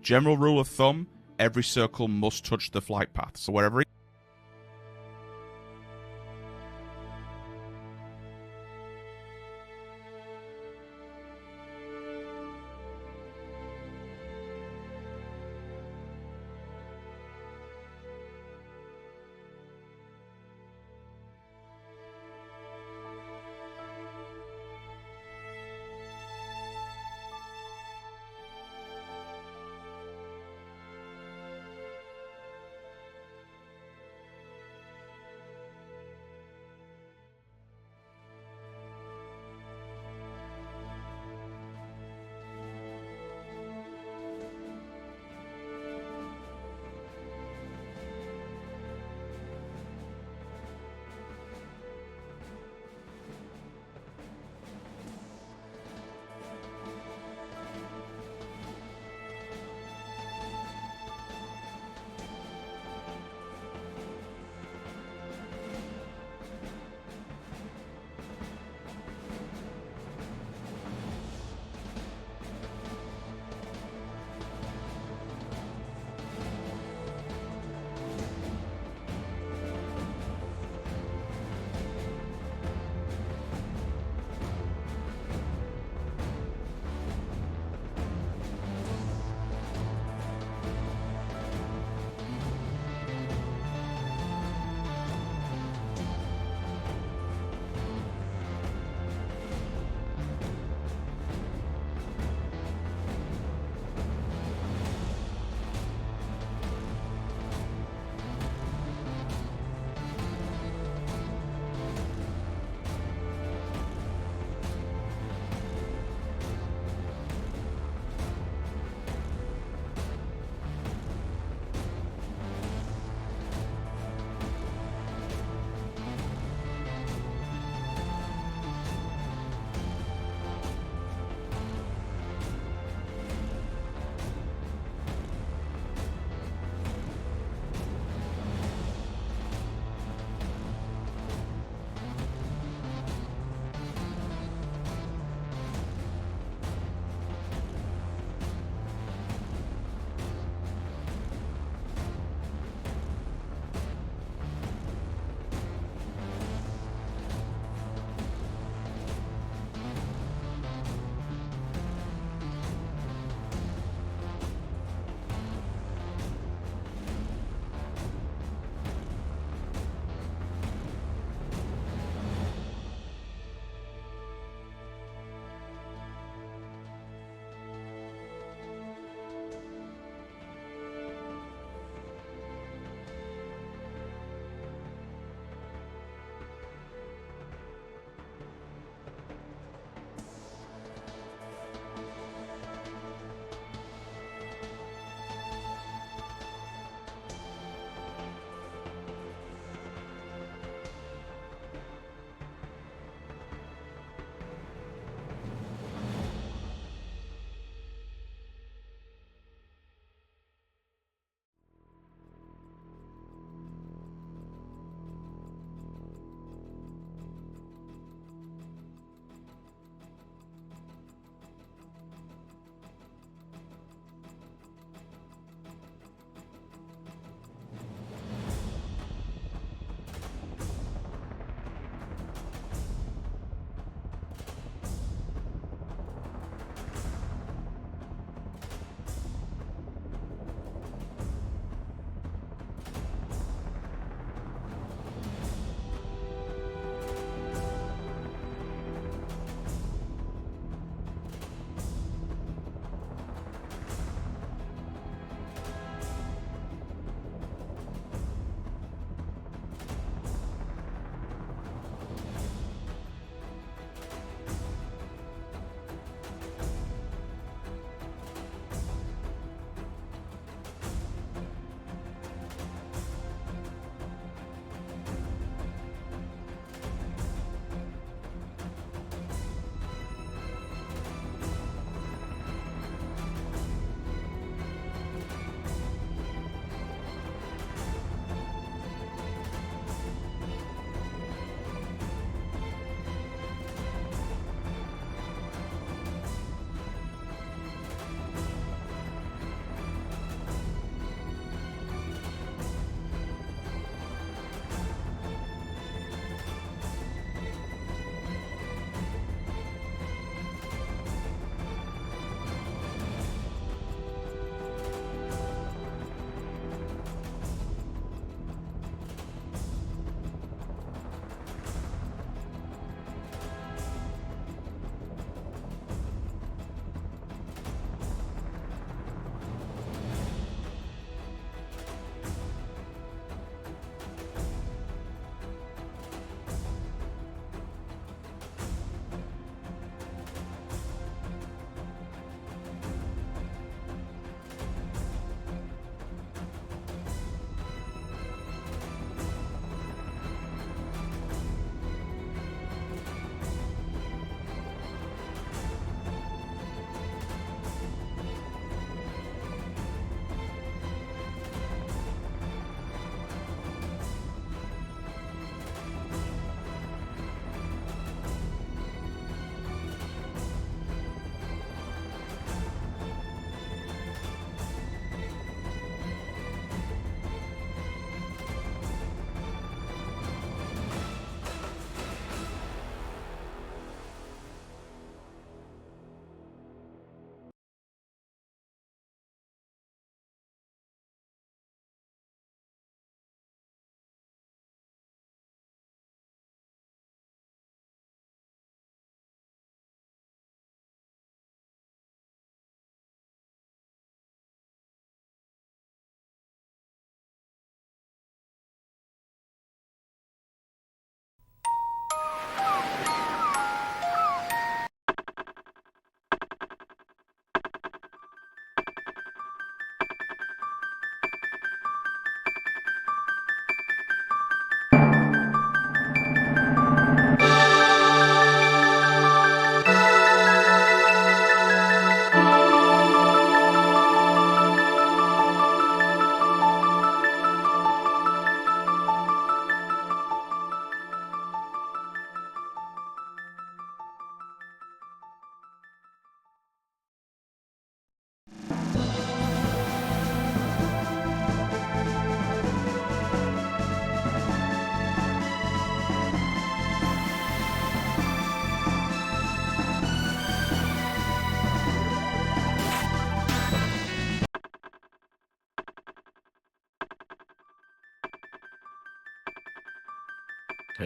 General rule of thumb, every circle must touch the flight path. So wherever it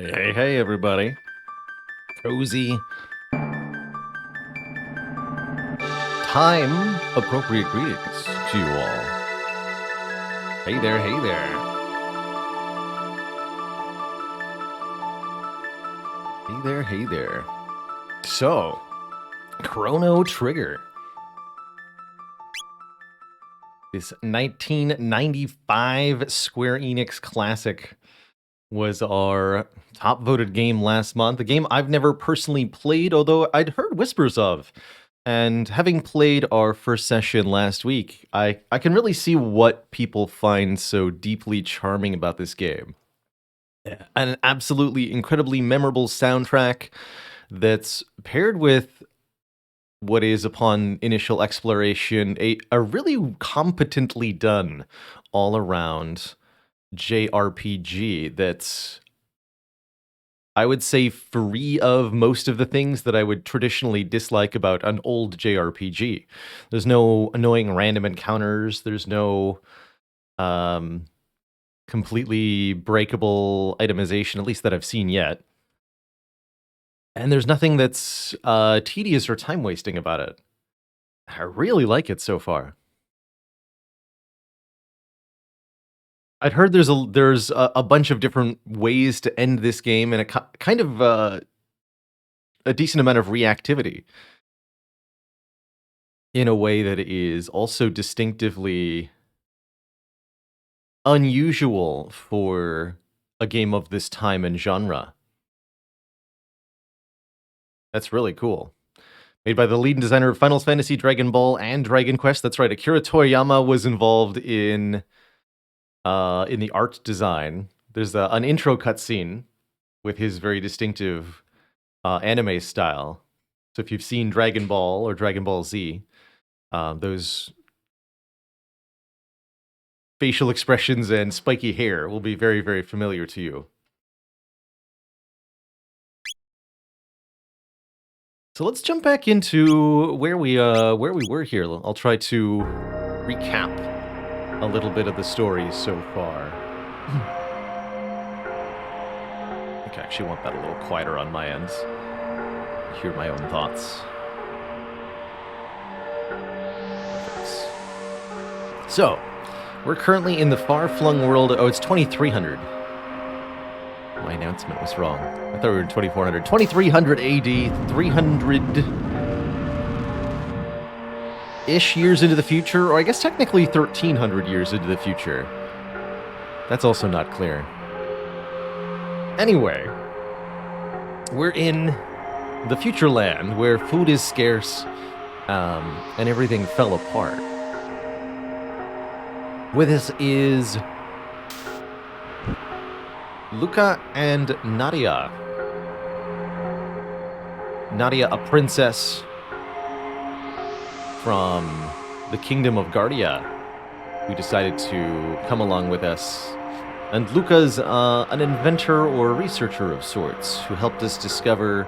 Hey, everybody. Cozy. Time-appropriate greetings to you all. Hey there, hey there. Hey there, hey there. So, Chrono Trigger. This 1995 Square Enix classic was our top voted game last month. A game I've never personally played, although I'd heard whispers of. And having played our first session last week, I can really see what people find so deeply charming about this game. An absolutely incredibly memorable soundtrack that's paired with what is, upon initial exploration, a really competently done all-around JRPG that's, I would say, free of most of the things that I would traditionally dislike about an old JRPG. There's no annoying random encounters. There's no completely breakable itemization, at least that I've seen yet. And there's nothing that's tedious or time-wasting about it. I really like it so far. I'd heard there's a bunch of different ways to end this game, and a kind of a decent amount of reactivity in a way that is also distinctively unusual for a game of this time and genre. That's really cool. Made by the lead designer of Final Fantasy, Dragon Ball, and Dragon Quest. That's right, Akira Toriyama was involved in the art design. There's an intro cutscene with his very distinctive anime style. So if you've seen Dragon Ball or Dragon Ball Z, those facial expressions and spiky hair will be very, very familiar to you. So let's jump back into where we were here. I'll try to recap a little bit of the story so far. I think I actually want that a little quieter on my end. Hear my own thoughts. So, we're currently in the far-flung world. Oh, it's 2300. My announcement was wrong. I thought we were in 2400. 2300 AD, 300-ish years into the future, or I guess technically 1300 years into the future. That's also not clear. Anyway, we're in the future land where food is scarce and everything fell apart. With us is Luca and Nadia. Nadia, a princess from the kingdom of Guardia, who decided to come along with us. And Luca's an inventor or researcher of sorts, who helped us discover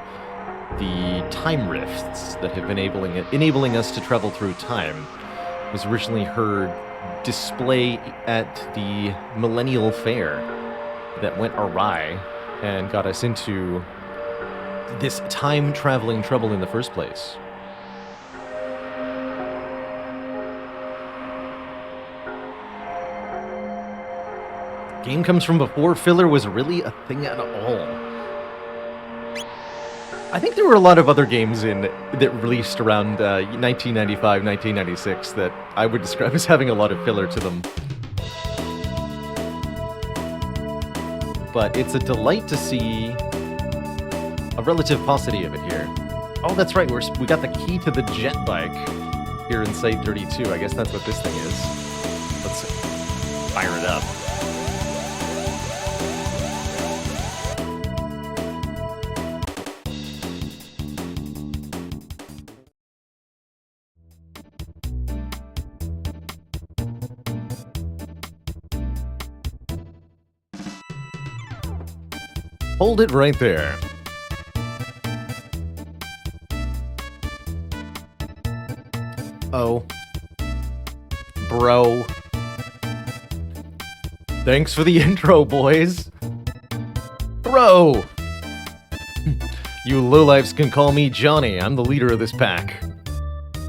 the time rifts that have been enabling us to travel through time. It was originally her display at the Millennial Fair that went awry and got us into this time-traveling trouble in the first place. Game comes from before filler was really a thing at all. I think there were a lot of other games that released around 1995, 1996 that I would describe as having a lot of filler to them. But it's a delight to see a relative paucity of it here. Oh, that's right, we got the key to the jet bike here in Site 32. I guess that's what this thing is. Let's fire it up. Hold it right there. Oh. Bro. Thanks for the intro, boys. Bro! You lowlifes can call me Johnny. I'm the leader of this pack.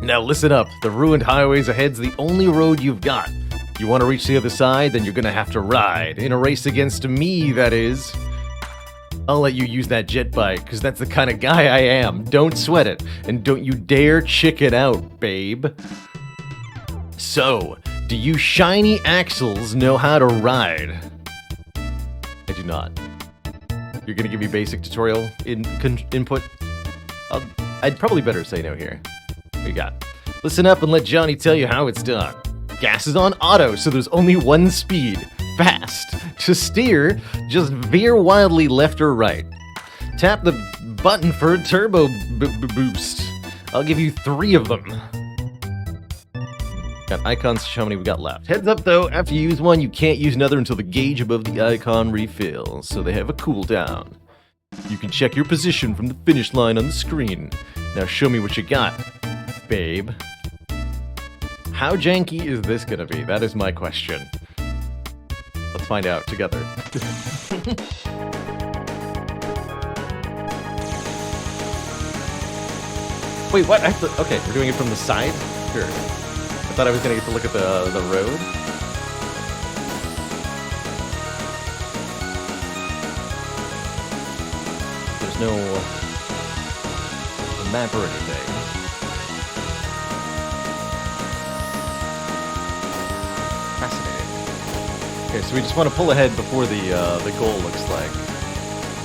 Now listen up. The ruined highways ahead's the only road you've got. You want to reach the other side, then you're gonna have to ride. In a race against me, that is. I'll let you use that jet bike, because that's the kind of guy I am. Don't sweat it. And don't you dare chick it out, babe. So, do you shiny axles know how to ride? I do not. You're gonna give me basic tutorial input? I'd probably better say no here. What you got? Listen up and let Johnny tell you how it's done. Gas is on auto, so there's only one speed. Fast. To steer, just veer wildly left or right. Tap the button for a turbo boost. I'll give you 3 of them. Got icons to show how many we got left. Heads up though, after you use one, you can't use another until the gauge above the icon refills, so they have a cooldown. You can check your position from the finish line on the screen. Now show me what you got, babe. How janky is this gonna be? That is my question. Let's find out together. Wait, what? Okay, we're doing it from the side? Sure. I thought I was gonna get to look at the road. There's no map or anything. Fascinating. Okay, so we just want to pull ahead before the goal looks like.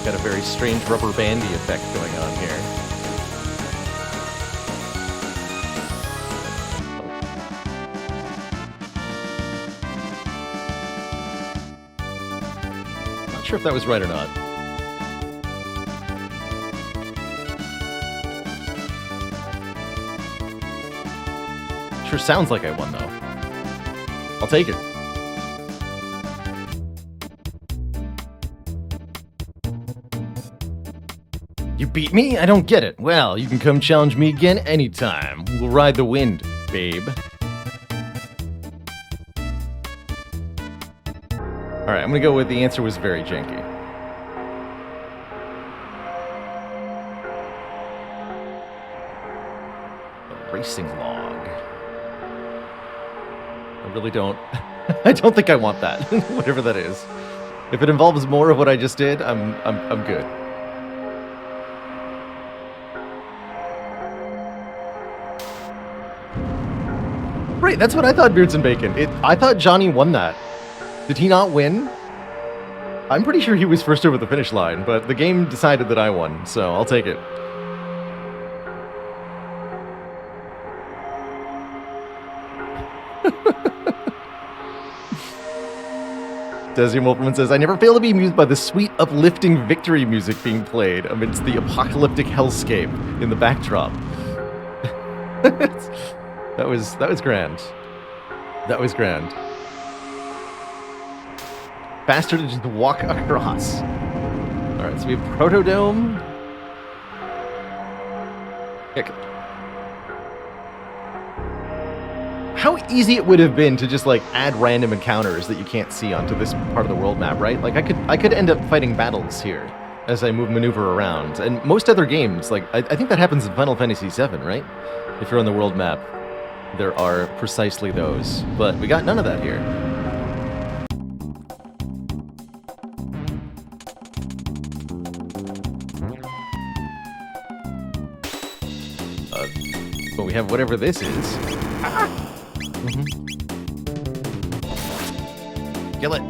Got a very strange rubber bandy effect going on here. Not sure if that was right or not. Sure sounds like I won though. I'll take it. You beat me? I don't get it. Well, you can come challenge me again anytime. We'll ride the wind, babe. Alright, I'm gonna go with the answer was very janky. A racing log. I really don't... I don't think I want that. Whatever that is. If it involves more of what I just did, I'm good. Right, that's what I thought, Beards and Bacon. I thought Johnny won that. Did he not win? I'm pretty sure he was first over the finish line, but the game decided that I won, so I'll take it. Desi Wolferman says, I never fail to be amused by the sweet, uplifting victory music being played amidst the apocalyptic hellscape in the backdrop. That was grand. That was grand. Faster to just walk across. Alright, so we have Protodome. How easy it would have been to just like add random encounters that you can't see onto this part of the world map, right? Like I could end up fighting battles here as I maneuver around. And most other games, like I think that happens in Final Fantasy VII, right? If you're on the world map, there are precisely those. But we got none of that here. But we have whatever this is. Kill it.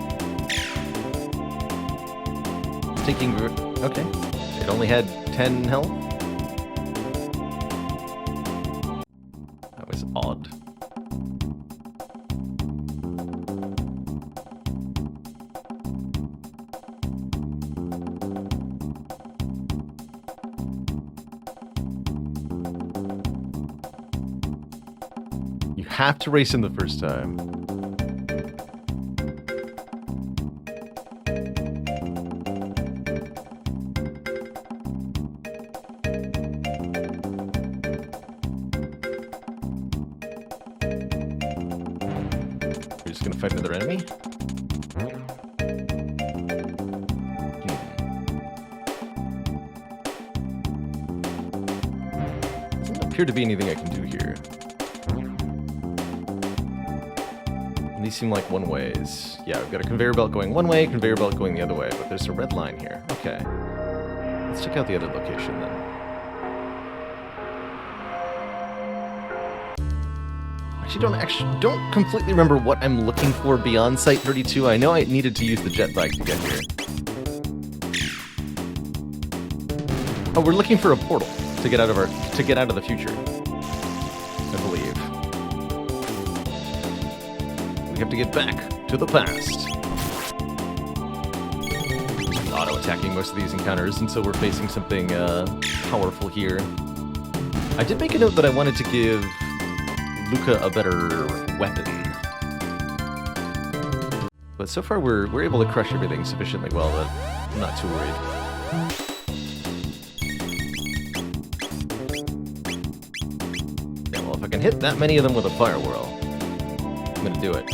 Taking... Okay. It only had 10 health? That was odd. You have to race him the first time. We're just gonna fight another enemy? appear to be anything I can do here. And these seem like one-ways. Yeah, we've got a conveyor belt going one way, conveyor belt going the other way, but there's a red line here. Okay. Let's check out the other location then. Actually don't completely remember what I'm looking for beyond Site 32. I know I needed to use the jetbike to get here. Oh, we're looking for a portal to get out of the future, I believe. We have to get back to the past. Auto-attacking most of these encounters until we're facing something powerful here. I did make a note that I wanted to give Luca a better weapon. But so far we're able to crush everything sufficiently well that I'm not too worried. Yeah, well, if I can hit that many of them with a fire whirl, I'm gonna do it.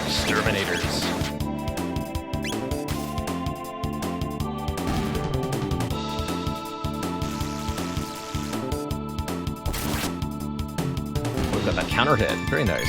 Exterminators. Got that counter hit. Very nice.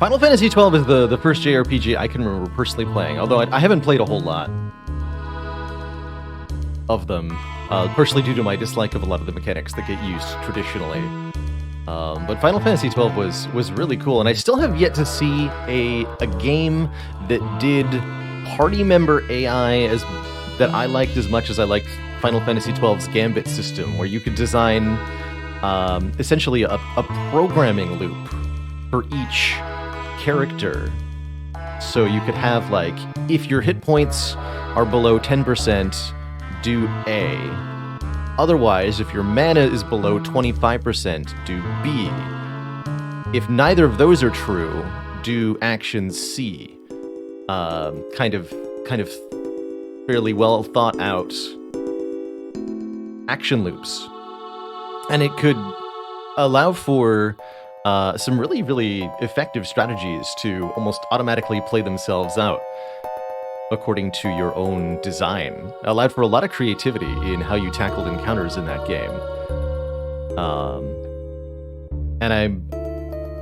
Final Fantasy XII is the first JRPG I can remember personally playing, although I haven't played a whole lot of them, partially due to my dislike of a lot of the mechanics that get used traditionally. But Final Fantasy XII was really cool, and I still have yet to see a game that did party member AI that I liked as much as I liked Final Fantasy XII's Gambit system, where you could design essentially a programming loop for each character. So you could have, like, if your hit points are below 10%, do A. Otherwise, if your mana is below 25%, do B. If neither of those are true, do action C. Kind of fairly well thought out action loops. And it could allow for some really, really effective strategies to almost automatically play themselves out according to your own design. Allowed for a lot of creativity in how you tackled encounters in that game. And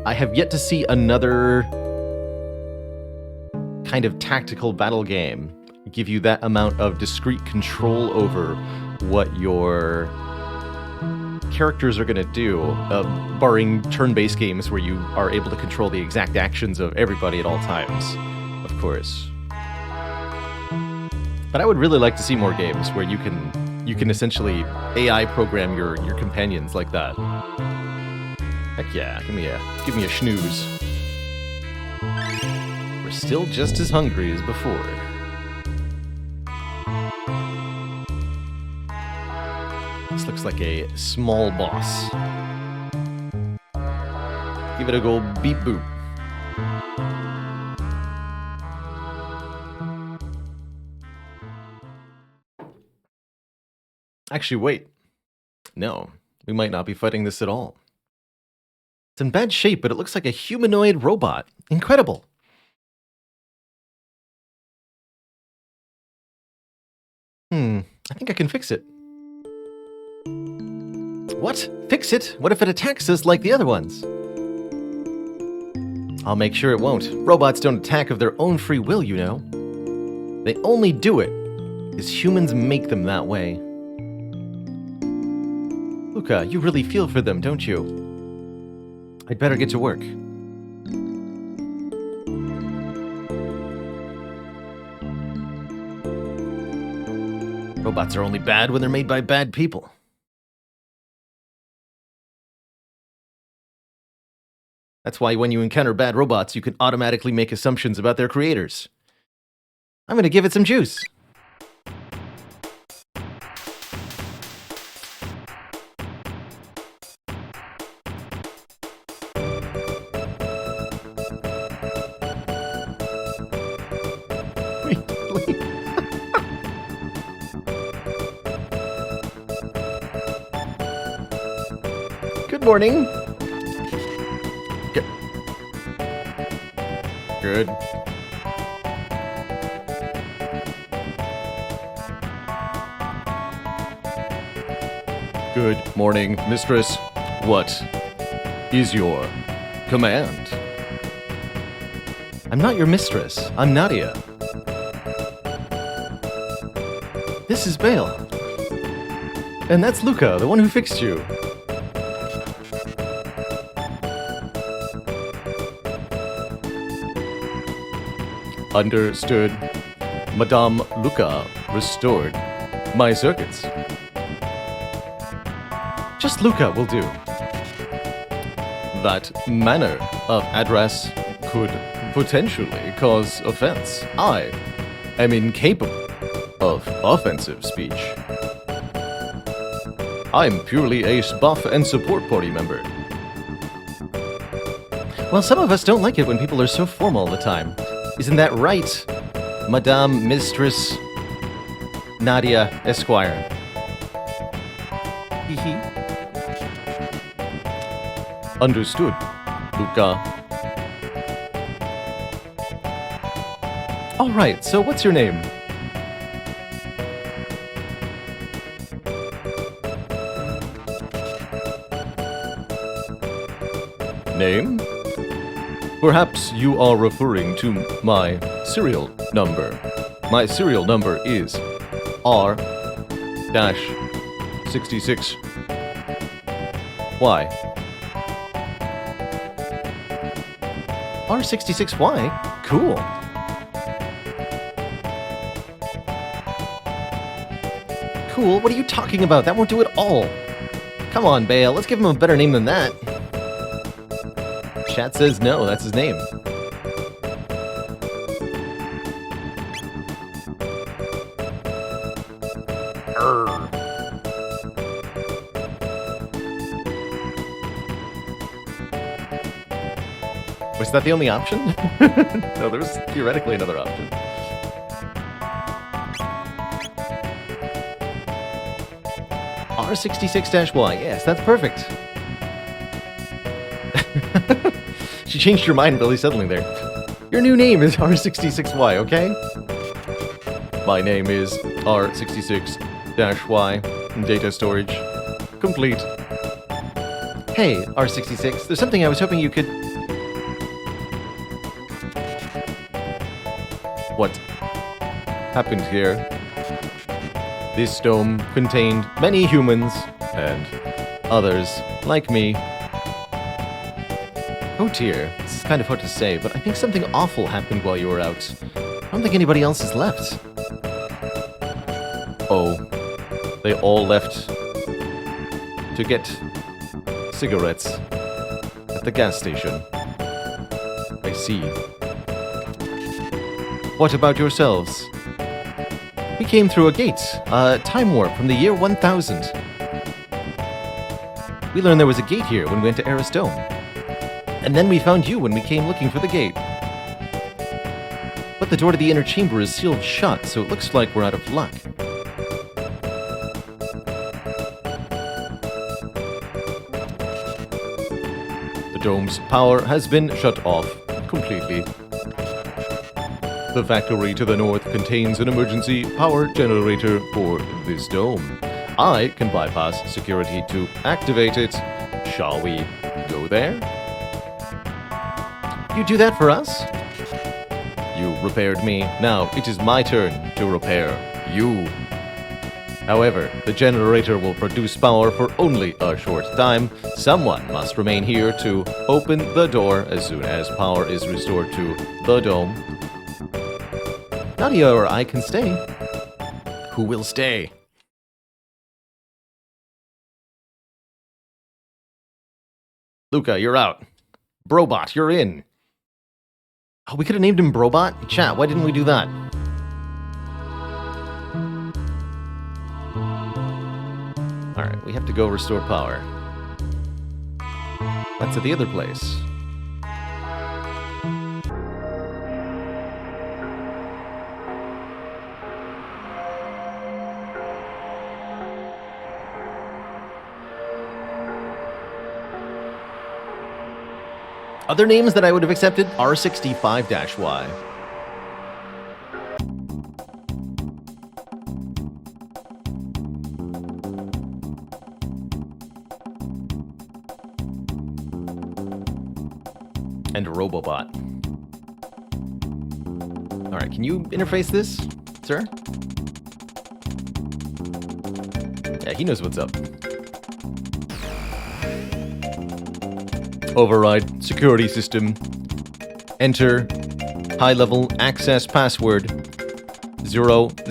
I have yet to see another kind of tactical battle game give you that amount of discrete control over what your characters are going to do, barring turn-based games where you are able to control the exact actions of everybody at all times, of course. But I would really like to see more games where you can essentially AI program your companions like that. Heck yeah, give me a snooze. We're still just as hungry as before. This looks like a small boss. Give it a go beep boop. Actually, wait. No, we might not be fighting this at all. It's in bad shape, but it looks like a humanoid robot. Incredible. I think I can fix it. What? Fix it? What if it attacks us like the other ones? I'll make sure it won't. Robots don't attack of their own free will, you know. They only do it because humans make them that way. Luca, you really feel for them, don't you? I'd better get to work. Robots are only bad when they're made by bad people. That's why when you encounter bad robots, you can automatically make assumptions about their creators. I'm gonna give it some juice. Good morning. Good. Good morning, mistress. What is your command? I'm not your mistress. I'm Nadia. This is Bale. And that's Luca, the one who fixed you. Understood. Madame Luca restored my circuits. Just Luca will do. That manner of address could potentially cause offense. I am incapable of offensive speech. I'm purely a buff and support party member. Well, some of us don't like it when people are so formal all the time. Isn't that right, Madame Mistress Nadia Esquire? Hee. Understood, Luca. All right, so what's your name? Name? Perhaps you are referring to my serial number. My serial number is R-66Y. R66Y? Cool. Cool? What are you talking about? That won't do it all. Come on, Bale. Let's give him a better name than that. Chat says no, that's his name. Was that the only option? No, there was theoretically another option. R66-Y, yes, that's perfect. She changed her mind really suddenly there. Your new name is R66Y, okay? My name is R66-Y. Data storage complete. Hey, R66, there's something I was hoping you could... What happened here? This dome contained many humans and others like me. Oh dear, this is kind of hard to say, but I think something awful happened while you were out. I don't think anybody else is left. Oh, they all left to get cigarettes at the gas station. I see. What about yourselves? We came through a gate, a time warp from the year 1000. We learned there was a gate here when we went to Eris Dome. And then we found you when we came looking for the gate. But the door to the inner chamber is sealed shut, so it looks like we're out of luck. The dome's power has been shut off completely. The factory to the north contains an emergency power generator for this dome. I can bypass security to activate it. Shall we go there? You do that for us? You repaired me. Now it is my turn to repair you. However, the generator will produce power for only a short time. Someone must remain here to open the door as soon as power is restored to the dome. Nadia or I can stay. Who will stay? Luca, you're out. Brobot, you're in. Oh, we could have named him Brobot? Chat, why didn't we do that? Alright, we have to go restore power. That's at the other place. Other names that I would have accepted, R65-Y. And Robobot. Alright, can you interface this, sir? Yeah, he knows what's up. Override security system. Enter high-level access password 00000.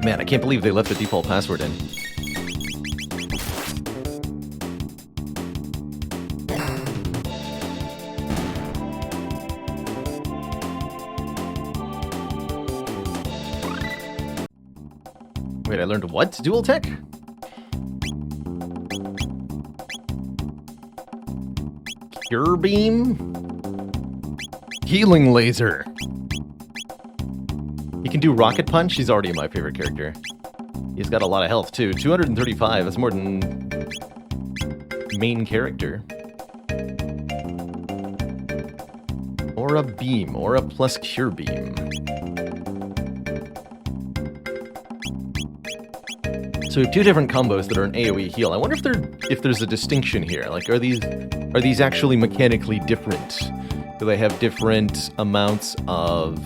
Man, I can't believe they left the default password in. Wait, I learned what? Dual tech? Cure beam? Healing laser. He can do rocket punch. He's already my favorite character. He's got a lot of health too. 235. That's more than main character. Aura beam. Aura plus cure beam. So we have two different combos that are an AoE heal. I wonder if there's a distinction here. Like, are these actually mechanically different? Do they have different amounts of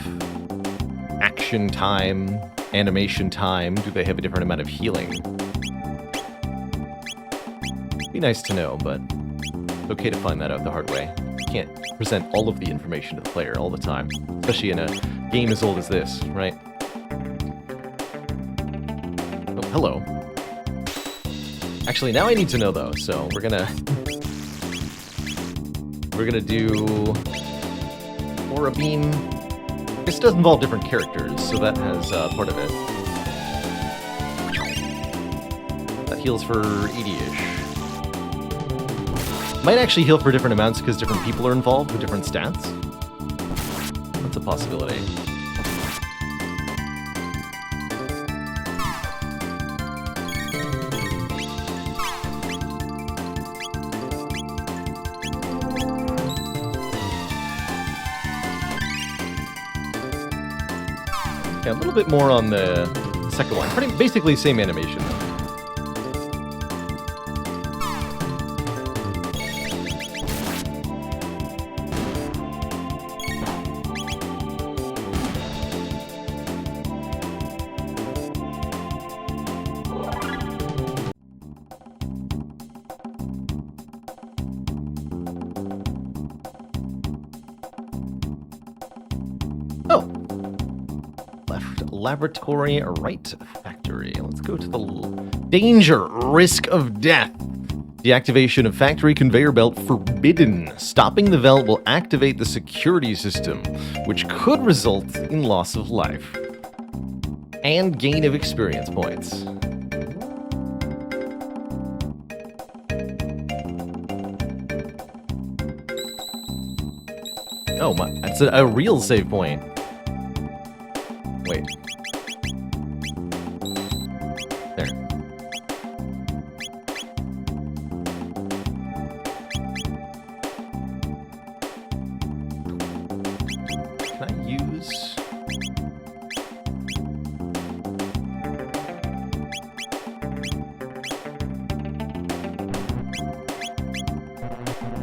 action time, animation time? Do they have a different amount of healing? Be nice to know, but it's okay to find that out the hard way. You can't present all of the information to the player all the time, especially in a game as old as this, right? Oh, hello. Actually, now I need to know though, so we're gonna do Aura Beam. This does involve different characters, so that has part of it. That heals for 80-ish. Might actually heal for different amounts because different people are involved with different stats. That's a possibility. Yeah, a little bit more on the second one. Basically same animation. Oh. Laboratory, right factory. Let's go to the danger, risk of death. Deactivation of factory conveyor belt forbidden. Stopping the belt will activate the security system, which could result in loss of life and gain of experience points. Oh my, that's a real save point. Wait. There. Can I use...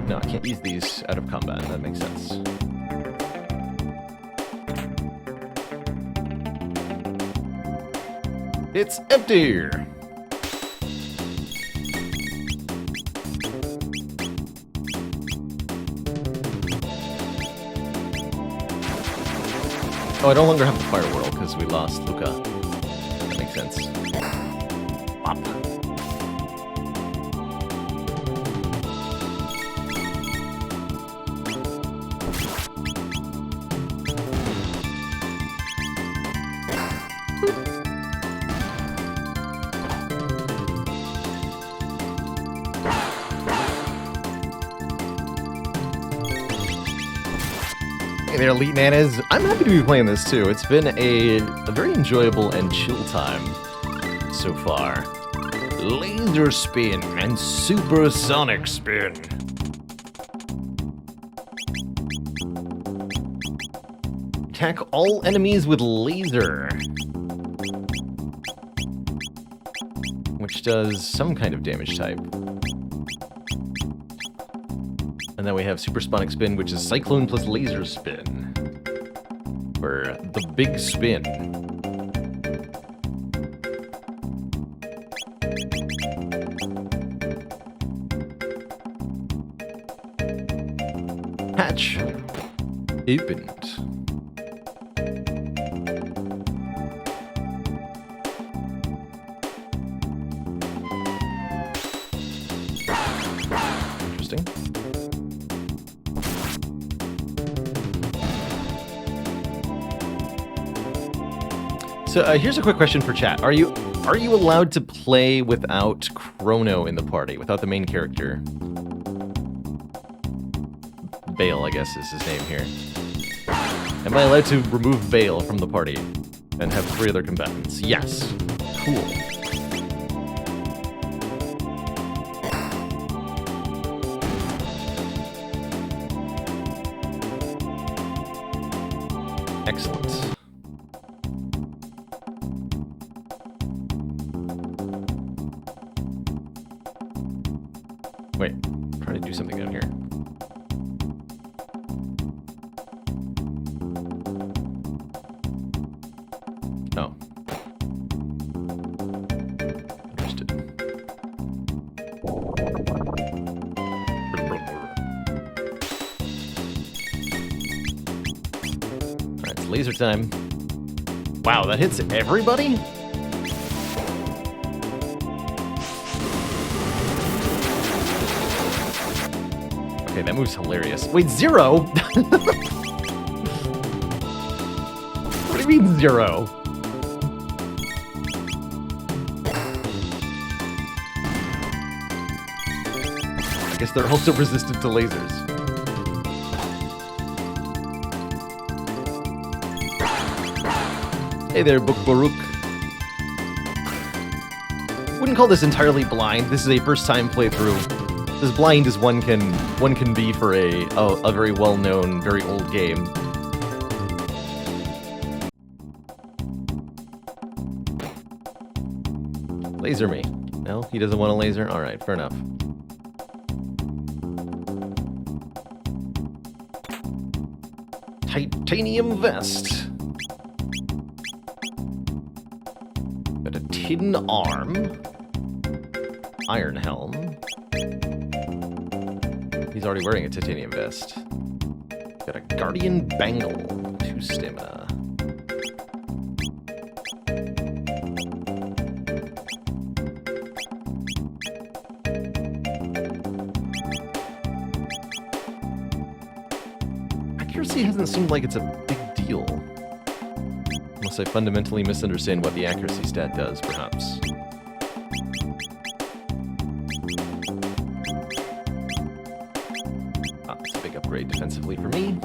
No, I can't use these out of combat. That makes sense. It's empty! Oh, I no longer have the fire whirl because we lost Luca. That makes sense. Bop. Hey there, Elite Nanas. I'm happy to be playing this too. It's been a very enjoyable and chill time so far. laser spin, and supersonic spin. Attack all enemies with laser, which does some kind of damage type. And then we have supersonic spin, which is cyclone plus laser spin, for the big spin. Hatch opened. Interesting. So here's a quick question for chat. Are you allowed to play without Chrono in the party, without the main character? Bale, I guess, is his name here. Am I allowed to remove Bale from the party and have 3 other combatants? Yes. Cool. Excellent. Wait, I'm trying to do something down here. Oh. Interested. Alright, it's laser time. Wow, that hits everybody? Okay, that move's hilarious. Wait, 0? What do you mean 0? I guess they're also resistant to lasers. Hey there, Book Baruch. Wouldn't call this entirely blind. This is a first-time playthrough. As blind as one can be for a very well-known, very old game. Laser me. No, he doesn't want a laser? Alright, fair enough. Titanium vest. Got a tin arm. Iron helm. He's already wearing a titanium vest. Got a guardian bangle. 2 stamina. Accuracy hasn't seemed like it's a big deal. Unless I fundamentally misunderstand what the accuracy stat does, perhaps. It's a big upgrade defensively for me.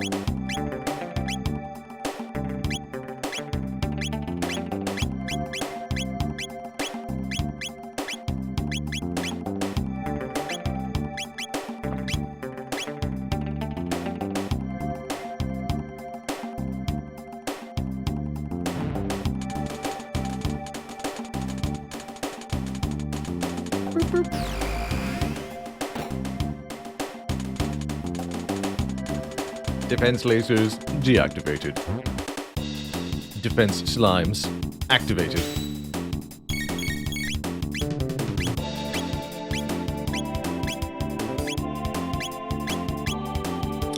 Defense lasers deactivated. Defense slimes activated.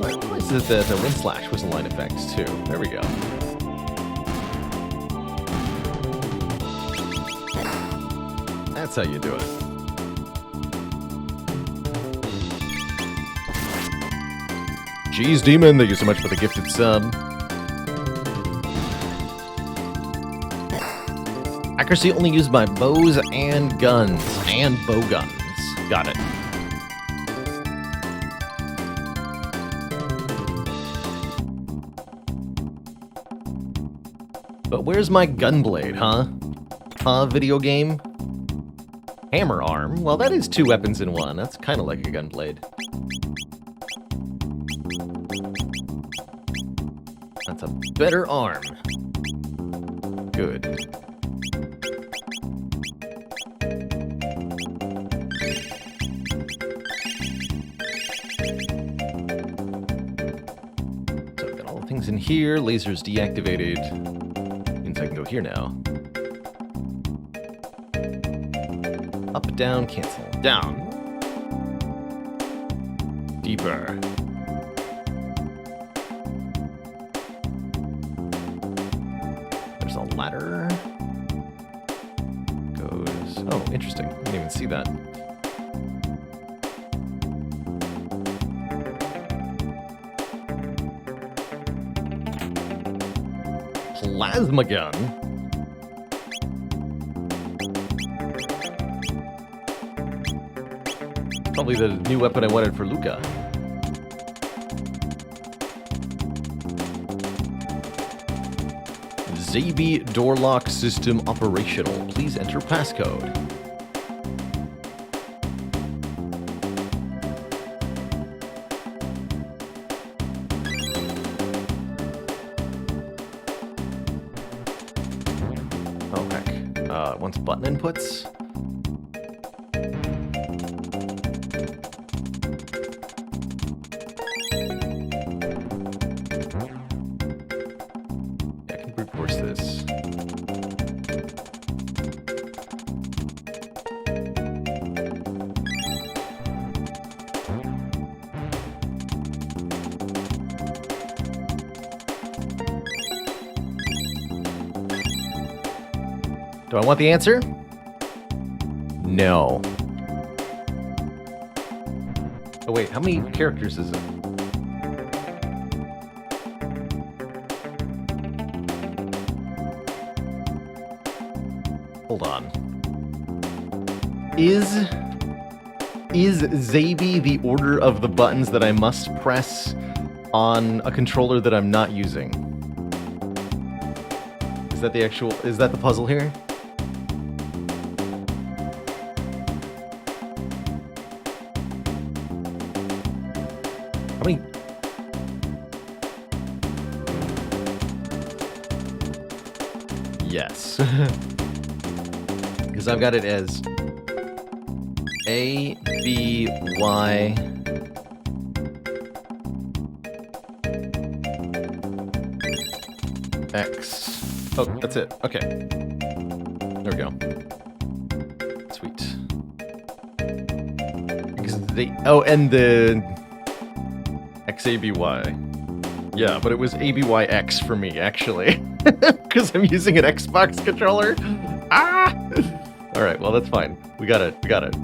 I realized that the wind slash was a line effect too. There we go. That's how you do it. Jeez, Demon, thank you so much for the gifted sub. Accuracy only used by bows and guns. And bow guns. Got it. But where's my gunblade, huh? Huh, video game? Hammer arm? Well, that is 2 weapons in one. That's kind of like a gunblade. That's a better arm. Good. So I've got all the things in here. Laser's deactivated. Means I can go here now. Up, down, cancel. Down. Deeper. There's a ladder. Goes... Oh, interesting. I didn't even see that. Plasma gun? Probably the new weapon I wanted for Luca. Zabi door lock system operational. Please enter passcode. Oh, heck. It wants button inputs. Do I want the answer? No. Oh wait, how many characters is it? Hold on. Is Zabi the order of the buttons that I must press on a controller that I'm not using? Is that the puzzle here? How many? Yes. Because I've got it as A, B, Y, X. Oh, that's it. Okay. There we go. Sweet. Because oh, and the XABY. Yeah, but it was ABYX for me, actually. Because I'm using an Xbox controller. Ah! Alright, well, that's fine. We got it. We got it.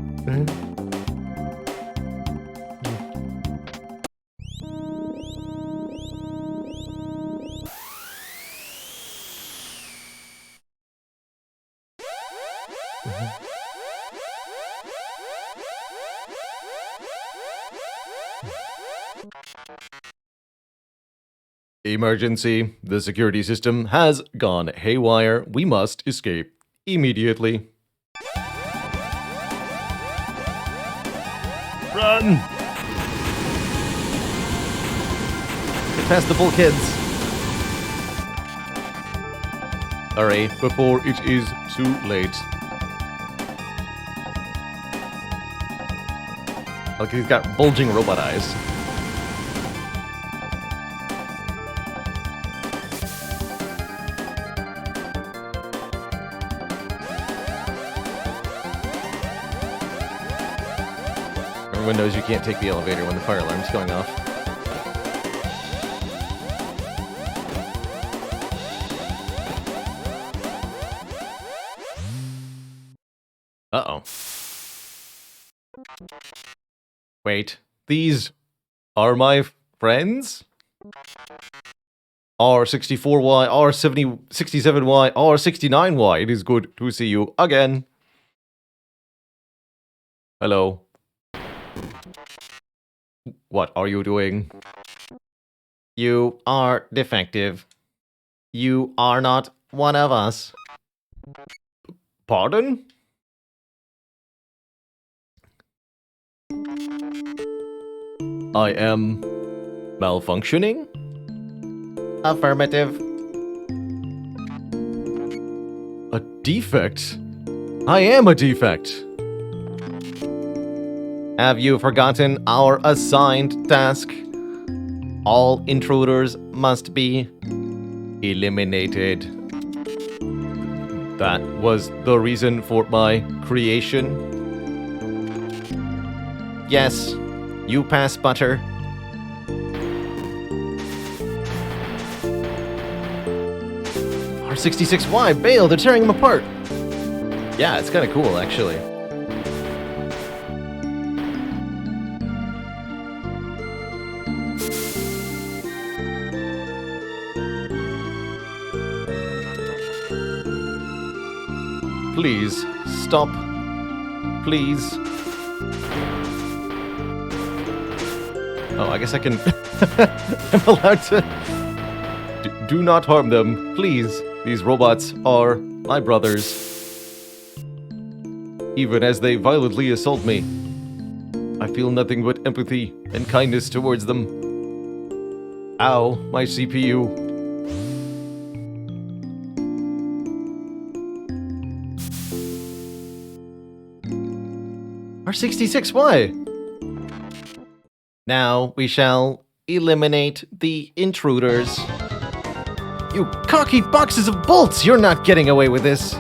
Emergency. The security system has gone haywire. We must escape immediately. Run! Get past the bulkheads. Hurry, before it is too late. Look, he's got bulging robot eyes. Everyone knows you can't take the elevator when the fire alarm's going off. Uh-oh. Wait, these are my friends? R64Y, R67Y, R69Y. It is good to see you again. Hello. What are you doing? You are defective. You are not one of us. Pardon? I am malfunctioning? Affirmative. A defect? I am a defect. Have you forgotten our assigned task? All intruders must be eliminated. That was the reason for my creation. Yes, you pass, Butter. R66Y, Bale, they're tearing him apart. Yeah, it's kind of cool, actually. Please, stop. Please. Oh, I guess I can... I'm allowed to... Do not harm them, please. These robots are my brothers. Even as they violently assault me, I feel nothing but empathy and kindness towards them. Ow, my CPU. R66Y! Now we shall eliminate the intruders. You cocky boxes of bolts! You're not getting away with this!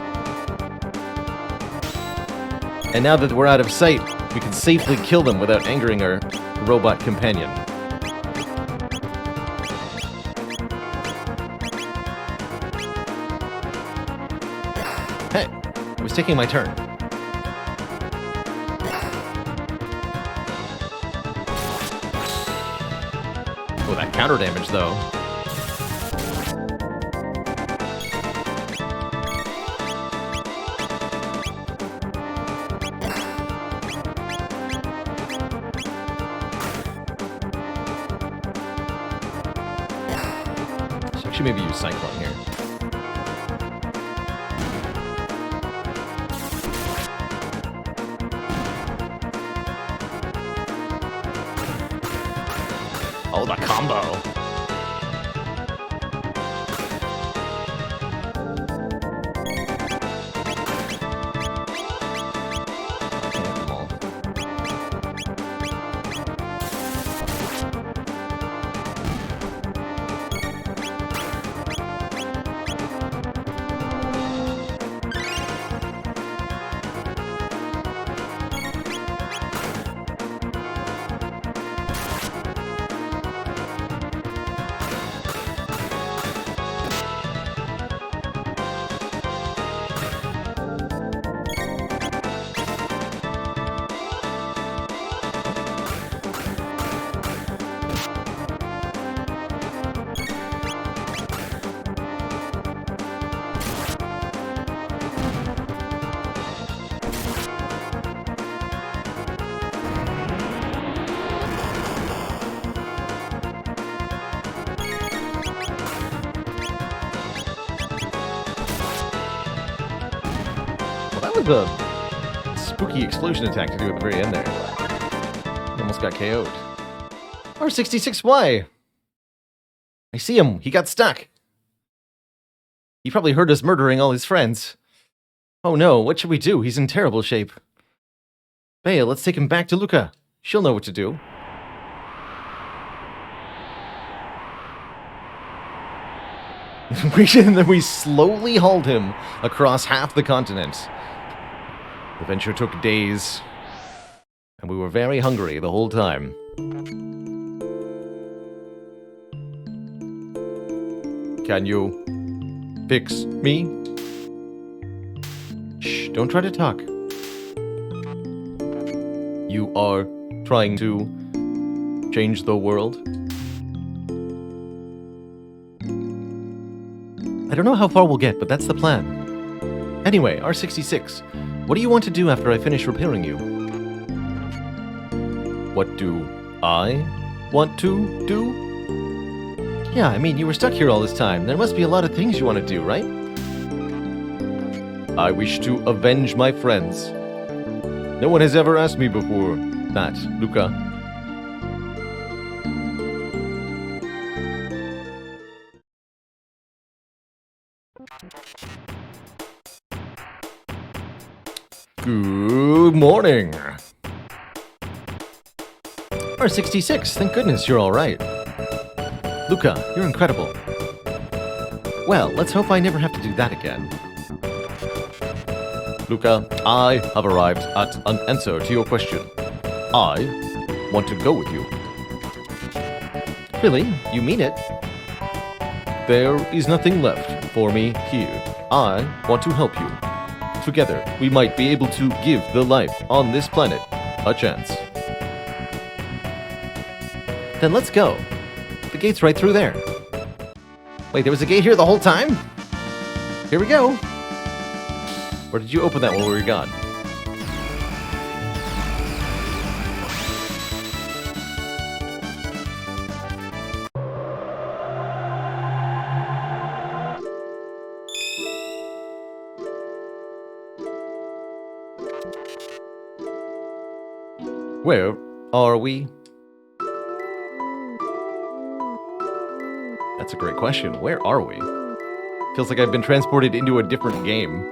And now that we're out of sight, we can safely kill them without angering our robot companion. Hey, I was taking my turn. Oh, that counter damage, though. So I should maybe use Cyclone here. Oh, the combo. The spooky explosion attack to do at the very end there. Almost got KO'd. R66Y! I see him. He got stuck. He probably heard us murdering all his friends. Oh no, what should we do? He's in terrible shape. Bale, let's take him back to Luca. She'll know what to do. And then we slowly hauled him across half the continent. The venture took days, and we were very hungry the whole time. Can you fix me? Shh, don't try to talk. You are trying to change the world? I don't know how far we'll get, but that's the plan. Anyway, R66. What do you want to do after I finish repairing you? What do I want to do? Yeah, I mean, you were stuck here all this time. There must be a lot of things you want to do, right? I wish to avenge my friends. No one has ever asked me before that, Luca. Good morning. R66, thank goodness you're alright. Luca, you're incredible. Well, let's hope I never have to do that again. Luca, I have arrived at an answer to your question. I want to go with you. Really? You mean it? There is nothing left for me here. I want to help you. Together, we might be able to give the life on this planet a chance. Then let's go. The gate's right through there. Wait, there was a gate here the whole time? Here we go. Or did you open that while we were gone? Where are we? That's a great question. Where are we? Feels like I've been transported into a different game.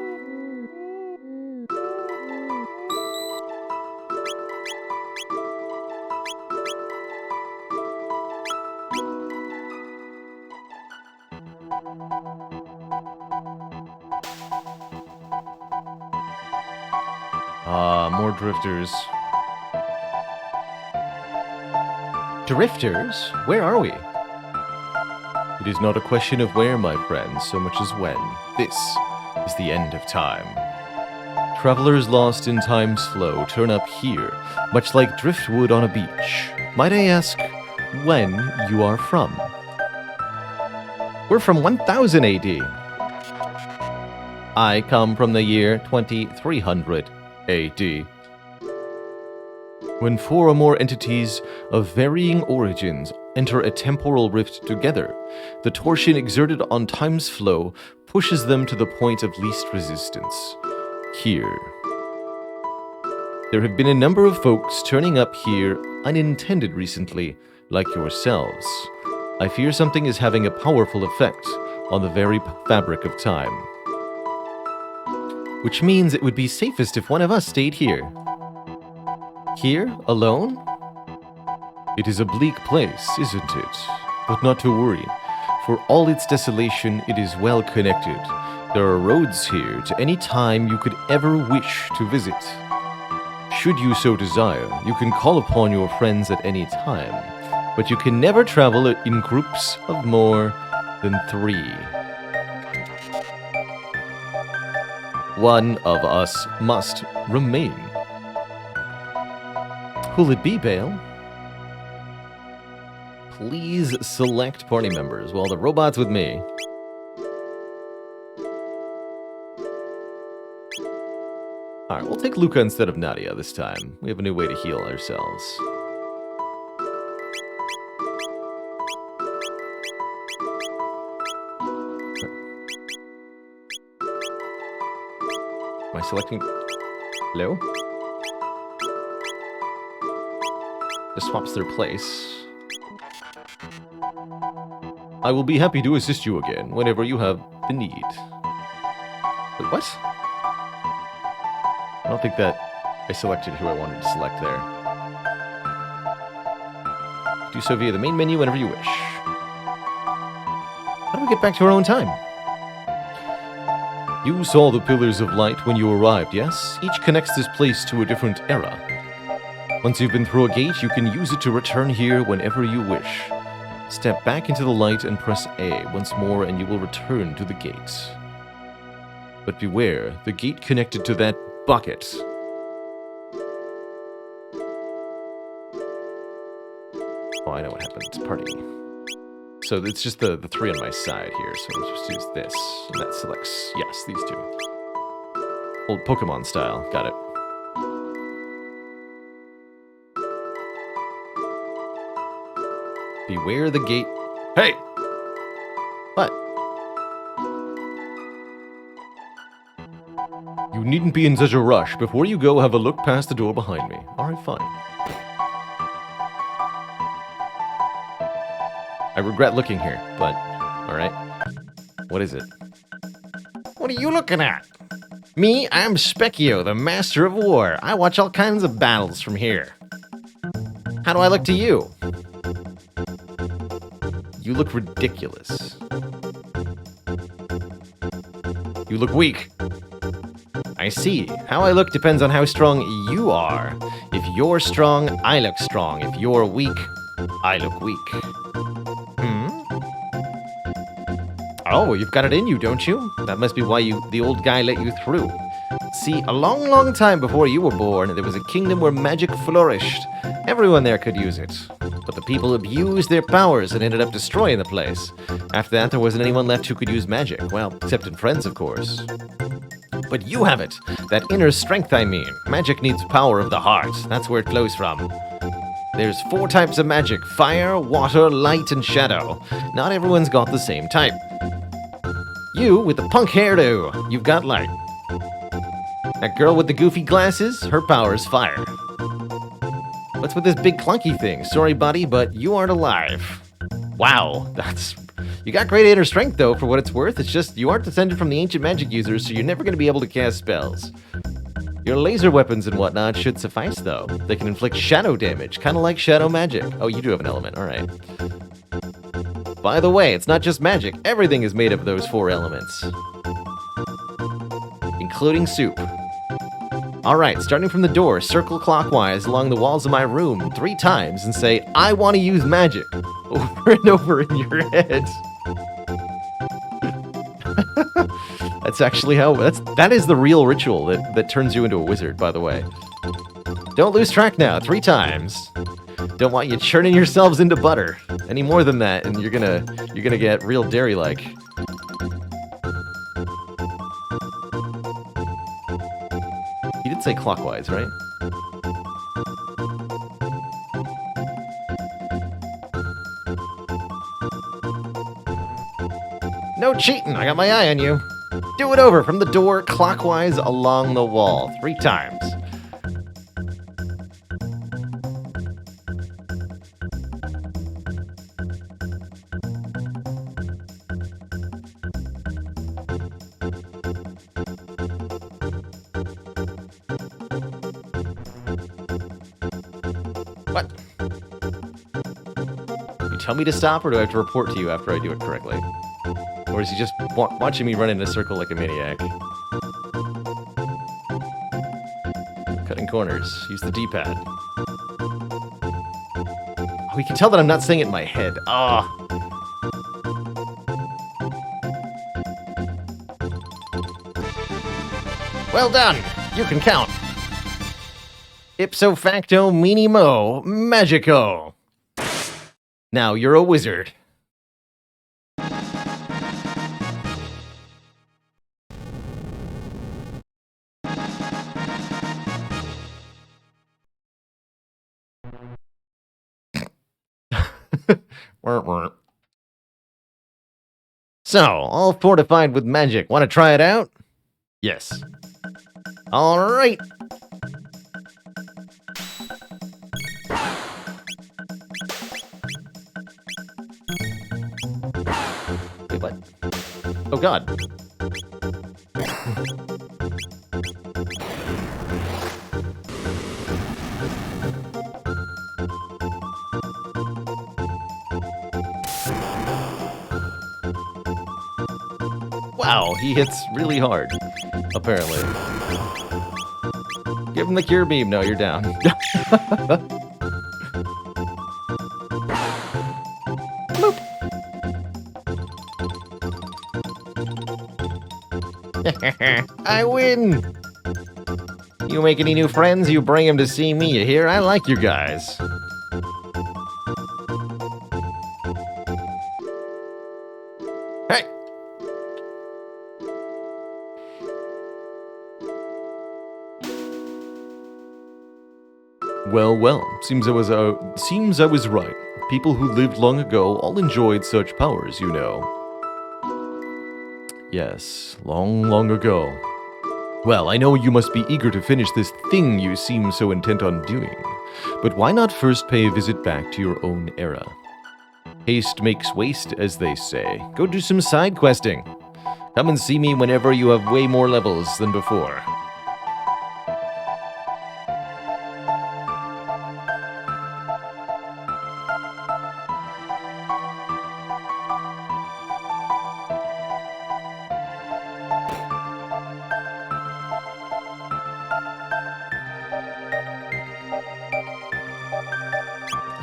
More drifters. Drifters? Where are we? It is not a question of where, my friends, so much as when. This is the end of time. Travelers lost in time's flow turn up here, much like driftwood on a beach. Might I ask when you are from? We're from 1000 AD. I come from the year 2300 AD. When four or more entities of varying origins enter a temporal rift together, the torsion exerted on time's flow pushes them to the point of least resistance. Here. There have been a number of folks turning up here unintended recently, like yourselves. I fear something is having a powerful effect on the very fabric of time. Which means it would be safest if one of us stayed here. Here, alone? It is a bleak place, isn't it? But not to worry. For all its desolation, it is well connected. There are roads here to any time you could ever wish to visit. Should you so desire, you can call upon your friends at any time, but you can never travel in groups of more than 3. One of us must remain. Who'll it be, Bale? Please select party members. Well, the robot's with me. Alright, we'll take Luca instead of Nadia this time. We have a new way to heal ourselves. Am I selecting... Hello? Just swaps their place. I will be happy to assist you again whenever you have the need. Wait, what? I don't think that I selected who I wanted to select there. Do so via the main menu whenever you wish. How do we get back to our own time? You saw the Pillars of Light when you arrived, yes? Each connects this place to a different era. Once you've been through a gate, you can use it to return here whenever you wish. Step back into the light and press A once more and you will return to the gate. But beware, the gate connected to that bucket. Oh, I know what happened. It's party. So it's just the 3 on my side here, so I'm supposed to use this. And that selects, yes, these 2. Old Pokemon style. Got it. Beware the gate. Hey! What? You needn't be in such a rush. Before you go, have a look past the door behind me. Alright, fine. I regret looking here, but... Alright. What is it? What are you looking at? Me, I'm Specchio, the master of war. I watch all kinds of battles from here. How do I look to you? You look ridiculous. You look weak. I see. How I look depends on how strong you are. If you're strong, I look strong. If you're weak, I look weak. Oh, you've got it in you, don't you? That must be why the old guy let you through. See, a long, long time before you were born, there was a kingdom where magic flourished. Everyone there could use it. But the people abused their powers and ended up destroying the place. After that, there wasn't anyone left who could use magic. Well, except in friends, of course. But you have it. That inner strength, I mean. Magic needs power of the heart. That's where it flows from. There's 4 types of magic: fire, water, light, and shadow. Not everyone's got the same type. You, with the punk hairdo, you've got light. That girl with the goofy glasses, her power's fire. What's with this big clunky thing? Sorry, buddy, but you aren't alive. Wow, you got great inner strength, though, for what it's worth. It's just you aren't descended from the ancient magic users, so you're never going to be able to cast spells. Your laser weapons and whatnot should suffice, though. They can inflict shadow damage, kind of like shadow magic. Oh, you do have an element, alright. By the way, it's not just magic. Everything is made of those 4 elements. Including soup. Alright, starting from the door, circle clockwise along the walls of my room 3 times and say, I want to use magic, over and over in your head. That's actually that is the real ritual that turns you into a wizard, by the way. Don't lose track now, 3 times. Don't want you churning yourselves into butter. Any more than that, and you're gonna get real dairy-like. You did say clockwise, right? No cheating, I got my eye on you. Do it over from the door, clockwise along the wall, 3 times. What? You tell me to stop, or do I have to report to you after I do it correctly? Or is he just watching me run in a circle like a maniac? Cutting corners. Use the D-pad. Oh, you can tell that I'm not saying it in my head. Ah. Well done. You can count. Ipso facto minimo magico. Now you're a wizard. So, all fortified with magic. Want to try it out? Yes. All right. Wait, what? Oh, God. Wow, he hits really hard, apparently. Give him the cure beam. No, you're down. Bloop. I win! You make any new friends, you bring them to see me, you hear? I like you guys. Hey! Well, seems I was right. People who lived long ago all enjoyed such powers, you know. Yes, long ago. Well, I know you must be eager to finish this thing you seem so intent on doing. But why not first pay a visit back to your own era? Haste makes waste, as they say. Go do some side questing. Come and see me whenever you have way more levels than before.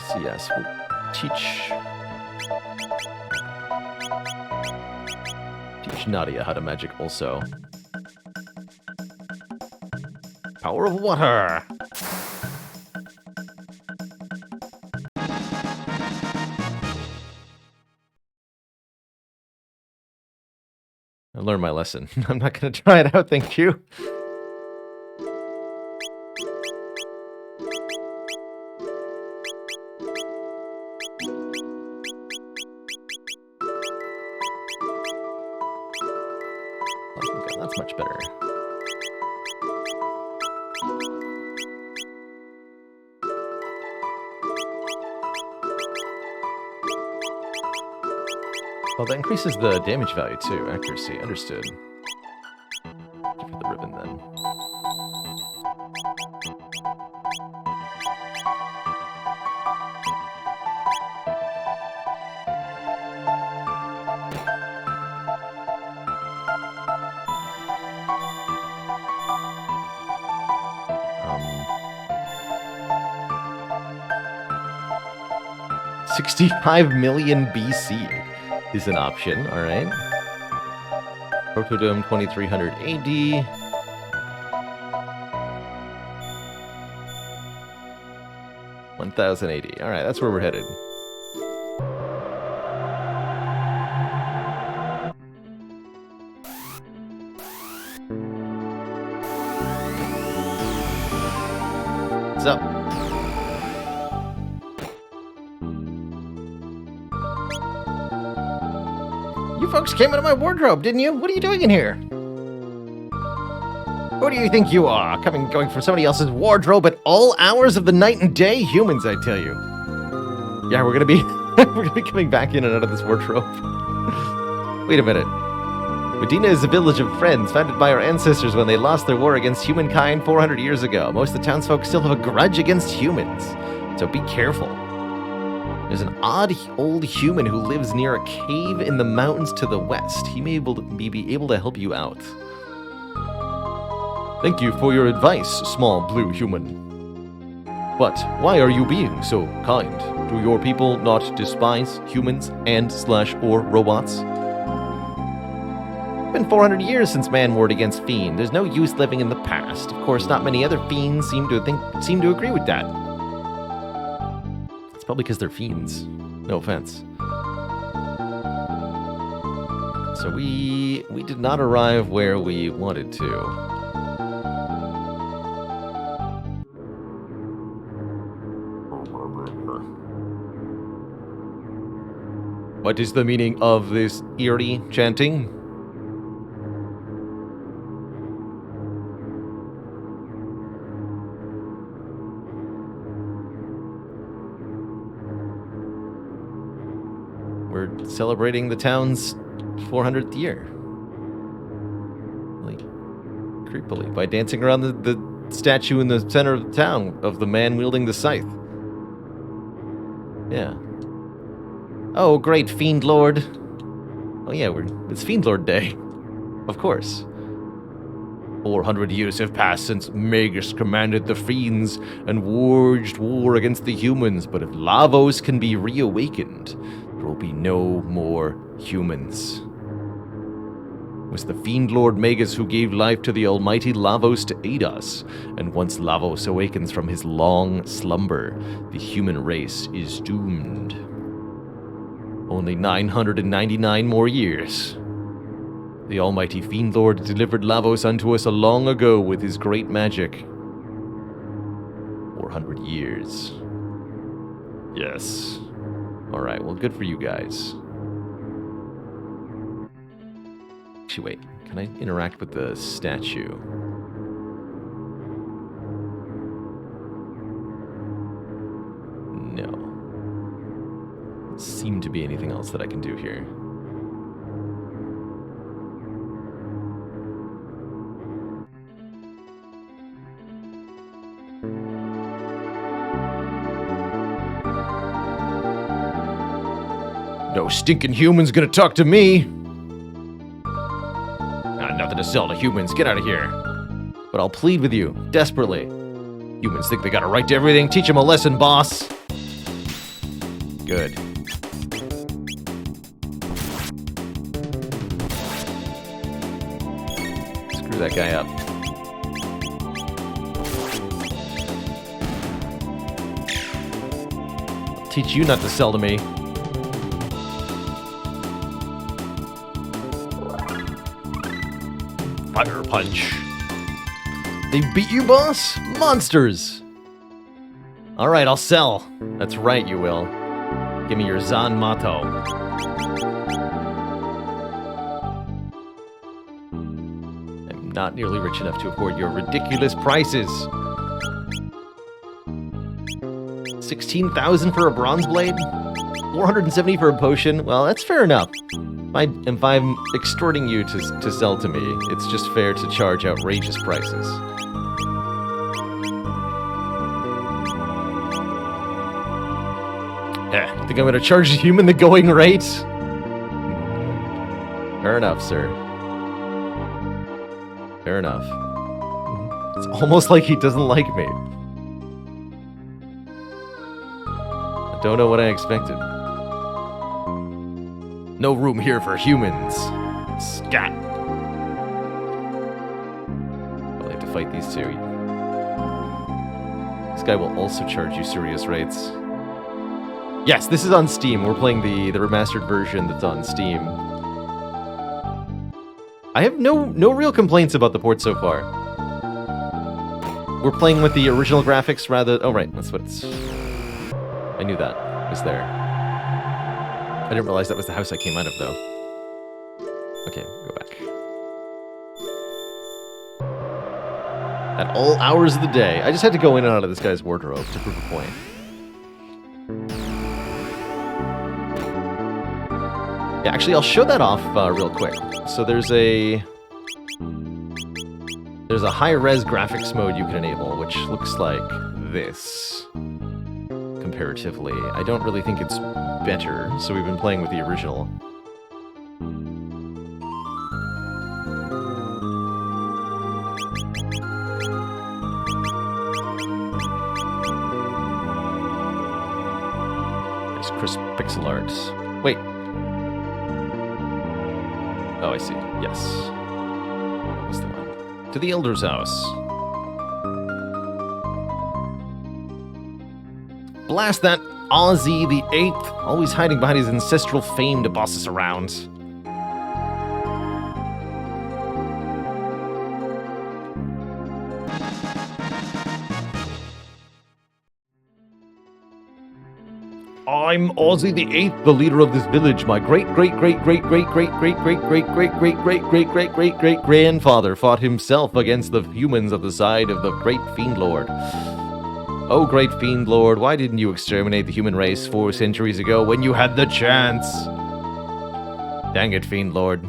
So yes, we'll teach Nadia how to magic also. Power of water! I learned my lesson. I'm not going to try it out, thank you. Okay, that's much better. Well, that increases the damage value too. Accuracy, understood. Give her the ribbon then. Um, 65 million BC is an option, alright. Protodome 2300 AD. $1,080. Alright, that's where we're headed. What's up? You folks came into my wardrobe, didn't you? What are you doing in here? Who do you think you are? Going from somebody else's wardrobe at all hours of the night and day? Humans, I tell you. Yeah, we're gonna be we're gonna be coming back in and out of this wardrobe. Wait a minute. Medina is a village of friends founded by our ancestors when they lost their war against humankind 400 years ago. Most of the townsfolk still have a grudge against humans, so be careful. There's an odd old human who lives near a cave in the mountains to the west. He may be able to help you out. Thank you for your advice, small blue human. But why are you being so kind? Do your people not despise humans and/or robots? It's been 400 years since man warred against Fiend. There's no use living in the past. Of course, not many other fiends seem to agree with that. It's probably because they're fiends. No offense. So we did not arrive where we wanted to. What is the meaning of this eerie chanting? We're celebrating the town's 400th year. Like, creepily, by dancing around the statue in the center of the town of the man wielding the scythe. Yeah. Oh, great Fiend Lord. Oh yeah, it's Fiend Lord Day. Of course. 400 years have passed since Magus commanded the fiends and waged war against the humans, but if Lavos can be reawakened, there will be no more humans. It was the Fiend Lord Magus who gave life to the almighty Lavos to aid us, and once Lavos awakens from his long slumber, the human race is doomed. Only 999 more years. The almighty Fiend Lord delivered Lavos unto us long ago with his great magic. 400 years. Yes. Alright, well, good for you guys. Actually, wait. Can I interact with the statue? No. Doesn't seem to be anything else that I can do here. No stinking human's gonna talk to me. Got nothing to sell to humans. Get out of here. But I'll plead with you, desperately. Humans think they got a right to everything. Teach them a lesson, boss. Good. Screw that guy up. I'll teach you not to sell to me. Fire punch. They beat you, boss? Monsters! Alright, I'll sell. That's right, you will. Give me your Zan Mato. I'm not nearly rich enough to afford your ridiculous prices. 16,000 for a bronze blade? 470 for a potion? Well, that's fair enough. If I'm extorting you to sell to me, it's just fair to charge outrageous prices. Think I'm gonna charge the human the going rate? Fair enough, sir. Fair enough. It's almost like he doesn't like me. I don't know what I expected. No room here for humans. Scat. I'll have to fight these two. This guy will also charge you serious rates. Yes, this is on Steam. We're playing the remastered version that's on Steam. I have no real complaints about the port so far. We're playing with the original graphics rather... Oh, right. That's what it's... I knew that was there. I didn't realize that was the house I came out of, though. Okay, go back. At all hours of the day. I just had to go in and out of this guy's wardrobe to prove a point. Yeah, actually, I'll show that off real quick. So there's a high-res graphics mode you can enable, which looks like this, comparatively. I don't really think it's better, so we've been playing with the original. There's crisp pixel art. Wait. Oh, I see. Yes. That was the one. To the Elder's house. Blast that Ozzy the Eighth, always hiding behind his ancestral fame to boss us around. I'm Ozzy the Eighth, the leader of this village. My great grandfather fought himself against the humans of the side of the great Fiend Lord. Oh, great Fiend Lord, why didn't you exterminate the human race 4 centuries ago when you had the chance? Dang it, Fiend Lord.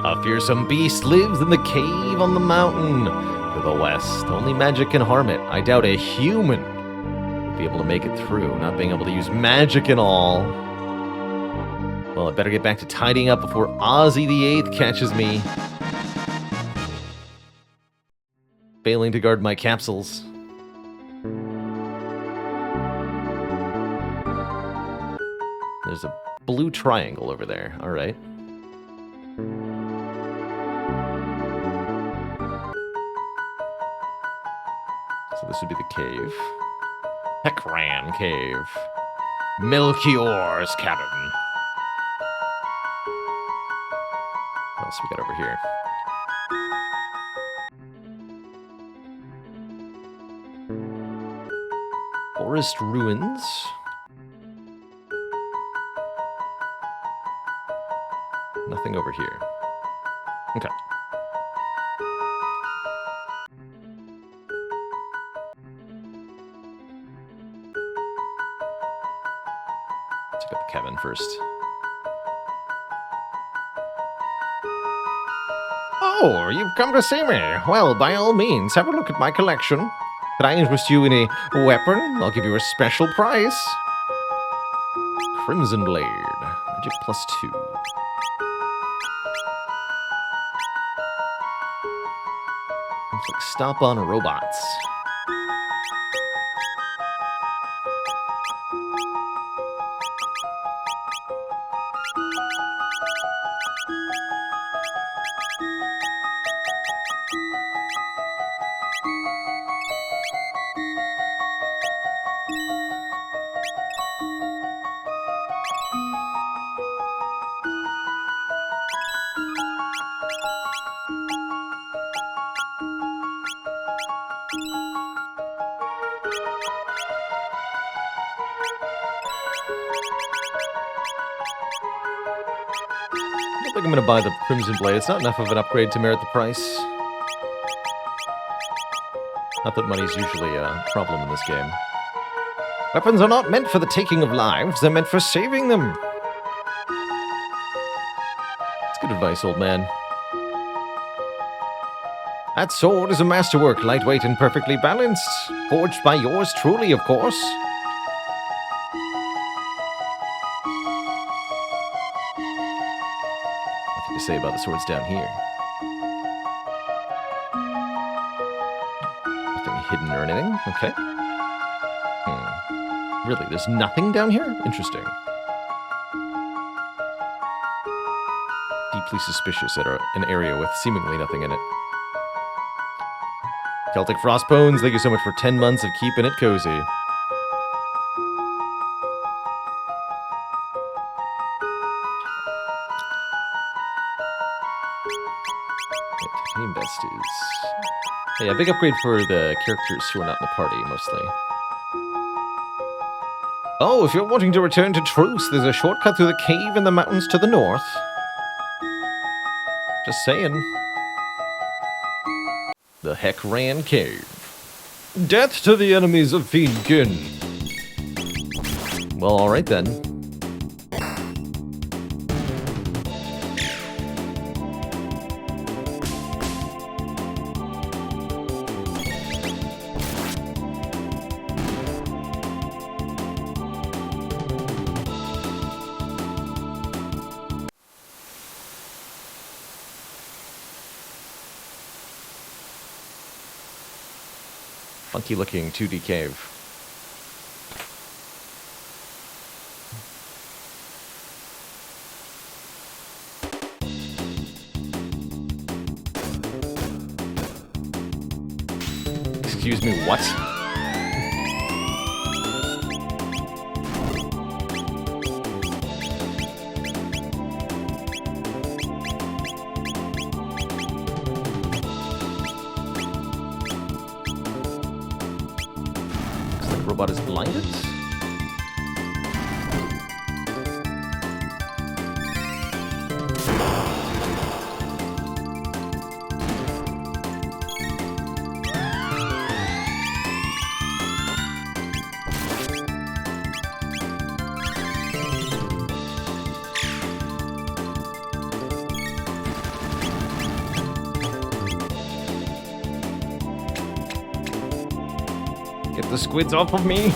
A fearsome beast lives in the cave on the mountain. To the west. Only magic can harm it. I doubt a human would be able to make it through, not being able to use magic and all. Well, I better get back to tidying up before Ozzy the Eighth catches me. Failing to guard my capsules. There's a blue triangle over there. All right. So this would be the cave. Hekran Cave. Melchior's cabin. What else we got over here? Forest ruins. Nothing over here. Okay. Check out the cabin first. Oh, you've come to see me. Well, by all means, have a look at my collection. Could I interest you in a weapon? I'll give you a special price. Crimson Blade. Magic +2. Looks like stop on robots. I think I'm going to buy the Crimson Blade. It's not enough of an upgrade to merit the price. Not that money's usually a problem in this game. Weapons are not meant for the taking of lives, they're meant for saving them. That's good advice, old man. That sword is a masterwork, lightweight and perfectly balanced. Forged by yours truly, of course. Nothing to say about the swords down here. Nothing hidden or anything. Okay. Really, there's nothing down here? Interesting. Deeply suspicious at an area with seemingly nothing in it. Celtic Frostbones, thank you so much for 10 months of keeping it cozy. Team besties. Hey, a big upgrade for the characters who are not in the party, mostly. Oh, if you're wanting to return to truth, there's a shortcut through the cave in the mountains to the north. Just saying. The Heckran Cave. Death to the enemies of Fiendkin. Well, alright then. Funky looking 2D cave. Excuse me, what? Robot is blinded? Get the squids off of me! It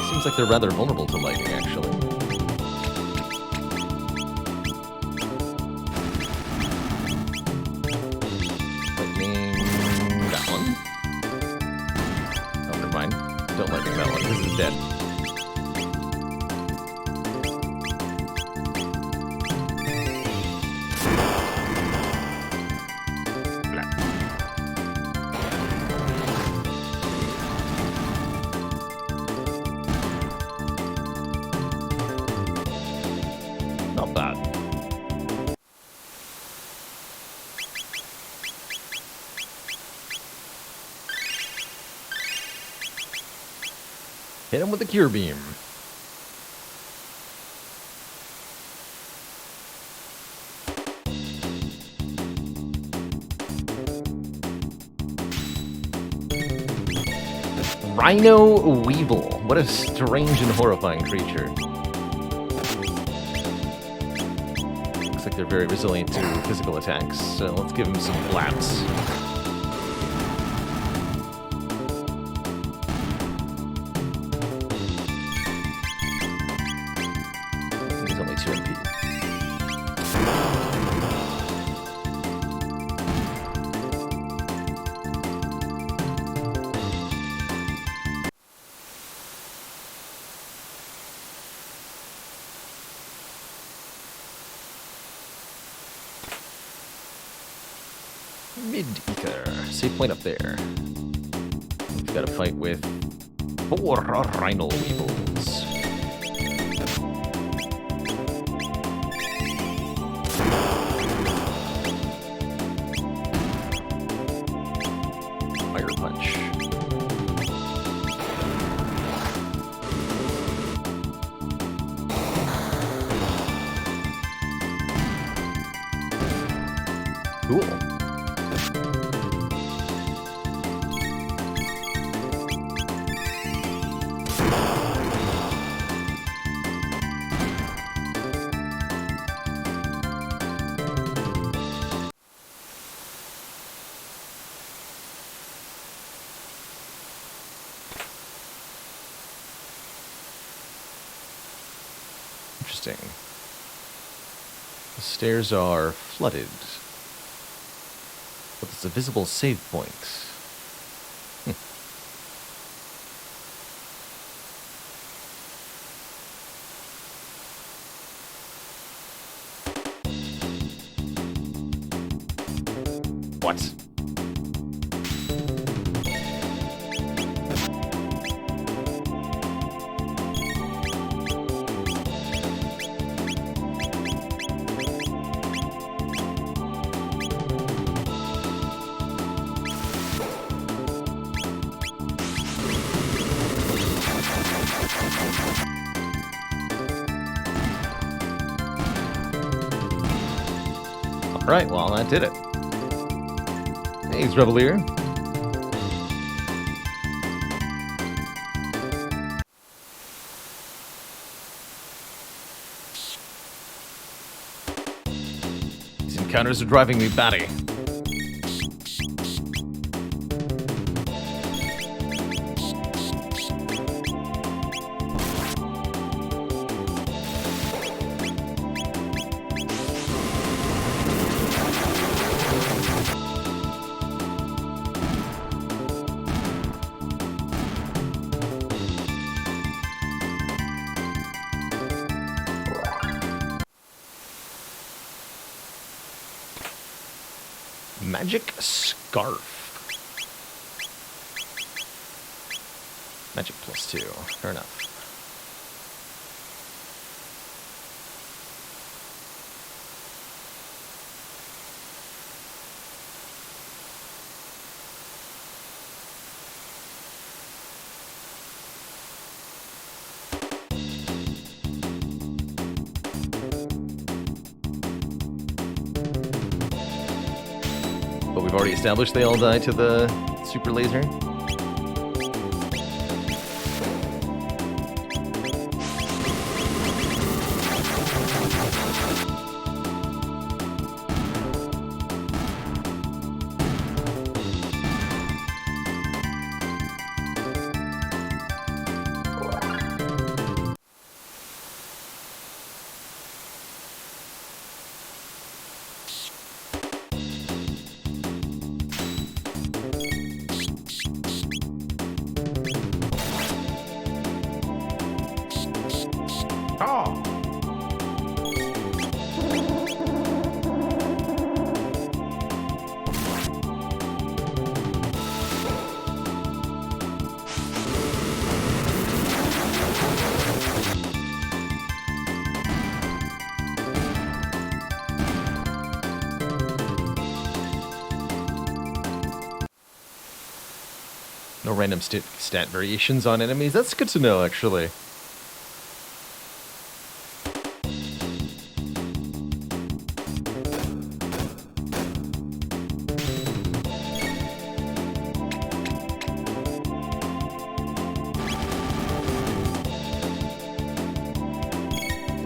seems like they're rather vulnerable to lighting, actually. Lightning... that one? Oh, never mind. Don't lightning that one, this is dead. Not bad. Hit him with the cure beam. Rhino Weevil. What a strange and horrifying creature. like they're very resilient to physical attacks, so let's give him some flaps. He's only 2 MP. Mid-ether. Save point up there. We've got to fight with 4 Rhino Weevils. Fire Punch. Cool. Interesting. The stairs are flooded, but there's a visible save point. What? Alright, well, that did it. Thanks, Revelier. These encounters are driving me batty. Magic Scarf. Magic +2. Fair enough. But we've already established they all die to the super laser. No random stat variations on enemies. That's good to know, actually.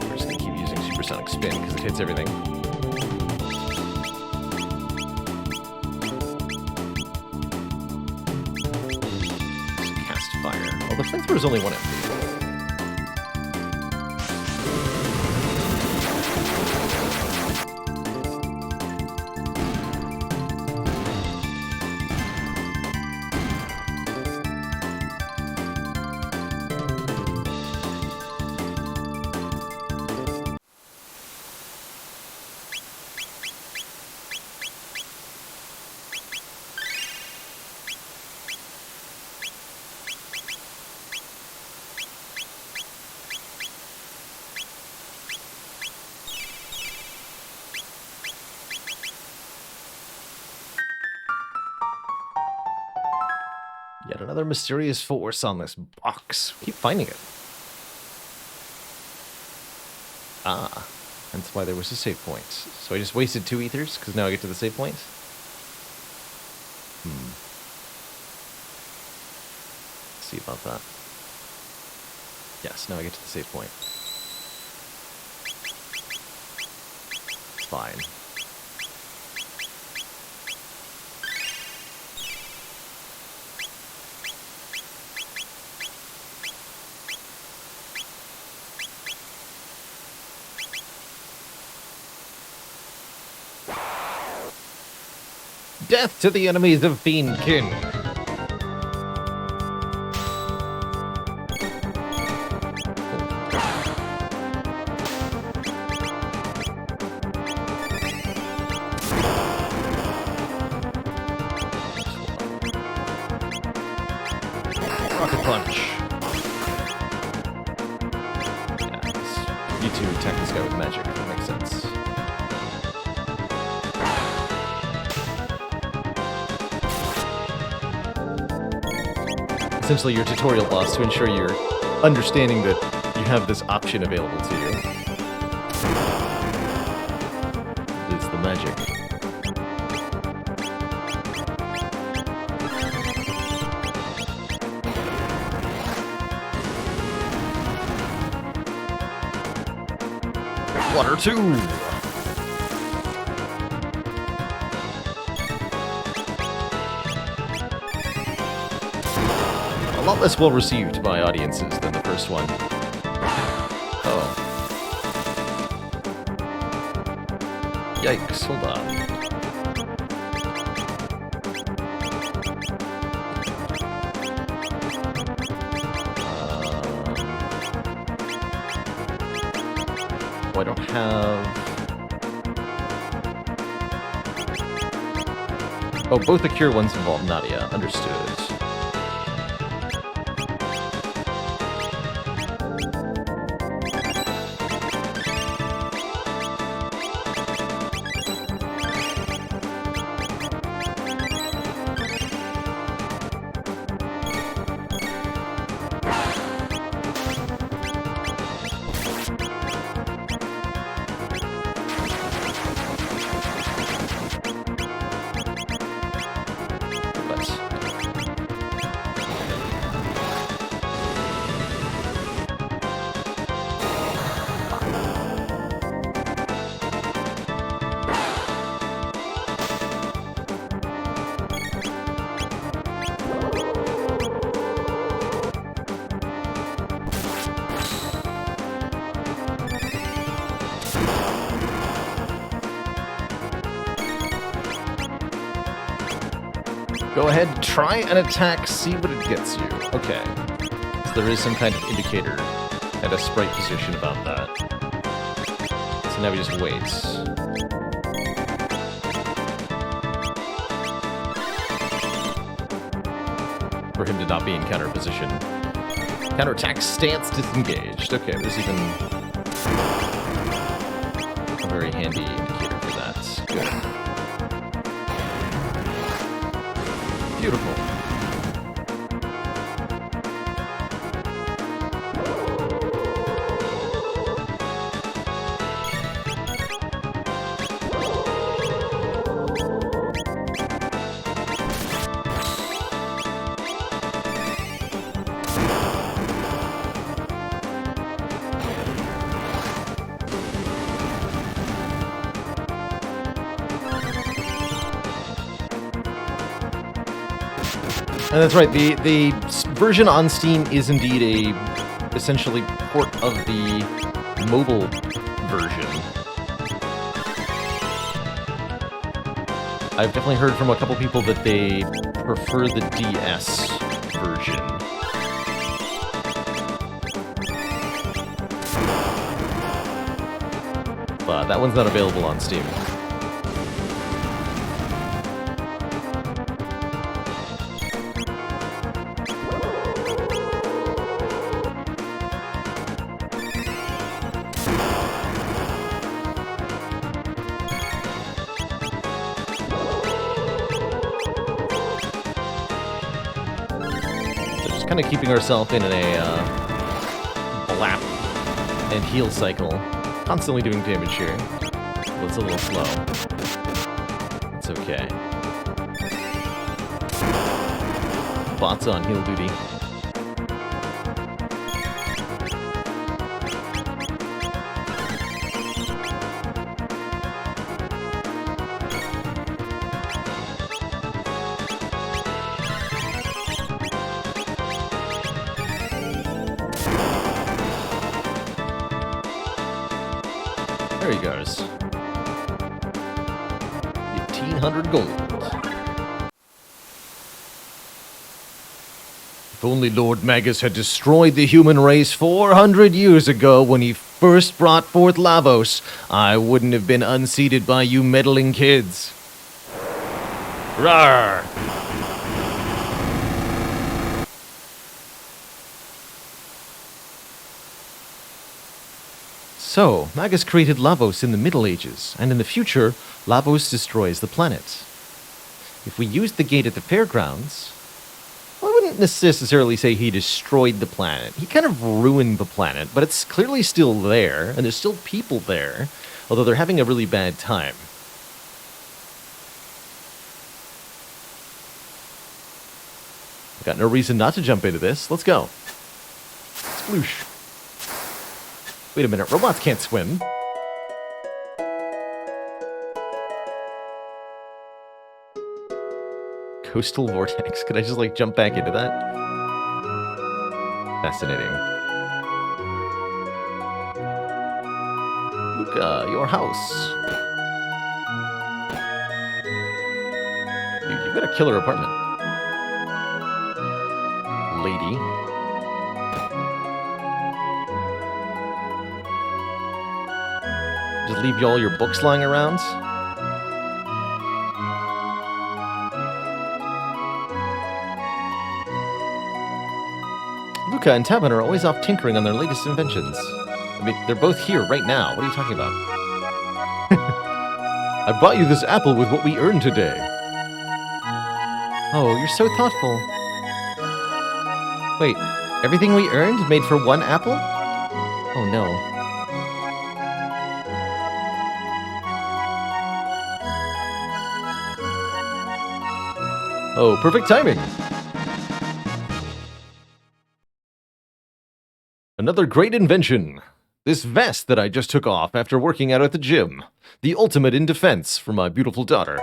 We're just gonna keep using Supersonic Spin because it hits everything. Whisper's only 1 MP. Yet another mysterious force on this box. Keep finding it. Ah, that's why there was a save point. So I just wasted 2 ethers, because now I get to the save point? See about that. Yes, now I get to the save point. It's fine. Death to the enemies of Fiendkin! Rocket Punch! Yeah, you two attack this guy with magic, that makes sense. Essentially, your tutorial loss to ensure you're understanding that you have this option available to you. Is the magic. Water 2! A lot less well received by audiences than the first one. Oh. Yikes, hold on. Oh, I don't have... Oh, both the cure ones involve Nadia. Understood. Go ahead, try an attack, see what it gets you. Okay. So there is some kind of indicator at a sprite position about that. So now we just wait. For him to not be in counter position. Counterattack stance disengaged. Okay, there's even a very handy indicator for that. Good. Beautiful. And that's right, the version on Steam is indeed a essentially port of the mobile version. I've definitely heard from a couple people that they prefer the DS version. But that one's not available on Steam. Kind of keeping ourselves in a blap and heal cycle. Constantly doing damage here. Well, it's a little slow. It's okay. Bots on heal duty. There he goes. 1,500 gold. If only Lord Magus had destroyed the human race 400 years ago when he first brought forth Lavos, I wouldn't have been unseated by you meddling kids. Rawr! So, Magus created Lavos in the Middle Ages, and in the future, Lavos destroys the planet. If we used the gate at the fairgrounds, well, I wouldn't necessarily say he destroyed the planet. He kind of ruined the planet, but it's clearly still there, and there's still people there, although they're having a really bad time. I've got no reason not to jump into this. Let's go. Sploosh. Wait a minute, robots can't swim. Coastal vortex. Could I just, like, jump back into that? Fascinating. Luca, your house. Dude, you've got a killer apartment. Lady. Just leave you all your books lying around? Luca and Tabin are always off tinkering on their latest inventions. I mean, they're both here right now. What are you talking about? I bought you this apple with what we earned today. Oh, you're so thoughtful. Wait, everything we earned made for one apple? Oh no. Oh, perfect timing! Another great invention. This vest that I just took off after working out at the gym. The ultimate in defense for my beautiful daughter.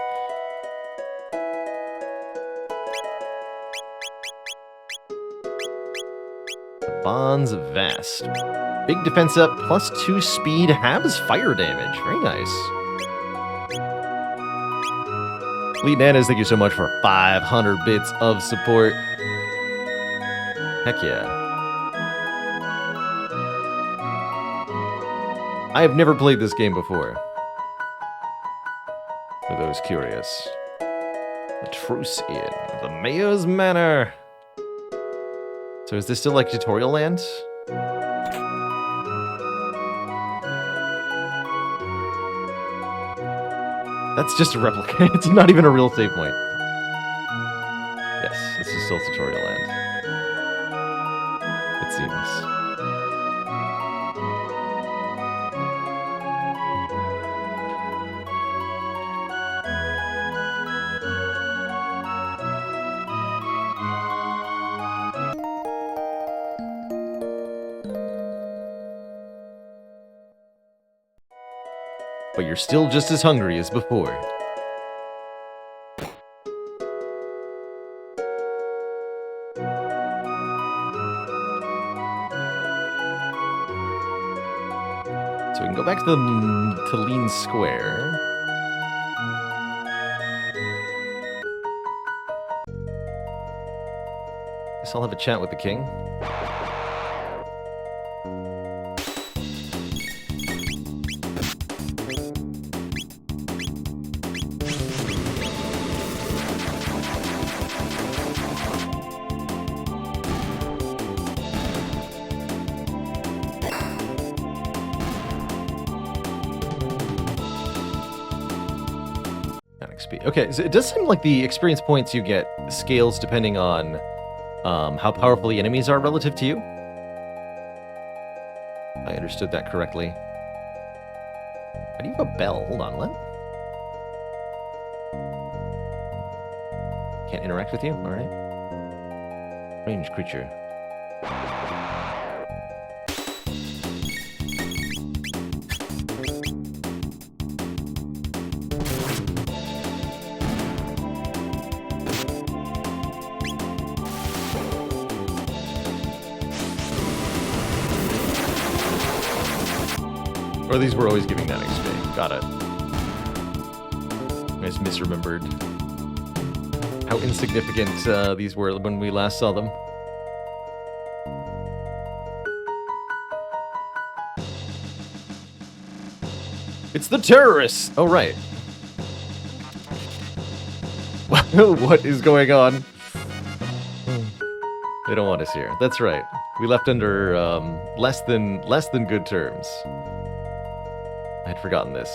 Bond's vest. Big defense up, +2 speed, halves fire damage. Very nice. Lee Nanas, thank you so much for 500 bits of support. Heck yeah. I have never played this game before. For those curious. The Truce Inn, the Mayor's Manor. So is this still like tutorial land? That's just a replica. It's not even a real save point. Yes, this is still tutorial land. It seems. But you're still just as hungry as before. to Lean Square. Guess I'll have a chat with the king. Okay, so it does seem like the experience points you get scales depending on how powerful the enemies are relative to you. I understood that correctly. How do you have a bell? Hold on, what? Can't interact with you? Alright. Range creature. Or these were always giving that XP. Got it. I just misremembered how insignificant these were when we last saw them. It's the terrorists! Oh, right. What is going on? They don't want us here. That's right. We left under less than good terms. I had forgotten this.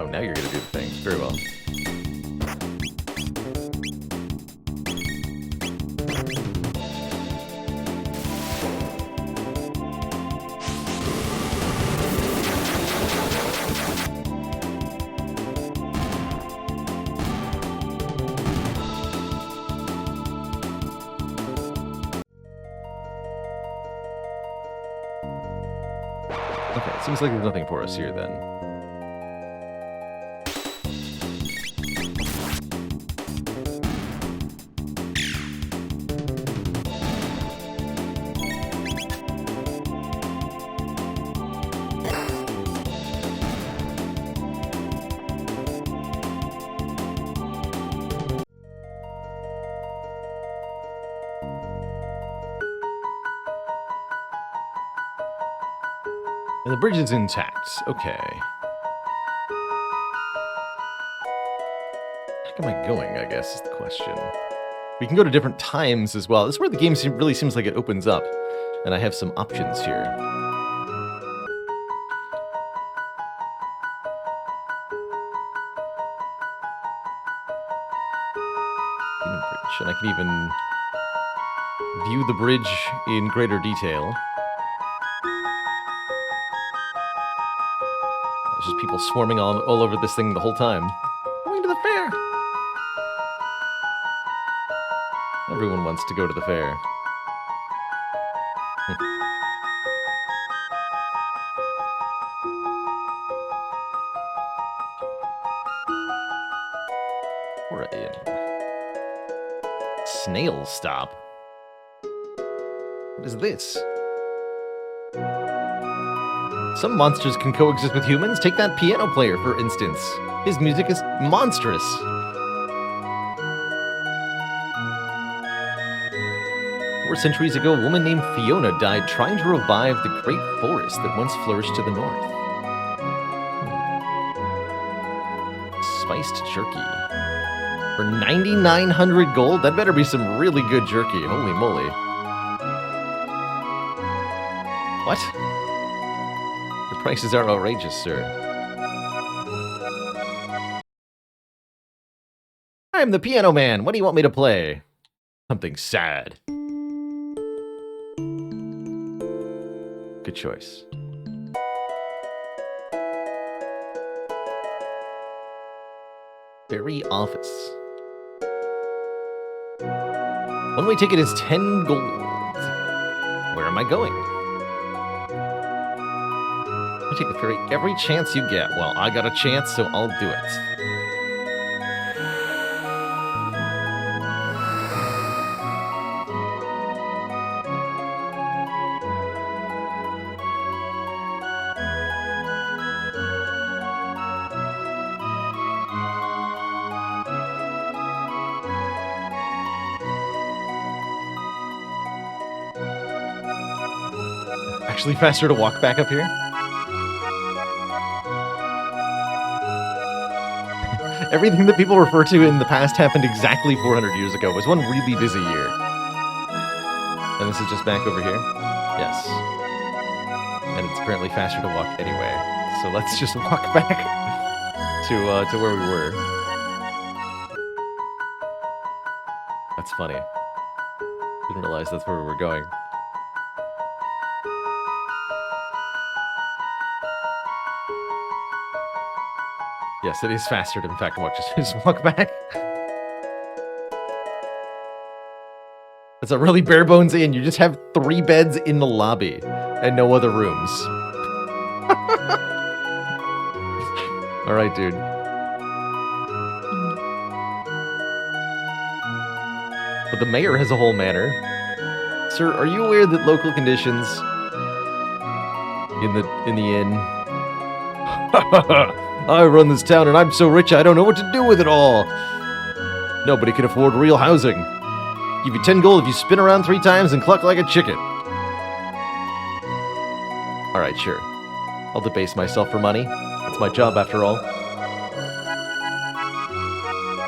Oh, now you're gonna do the thing. Very well. Okay, it seems like there's nothing for us here then. And the bridge is intact. Okay. Where am I going, I guess, is the question. We can go to different times as well. This is where the game really seems like it opens up. And I have some options here. Bridge. And I can even view the bridge in greater detail. There's just people swarming all over this thing the whole time. Going to the fair! Everyone wants to go to the fair. We're in. Snail stop? What is this? Some monsters can coexist with humans. Take that piano player, for instance. His music is monstrous. 4 centuries ago, a woman named Fiona died trying to revive the great forest that once flourished to the north. Spiced jerky. For 9,900 gold? That better be some really good jerky. Holy moly. What? The prices are outrageous, sir. I'm the piano man. What do you want me to play? Something sad. Good choice. Berry office. One-way ticket is 10 gold. Where am I going? I take the ferry every chance you get. Well, I got a chance, so I'll do it. Actually faster to walk back up here? Everything that people refer to in the past happened exactly 400 years ago. It was one really busy year. And this is just back over here? Yes. And it's apparently faster to walk anyway. So let's just walk back to where we were. That's funny. Didn't realize that's where we were going. Yes, it is faster to, in fact, walk. Just walk back. It's a really bare bones inn. You just have 3 beds in the lobby and no other rooms. All right, dude. But the mayor has a whole manor. Sir, are you aware that local conditions in the inn? I run this town and I'm so rich I don't know what to do with it all. Nobody can afford real housing. Give you 10 gold if you spin around 3 times and cluck like a chicken. Alright, sure. I'll debase myself for money. That's my job after all.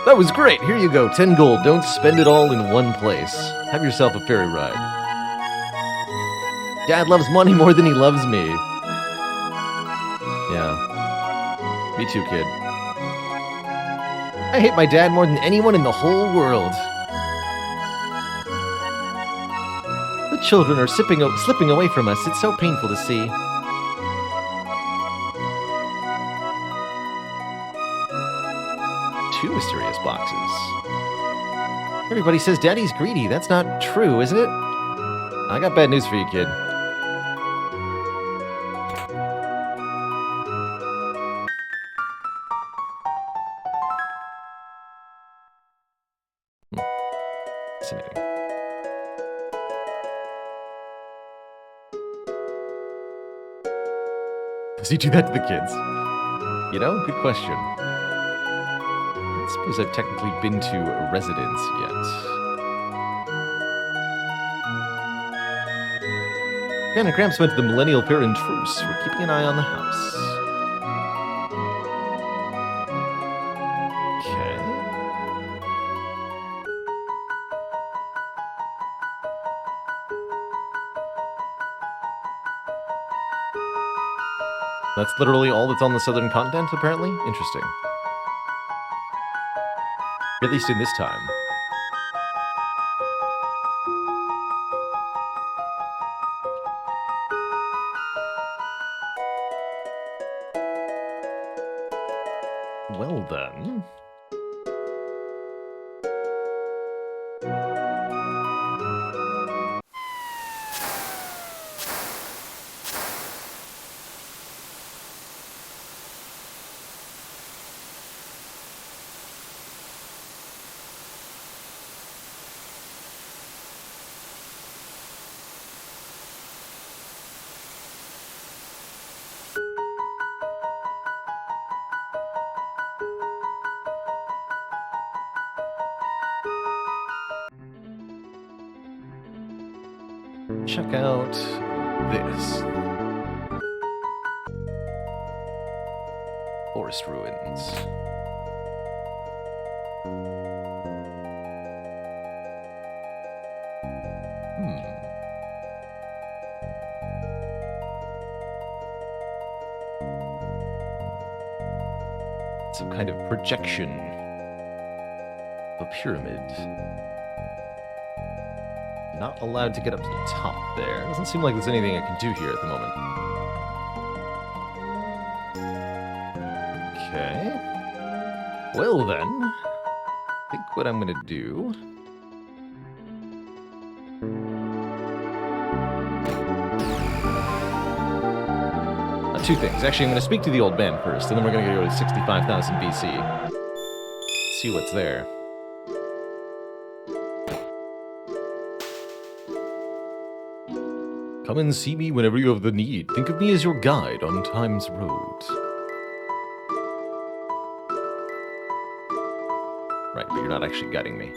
That was great! Here you go, 10 gold. Don't spend it all in one place. Have yourself a ferry ride. Dad loves money more than he loves me. Yeah. Me too, kid. I hate my dad more than anyone in the whole world. The children are slipping away from us. It's so painful to see. Two mysterious boxes. Everybody says Daddy's greedy. That's not true, isn't it? I got bad news for you, kid. Fascinating. Does he do that to the kids? You know, good question. I suppose I've technically been to a residence yet. Dan and Gramps went to the Millennial Pier in truce. We're keeping an eye on the house. Okay. That's literally all that's on the southern continent, apparently? Interesting. At least in this time. Well then. Check out this. Forest ruins. Some kind of projection. A pyramid. Not allowed to get up to the top there. Doesn't seem like there's anything I can do here at the moment. Okay. Well then, I think what I'm gonna do... two things. Actually, I'm gonna speak to the old man first, and then we're gonna go to 65,000 BC. See what's there. Come and see me whenever you have the need. Think of me as your guide on Time's road. Right, but you're not actually guiding me.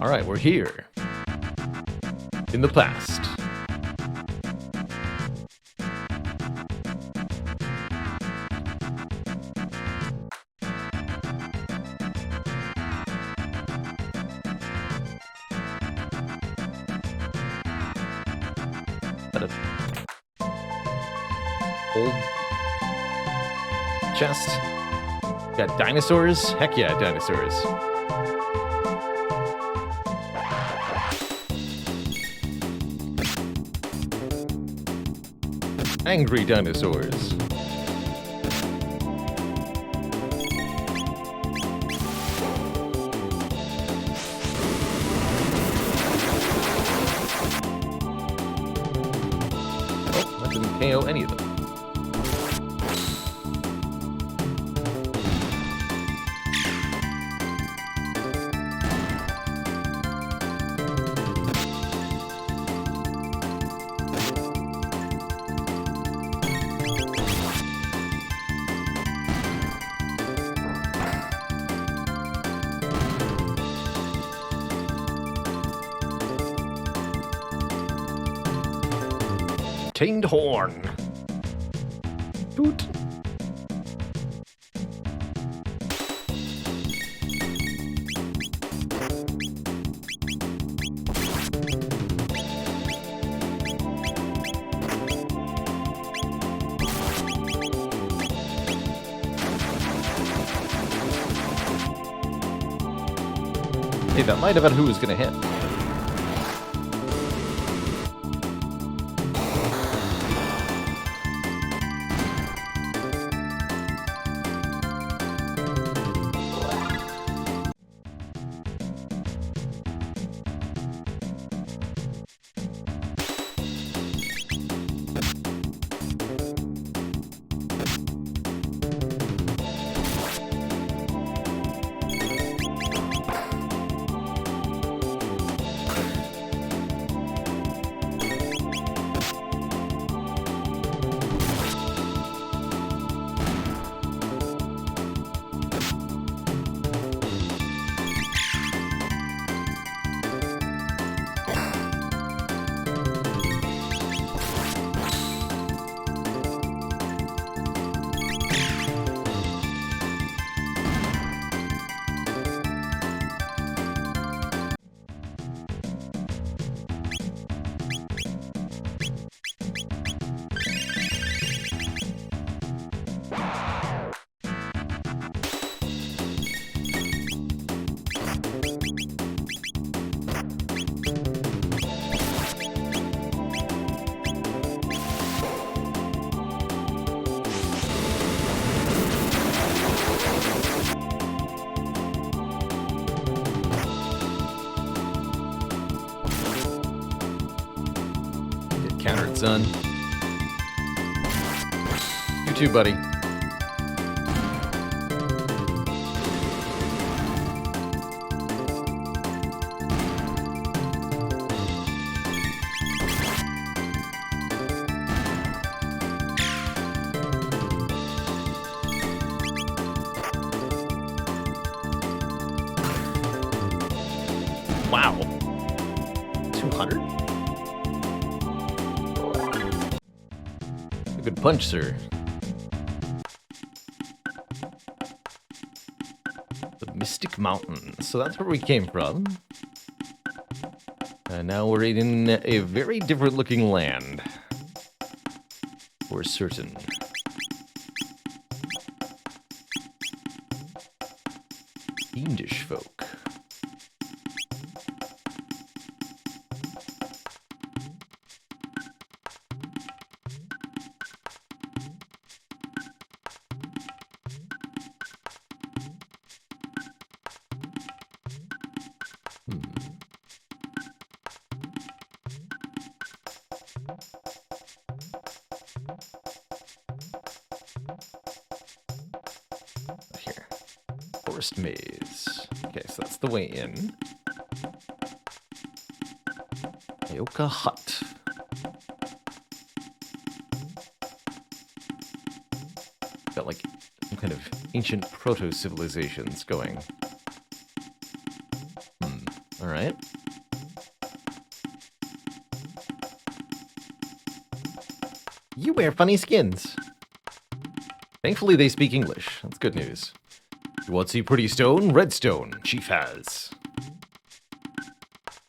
All right, we're here. In the past. Got a old chest. Got dinosaurs? Heck yeah, dinosaurs. Angry dinosaurs. Oh, that didn't KO any of them. Tamed horn. Toot. Hey, that might have been who was gonna hit. Countered, son. You too, buddy. Wow. 200? Good punch, sir. The Mystic Mountains. So that's where we came from. And now we're in a very different looking land. For certain. Fiendish folk. Here. Forest maze. Okay, so that's the way in. Aoka Hut. Got like some kind of ancient proto-civilizations going. All right. You wear funny skins. Thankfully, they speak English. That's good news. You want to see pretty stone? Redstone. Chief has.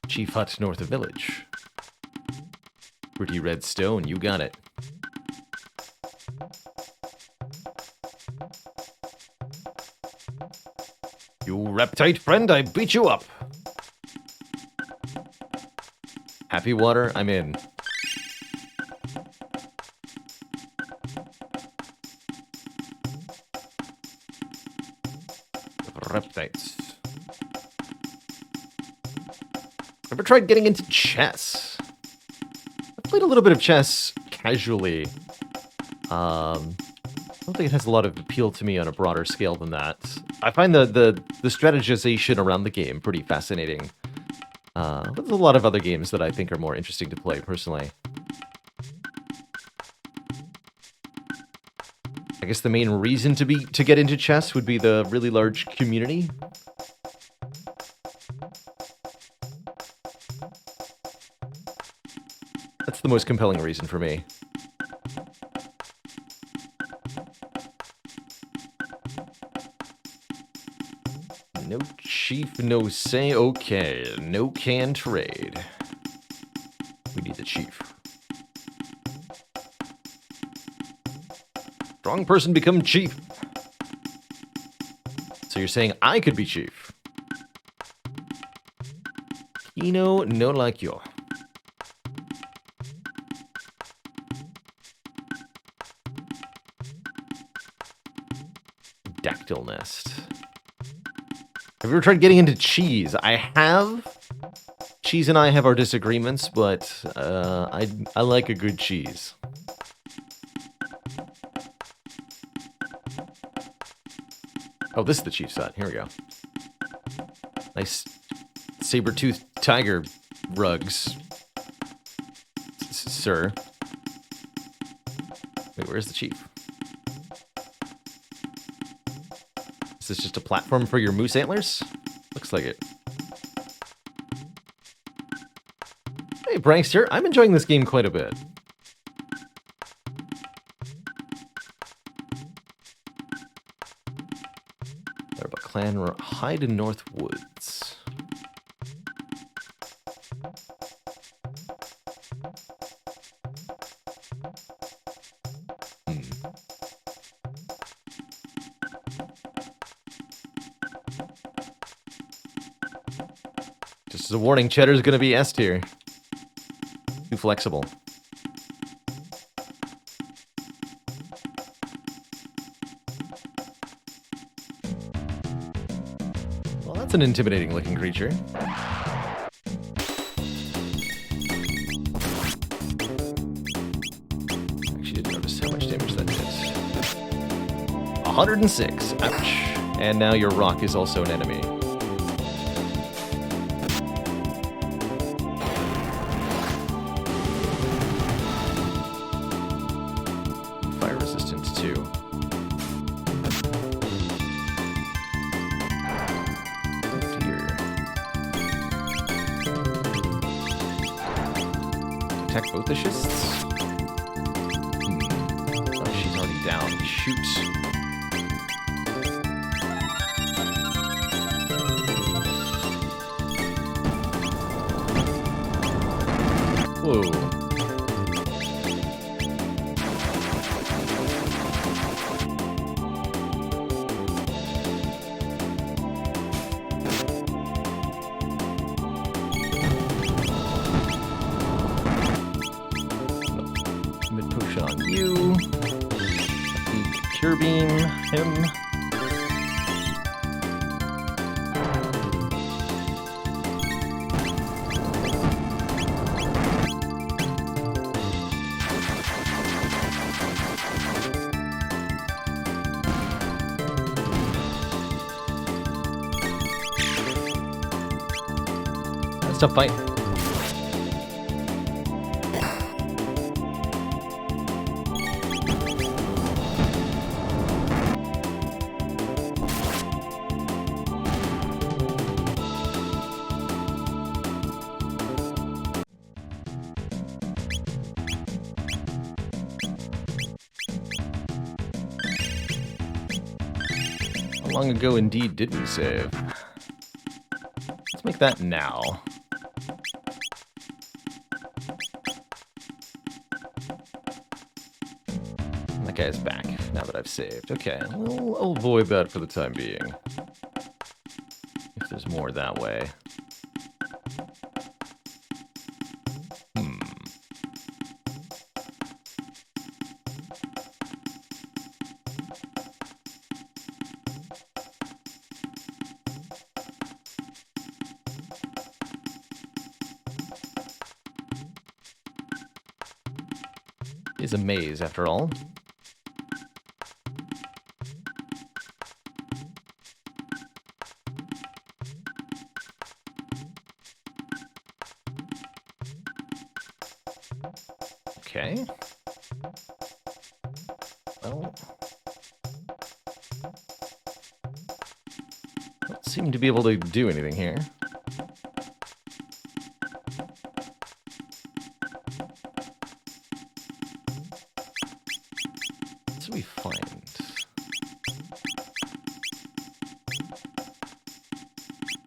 Chief hut north of village. Pretty red stone. You got it. You reptite friend, I beat you up. Happy water, I'm in. Reptites. Ever tried getting into chess? I played a little bit of chess casually. I don't think it has a lot of appeal to me on a broader scale than that. I find the strategization around the game pretty fascinating. But there's a lot of other games that I think are more interesting to play, personally. I guess the main reason to get into chess would be the really large community. That's the most compelling reason for me. No chief, no say, okay. No can trade. We need the chief. Strong person become chief. So you're saying I could be chief? Kino no like you. Dactyl nest. Have you ever tried getting into cheese? I have. Cheese and I have our disagreements, but I like a good cheese. Oh, this is the chief's hut. Here we go. Nice saber-toothed tiger rugs. Sir. Wait, where's the chief? Is this just a platform for your moose antlers? Looks like it. Hey, Prankster, I'm enjoying this game quite a bit. Clan hide in North Woods. Just as a warning, Cheddar's gonna be S tier. Too flexible. That's an intimidating looking creature. Actually didn't notice how much damage that did. 106. Ouch. And now your rock is also an enemy. Fire resistance too. Attack both the schists? Oh, she's already down. Shoot. Whoa. You. Cure beam him. That's a tough fight. long ago indeed did we save? Let's make that now. That guy's back now that I've saved. Okay, well, I'll avoid that for the time being. If there's more that way. Is a maze, after all. Okay. Well, don't seem to be able to do anything here. What do we find?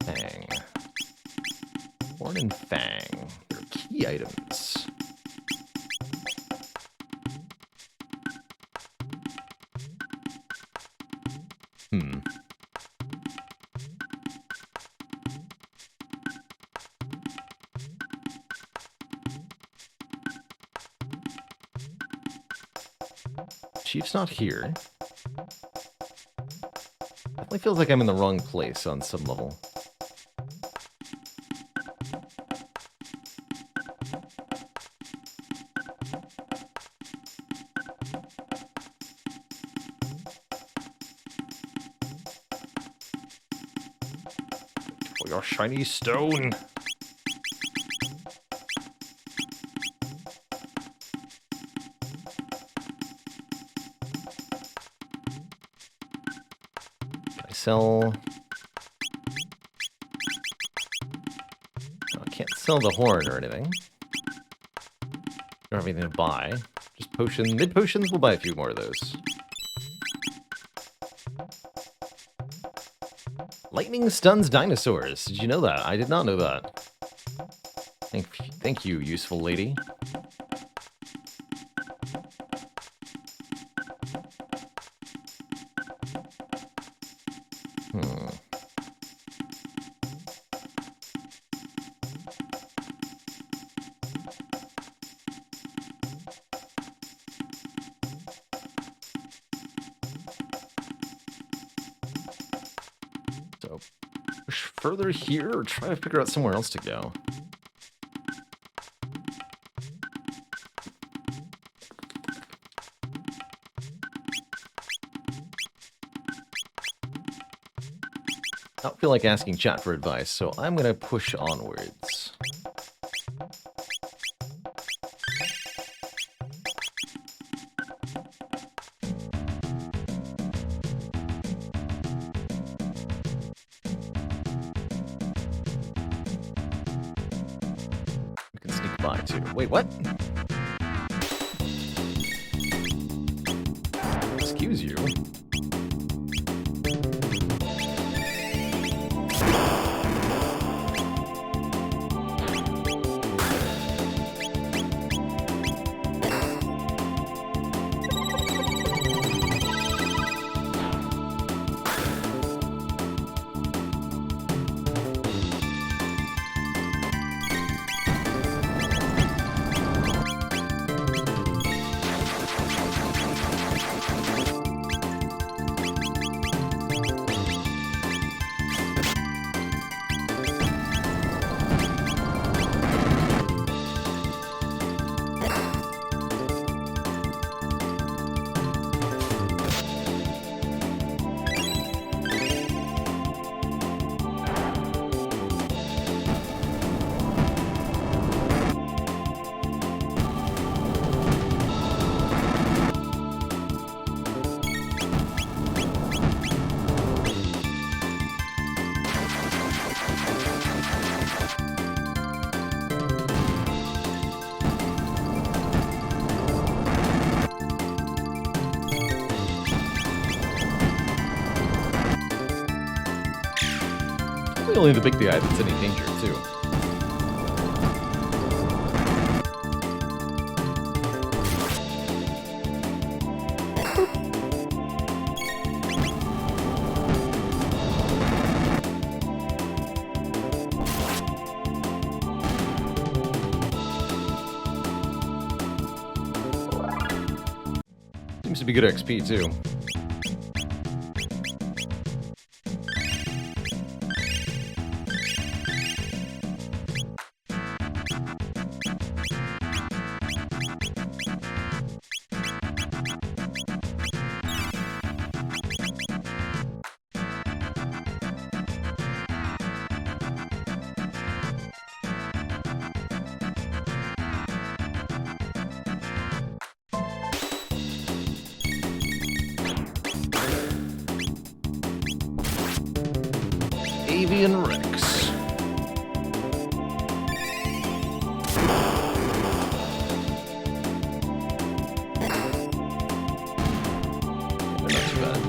Fang. Horn and Fang. They're key items. Chief's not here. Definitely feels like I'm in the wrong place on some level. For your shiny stone. Sell... Oh, I can't sell the horn or anything. Don't have anything to buy. Just potion... Mid-potions, we'll buy a few more of those. Lightning stuns dinosaurs. Did you know that? I did not know that. Thank you, useful lady. So, push further here or try to figure out somewhere else to go. I don't feel like asking chat for advice, so I'm gonna push onwards. We can sneak by too. Wait, what? Excuse you. really only the big guy that's any danger, too. Seems to be good XP, too. Avian Rex. Not too bad.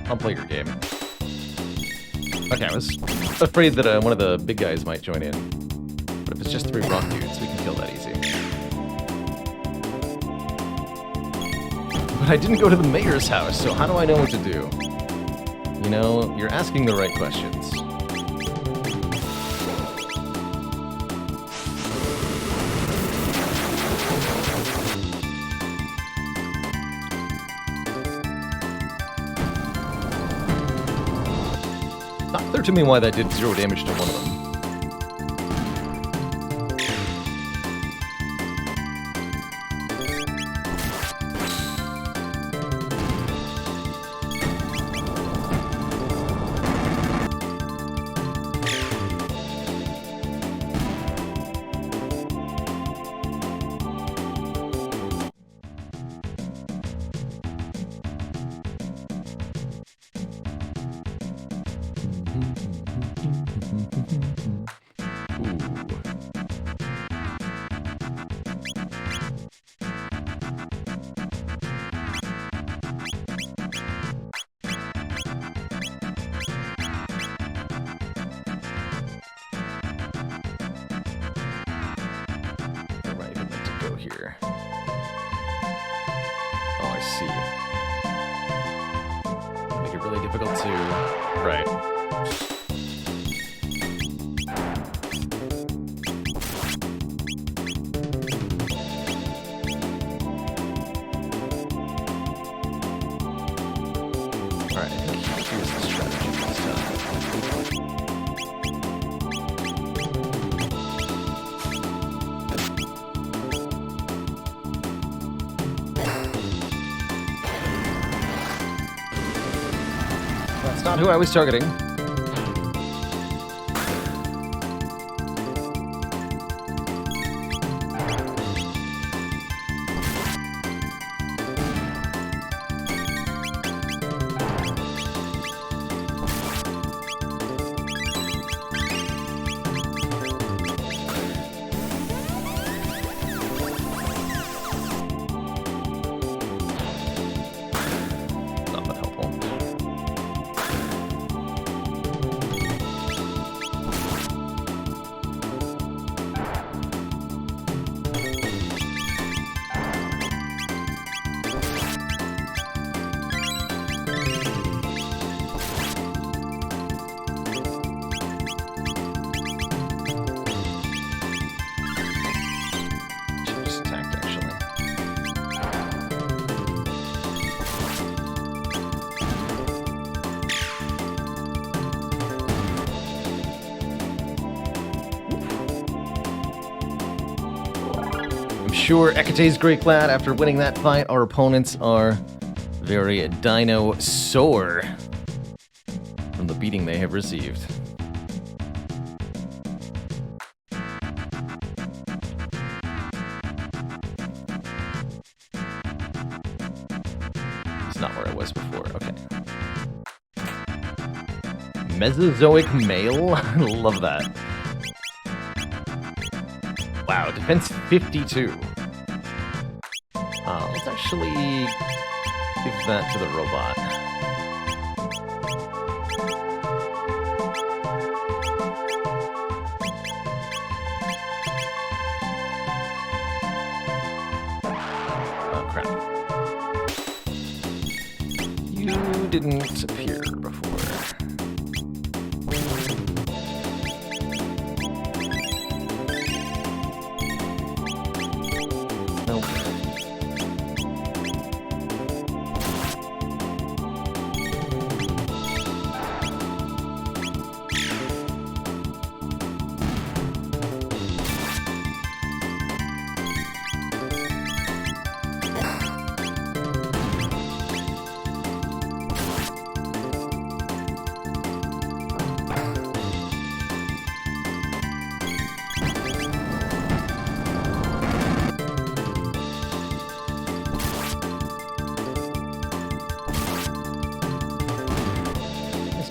I'll play your game. Okay, I was afraid that one of the big guys might join in. But if it's just 3 rock dudes, we can kill that easy. But I didn't go to the mayor's house, so how do I know what to do? You know, you're asking the right questions. Not clear to me why that did 0 damage to one of them. Here. Oh, I see. Make it really difficult to... Right. Alright, I think here's the strategy this time. That's not who I was targeting. Not that helpful. sure Ekate's great glad after winning that fight. Our opponents are very dino sore from the beating they have received. It's not where I was before. Okay. Mesozoic male? Love that. Wow, defense 52. Let's actually give that to the robot. Oh, crap. You didn't appear before.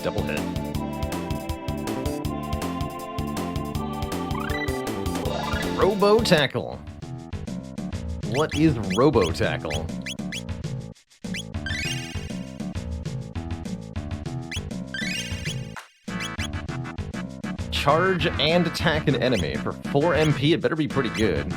Double hit. Robo Tackle. What is Robo Tackle? Charge and attack an enemy. For 4 MP, it better be pretty good.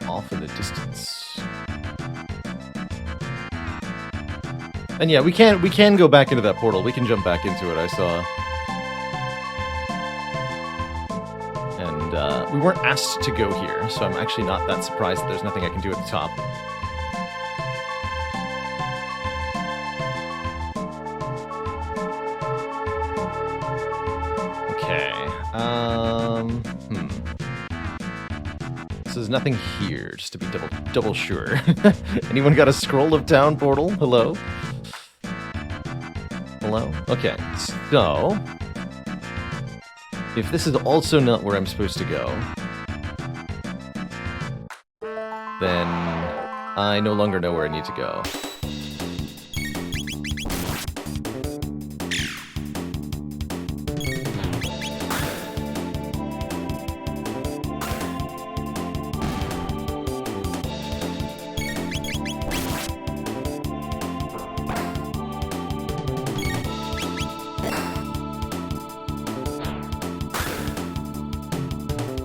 Off in the distance. And yeah, we can go back into that portal. We can jump back into it, I saw. And we weren't asked to go here, so I'm actually not that surprised that there's nothing I can do at the top. Okay. So there's nothing here, just to be double sure. Anyone got a Scroll of Town portal? Hello? Hello? Okay, so... if this is also not where I'm supposed to go, then I no longer know where I need to go.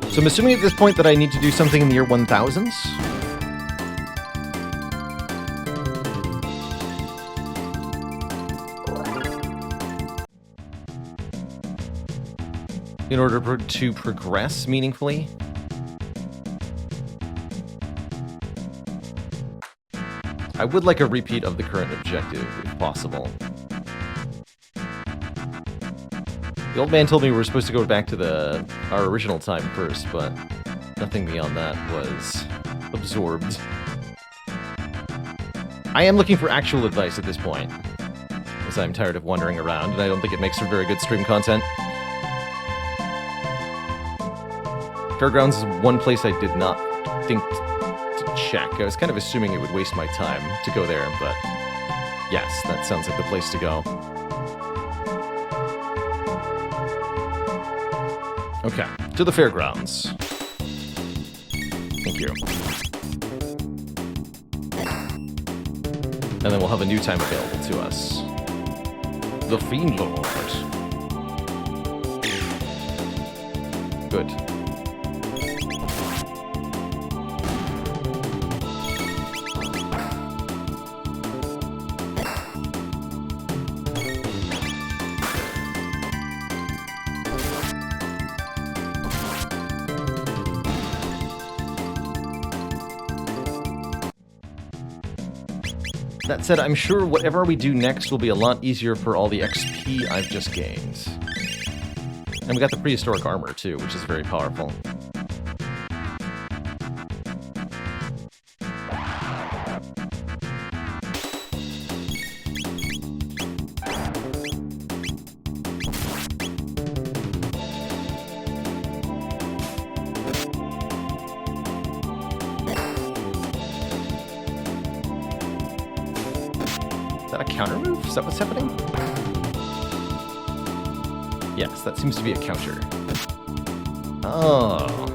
So I'm assuming at this point that I need to do something in the year 1000s? In order to progress meaningfully? I would like a repeat of the current objective, if possible. The old man told me we were supposed to go back to our original time first, but nothing beyond that was absorbed. I am looking for actual advice at this point, as I'm tired of wandering around, and I don't think it makes for very good stream content. Fairgrounds is one place I did not think to check. I was kind of assuming it would waste my time to go there, but yes, that sounds like the place to go. Okay, to the fairgrounds. Thank you. And then we'll have a new time available to us. The Fiend Lord. Good. That said, I'm sure whatever we do next will be a lot easier for all the XP I've just gained. And we got the prehistoric armor, too, which is very powerful. Counter move? Is that what's happening? Yes, that seems to be a counter. Oh.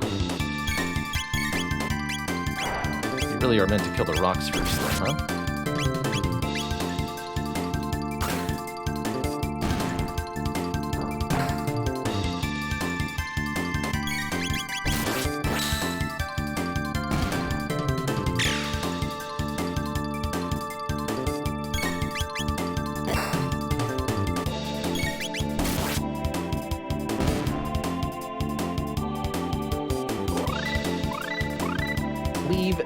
You really are meant to kill the rocks first, then, huh?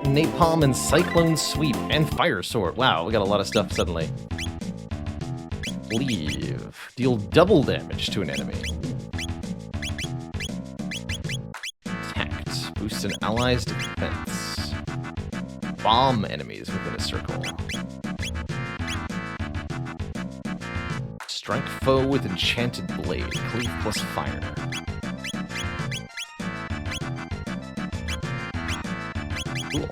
Napalm and Cyclone Sweep and Fire Sword. Wow, we got a lot of stuff suddenly. Leave. Deal double damage to an enemy. Protect. Boosts an ally's defense. Bomb enemies within a circle. Strike foe with enchanted blade. Cleave plus fire. Cool.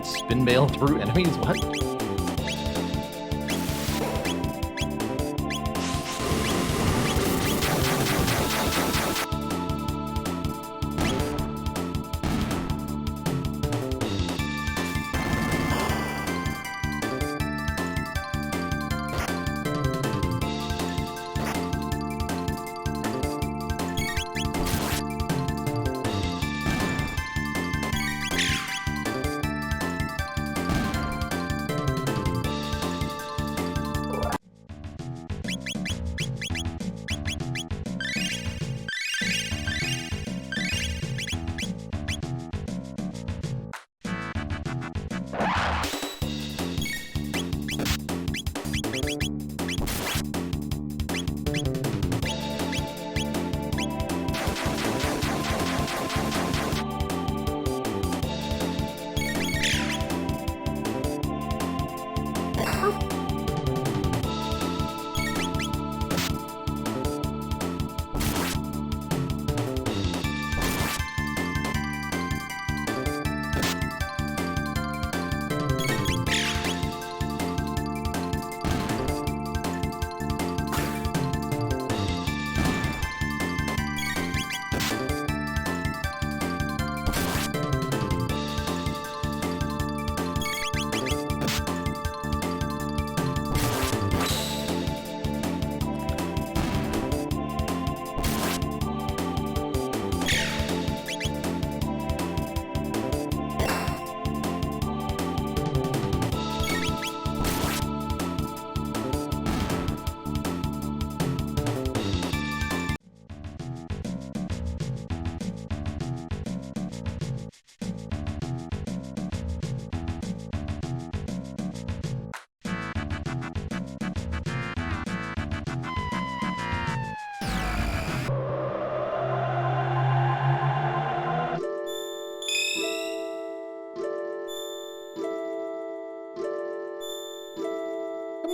Spin mail through enemies? What?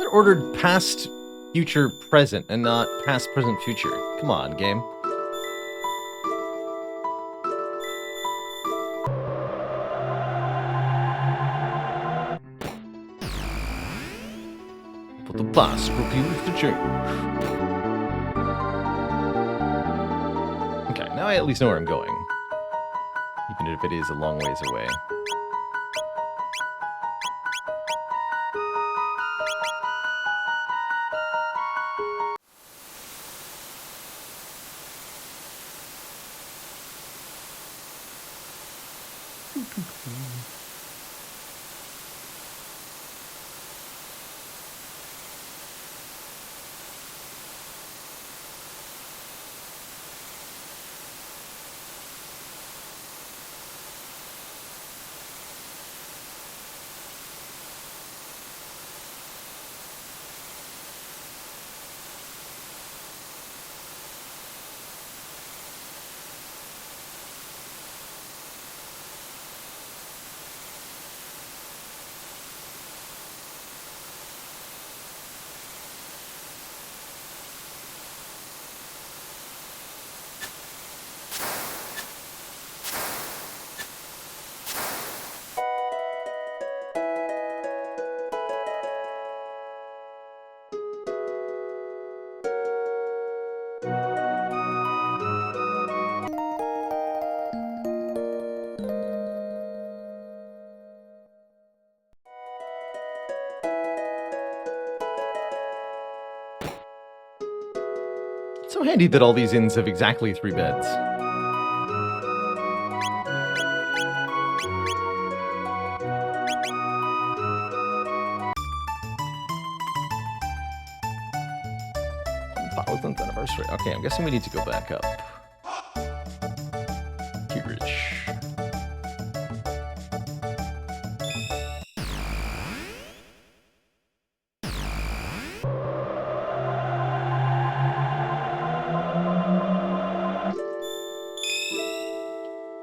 They're ordered past, future, present, and not past, present, future. Come on, game. But the past refused to change. Okay, now I at least know where I'm going. Even if it is a long ways away. It's so handy that all these inns have exactly 3 beds. th anniversary. Okay, I'm guessing we need to go back up. Peerage.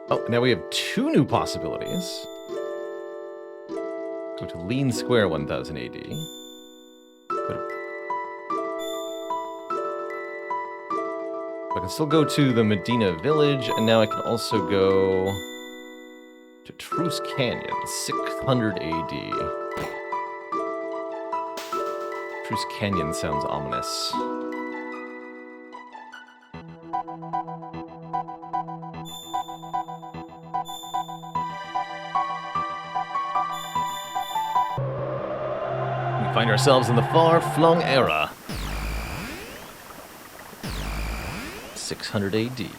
Oh, now we have 2 new possibilities. Go to Lean Square 1000 AD. I can still go to the Medina Village, and now I can also go to Truce Canyon, 600 AD. Truce Canyon sounds ominous. We find ourselves in the far-flung era. 600 AD.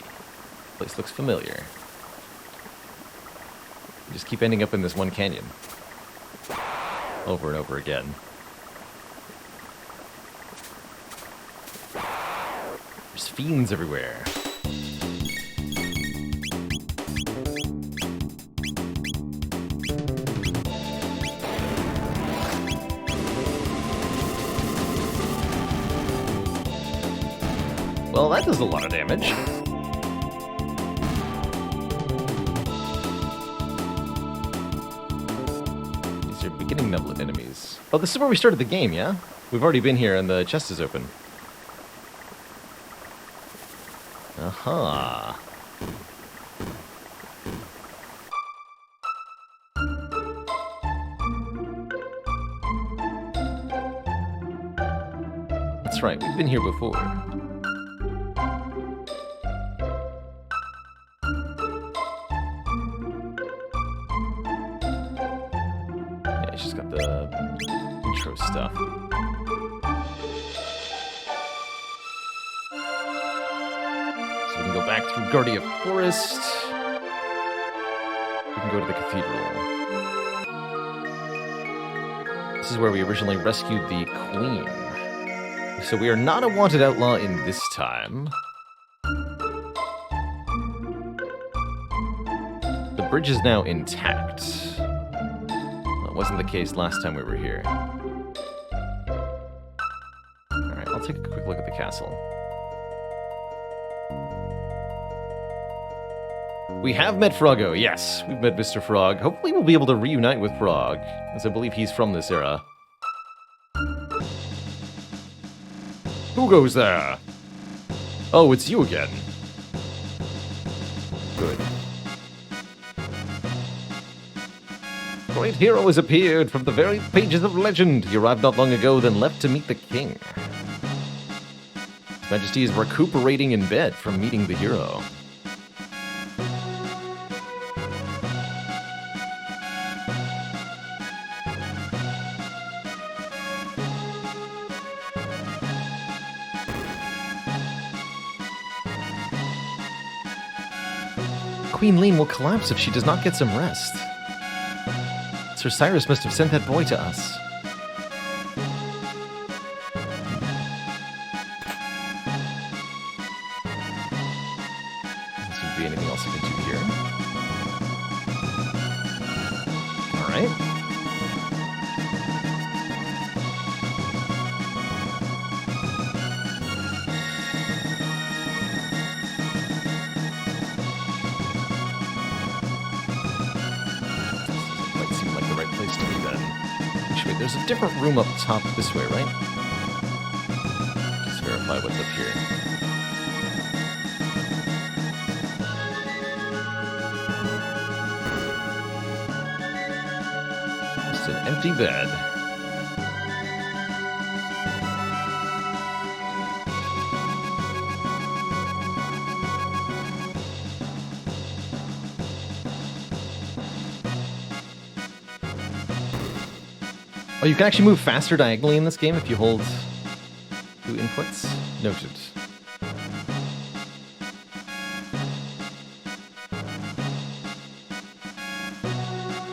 Place looks familiar. We just keep ending up in this one canyon. Over and over again. There's fiends everywhere. Well, that does a lot of damage. These are beginning Nublet enemies. Oh, this is where we started the game, yeah? We've already been here and the chest is open. Aha. That's right, we've been here before. Stuff. So we can go back through Guardia Forest. We can go to the cathedral. This is where we originally rescued the Queen. So we are not a wanted outlaw in this time. The bridge is now intact. That wasn't the case last time we were here. I'll take a quick look at the castle. We have met Froggo, yes. We've met Mr. Frog. Hopefully we'll be able to reunite with Frog, as I believe he's from this era. Who goes there? Oh, it's you again. Good. Great hero has appeared from the very pages of legend. He arrived not long ago, then left to meet the king. His Majesty is recuperating in bed from meeting the hero. Queen Lane will collapse if she does not get some rest. Sir Cyrus must have sent that boy to us. Doesn't seem to be anything else I can do here. Alright. There's a different room up top this way, right? Just verify what's up here. Just an empty bed. Oh, you can actually move faster diagonally in this game if you hold 2 inputs. Noted.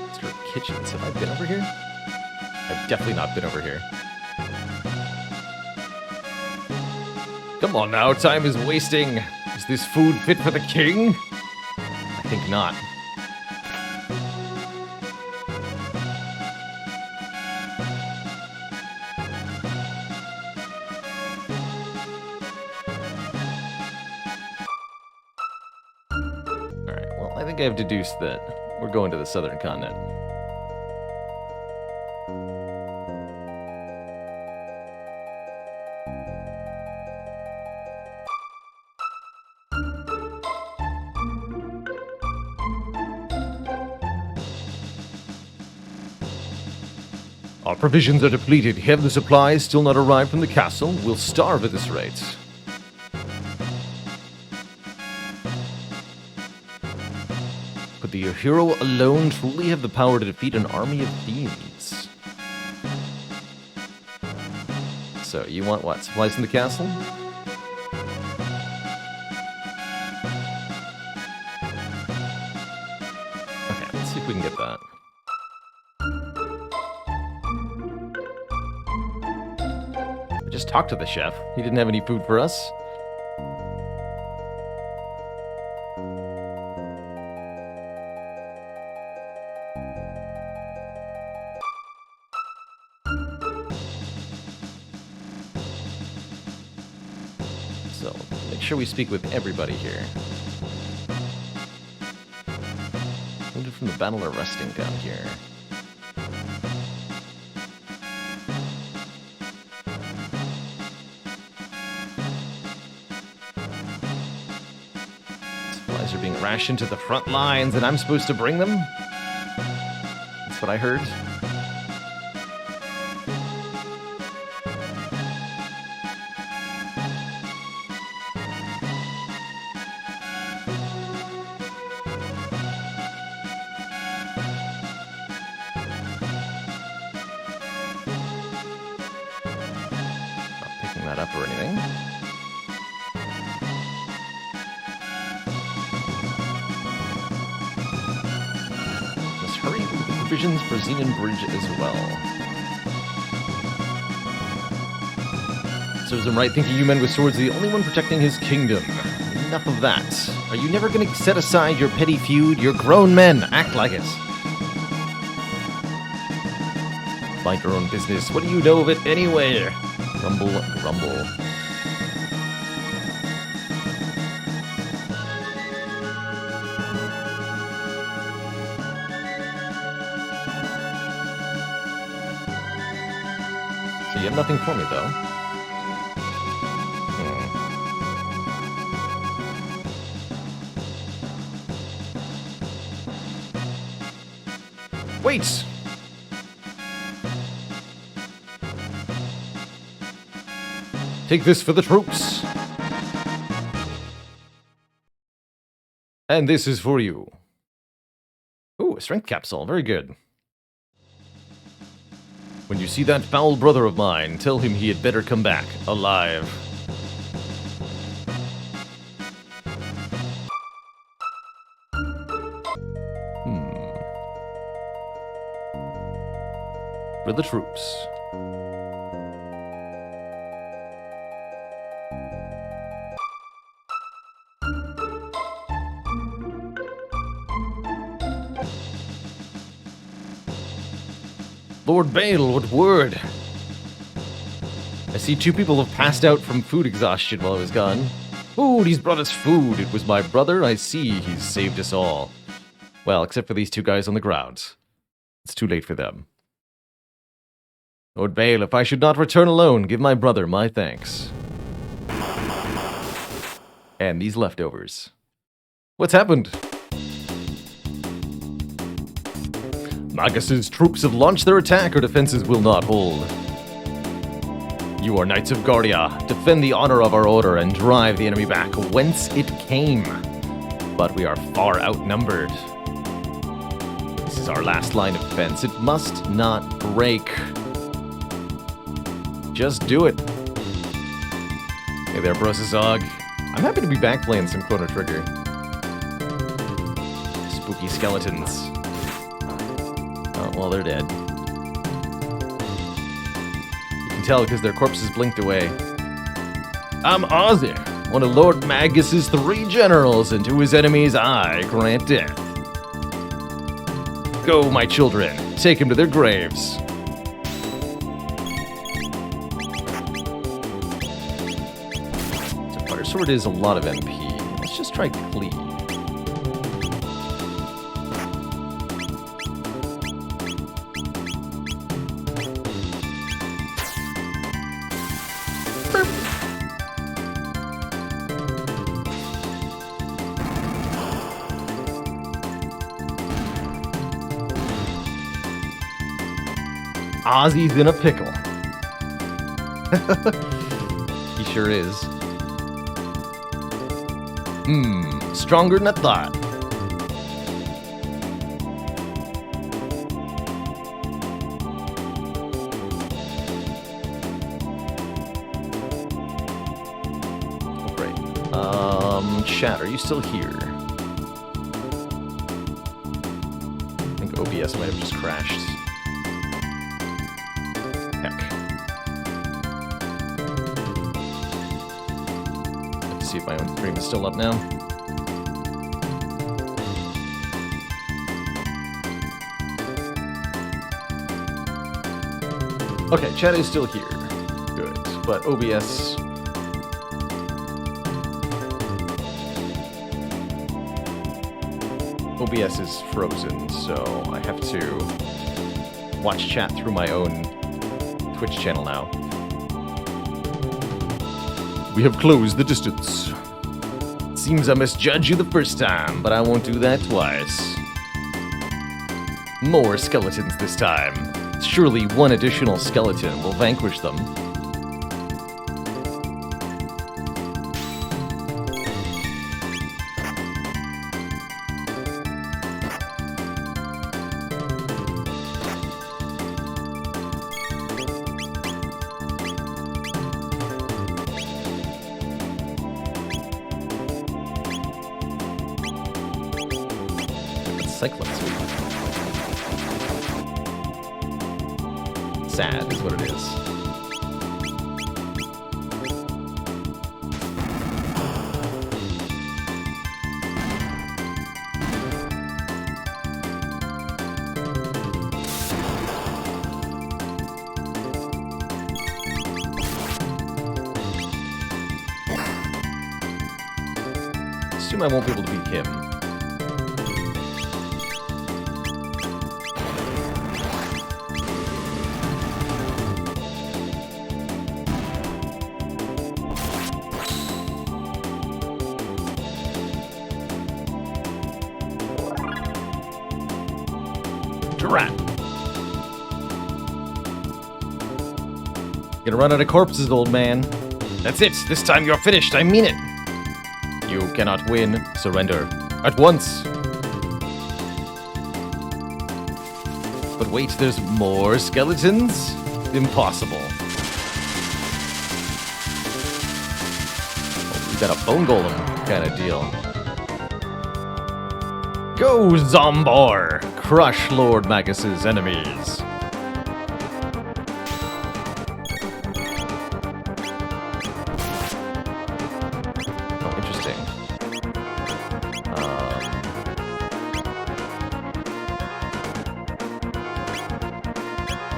Mr. Kitchens, have I been over here? I've definitely not been over here. Come on now, time is wasting. Is this food fit for the king? I think not. I think I have deduced that we're going to the southern continent. Our provisions are depleted. Have the supplies still not arrived from the castle? We'll starve at this rate. Could the hero alone truly have the power to defeat an army of fiends? So, you want what? Supplies from the castle? Okay, let's see if we can get that. I just talked to the chef. He didn't have any food for us. So, make sure we speak with everybody here. Wounded from the battle are resting down here. Supplies are being rationed to the front lines, and I'm supposed to bring them? That's what I heard. That up or anything. Let's hurry with the provisions for Xenon Bridge as well. Serves him right thinking you men with swords are the only one protecting his kingdom. Enough of that. Are you never going to set aside your petty feud? You're grown men. Act like it. Mind your own business. What do you know of it anyway? Grumble, grumble. So you have nothing for me, though. Wait! Take this for the troops. And this is for you. Ooh, a strength capsule. Very good. When you see that foul brother of mine, tell him he had better come back alive. For the troops. Lord Bale, what word? I see 2 people have passed out from food exhaustion while I was gone. Food, he's brought us food. It was my brother. I see he's saved us all. Well, except for these 2 guys on the ground. It's too late for them. Lord Bale, if I should not return alone, give my brother my thanks. And these leftovers. What's happened? Magus's troops have launched their attack. Our defenses will not hold. You are Knights of Guardia. Defend the honor of our order and drive the enemy back whence it came. But we are far outnumbered. This is our last line of defense. It must not break. Just do it. Hey there, Brosazog. I'm happy to be back playing some Chrono Trigger. Spooky skeletons. Oh, well, they're dead. You can tell because their corpses blinked away. I'm Ozzy, one of Lord Magus's 3 generals, and to his enemies I grant death. Go, my children. Take him to their graves. So Fire Sword is a lot of MP. Let's just try Cleave. Ozzy's in a pickle. He sure is. Stronger than I thought. Oh, great. Chat, are you still here? I think OBS might have just crashed. See if my own stream is still up now. Okay, chat is still here. Good. But OBS... OBS is frozen, so I have to watch chat through my own Twitch channel now. We have closed the distance. Seems I misjudged you the first time, but I won't do that twice. More skeletons this time. Surely one additional skeleton will vanquish them. Sad is what it is. Assume I won't be able to beat him. Rat. Gonna run out of corpses, old man. That's it. This time you're finished. I mean it. You cannot win. Surrender. At once. But wait, there's more skeletons? Impossible. Oh, we got a bone golem kind of deal. Go, Zombar! Crush Lord Magus's enemies. Oh, interesting.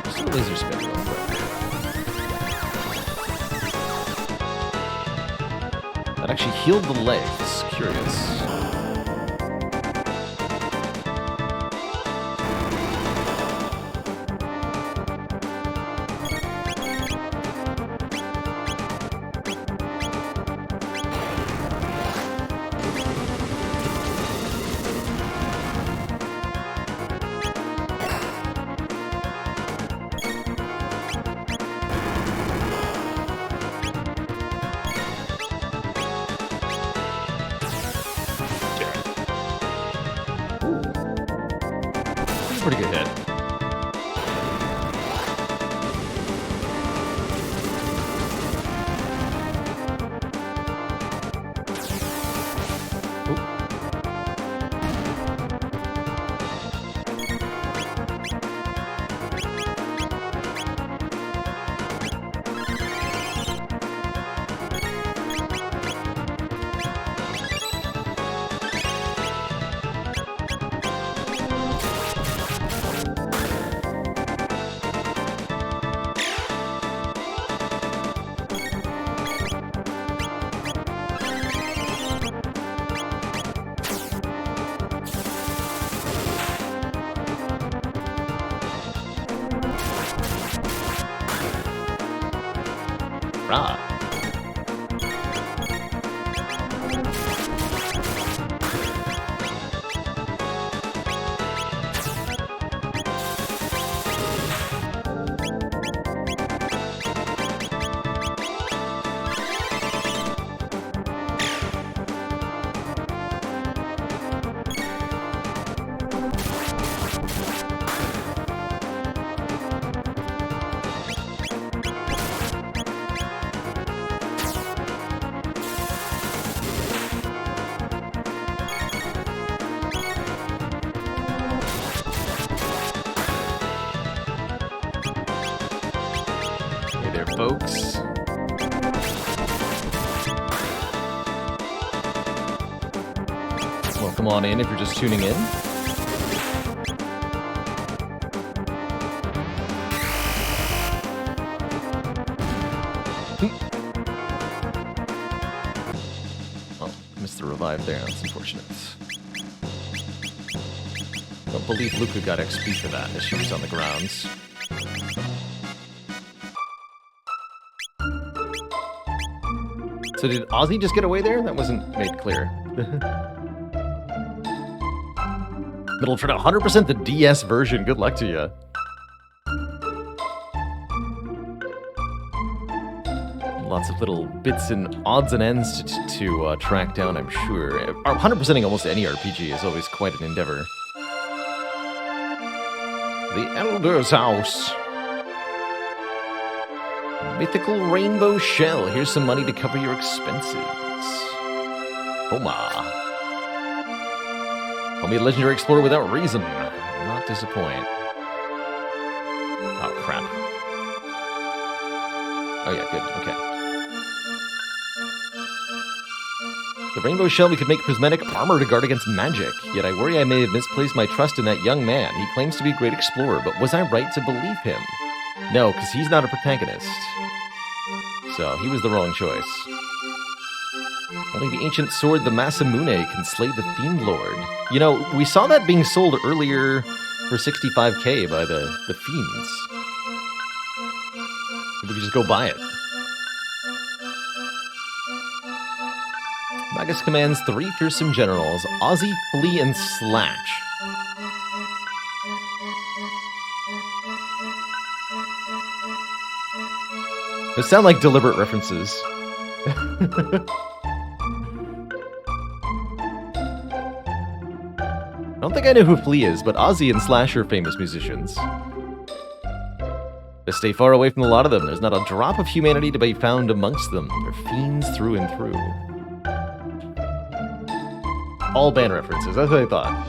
Just do a laser spin real quick. That actually healed the legs. Curious. Pretty good hit. Rah. Hey there, folks. Welcome on in if you're just tuning in. Oh, missed the revive there. That's unfortunate. Don't believe Luca got XP for that as she was on the grounds. So did Ozzy just get away there? That wasn't made clear. Middle Trigger 100% the DS version. Good luck to you. Lots of little bits and odds and ends to track down, I'm sure. 100%ing almost any RPG is always quite an endeavor. The Elder's House. Mythical Rainbow Shell. Here's some money to cover your expenses. Homa. Call me a legendary explorer without reason. Will not disappoint. Oh, crap. Oh, yeah, good. Okay. The Rainbow Shell, we could make prismatic armor to guard against magic. Yet I worry I may have misplaced my trust in that young man. He claims to be a great explorer, but was I right to believe him? No, because he's not a protagonist. So, he was the wrong choice. Only the ancient sword, the Masamune, can slay the Fiend Lord. You know, we saw that being sold earlier for 65k by the Fiends. We could just go buy it. Magus commands 3 fearsome generals, Ozzy, Flea, and Slash. They sound like deliberate references. I don't think I know who Flea is, but Ozzy and Slash are famous musicians. Just stay far away from a lot of them. There's not a drop of humanity to be found amongst them. They're fiends through and through. All band references. That's what I thought.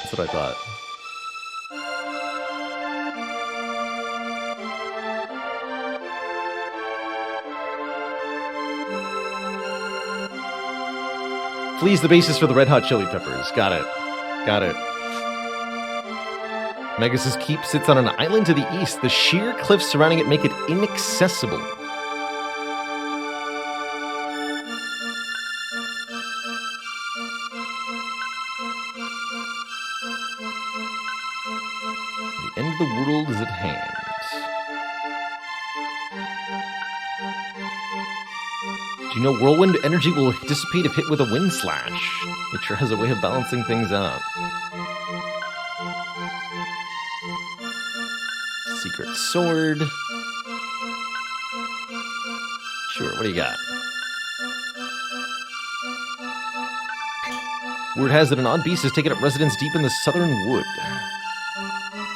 That's what I thought. Flea's the basis for the Red Hot Chili Peppers. Got it. Got it. Megas' keep sits on an island to the east. The sheer cliffs surrounding it make it inaccessible. The end of the world is at hand. Do you know whirlwind energy will dissipate if hit with a wind slash? Nature has a way of balancing things out. Secret sword. Sure, what do you got? Word has it an odd beast has taken up residence deep in the southern wood.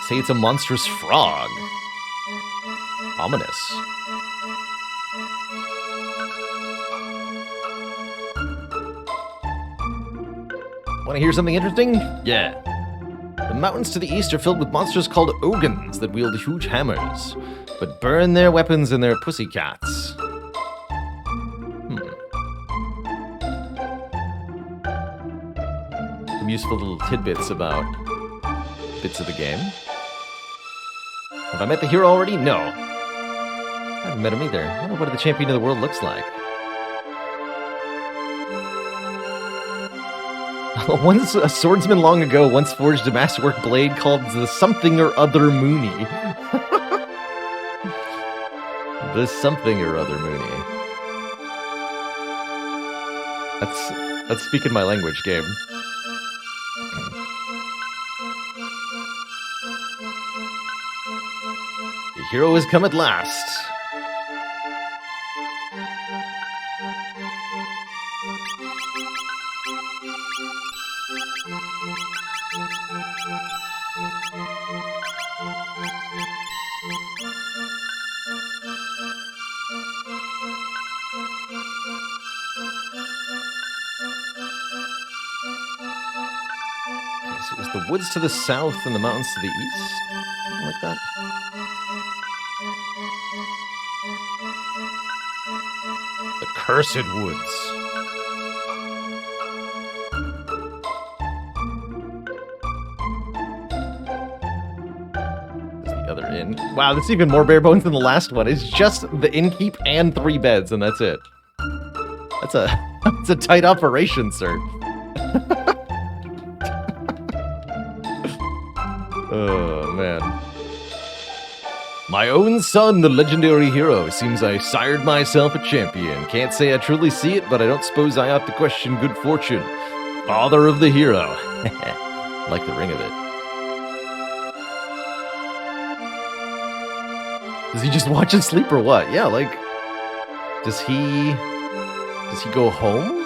Say it's a monstrous frog. Ominous. Want to hear something interesting? Yeah. The mountains to the east are filled with monsters called ogons that wield huge hammers, but burn their weapons and their pussycats. Some useful little tidbits about bits of the game. Have I met the hero already? No. I haven't met him either. I wonder what the champion of the world looks like. Once a swordsman long ago once forged a masterwork blade called the something or other Mooney. The something or other Mooney. That's speaking my language, Gabe. The hero has come at last. So it was the woods to the south and the mountains to the east? Something like that? The Cursed Woods. There's the other inn. Wow, that's even more bare bones than the last one. It's just the innkeep and 3 beds, and that's it. That's a tight operation, sir. Oh, man. My own son, the legendary hero. Seems I sired myself a champion. Can't say I truly see it, but I don't suppose I ought to question good fortune. Father of the hero. Like the ring of it. Does he just watch and sleep or what? Yeah, like... Does he go home?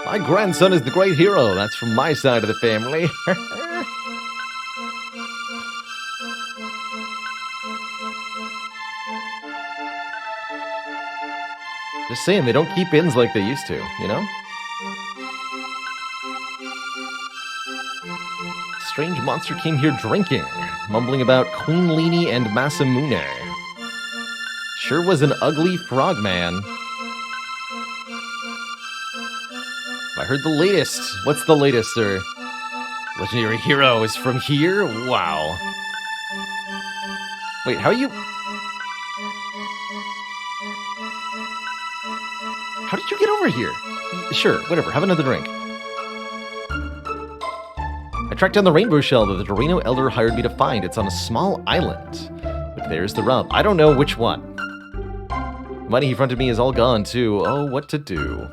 My grandson is the great hero. That's from my side of the family. Just saying, they don't keep inns like they used to, you know? Strange monster came here drinking, mumbling about Queen Leenie and Masamune. Sure was an ugly frogman. I heard the latest. What's the latest, sir? Legendary hero is from here? Wow. Wait, how you... How did you get over here? Sure, whatever, have another drink. I tracked down the rainbow shell that the Dorino Elder hired me to find. It's on a small island. But there's the rub. I don't know which one. The money he fronted me is all gone, too. Oh, what to do?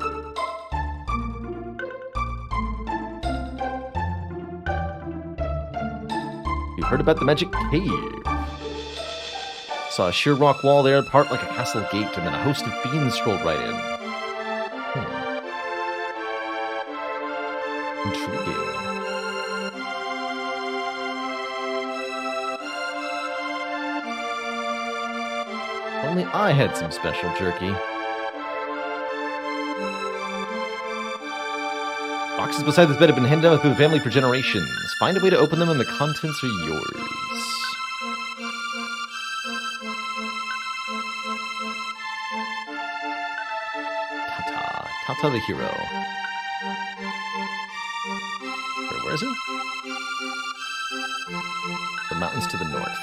You heard about the magic cave. Saw a sheer rock wall there, part like a castle gate, and then a host of fiends strolled right in. Intriguing. Only I had some special jerky. Boxes beside this bed have been handed down through the family for generations. Find a way to open them and the contents are yours. Tata the hero. Where is he? The mountains to the north.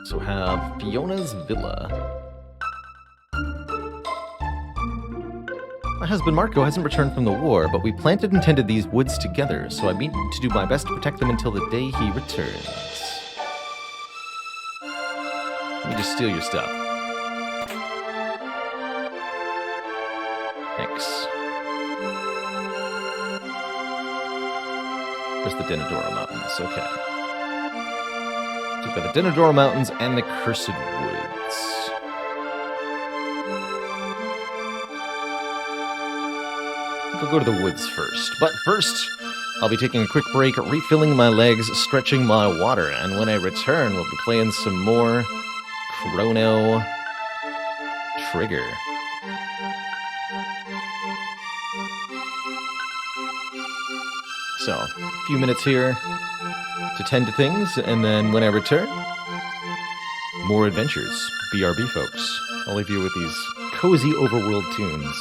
So have Fiona's Villa. My husband Marco hasn't returned from the war, but we planted and tended these woods together, so I mean to do my best to protect them until the day he returns. Let me just steal your stuff. Thanks. There's the Denadora Mountains, okay. So we've got the Denadora Mountains and the Cursed Woods. I'll go to the woods first. But first, I'll be taking a quick break, refilling my legs, stretching my water, and when I return, we'll be playing some more Chrono Trigger. So, a few minutes here to tend to things, and then when I return, more adventures. BRB, folks. I'll leave you with these cozy overworld tunes.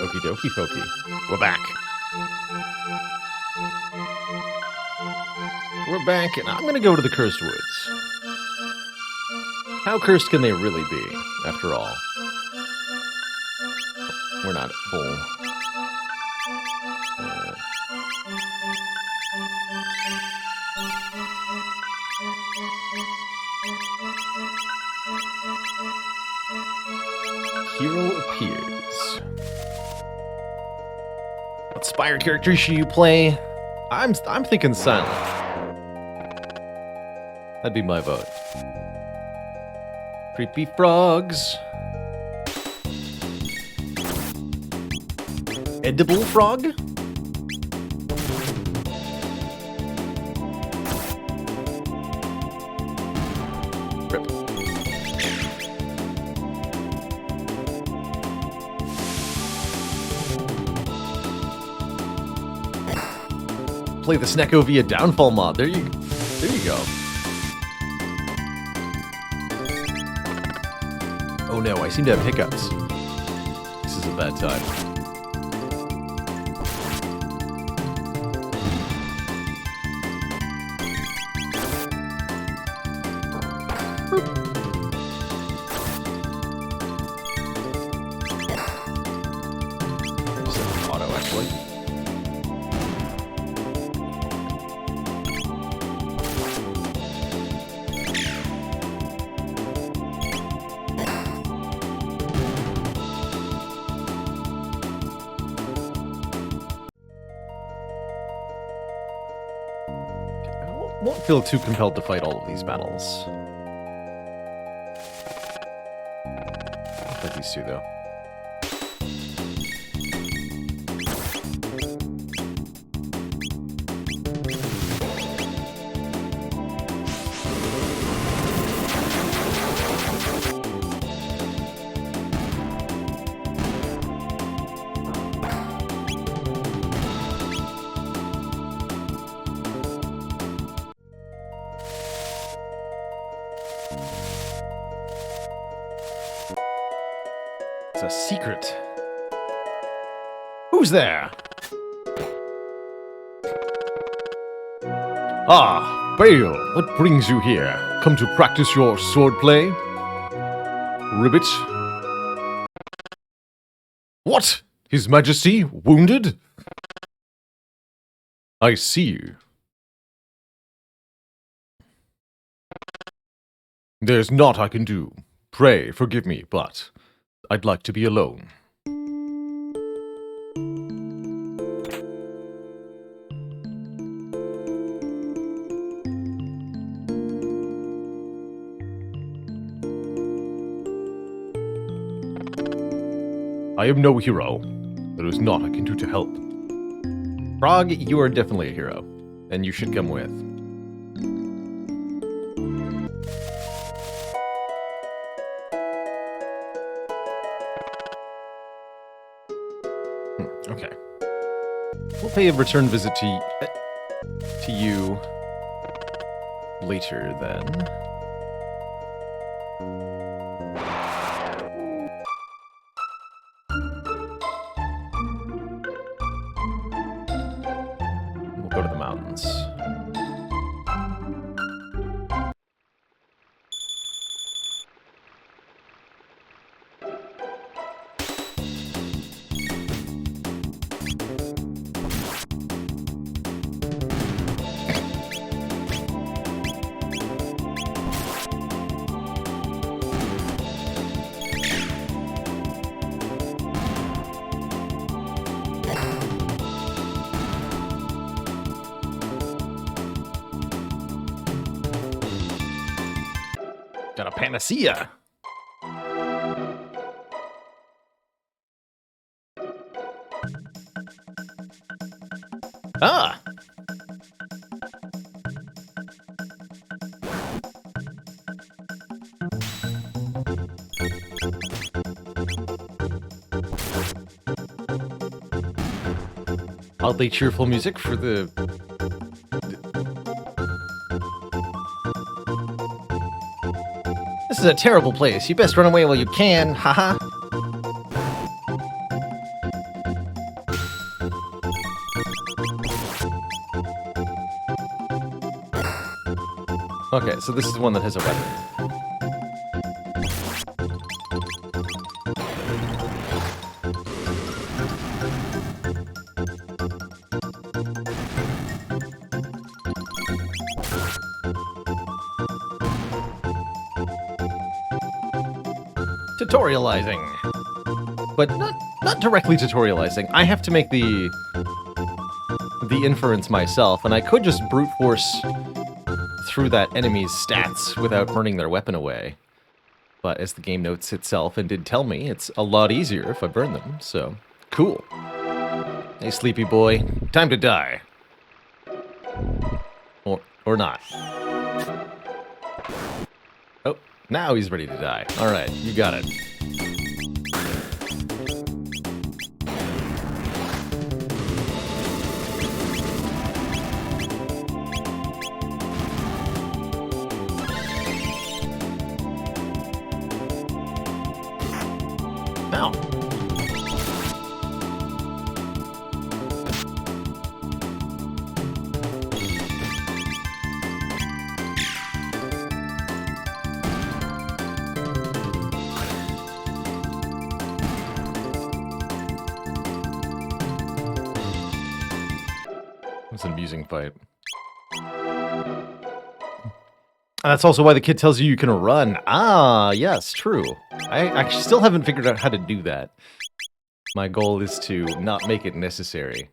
Okie dokie pokey. We're back. We're back, and I'm gonna go to the Cursed Woods. How cursed can they really be, after all? We're not at full. Hero appears. What Spire character should you play? I'm thinking Silent. That'd be my vote. Creepy frogs. Edible frog? Rip. Play the Sneckovia Downfall mod. There you go. Oh no, I seem to have hiccups. This is a bad time. Auto, actually. Won't feel too compelled to fight all of these battles. I'll fight these two, though. It's a secret. Who's there? Ah, Bale, what brings you here? Come to practice your swordplay? Ribbit? What? His Majesty wounded? I see. There's naught I can do. Pray forgive me, but I'd like to be alone. I am no hero. There is naught I can do to help. Frog, you are definitely a hero, and you should come with. Okay. We'll pay a return visit to you later, then. We'll go to the mountains. Got a panacea. Ah. Oddly cheerful music for the... This is a terrible place. You best run away while you can, haha. Okay, so this is the one that has a weapon. Tutorializing. But not directly tutorializing. I have to make the inference myself, and I could just brute force through that enemy's stats without burning their weapon away. But as the game notes itself and did tell me, it's a lot easier if I burn them, so cool. Hey, sleepy boy, time to die. Or not. Oh, now he's ready to die. All right, you got it. Now. It's an amusing fight. That's also why the kid tells you can run. Ah, yes, true. I actually still haven't figured out how to do that. My goal is to not make it necessary.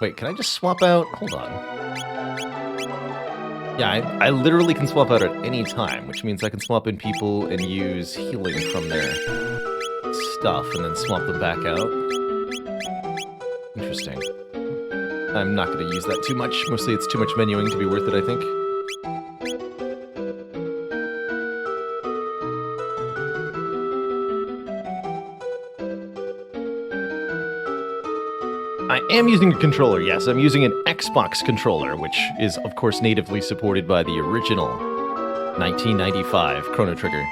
Wait, can I just swap out? Hold on. Yeah, I literally can swap out at any time, which means I can swap in people and use healing from their stuff and then swap them back out. Interesting. I'm not going to use that too much. Mostly it's too much menuing to be worth it, I think. I am using a controller, yes. I'm using an Xbox controller, which is, of course, natively supported by the original 1995 Chrono Trigger.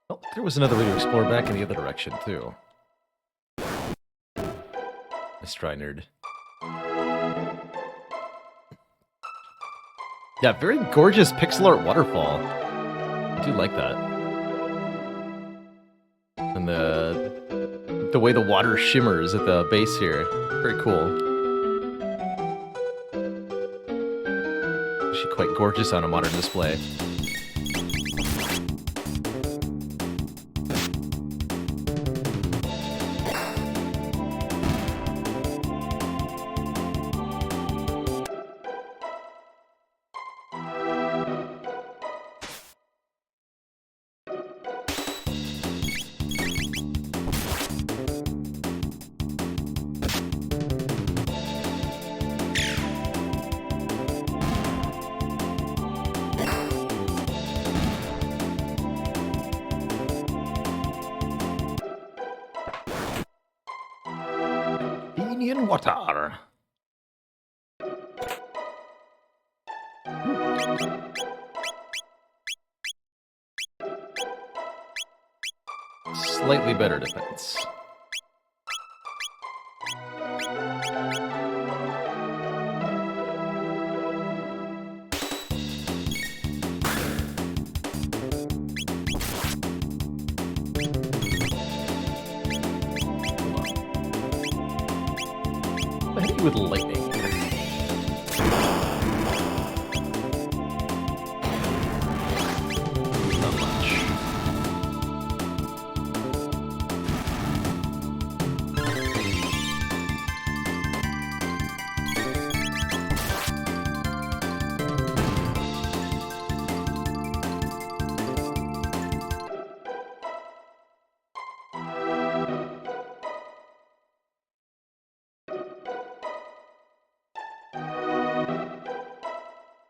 Oh, there was another way to explore back in the other direction, too. Let's try, nerd. Yeah, very gorgeous pixel art waterfall. I do like that. And the way the water shimmers at the base here. Very cool. Actually quite gorgeous on a modern display. Indian water. Slightly better defense. I hit you with lightning. Not much.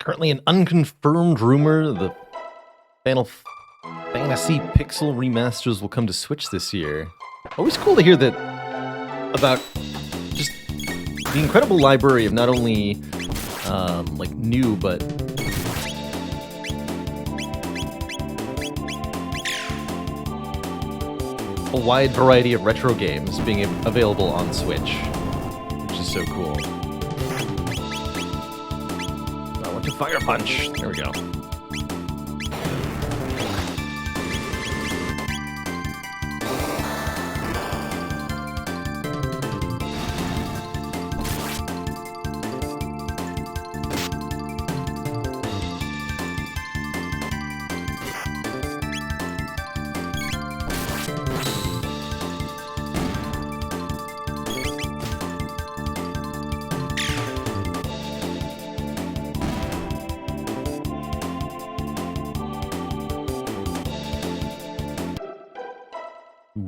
Currently an unconfirmed rumor, the Final Fantasy Pixel remasters will come to Switch this year. Always cool to hear that about just the incredible library of not only like new, but a wide variety of retro games being available on Switch, which is so cool. I want to fire punch. There we go.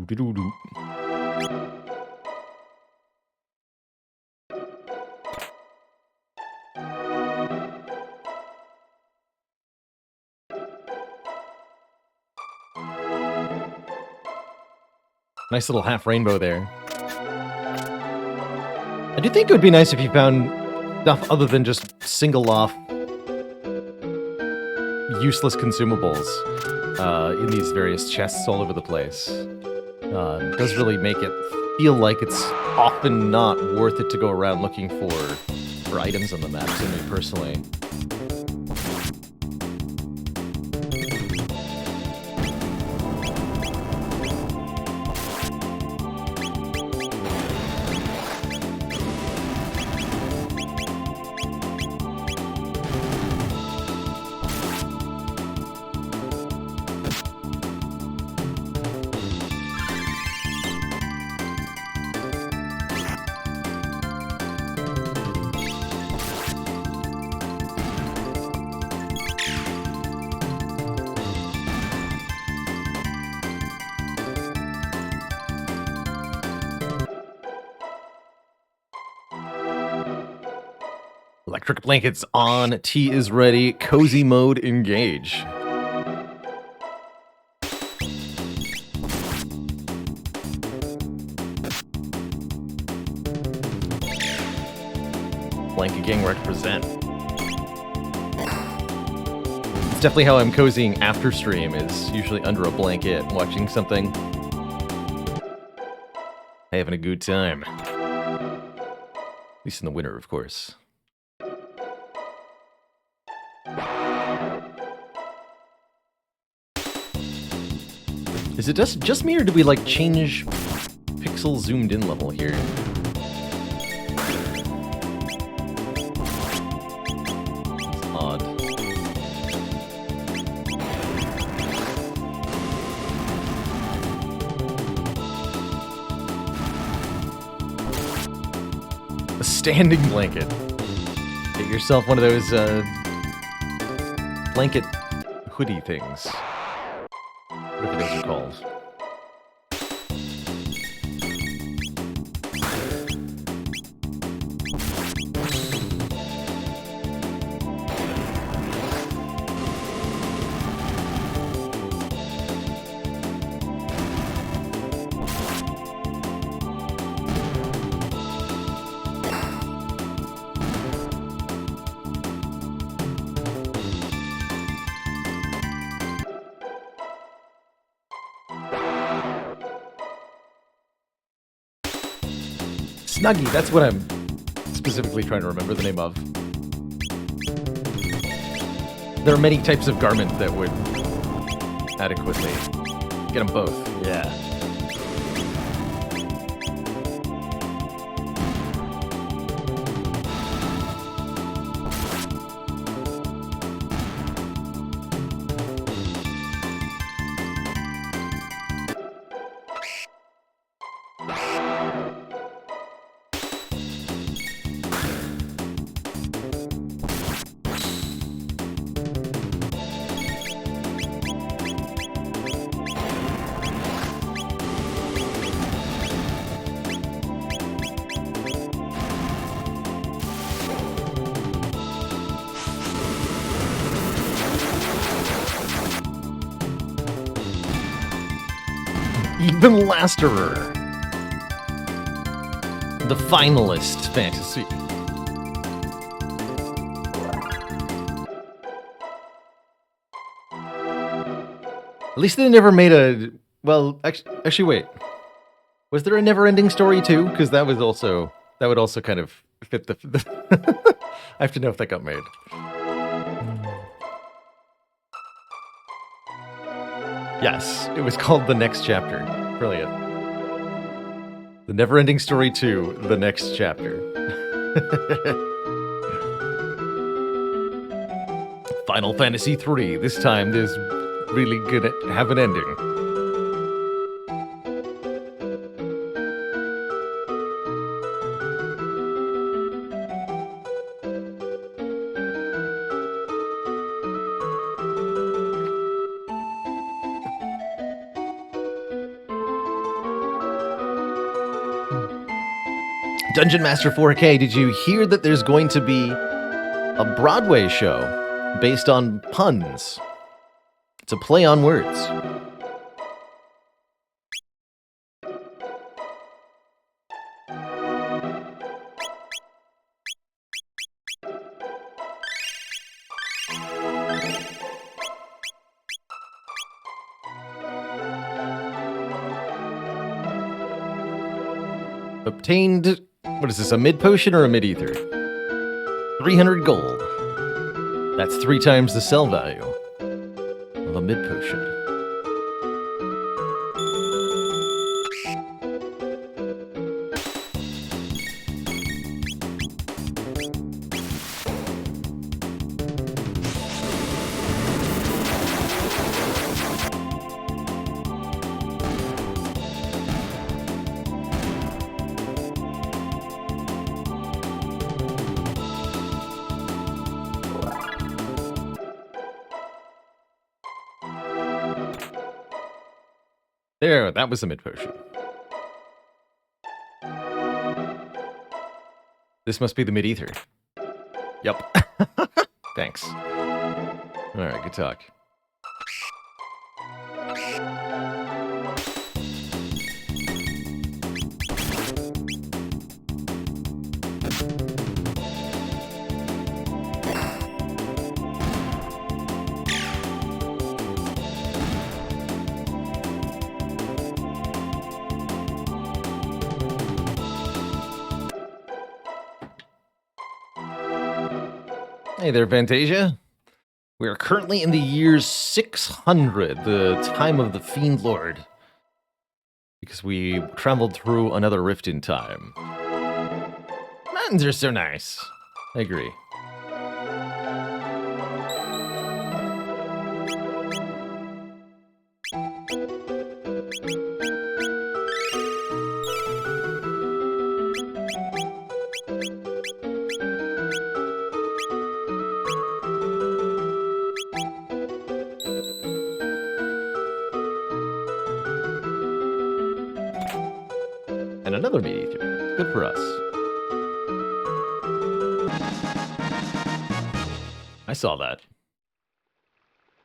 Doo-doo-doo. Nice little half rainbow there. I do think it would be nice if you found stuff other than just single off useless consumables in these various chests all over the place. It does really make it feel like it's often not worth it to go around looking for items on the map, to me personally. Electric blankets on, tea is ready, cozy mode engage. Blanket gang represent. It's definitely how I'm cozying after stream, is usually under a blanket, watching something. Having a good time. At least in the winter, of course. Is it just me, or do we like change pixel zoomed in level here? It's odd. A standing blanket. Get yourself one of those blanket hoodie things. Whatever those are called. Snuggie, that's what I'm specifically trying to remember the name of. There are many types of garment that would adequately get them both. Yeah. Even Lasterer. The finalist fantasy. At least they never made a... Well, actually wait. Was there a never-ending story too? Because that would also kind of fit the... I have to know if that got made. Yes, it was called The Next Chapter. Brilliant. The Never-Ending Story 2, The Next Chapter. Final Fantasy 3. This time there's really gonna have an ending. Dungeon Master 4K, did you hear that there's going to be a Broadway show based on puns? It's a play on words. Obtained, what is this, a mid potion or a mid ether? 300 gold. That's 3 times the sell value of a mid potion. There, that was a mid potion. This must be the mid ether. Yep. Thanks. Alright, good talk. Hey there, Fantasia. We are currently in the year 600, the time of the Fiend Lord, because we traveled through another rift in time. Mountains are so nice. I agree. And another meat eater. Good for us. I saw that.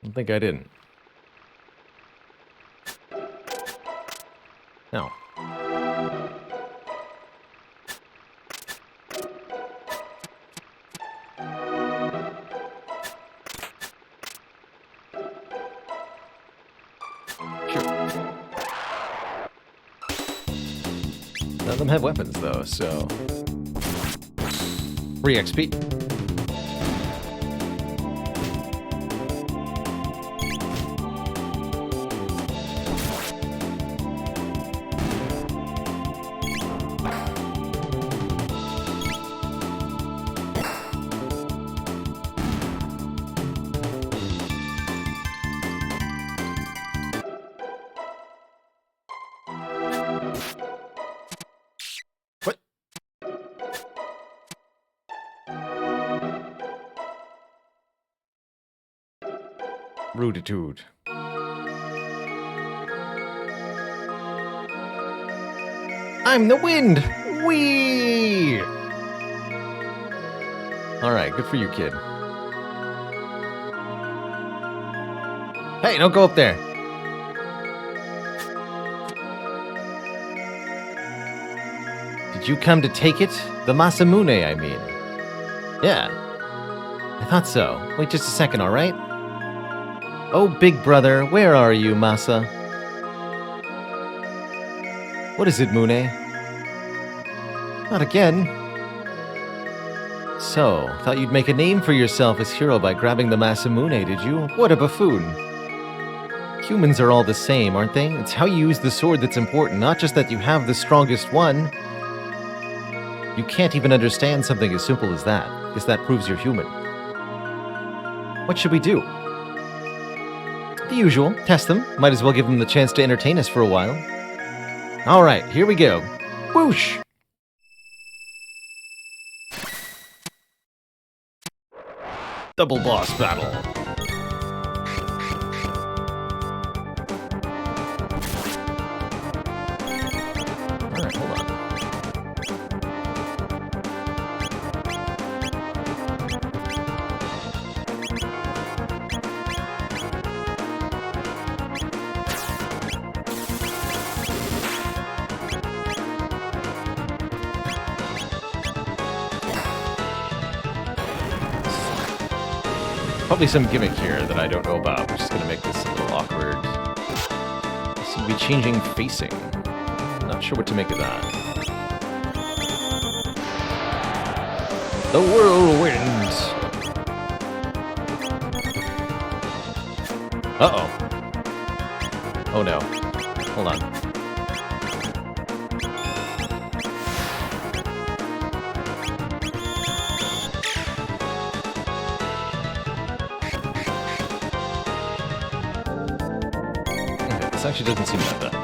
I don't think I didn't. No. None of them have weapons, though, so... Free XP. Ruditude. I'm the wind! Whee! Alright, good for you, kid. Hey, don't go up there. you come to take it? The Masamune, I mean. Yeah. I thought so. Wait just a second, alright? Oh, big brother, where are you, Masa? What is it, Mune? Not again. So, thought you'd make a name for yourself as hero by grabbing the Masamune, did you? What a buffoon. Humans are all the same, aren't they? It's how you use the sword that's important, not just that you have the strongest one. You can't even understand something as simple as that, because that proves you're human. What should we do? The usual. Test them. Might as well give them the chance to entertain us for a while. Alright, here we go. Whoosh! Double boss battle. Alright, hold on. Probably some gimmick here that I don't know about, which is going to make this a little awkward. I seem to be changing facing. Not sure what to make of that. The whirlwind! Uh-oh. Oh no. Hold on. This actually doesn't seem that bad.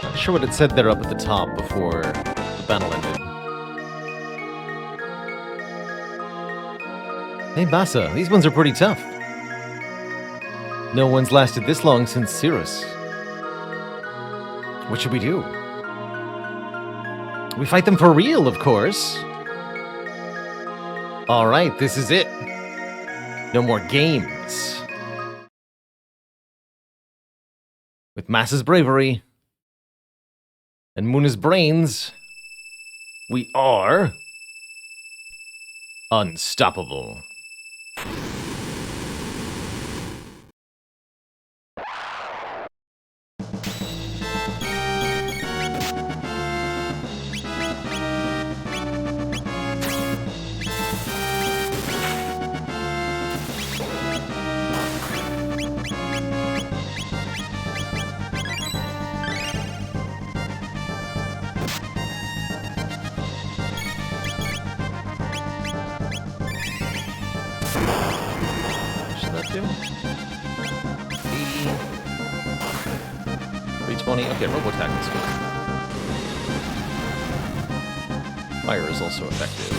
Not sure what it said there up at the top before the battle ended. Hey Masa, these ones are pretty tough. No one's lasted this long since Cirrus. What should we do? We fight them for real, of course. Alright, this is it. No more games. With Masa's bravery and Muna's brains, we are unstoppable. Do? 80. 320. Okay, Robo Attack is good. Fire is also effective.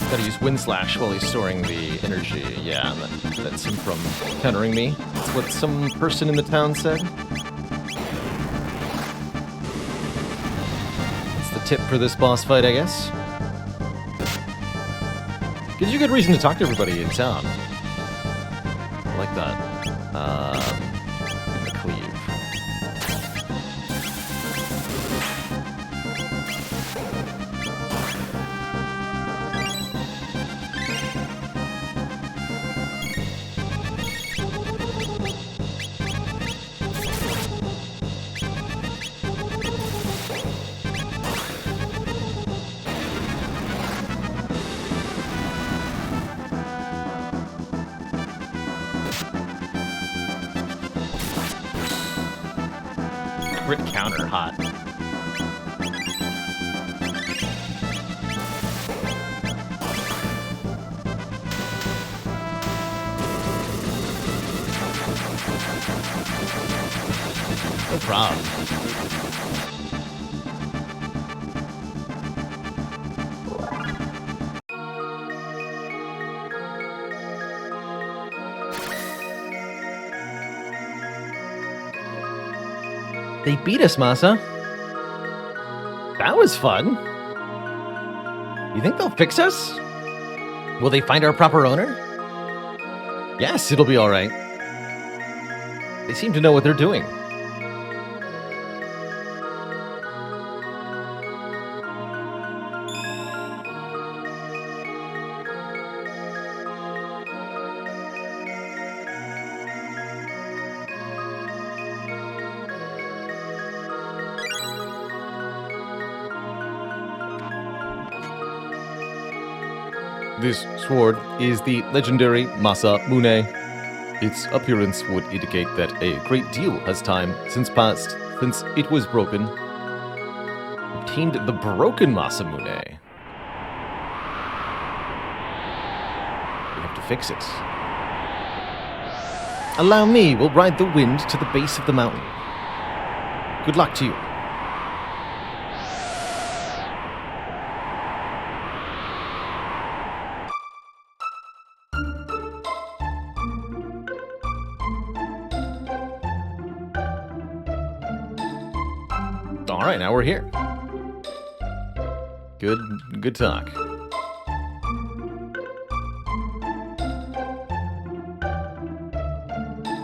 Gotta use Wind Slash while he's storing the energy. Yeah, that's him from countering me. That's what some person in the town said. That's the tip for this boss fight, I guess. Gives you a good reason to talk to everybody in town. I like that. The cleave. Crit counter, hot. No problem. They beat us, Masa. That was fun. You think they'll fix us? Will they find our proper owner? Yes, it'll be all right. They seem to know what they're doing. This sword is the legendary Masamune. Its appearance would indicate that a great deal has time since passed since it was broken. Obtained the broken Masamune. We have to fix it. Allow me, we'll ride the wind to the base of the mountain. Good luck to you. All right, now we're here. Good talk.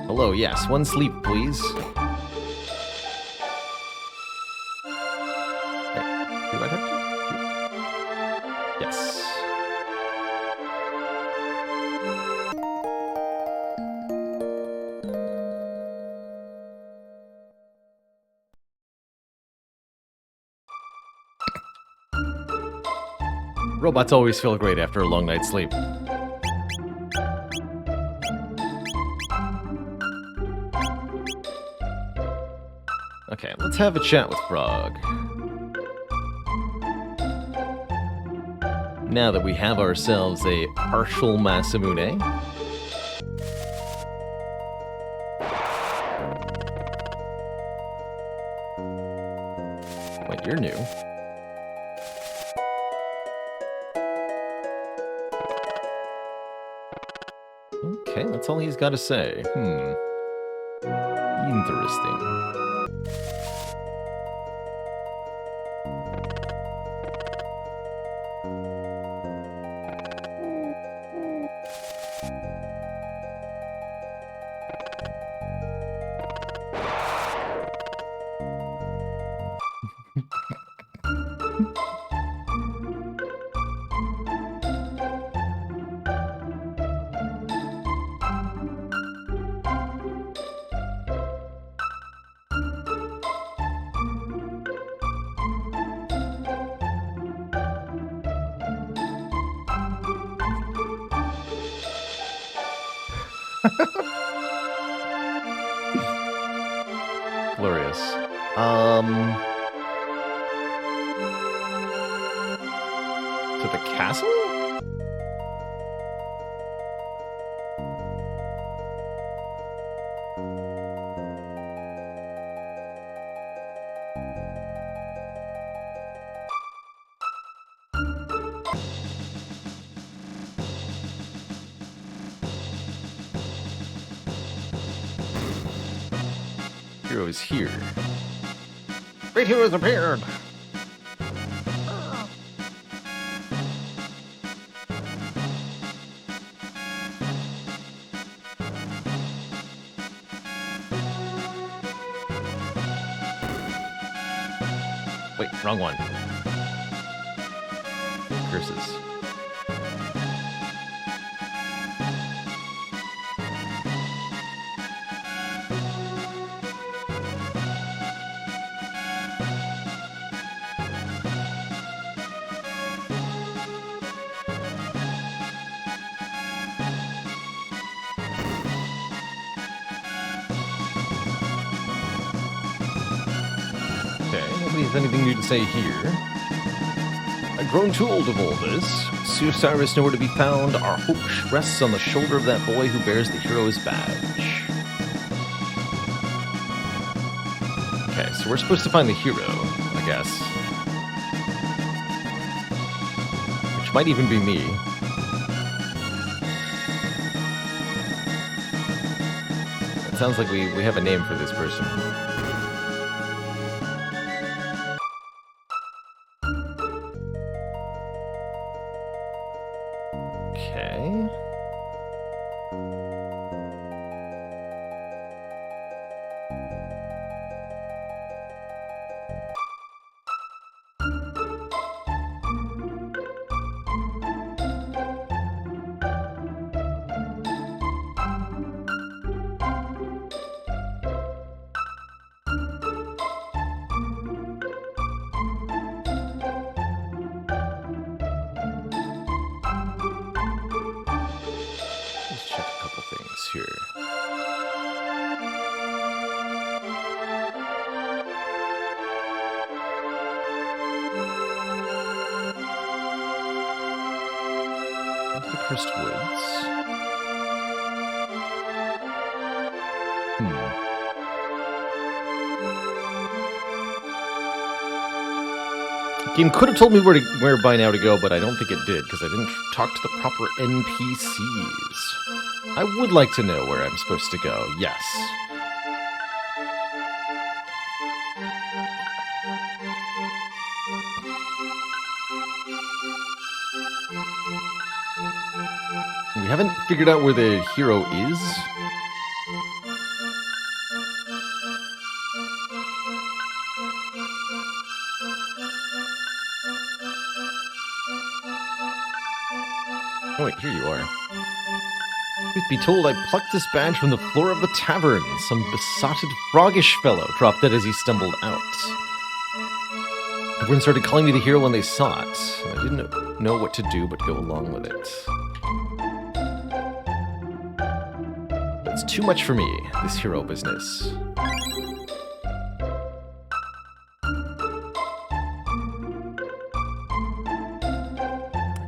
Hello, yes, one sleep, please. Wait, do I have to? Yes. Robots always feel great after a long night's sleep. Okay, let's have a chat with Frog. Now that we have ourselves a partial Masamune. Wait, you're new. Okay, that's all he's got to say. Interesting. Glorious. To the castle? Hero is here. Great hero has appeared! Wait, wrong one. Curses. nobody has anything new to say here. I've grown too old of all this. See Osiris nowhere to be found. Our hope rests on the shoulder of that boy who bears the hero's badge. Okay, so we're supposed to find the hero, I guess. Which might even be me. It sounds like we have a name for this person. Okay. Let's check a couple things here. Into the Cursed Woods. Game could have told me where by now to go, but I don't think it did, because I didn't talk to the proper NPCs. I would like to know where I'm supposed to go, yes. We haven't figured out where the hero is. Oh wait, here you are. Truth be told, I plucked this badge from the floor of the tavern. Some besotted, froggish fellow dropped it as he stumbled out. Everyone started calling me the hero when they saw it, and I didn't know what to do but go along with it. But it's too much for me, this hero business.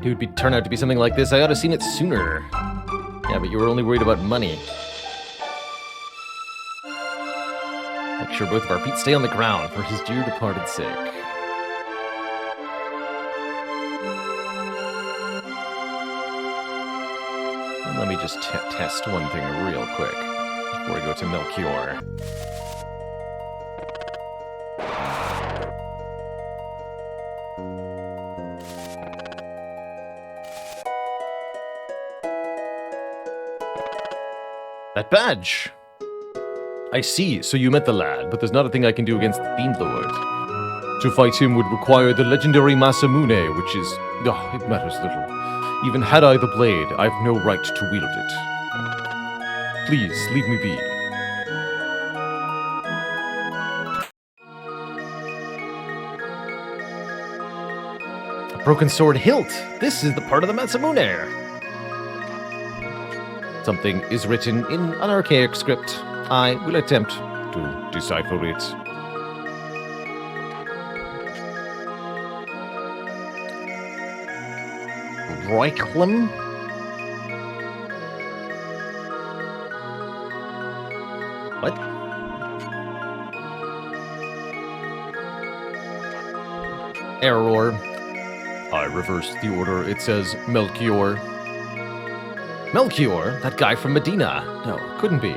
It would turn out to be something like this. I ought to have seen it sooner. Yeah, but you were only worried about money. Make sure both of our feet stay on the ground for his dear departed sake. And let me just test one thing real quick before we go to Melchior. That badge! I see, so you met the lad, but there's not a thing I can do against the Fiend Lord. To fight him would require the legendary Masamune, which is... Oh, it matters little. Even had I the blade, I've no right to wield it. Please, leave me be. A broken sword hilt! This is the part of the Masamune! Something is written in an archaic script. I will attempt to decipher it. Reichlem? What? Error. I reversed the order. It says Melchior. Melchior? That guy from Medina? No, couldn't be.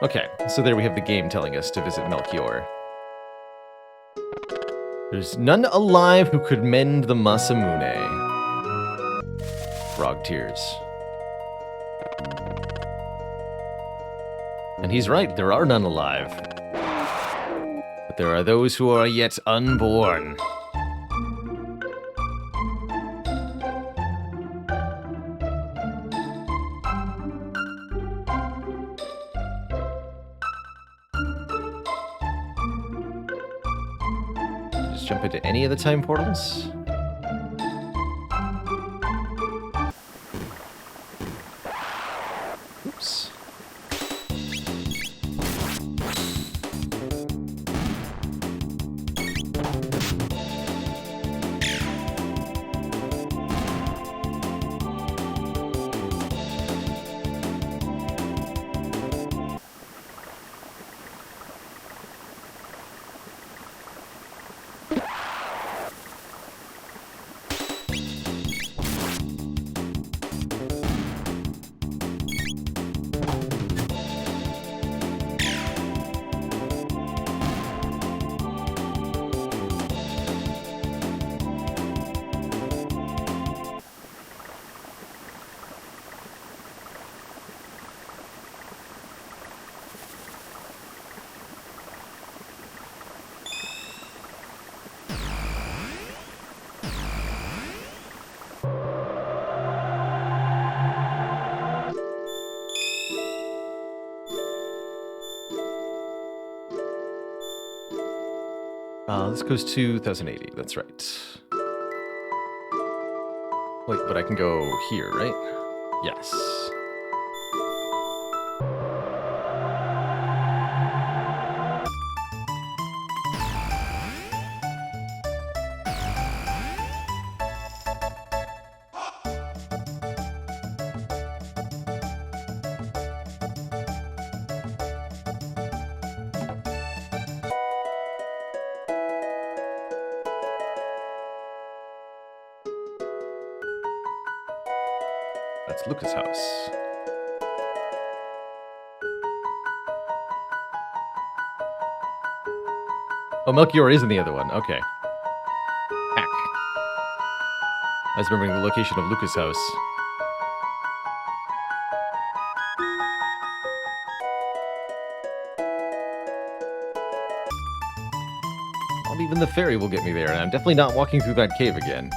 Okay, so there we have the game telling us to visit Melchior. There's none alive who could mend the Masamune. Frog tears. And he's right, there are none alive. But there are those who are yet unborn. Jump into any of the time portals? Oops. This goes to 1080. That's right. Wait, but I can go here, right? Yes. That's Lucas' house. Oh, Melchior is in the other one. Okay. Heck. I was remembering the location of Lucas' house. Not even the ferry will get me there, and I'm definitely not walking through that cave again.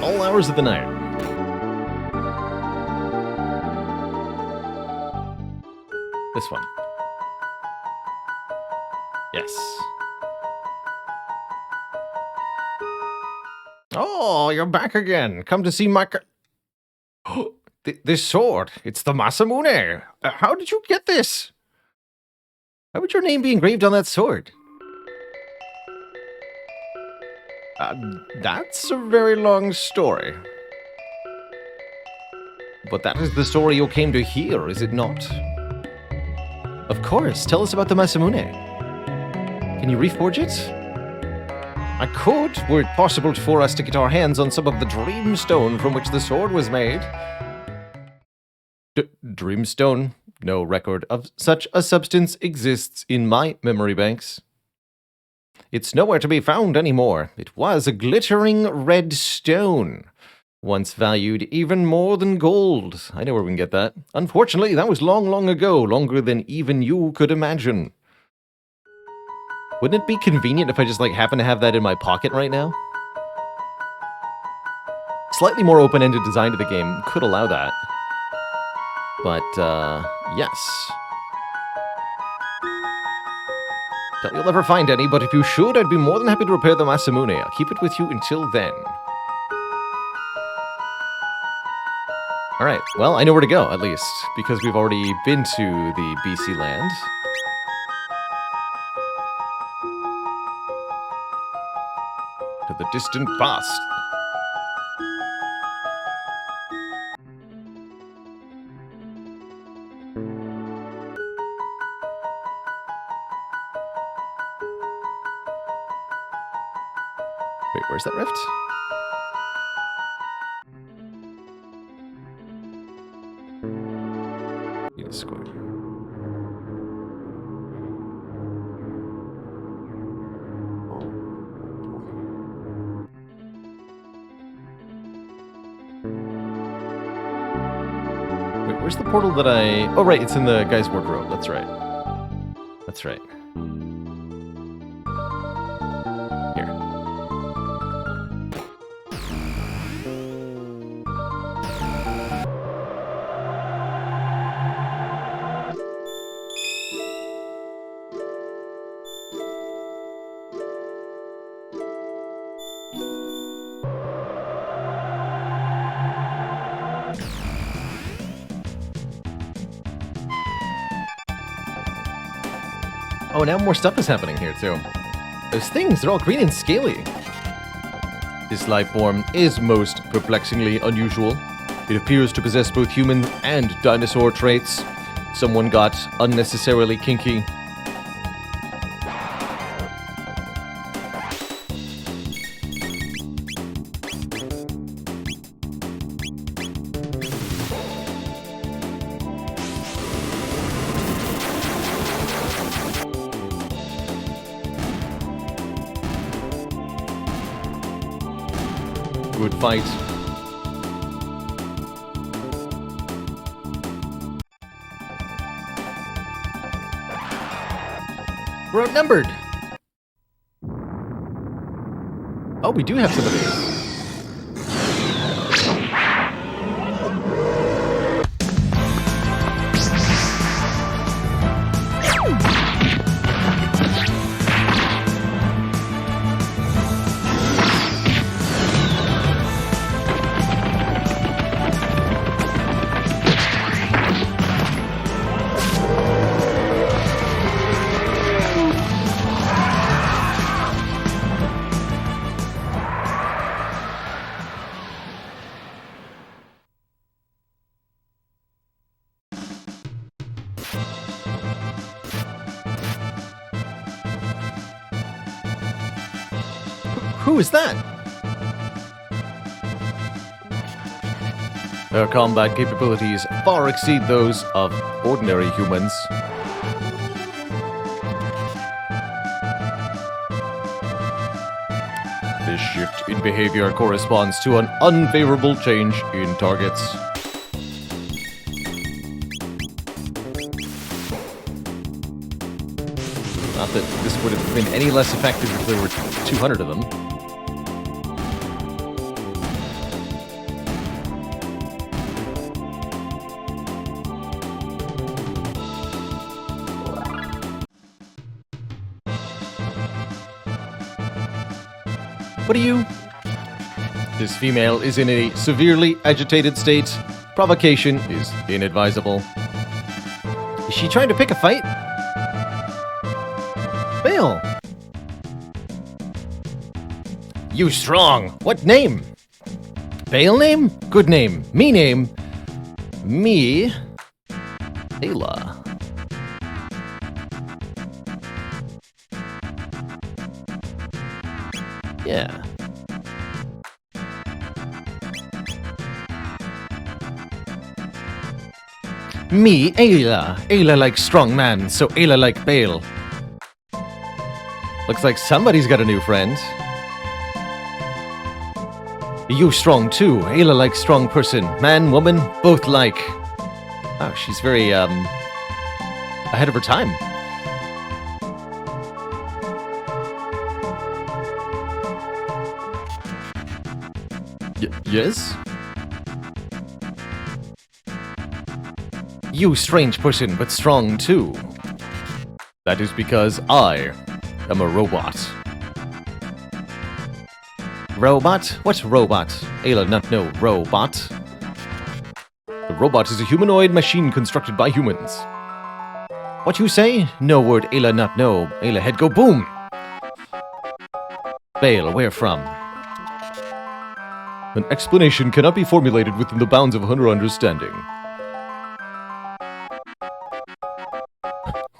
All hours of the night. This one. Yes. Oh, you're back again. Come to see my... this sword. It's the Masamune. How did you get this? How would your name be engraved on that sword? That's a very long story. But that is the story you came to hear, is it not? Of course, tell us about the Masamune. Can you reforge it? I could, were it possible for us to get our hands on some of the dreamstone from which the sword was made. Dreamstone? No record of such a substance exists in my memory banks. It's nowhere to be found anymore. It was a glittering red stone, once valued even more than gold. I know where we can get that. Unfortunately, that was long, long ago, longer than even you could imagine. Wouldn't it be convenient if I just, happen to have that in my pocket right now? Slightly more open-ended design to the game could allow that. But, yes. Doubt you'll ever find any, but if you should, I'd be more than happy to repair the Masamune. I'll keep it with you until then. Alright, well, I know where to go, at least, because we've already been to the BC land. To the distant past. Wait, where's that rift? Need a square. Wait, where's the portal that I... Oh, right, it's in the guy's wardrobe. That's right. That's right. Here. Oh, now more stuff is happening here, too. Those things, they're all green and scaly. This life form is most perplexingly unusual. It appears to possess both human and dinosaur traits. Someone got unnecessarily kinky. Good fight. We're outnumbered. Oh, we do have some of these. Who is that? Their combat capabilities far exceed those of ordinary humans. This shift in behavior corresponds to an unfavorable change in targets. Not that this would have been any less effective if there were 200 of them. What are you? This female is in a severely agitated state. Provocation is inadvisable. Is she trying to pick a fight? Bale! You strong! What name? Bale name? Good name. Me name? Me? Ayla. Yeah. Me, Ayla. Ayla like strong man, so Ayla like Bale. Looks like somebody's got a new friend. You strong too. Ayla like strong person. Man, woman, both like. Oh, she's very, ahead of her time. Yes? You strange person, but strong too. That is because I am a robot. Robot? What's robot? Ayla not know robot. A robot is a humanoid machine constructed by humans. What you say? No word Ayla not know. Ayla head go boom! Bale, where from? An explanation cannot be formulated within the bounds of her understanding.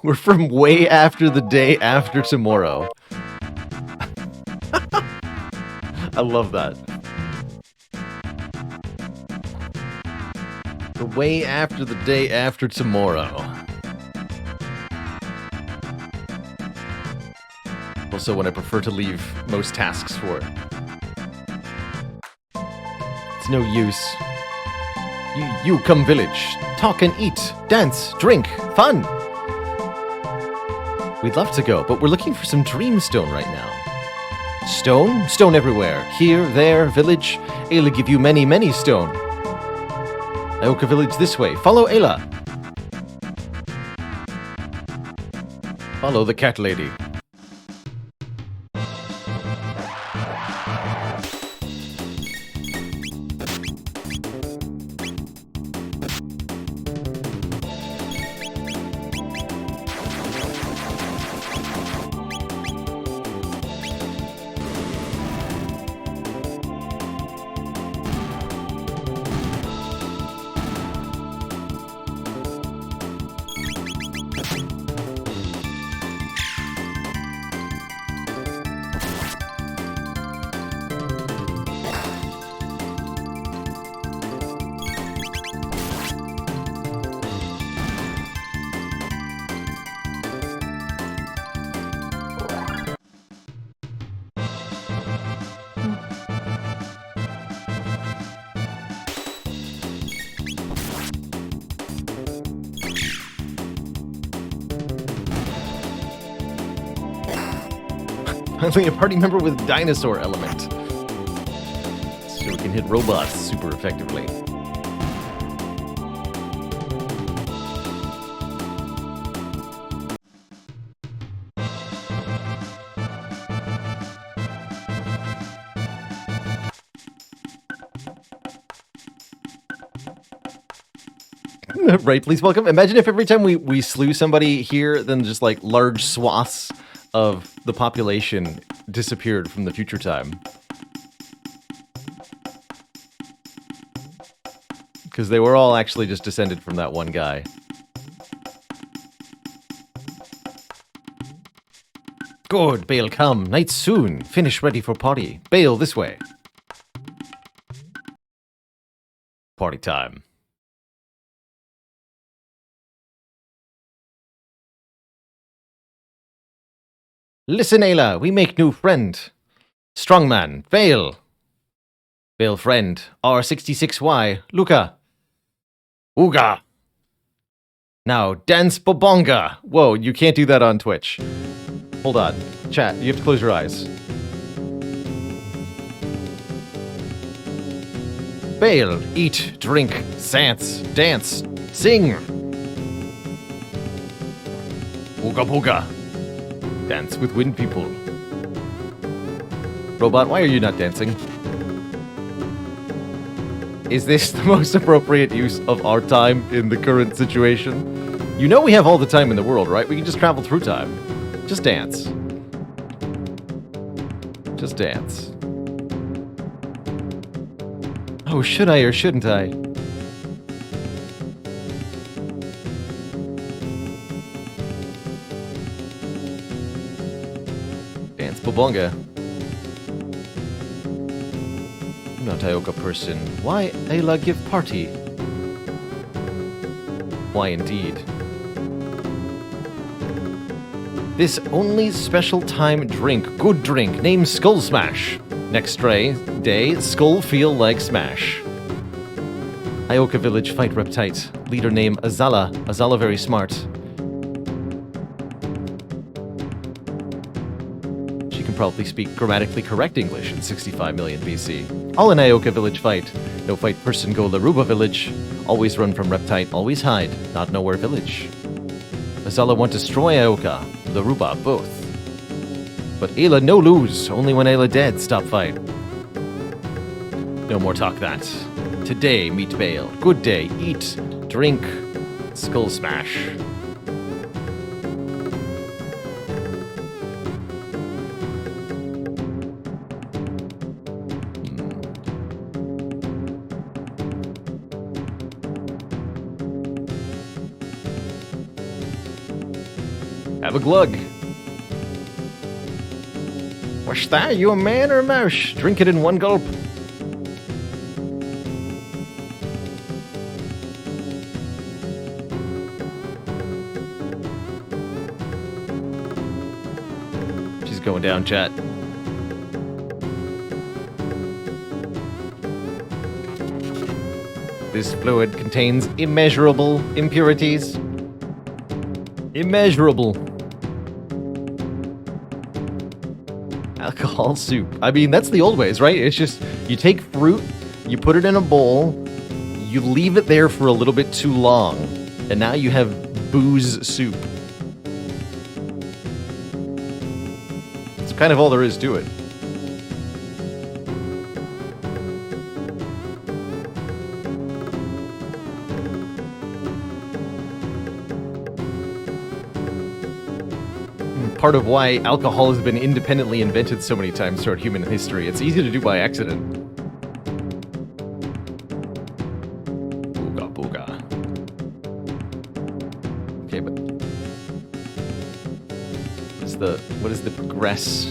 We're from way after the day after tomorrow. I love that. The way after the day after tomorrow. Also when I prefer to leave most tasks for. It's no use. You come village. Talk and eat. Dance. Drink. Fun. We'd love to go, but we're looking for some dreamstone right now. Stone? Stone everywhere. Here, there, village. Ayla give you many, many stone. Ioka village this way. Follow Ayla. Follow the cat lady. Finally, a party member with dinosaur element. So we can hit robots super effectively. Right, please welcome. Imagine if every time we slew somebody here, then just like large swaths of the population disappeared from the future time. Because they were all actually just descended from that one guy. Good, Bale, come. Night soon. Finish ready for party. Bale, this way. Party time. Listen, Ayla, we make new friend. Strongman, Bale. Bale friend, R66Y, Luca. Ooga. Now, dance Bobonga. Whoa, you can't do that on Twitch. Hold on. Chat, you have to close your eyes. Bale, eat, drink, dance, sing. Ooga booga. Dance with wind people. Robot, why are you not dancing? Is this the most appropriate use of our time in the current situation? You know we have all the time in the world, right? We can just travel through time. Just dance. Just dance. Oh, should I or shouldn't I? Dance Bobonga. Not Ioka person. Why Ayla give party? Why indeed? This only special time drink, good drink, named Skull Smash. Next day, skull feel like smash. Ioka village fight reptite. Leader name Azala. Azala very smart. She can probably speak grammatically correct English in 65 million BC. All in Ioka village fight. No fight person go Laruba village. Always run from reptite, always hide. Not nowhere village. Azala want to destroy Ioka. Laruba both. But Ayla no lose. Only when Ayla dead stop fight. No more talk that. Today meet Bale. Good day. Eat. Drink. Skull smash. Have a glug. What's that? You a man or a mouse? Drink it in one gulp. She's going down, chat. This fluid contains immeasurable impurities. Immeasurable. Alcohol soup. I mean, that's the old ways, right? It's just, you take fruit, you put it in a bowl, you leave it there for a little bit too long, and now you have booze soup. It's kind of all there is to it. Part of why alcohol has been independently invented so many times throughout human history. It's easy to do by accident. Booga booga. Okay, but what is the progress?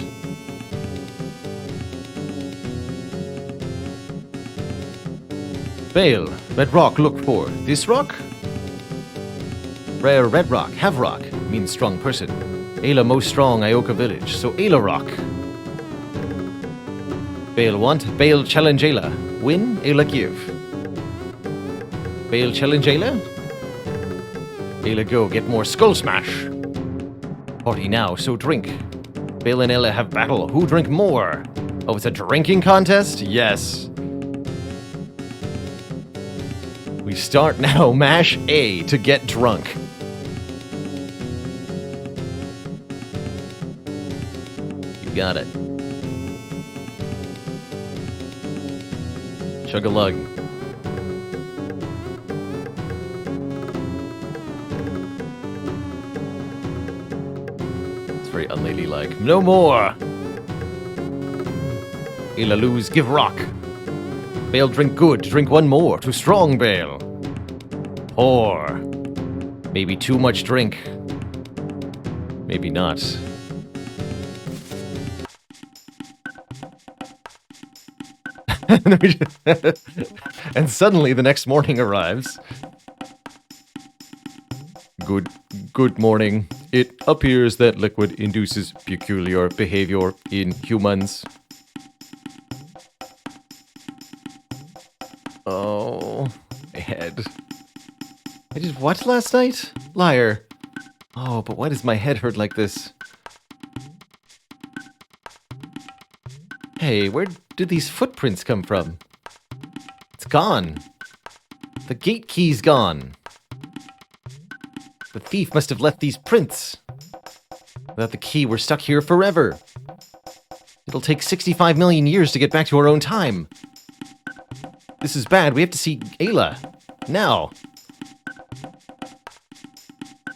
Bale, red rock look for. This rock? Rare red rock, have rock, means strong person. Ayla most strong Ioka village, so Ayla rock. Bale want, Bale challenge Ayla. Win, Ayla give. Bale challenge Ayla? Ayla go get more skull smash. Party now, so drink. Bale and Ayla have battle. Who drink more? Oh, it's a drinking contest? Yes. We start now. Mash A to get drunk. You got it. Chug-a-lug. It's very unladylike. No more! Ayla lose, give rock. Bale drink good, drink one more. Too strong, Bale. Pour. Maybe too much drink. Maybe not. And suddenly the next morning arrives. Good morning. It appears that liquid induces peculiar behavior in humans. Oh, my head. I did what last night? Liar. Oh, but why does my head hurt like this? Hey, where did these footprints come from? It's gone. The gate key's gone. The thief must have left these prints. Without the key, we're stuck here forever. It'll take 65 million years to get back to our own time. This is bad. We have to see Ayla. Now.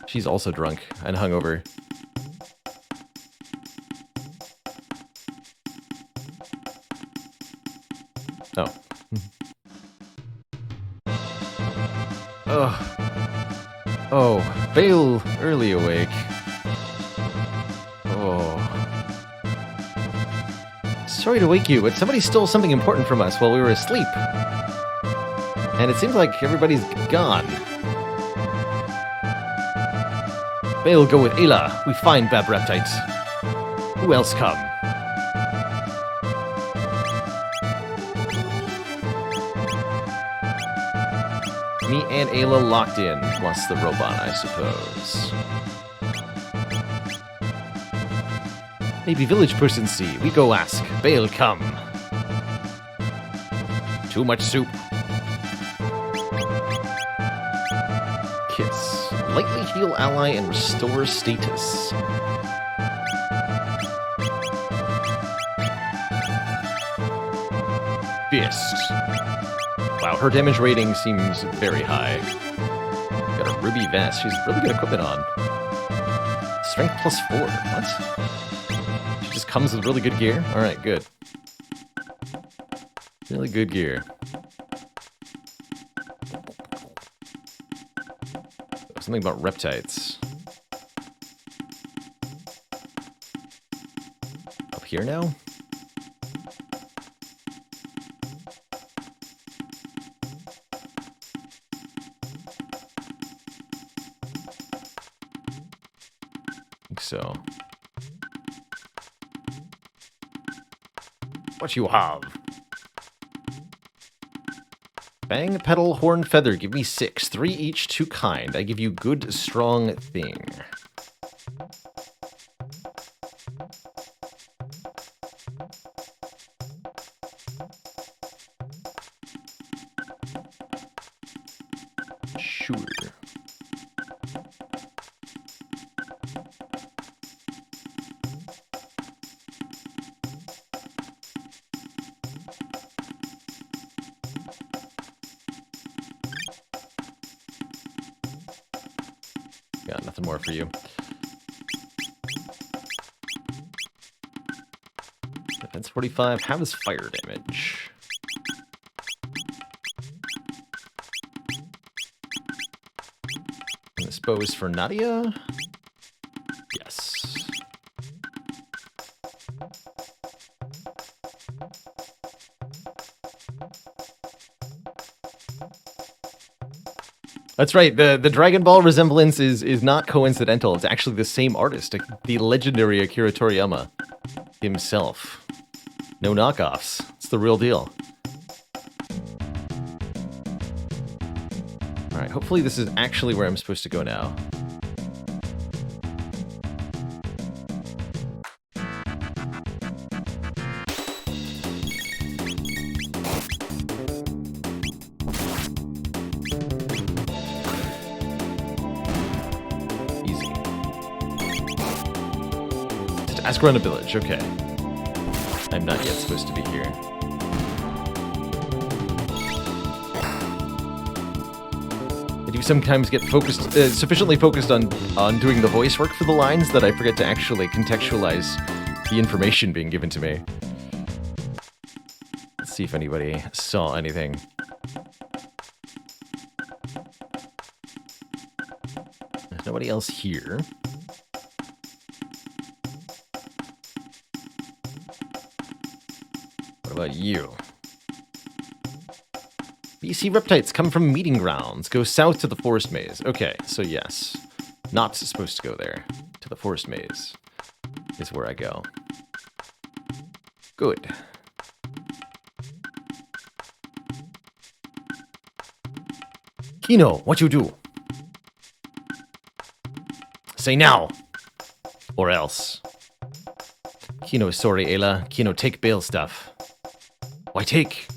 She's also drunk and hungover. Oh. Ugh. Oh, Bale early awake. Oh. Sorry to wake you, but somebody stole something important from us while we were asleep. And it seems like everybody's gone. Bale, go with Ayla. We find Babreptite. Who else come? Me and Ayla locked in, plus the robot, I suppose. Maybe village person see. We go ask. Bale, come. Too much soup. Kiss. Lightly heal ally and restore status. Fist. Wow, her damage rating seems very high. Got a ruby vest. She's really good equipment on. Strength +4. What? She just comes with really good gear? Alright, good. Really good gear. Something about reptites. Up here now? So, what you have? Bang, petal, horn, feather. Give me 6. 3 each, 2 kind. I give you good, strong thing. Sure. Got nothing more for you. Defense 45. How does fire damage? And this bow is for Nadia? Yes. That's right, the Dragon Ball resemblance is not coincidental. It's actually the same artist, the legendary Akira Toriyama himself. No knockoffs. It's the real deal. Alright, hopefully this is actually where I'm supposed to go now. Ask around a village, okay. I'm not yet supposed to be here. I do sometimes get focused, sufficiently focused on doing the voice work for the lines that I forget to actually contextualize the information being given to me. Let's see if anybody saw anything. There's nobody else here. What about you? BC Reptites come from meeting grounds. Go south to the forest maze. Okay, so yes. Not supposed to go there. To the forest maze is where I go. Good. Kino, what you do? Say now. Or else. Kino, sorry, Ayla. Kino, take bail stuff. Why take?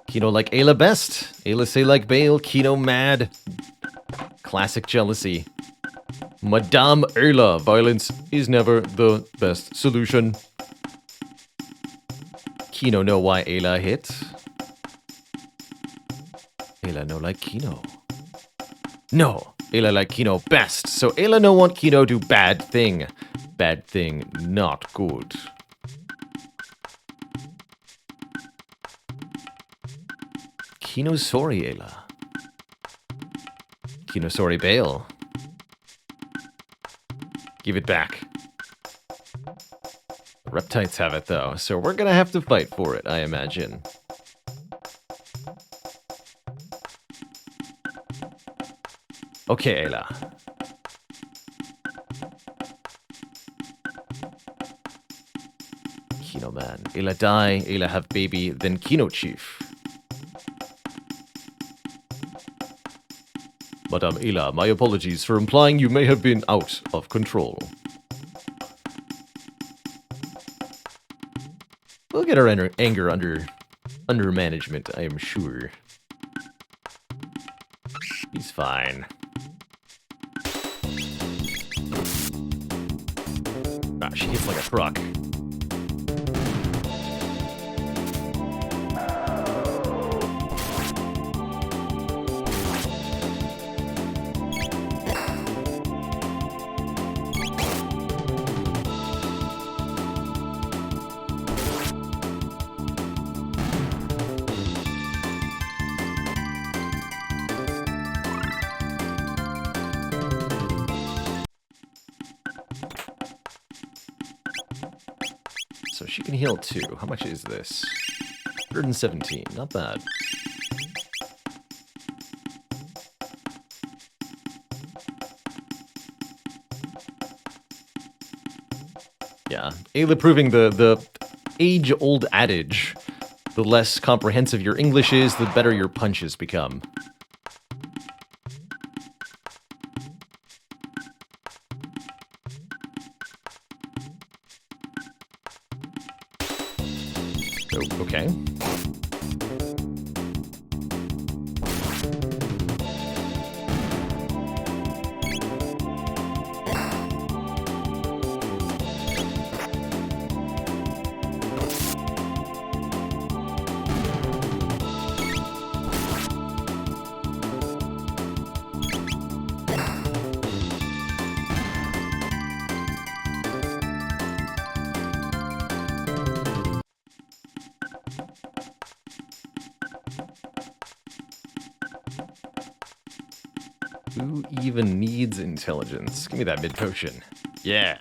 Kino like Ayla best. Ayla say like Bale. Kino mad. Classic jealousy. Madame Ayla, violence is never the best solution. Kino know why Ayla hit. Ayla no like Kino. No, Ayla like Kino best. So Ayla no want Kino do bad thing. Bad thing, not good. Kino sorry, Ayla. Kino sorry, Bale. Give it back. Reptites have it, though, so we're gonna have to fight for it, I imagine. Okay, Ayla. Kino man. Ayla die, Ayla have baby, then Kino chief. Madame Ayla, my apologies for implying you may have been out of control. We'll get our anger under management, I am sure. He's fine. Ah, she hits like a truck. So she can heal too. How much is this? 117. Not bad. Yeah. Ayla proving the age-old adage. The less comprehensive your English is, the better your punches become. Okay. Who even needs intelligence? Give me that mid potion. Yeah.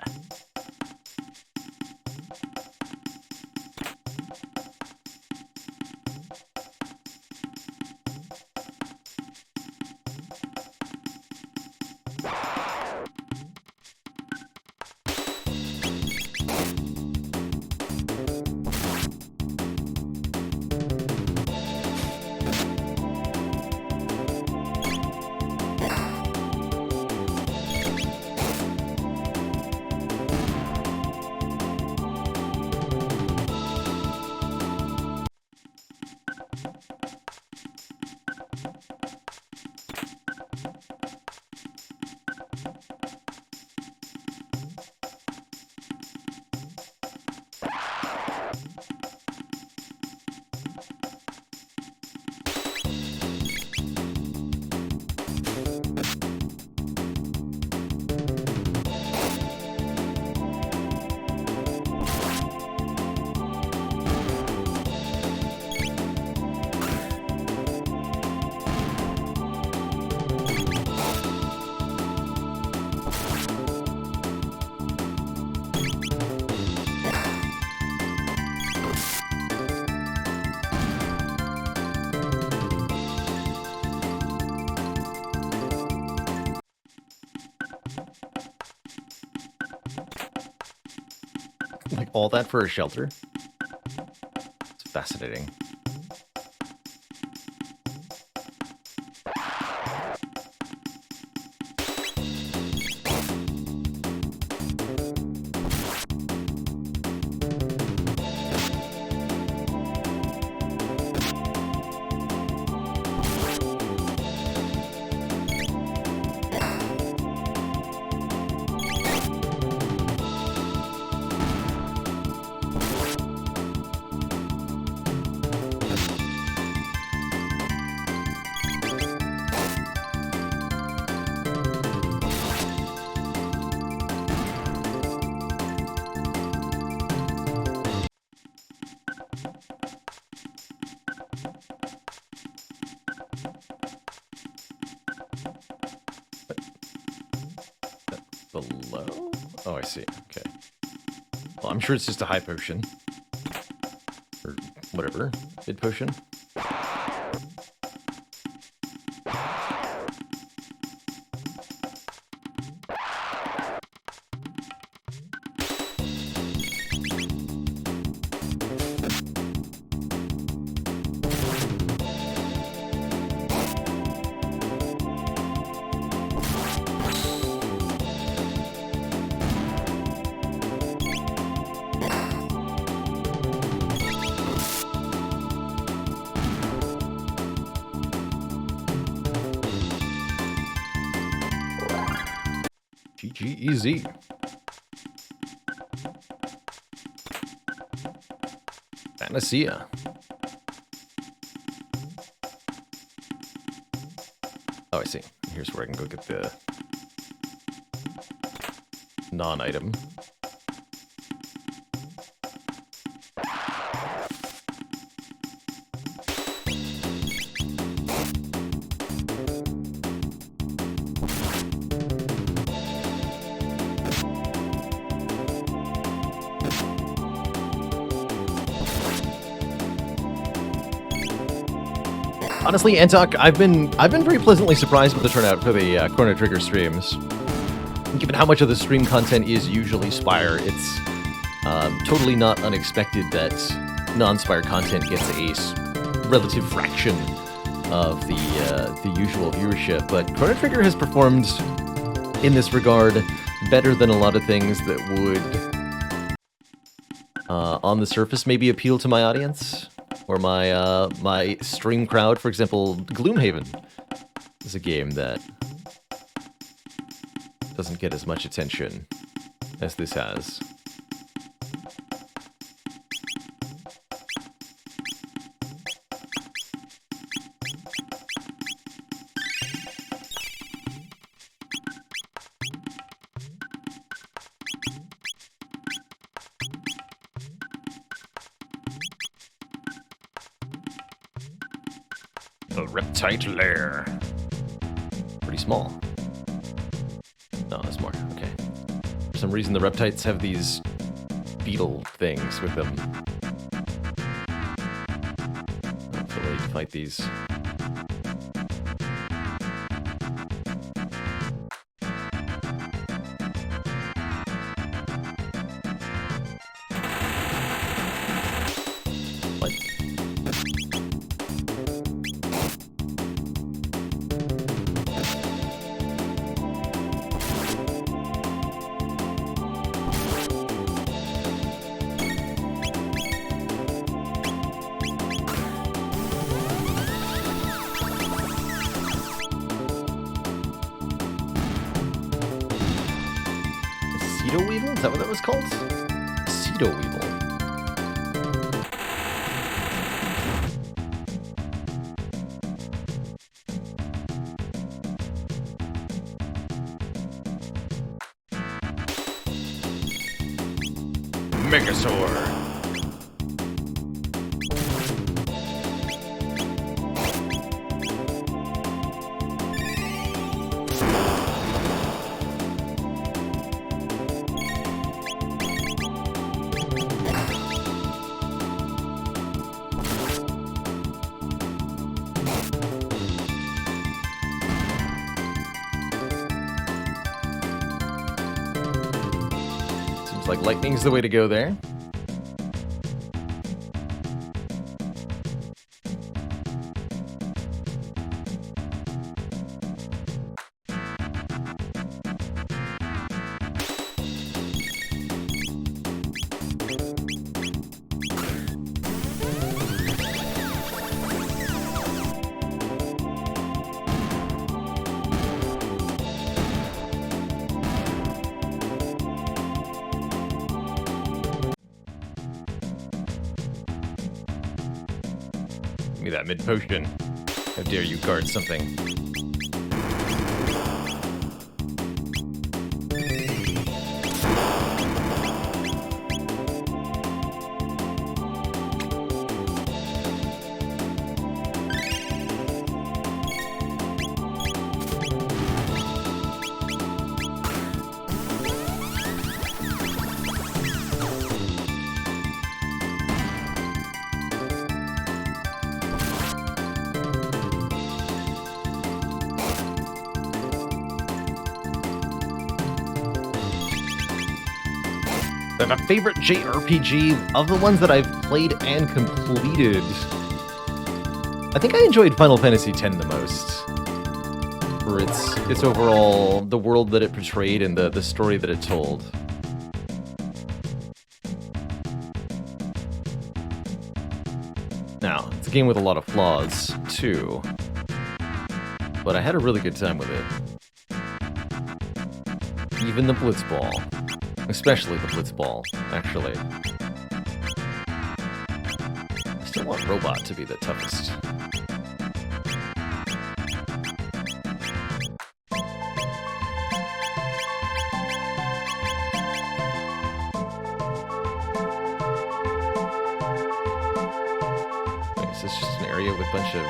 Like all that for a shelter? It's fascinating. Below? Oh, I see. Okay. Well, I'm sure it's just a high potion. Or whatever. Mid potion. GGEZ. Panacea. Oh, I see. Here's where I can go get the non-item. Honestly, Antok, I've been very pleasantly surprised with the turnout for the Chrono Trigger streams. Given how much of the stream content is usually Spire, it's totally not unexpected that non-Spire content gets a relative fraction of the usual viewership. But Chrono Trigger has performed in this regard better than a lot of things that would, on the surface, maybe appeal to my audience. Or my stream crowd. For example, Gloomhaven is a game that doesn't get as much attention as this has. The Reptite Lair. Pretty small. No, there's more. Okay. For some reason, the Reptites have these beetle things with them. I feel ready to fight these. Weevil? Is that what that was called? Pseudo Weevil. Megasaur. Seems like lightning's the way to go there. Give me that mid-potion. How dare you guard something? I have a favorite JRPG of the ones that I've played and completed. I think I enjoyed Final Fantasy X the most. For its overall, the world that it portrayed and the story that it told. Now, it's a game with a lot of flaws, too. But I had a really good time with it. Even the Blitzball. Especially the Blitzball, actually. I still want Robot to be the toughest. Wait, is this just an area with a bunch of...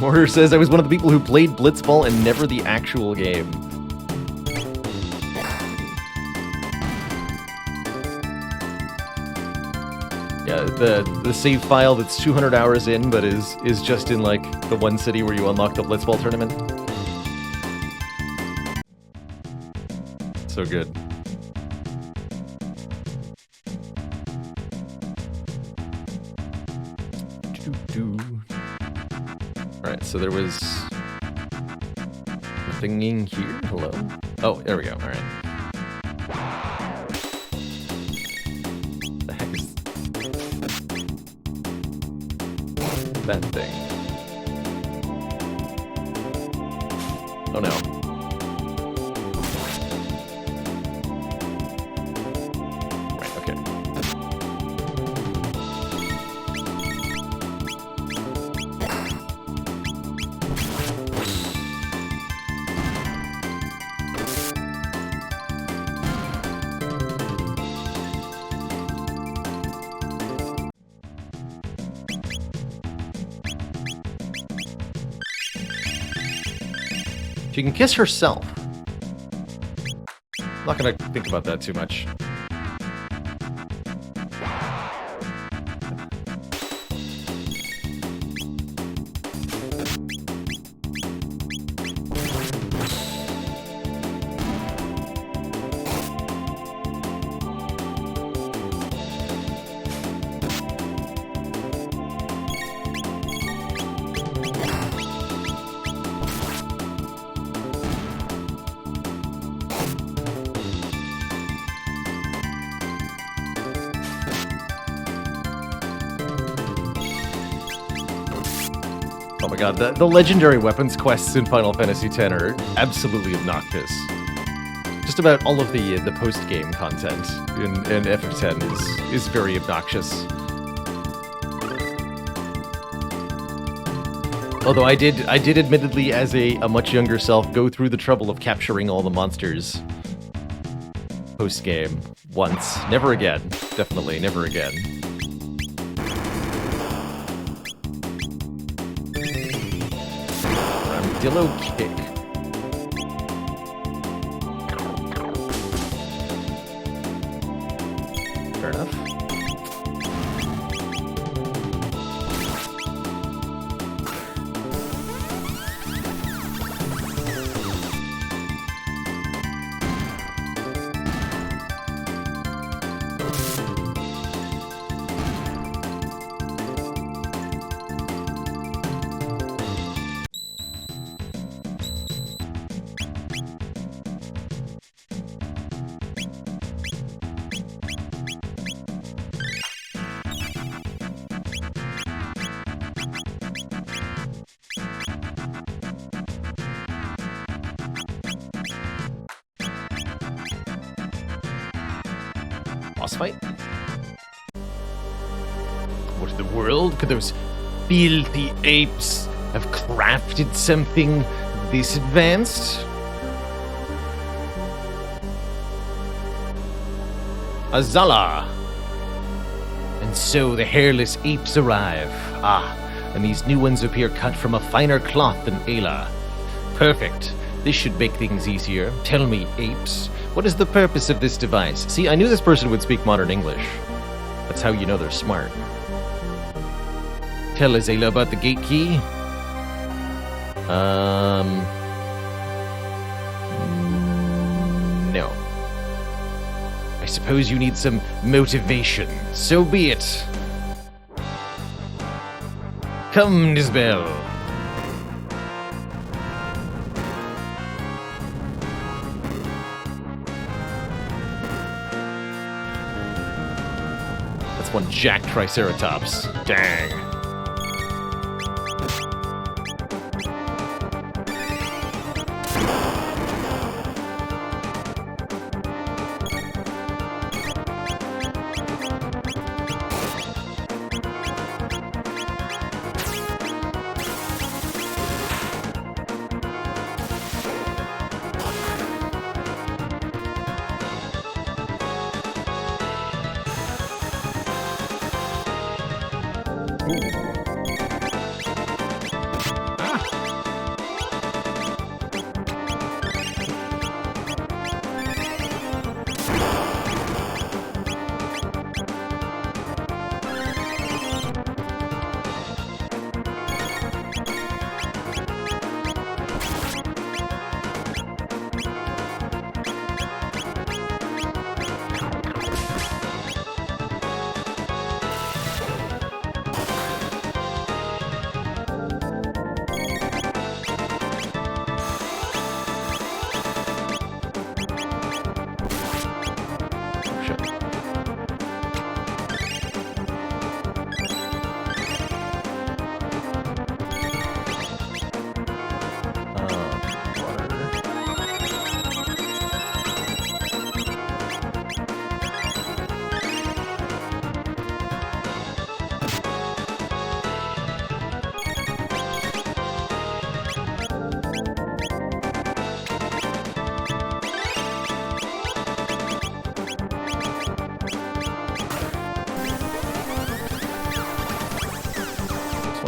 Mortar says, I was one of the people who played Blitzball and never the actual game. Yeah, the save file that's 200 hours in, but is just in, like, the one city where you unlock the Blitzball tournament. So good. Alright, so there was nothing in here. Hello? Oh, there we go. Alright. The heck is that thing? Oh no. Right, okay. She can kiss herself. I'm not gonna think about that too much. Oh my god, the legendary weapons quests in Final Fantasy X are absolutely obnoxious. Just about all of the post-game content in FF10 is very obnoxious. Although I did admittedly, as a much younger self, go through the trouble of capturing all the monsters post-game once. Never again. Definitely never again. armadillo kick. Fair enough. Boss fight? What in the world? Could those filthy apes have crafted something this advanced? Azala! And so the hairless apes arrive. Ah, and these new ones appear cut from a finer cloth than Ayla. Perfect. This should make things easier. Tell me, apes, what is the purpose of this device? See, I knew this person would speak modern English. That's how you know they're smart. Tell Azala about the gate key. No. I suppose you need some motivation. So be it. Come, Nisbel. That's one jack Triceratops. Dang.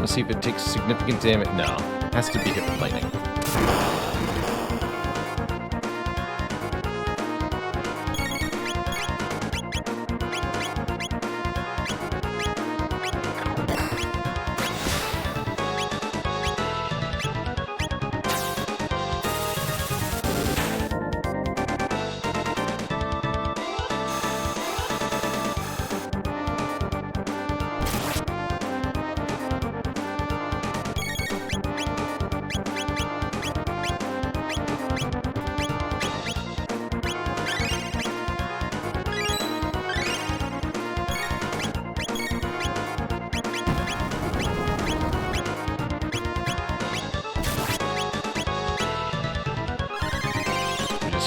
See if it takes significant damage. No, has to be hit with lightning.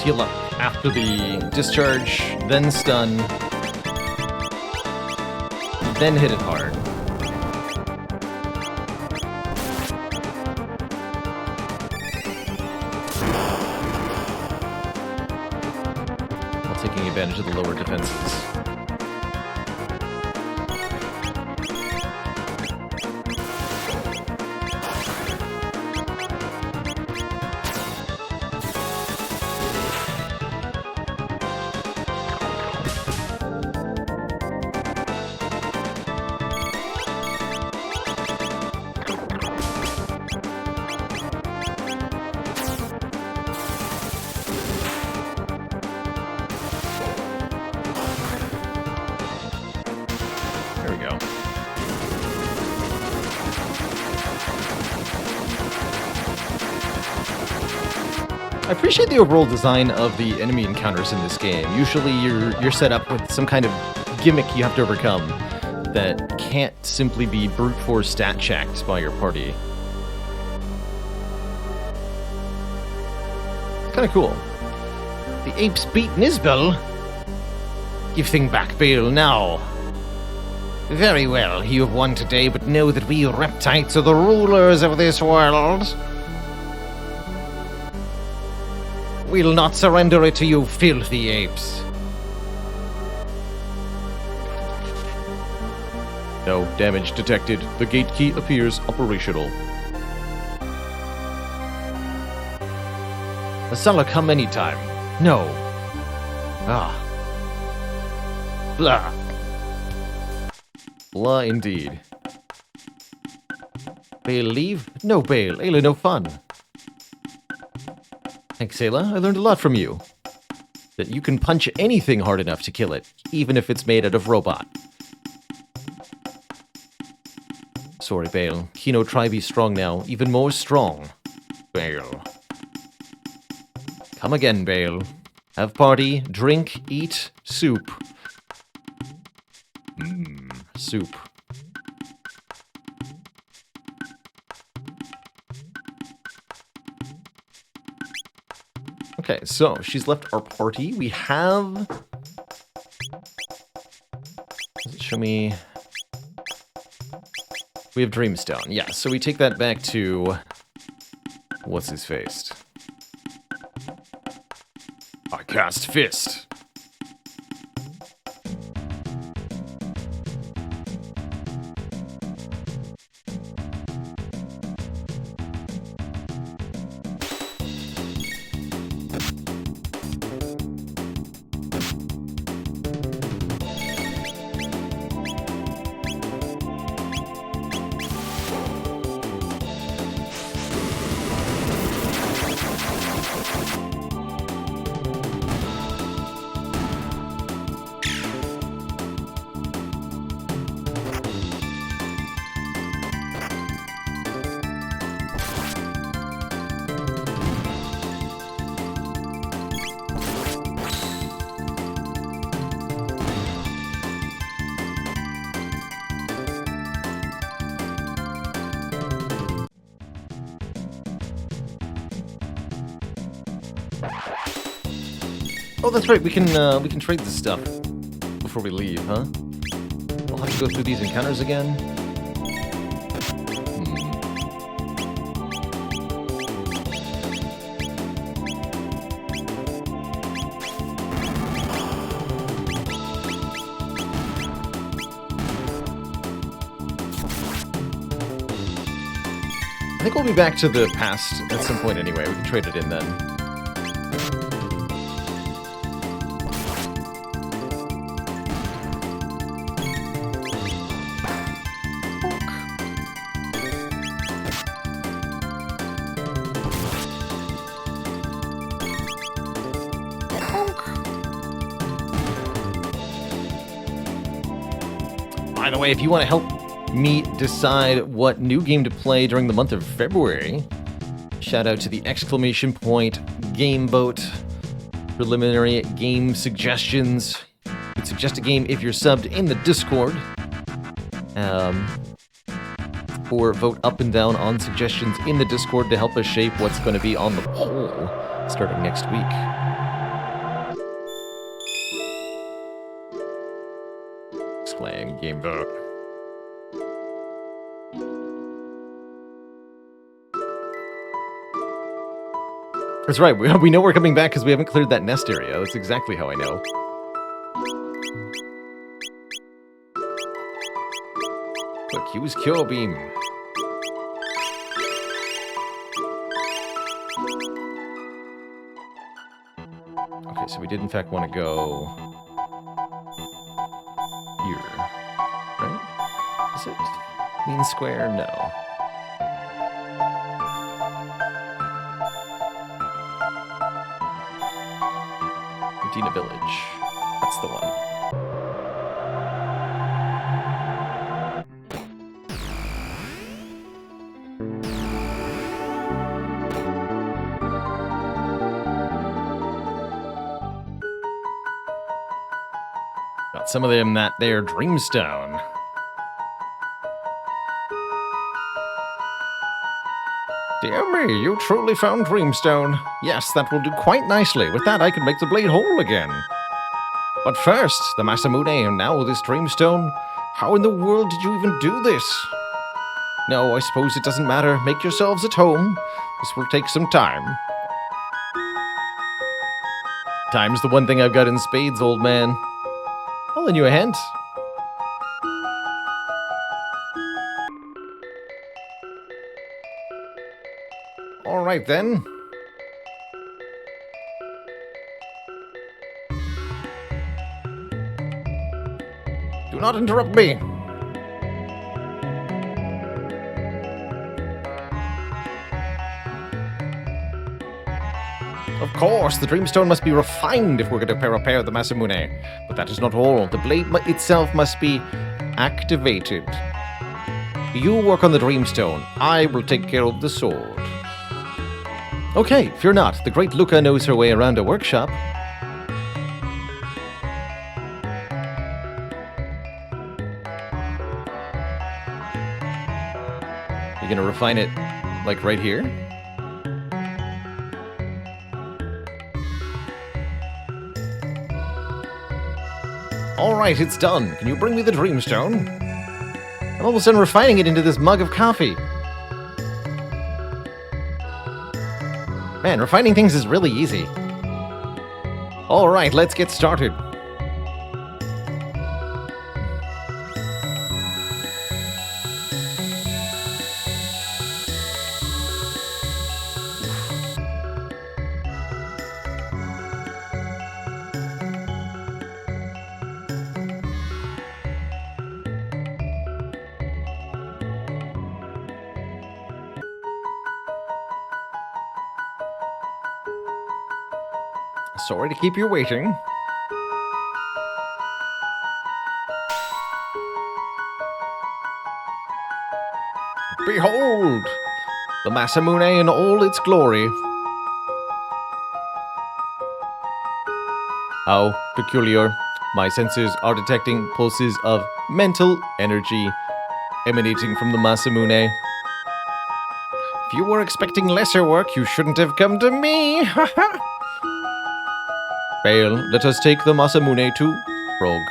Heal up after the discharge, then stun, then hit it hard. While taking advantage of the lower defenses. I appreciate the overall design of the enemy encounters in this game. Usually you're set up with some kind of gimmick you have to overcome that can't simply be brute force stat checked by your party. It's kind of cool. The apes beat Nisbel. Give thing back, Bale, now. Very well, you have won today, but know that we reptites are the rulers of this world. We'll not surrender it to you filthy apes. No damage detected. The gate key appears operational. Asala, come anytime. No. Ah. Blah. Blah indeed. Bale leave? No Bale. Ayla no fun. Thanks, Ayla. I learned a lot from you. That you can punch anything hard enough to kill it, even if it's made out of robot. Sorry, Bale. Kino try be strong now. Even more strong. Bale. Come again, Bale. Have party, drink, eat, soup. Soup. Okay, so she's left our party. We have... Does it show me... We have Dreamstone. Yeah, so we take that back to... What's his face? I cast Fist. Oh, that's right. We can trade this stuff before we leave, huh? We'll have to go through these encounters again. I think we'll be back to the past at some point anyway. We can trade it in then. By the way, if you want to help me decide what new game to play during the month of February, shout out to the exclamation point Gameboat preliminary game suggestions. You can suggest a game if you're subbed in the Discord, or vote up and down on suggestions in the Discord to help us shape what's going to be on the poll starting next week. Playing Gameboat. That's right, we know we're coming back because we haven't cleared that nest area. That's exactly how I know. Look, he was Cure Beam. Okay, so we did in fact want to go... here, right? Is it mean square? No. Medina Village. That's the one. some of them that there Dreamstone. Dear me, you truly found Dreamstone. Yes, that will do quite nicely. With that, I can make the blade whole again. But first, the Masamune and now this Dreamstone. How in the world did you even do this? No, I suppose it doesn't matter. Make yourselves at home. This will take some time. Time's the one thing I've got in spades, old man. I'll lend you a hand. All right, then. Do not interrupt me. Of course, the Dreamstone must be refined if we're going to repair the Masamune. But that is not all. The blade itself must be activated. You work on the Dreamstone. I will take care of the sword. Okay, fear not. The great Luca knows her way around a workshop. You're gonna refine it, like, right here? Alright, it's done. Can you bring me the Dreamstone? I'm almost done refining it into this mug of coffee. Man, refining things is really easy. Alright, let's get started. Sorry to keep you waiting. Behold! The Masamune in all its glory. How peculiar. My senses are detecting pulses of mental energy emanating from the Masamune. If you were expecting lesser work, you shouldn't have come to me. Fail. Let us take the Masamune to Rogue.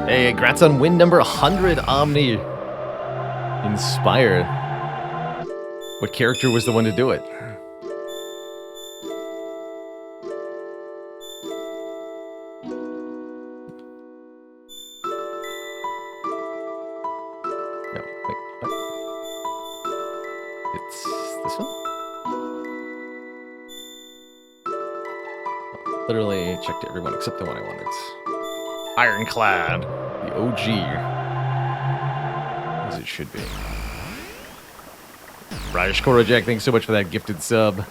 Hey, congrats on win number 100, Omni. Inspired. What character was the one to do it? No, wait, what? It's this one? Literally checked everyone except the one I wanted. Ironclad. The OG. As it should be. Raj Korojak, thanks so much for that gifted sub.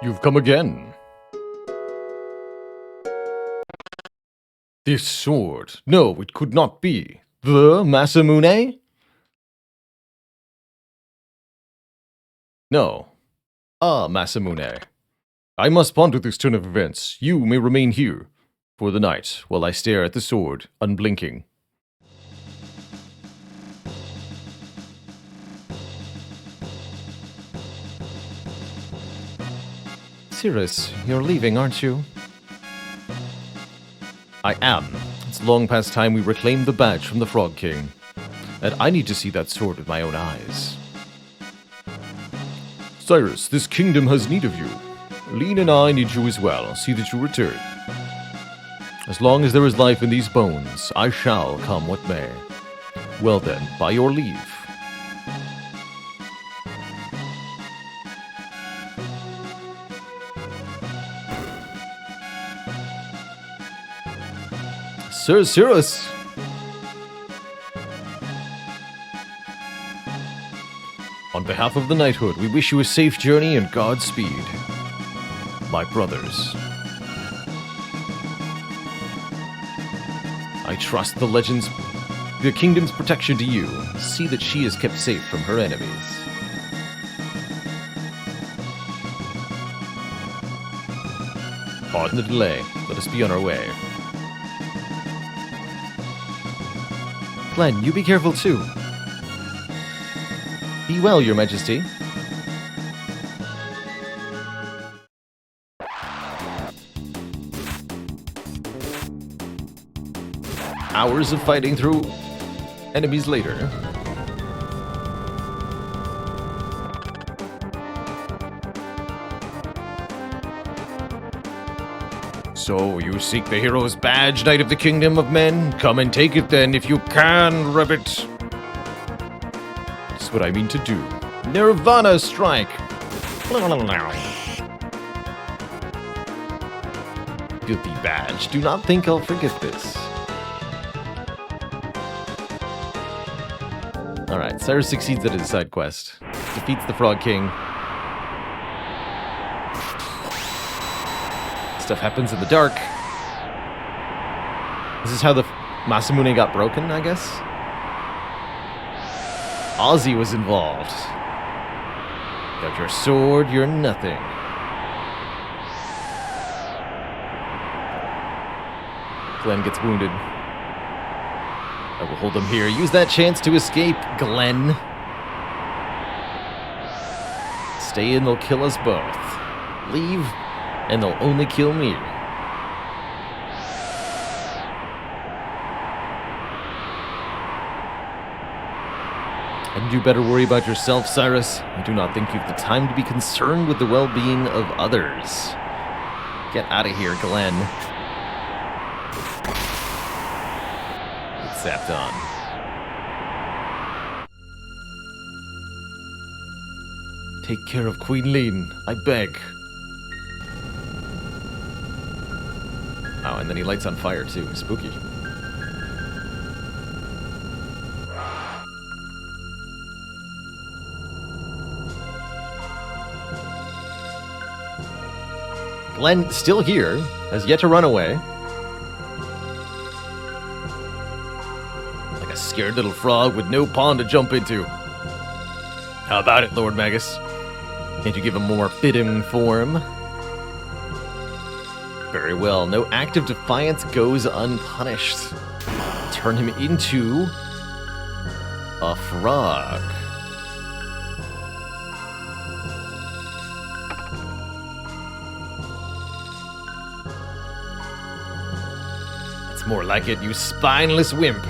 You've come again. This sword. No, it could not be. The Masamune? No. Ah, Masamune. I must ponder this turn of events. You may remain here for the night while I stare at the sword, unblinking. Cirrus, you're leaving, aren't you? I am. It's long past time we reclaimed the badge from the Frog King. And I need to see that sword with my own eyes. Cyrus, this kingdom has need of you. Lean and I need you as well. See that you return. As long as there is life in these bones, I shall come what may. Well then, by your leave. Sir Cirrus! On behalf of the knighthood, we wish you a safe journey and Godspeed. My brothers. I trust the kingdom's protection to you. See that she is kept safe from her enemies. Pardon the delay. Let us be on our way. Glenn, you be careful too. Be well, Your Majesty. Hours of fighting through enemies later. So, you seek the hero's badge, Knight of the Kingdom of Men? Come and take it then, if you can, Rabbit. That's what I mean to do. Nirvana strike! Filthy badge, do not think I'll forget this. Alright, Cyrus succeeds at his side quest. Defeats the Frog King. Stuff happens in the dark. This is how the Masamune got broken, I guess? Ozzy was involved. Without your sword, you're nothing. Glenn gets wounded. I will hold him here. Use that chance to escape, Glenn. Stay in, they'll kill us both. Leave, and they'll only kill me. And you better worry about yourself, Cyrus. I do not think you've the time to be concerned with the well-being of others. Get out of here, Glenn. Get zapped on. Take care of Queen Lean, I beg. Oh, and then he lights on fire too. Spooky. Glenn, still here, has yet to run away. Like a scared little frog with no pond to jump into. How about it, Lord Magus? Can't you give him more fitting form? Very well, no act of defiance goes unpunished. Turn him into a frog. That's more like it, you spineless wimp.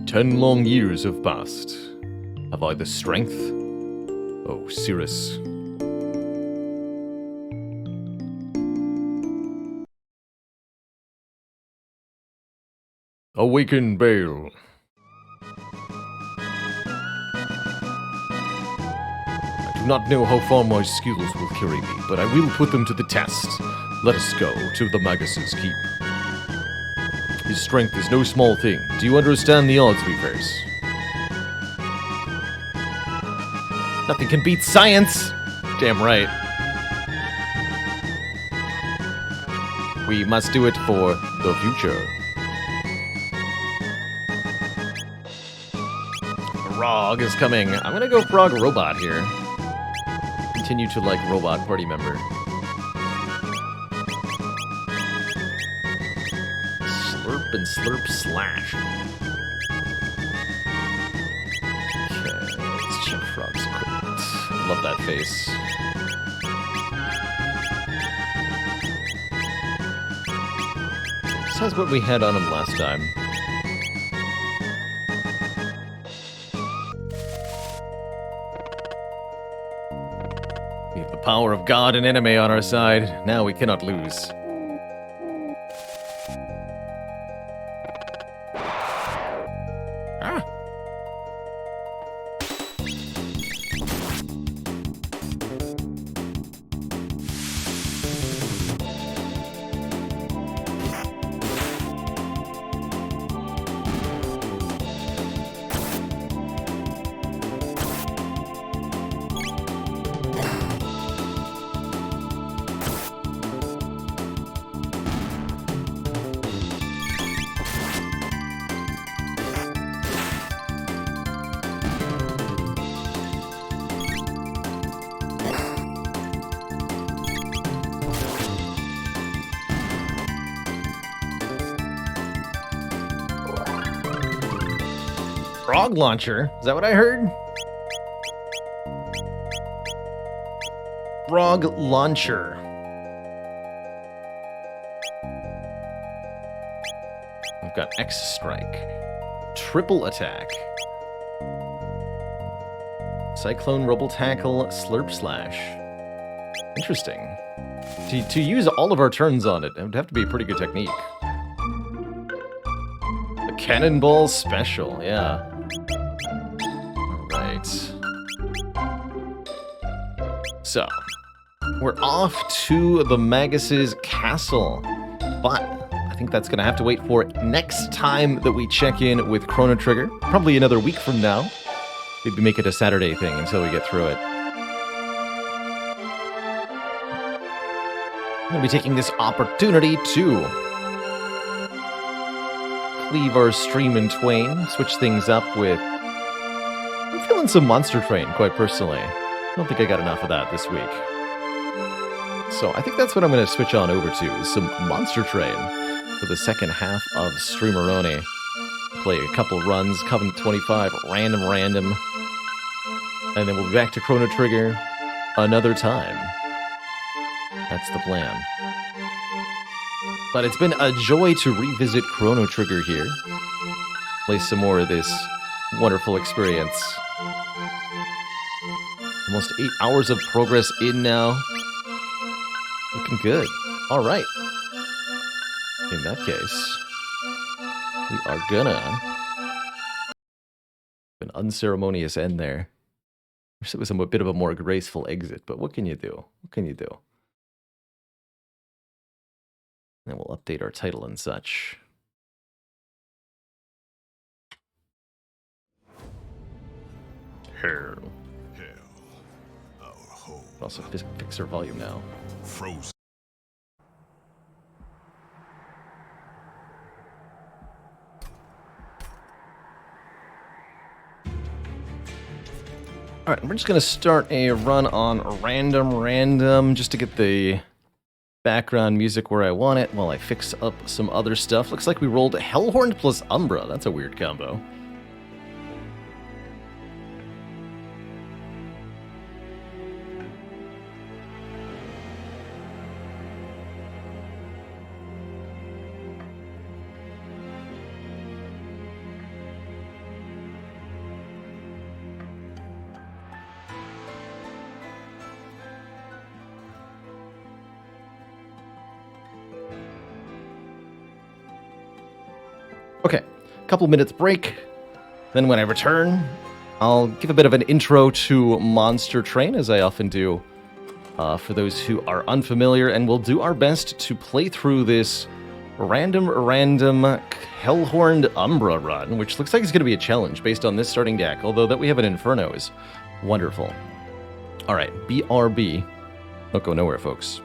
"10 long years have passed. Have I the strength? Oh, Cirrus." Awaken, Bale. I do not know how far my skills will carry me, but I will put them to the test. Let us go to the Magus's keep. His strength is no small thing. Do you understand the odds we face? Nothing can beat science! Damn right. We must do it for the future. Frog is coming. I'm gonna go Frog Robot here. Continue to like Robot Party member. Slurp and Slurp Slash. Okay, let's check Frog's equipment. Love that face. This has what we had on him last time. We have the power of God and anime on our side. Now we cannot lose. Ah. Frog launcher? Is that what I heard? Frog launcher. We've got X strike. Triple attack. Cyclone, Rubble Tackle, Slurp Slash. Interesting. To use all of our turns on it, it would have to be a pretty good technique. A Cannonball Special, yeah. Alright. So, we're off to the Magus's castle. But I think that's going to have to wait for next time that we check in with Chrono Trigger. Probably another week from now. Maybe make it a Saturday thing until we get through it. I'm going to be taking this opportunity to cleave our stream in twain, switch things up with... I'm feeling some Monster Train, quite personally. I don't think I got enough of that this week. So I think that's what I'm going to switch on over to, is some Monster Train for the second half of Streameroni. Play a couple runs, Covenant 25, random, and then we'll be back to Chrono Trigger another time. That's the plan. But it's been a joy to revisit Chrono Trigger here. Play some more of this wonderful experience. Almost 8 hours of progress in now. Looking good. All right. In that case, we are gonna... An unceremonious end there. Wish it was a bit of a more graceful exit, but what can you do? What can you do? And we'll update our title and such. Hell. Also fix our volume now. Frozen. Alright, we're just going to start a run on random, just to get the background music where I want it while I fix up some other stuff. Looks like we rolled Hellhorn plus Umbra. That's a weird combo. Okay, couple minutes break. Then when I return, I'll give a bit of an intro to Monster Train, as I often do, for those who are unfamiliar, and we'll do our best to play through this random Hellhorned Umbra run, which looks like it's going to be a challenge based on this starting deck, although that we have an Inferno is wonderful. Alright, BRB. Don't go nowhere, folks.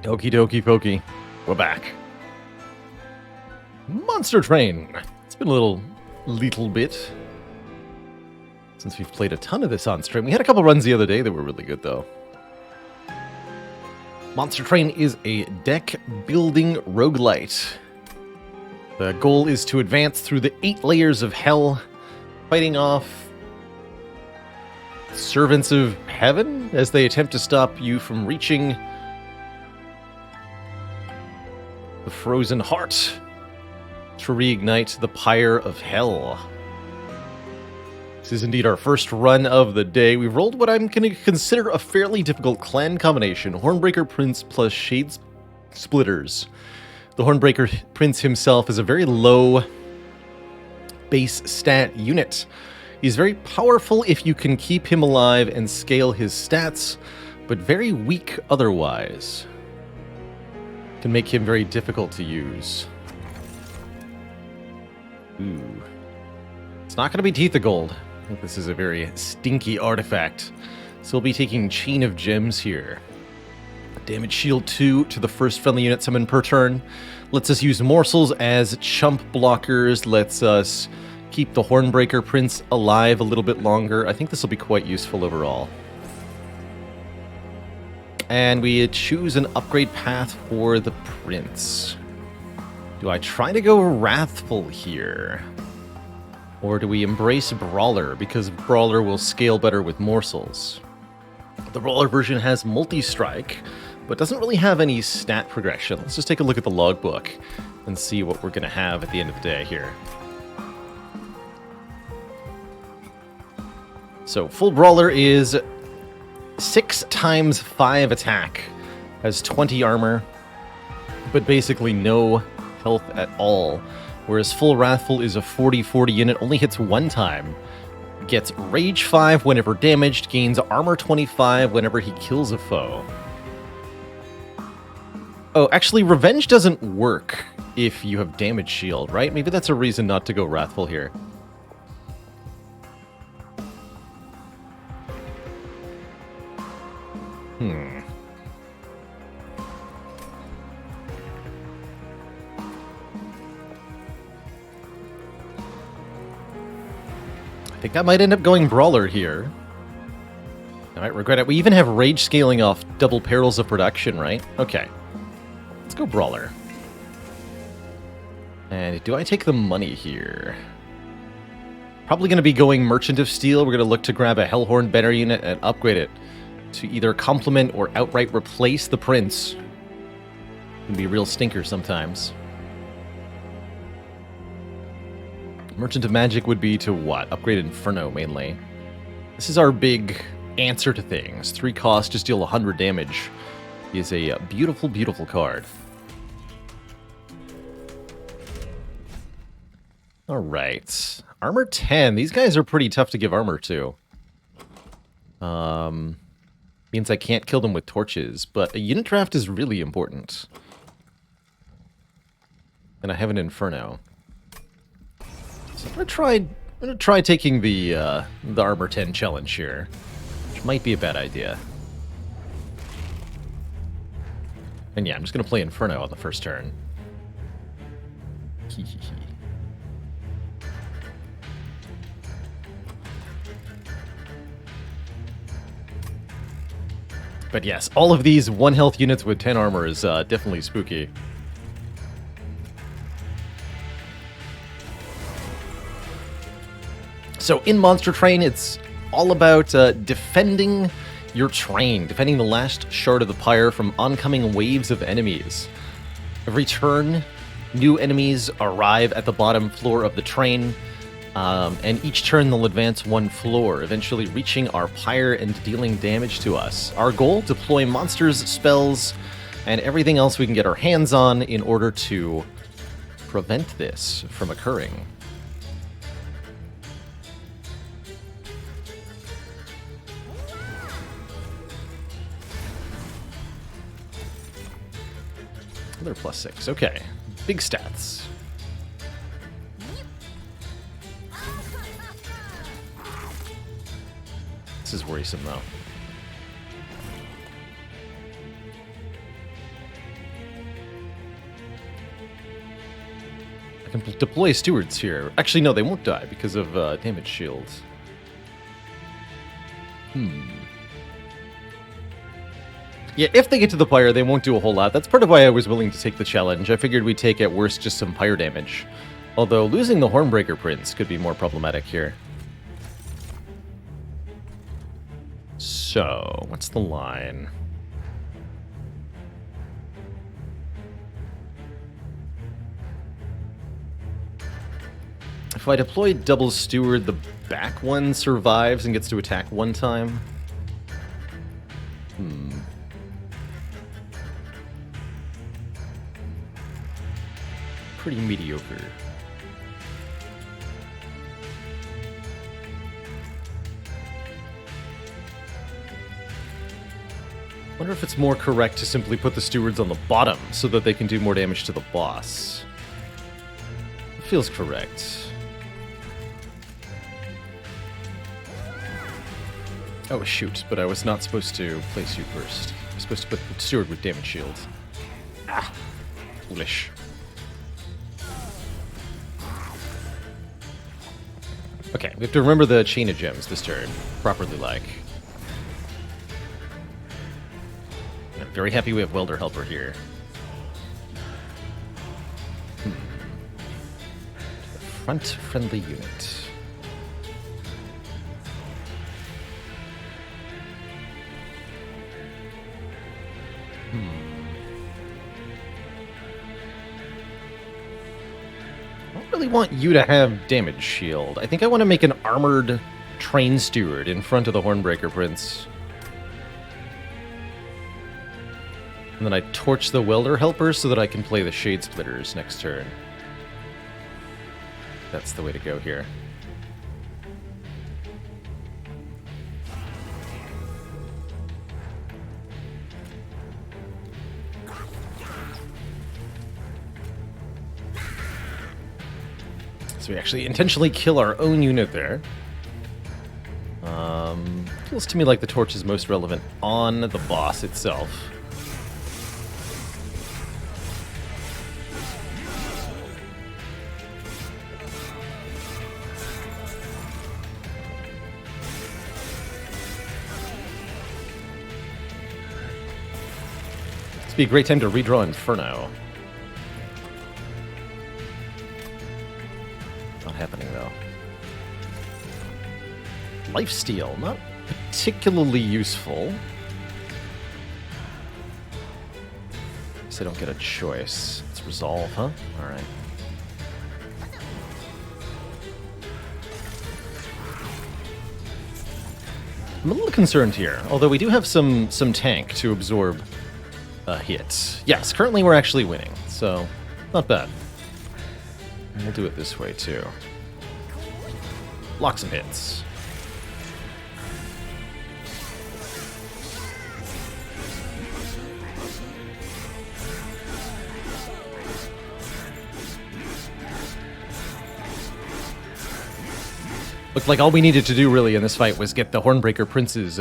Okie dokie pokey. We're back. Monster Train. It's been a little bit since we've played a ton of this on stream. We had a couple runs the other day that were really good, though. Monster Train is a deck-building roguelite. The goal is to advance through the 8 layers of hell, fighting off servants of heaven as they attempt to stop you from reaching the frozen heart to reignite the pyre of hell. This is indeed our first run of the day. We've rolled what I'm going to consider a fairly difficult clan combination. Hornbreaker Prince plus Shades Splitters. The Hornbreaker Prince himself is a very low base stat unit. He's very powerful if you can keep him alive and scale his stats, but very weak otherwise. Can make him very difficult to use. Ooh. It's not going to be Teeth of Gold. I think this is a very stinky artifact. So we'll be taking Chain of Gems here. Damage shield 2 to the first friendly unit summoned per turn. Lets us use morsels as chump blockers. Lets us keep the Hornbreaker Prince alive a little bit longer. I think this will be quite useful overall. And we choose an upgrade path for the Prince. Do I try to go Wrathful here? Or do we embrace Brawler, because Brawler will scale better with morsels? The Brawler version has multi-strike, but doesn't really have any stat progression. Let's just take a look at the logbook and see what we're going to have at the end of the day here. So, full Brawler is 6 times 5 attack, has 20 armor, but basically no health at all. Whereas full Wrathful is a 40-40 unit, only hits 1 time. Gets Rage 5 whenever damaged, gains Armor 25 whenever he kills a foe. Oh, actually, Revenge doesn't work if you have Damage Shield, right? Maybe that's a reason not to go Wrathful here. I think I might end up going Brawler here. I might regret it. We even have Rage scaling off double Perils of Production, right? Okay. Let's go Brawler. And do I take the money here? Probably going to be going Merchant of Steel. We're going to look to grab a Hellhorn banner unit and upgrade it to either complement or outright replace the Prince. Can be a real stinker sometimes. Merchant of Magic would be to what? Upgrade Inferno, mainly. This is our big answer to things. 3 cost, just deal 100 damage. He is a beautiful, beautiful card. Alright. Armor 10. These guys are pretty tough to give armor to. Means I can't kill them with torches, but a unit draft is really important. And I have an Inferno. So I'm gonna try taking the armor 10 challenge here, which might be a bad idea. And yeah, I'm just gonna play Inferno on the first turn. But yes, all of these 1 health units with 10 armor is definitely spooky. So in Monster Train, it's all about defending your train, defending the last shard of the pyre from oncoming waves of enemies. Every turn, new enemies arrive at the bottom floor of the train, and each turn they'll advance 1 floor, eventually reaching our pyre and dealing damage to us. Our goal, deploy monsters, spells, and everything else we can get our hands on in order to prevent this from occurring. Another +6. Okay. Big stats. This is worrisome, though. I can deploy stewards here. Actually, no, they won't die because of damage shields. Yeah, if they get to the pyre, they won't do a whole lot. That's part of why I was willing to take the challenge. I figured we'd take at worst just some pyre damage. Although losing the Hornbreaker Prince could be more problematic here. So, what's the line? If I deploy double steward, the back one survives and gets to attack one time. Pretty mediocre. Wonder if it's more correct to simply put the stewards on the bottom so that they can do more damage to the boss. It feels correct. Oh shoot, but I was not supposed to place you first. I was supposed to put the steward with damage shields. Ah, foolish. Okay, we have to remember the chain of gems this turn, properly like. I'm very happy we have Welder Helper here. Front friendly unit. I don't really want you to have damage shield. I think I want to make an armored train steward in front of the Hornbreaker Prince. And then I torch the Welder Helper so that I can play the Shade Splitters next turn. That's the way to go here. So we actually intentionally kill our own unit there. Feels to me like the torch is most relevant on the boss itself. This would be a great time to redraw Inferno. Not happening though. Lifesteal, not particularly useful. Guess I don't get a choice. It's resolve, huh? Alright. I'm a little concerned here, although we do have some tank to absorb a hit. Yes, currently we're actually winning, so not bad. And we'll do it this way too. Block some hits. Looked like all we needed to do really in this fight was get the Hornbreaker Prince's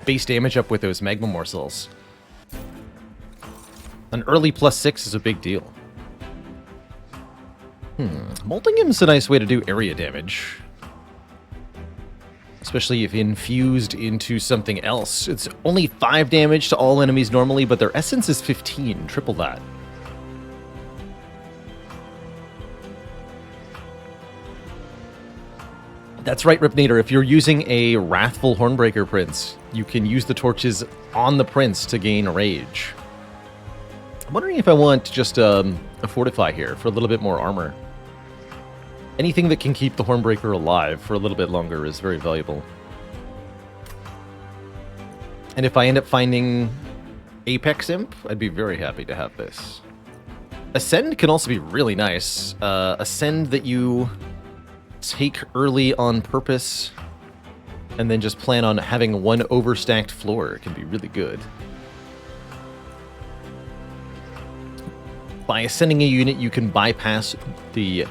base damage up with those magma morsels. An early +6 is a big deal. Moltingham's a nice way to do area damage. Especially if infused into something else. It's only 5 damage to all enemies normally, but their essence is 15, triple that. That's right, Ripnator. If you're using a Wrathful Hornbreaker Prince, you can use the torches on the Prince to gain rage. I'm wondering if I want just a Fortify here for a little bit more armor. Anything that can keep the Hornbreaker alive for a little bit longer is very valuable. And if I end up finding Apex Imp, I'd be very happy to have this. Ascend can also be really nice. Ascend that you take early on purpose and then just plan on having one overstacked floor can be really good. By ascending a unit, you can bypass the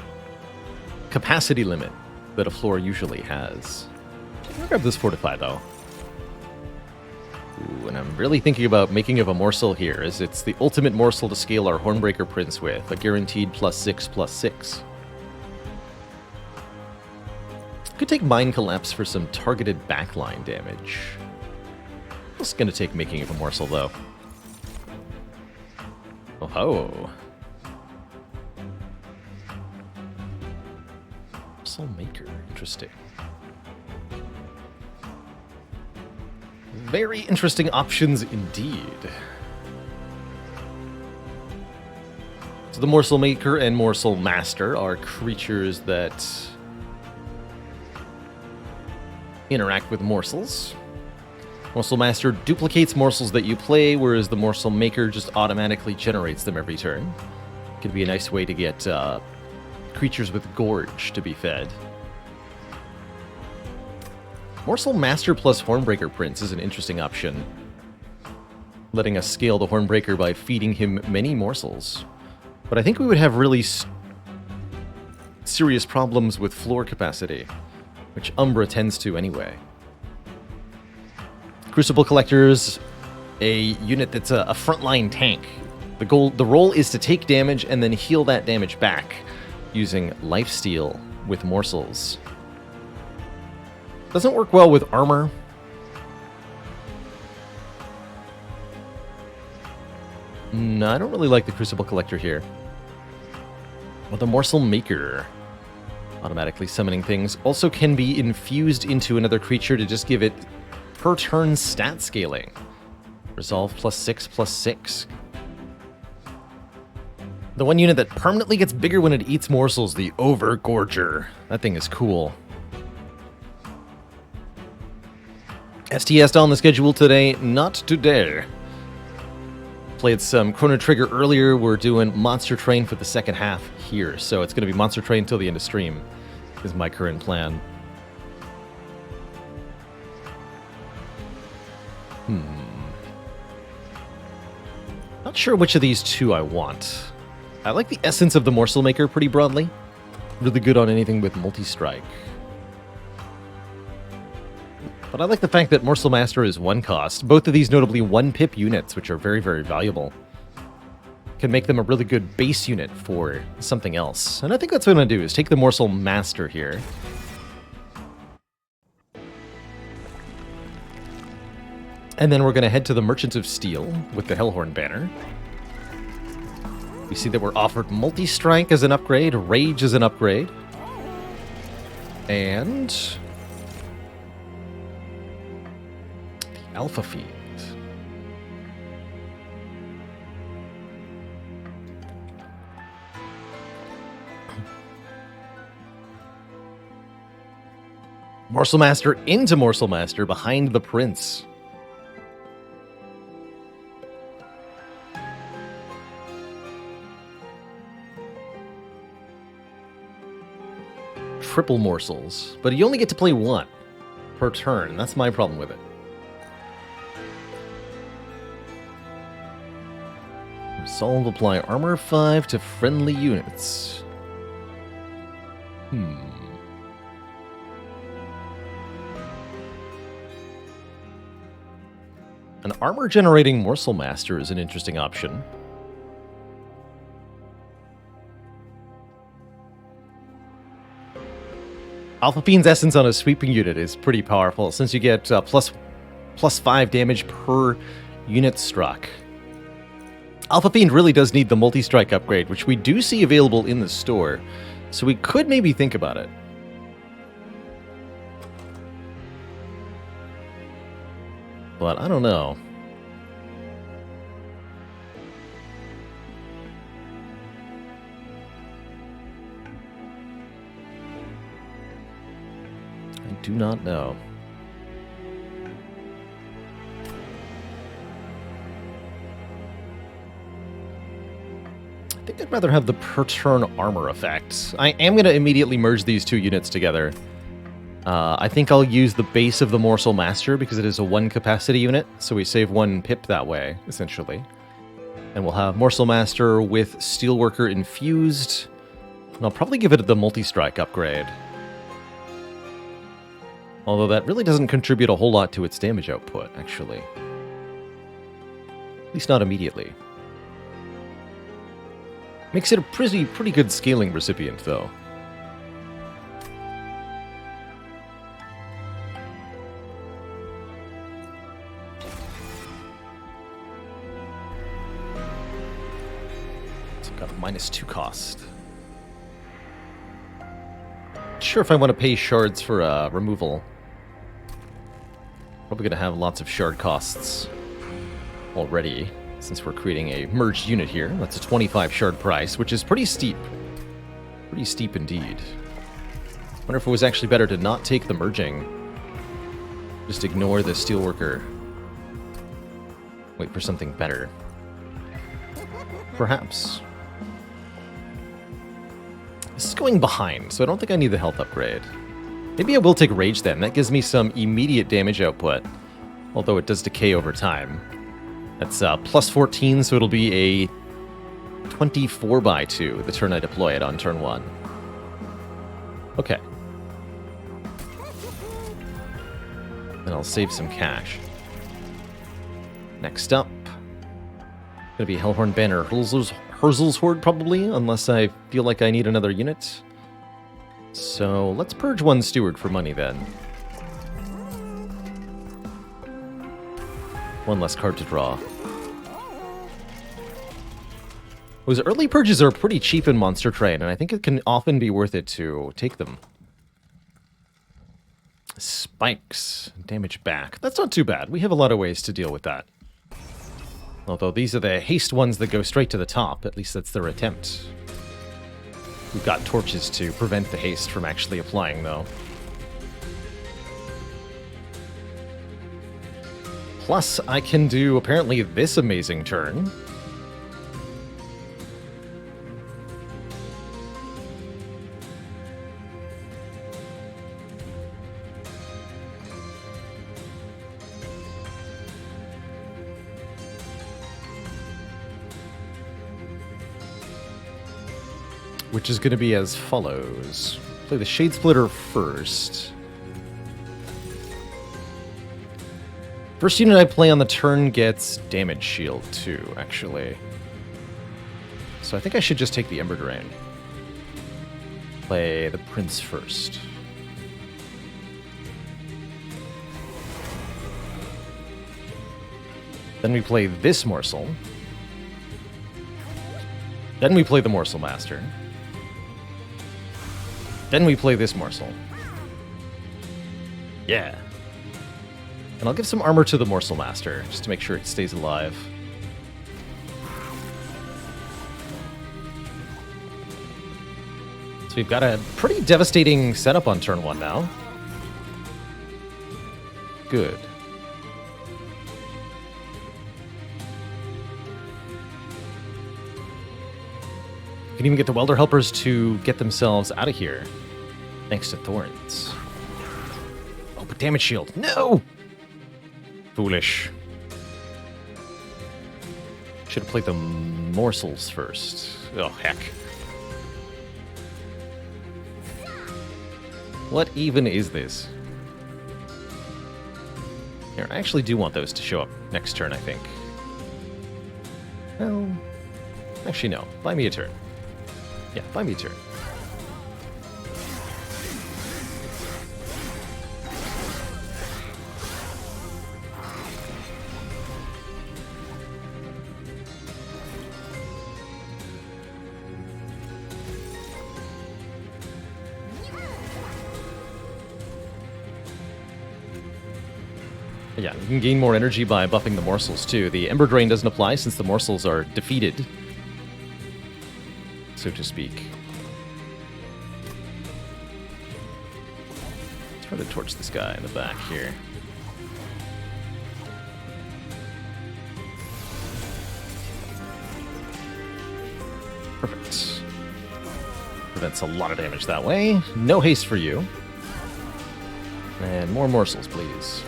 capacity limit that a floor usually has. I'm gonna grab this Fortify though. Ooh. and I'm really thinking about making of a morsel here, as it's the ultimate morsel to scale our Hornbreaker Prince with, a guaranteed +6/+6. Could take Mind Collapse for some targeted backline damage. It's gonna take making of a morsel, though. Oh-ho. Morsel Maker, interesting. Very interesting options indeed. So the Morsel Maker and Morsel Master are creatures that interact with morsels. Morsel Master duplicates morsels that you play, whereas the Morsel Maker just automatically generates them every turn. Could be a nice way to get creatures with Gorge to be fed. Morsel Master plus Hornbreaker Prince is an interesting option, letting us scale the Hornbreaker by feeding him many morsels. But I think we would have really serious problems with floor capacity, which Umbra tends to anyway. Crucible Collector's a unit that's a frontline tank. The role is to take damage and then heal that damage back using lifesteal with morsels. Doesn't work well with armor. No, I don't really like the Crucible Collector here. Well, the Morsel Maker, automatically summoning things, also can be infused into another creature to just give it per turn stat scaling. Resolve +6/+6. The one unit that permanently gets bigger when it eats morsels, the Overgorger. That thing is cool. STS on the schedule today, not today. Played some Chrono Trigger earlier. We're doing Monster Train for the second half here, so it's going to be Monster Train till the end of stream, is my current plan. Not sure which of these two I want. I like the essence of the Morsel Maker pretty broadly. Really good on anything with multi-strike. But I like the fact that Morsel Master is 1 cost. Both of these notably 1 pip units, which are very, very valuable. Can make them a really good base unit for something else. And I think that's what I'm going to do, is take the Morsel Master here. And then we're going to head to the Merchant of Steel with the Hellhorn banner. We see that we're offered Multi-Strike as an upgrade, Rage as an upgrade. And Alpha Fiend. Morsel Master into Morsel Master behind the Prince. Triple morsels, but you only get to play 1 per turn. That's my problem with it. Resolve apply armor 5 to friendly units. An armor generating Morsel Master is an interesting option. Alpha Fiend's Essence on a sweeping unit is pretty powerful, since you get +5 damage per unit struck. Alpha Fiend really does need the multi-strike upgrade, which we do see available in the store, so we could maybe think about it. But I don't know. I do not know. I think I'd rather have the per turn armor effect. I am going to immediately merge these two units together. I think I'll use the base of the Morsel Master because it is a 1 capacity unit, so we save 1 pip that way, essentially. And we'll have Morsel Master with Steelworker infused. And I'll probably give it the multi-strike upgrade. Although that really doesn't contribute a whole lot to its damage output, actually. At least not immediately. Makes it a pretty good scaling recipient, though. So got a -2 cost. Sure, if I want to pay shards for removal. Probably going to have lots of shard costs already, since we're creating a merged unit here. That's a 25 shard price, which is pretty steep. Pretty steep indeed. Wonder if it was actually better to not take the merging. Just ignore the steelworker. Wait for something better. Perhaps. This is going behind, so I don't think I need the health upgrade. Maybe I will take Rage then. That gives me some immediate damage output, although it does decay over time. That's plus 14, so it'll be a 24/2 the turn I deploy it on turn 1. Okay. Then I'll save some cash. Next up, gonna be Hellhorn Banner Herzl's Horde probably, unless I feel like I need another unit. So let's purge one steward for money then. One less card to draw. Those early purges are pretty cheap in Monster Train, and I think it can often be worth it to take them. Spikes. Damage back. That's not too bad. We have a lot of ways to deal with that. Although these are the haste ones that go straight to the top. At least that's their attempt. We've got torches to prevent the haste from actually applying, though. Plus, I can do, apparently, this amazing turn. Which is going to be as follows. Play the Shade Splitter first. First unit I play on the turn gets damage shield too, actually. So I think I should just take the Ember Drain. Play the Prince first. Then we play this Morsel. Then we play the Morsel Master. Then we play this Morsel. Yeah. And I'll give some armor to the Morsel Master, just to make sure it stays alive. So we've got a pretty devastating setup on turn 1 now. Good. We can even get the Welder Helpers to get themselves out of here. Thanks to Thorns. Oh, but damage shield. No! Foolish. Should have played the Morsels first. Oh, heck. What even is this? Here, I actually do want those to show up next turn, I think. Well, actually, no. Buy me a turn. Yeah, buy me a turn. Yeah, you can gain more energy by buffing the morsels too. The Ember Drain doesn't apply since the morsels are defeated, so to speak. Let's try to torch this guy in the back here. Perfect. Prevents a lot of damage that way. No haste for you. And more morsels, please.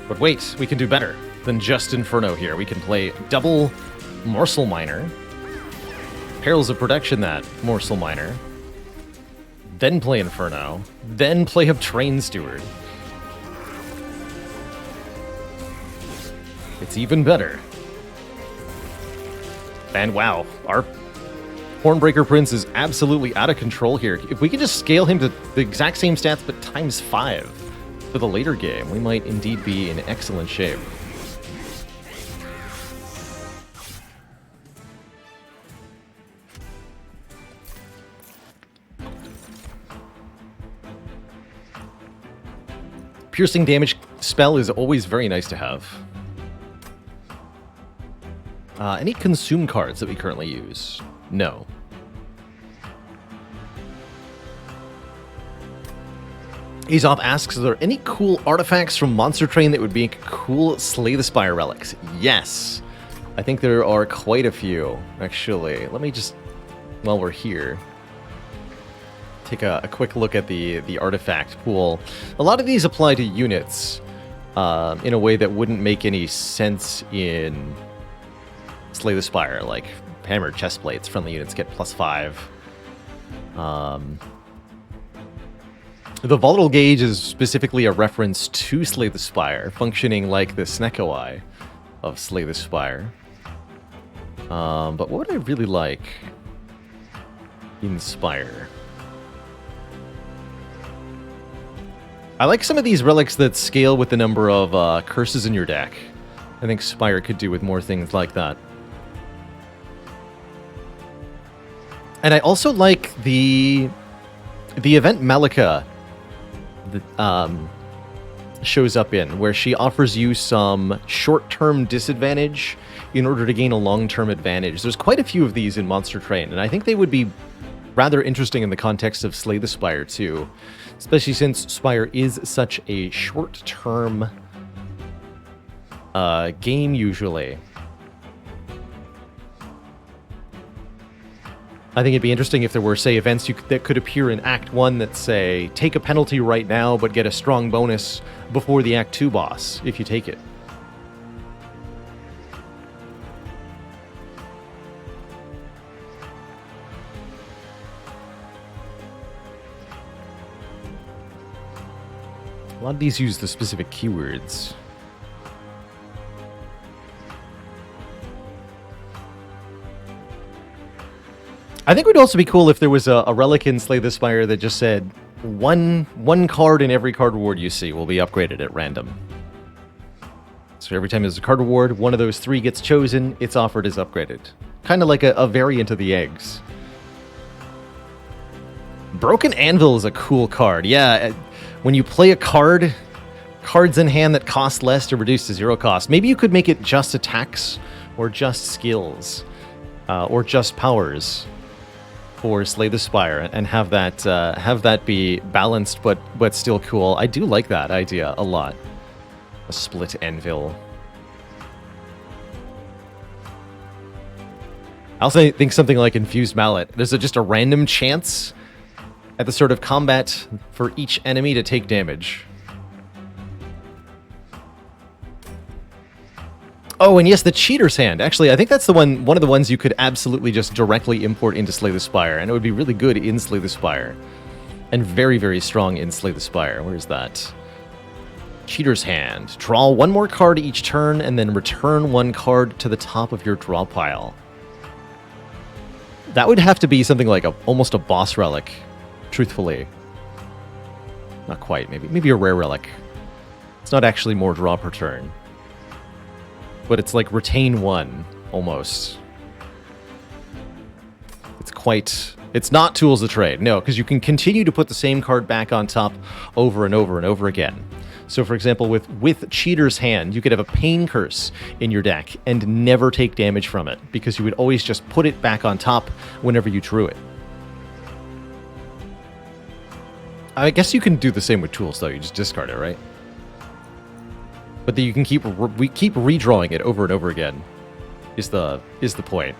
But wait, we can do better than just Inferno here. We can play double Morsel Miner. Perils of Protection that, Morsel Miner. Then play Inferno. Then play up Train Steward. It's even better. And wow, our Hornbreaker Prince is absolutely out of control here. If we could just scale him to the exact same stats but times 5 for the later game, we might indeed be in excellent shape. Piercing damage spell is always very nice to have. Any consume cards that we currently use? No. Aesop asks, are there any cool artifacts from Monster Train that would be cool Slay the Spire relics? Yes. I think there are quite a few, actually. Let me just, while we're here, take a quick look at the artifact pool. A lot of these apply to units in a way that wouldn't make any sense in Slay the Spire, like hammered chest plates from the units get +5. The volatile gauge is specifically a reference to Slay the Spire, functioning like the Snecko Eye of Slay the Spire. But what would I really like? Inspire. I like some of these relics that scale with the number of curses in your deck. I think Spire could do with more things like that. And I also like the event Malika that shows up in, where she offers you some short-term disadvantage in order to gain a long-term advantage. There's quite a few of these in Monster Train, and I think they would be rather interesting in the context of Slay the Spire too, especially since Spire is such a short-term game usually. I think it'd be interesting if there were, say, events that could appear in Act 1 that say, take a penalty right now, but get a strong bonus before the Act 2 boss, if you take it. A lot of these use the specific keywords. I think it would also be cool if there was a relic in Slay the Spire that just said, one card in every card reward you see will be upgraded at random. So every time there's a card reward, one of those 3 gets chosen, it's offered as upgraded. Kind of like a variant of the eggs. Broken Anvil is a cool card. Yeah, when you play a card, cards in hand that cost less to reduce to 0 cost. Maybe you could make it just attacks, or just skills, or just powers for Slay the Spire, and have that be balanced but still cool. I do like that idea a lot. A split anvil. I also think something like Infused Mallet. There's just a random chance at the start of combat for each enemy to take damage. Oh, and yes, the Cheater's Hand. Actually, I think that's one of the ones you could absolutely just directly import into Slay the Spire, and it would be really good in Slay the Spire. And very, very strong in Slay the Spire. Where's that? Cheater's Hand. Draw 1 more card each turn, and then return 1 card to the top of your draw pile. That would have to be something like almost a boss relic, truthfully. Not quite, maybe a rare relic. It's not actually more draw per turn. But it's like retain 1, almost. It's not Tools of Trade, no, because you can continue to put the same card back on top over and over and over again. So for example, with Cheater's Hand, you could have a Pain Curse in your deck and never take damage from it, because you would always just put it back on top whenever you drew it. I guess you can do the same with Tools, though. You just discard it, right? But you can keep redrawing it over and over again. Is the point.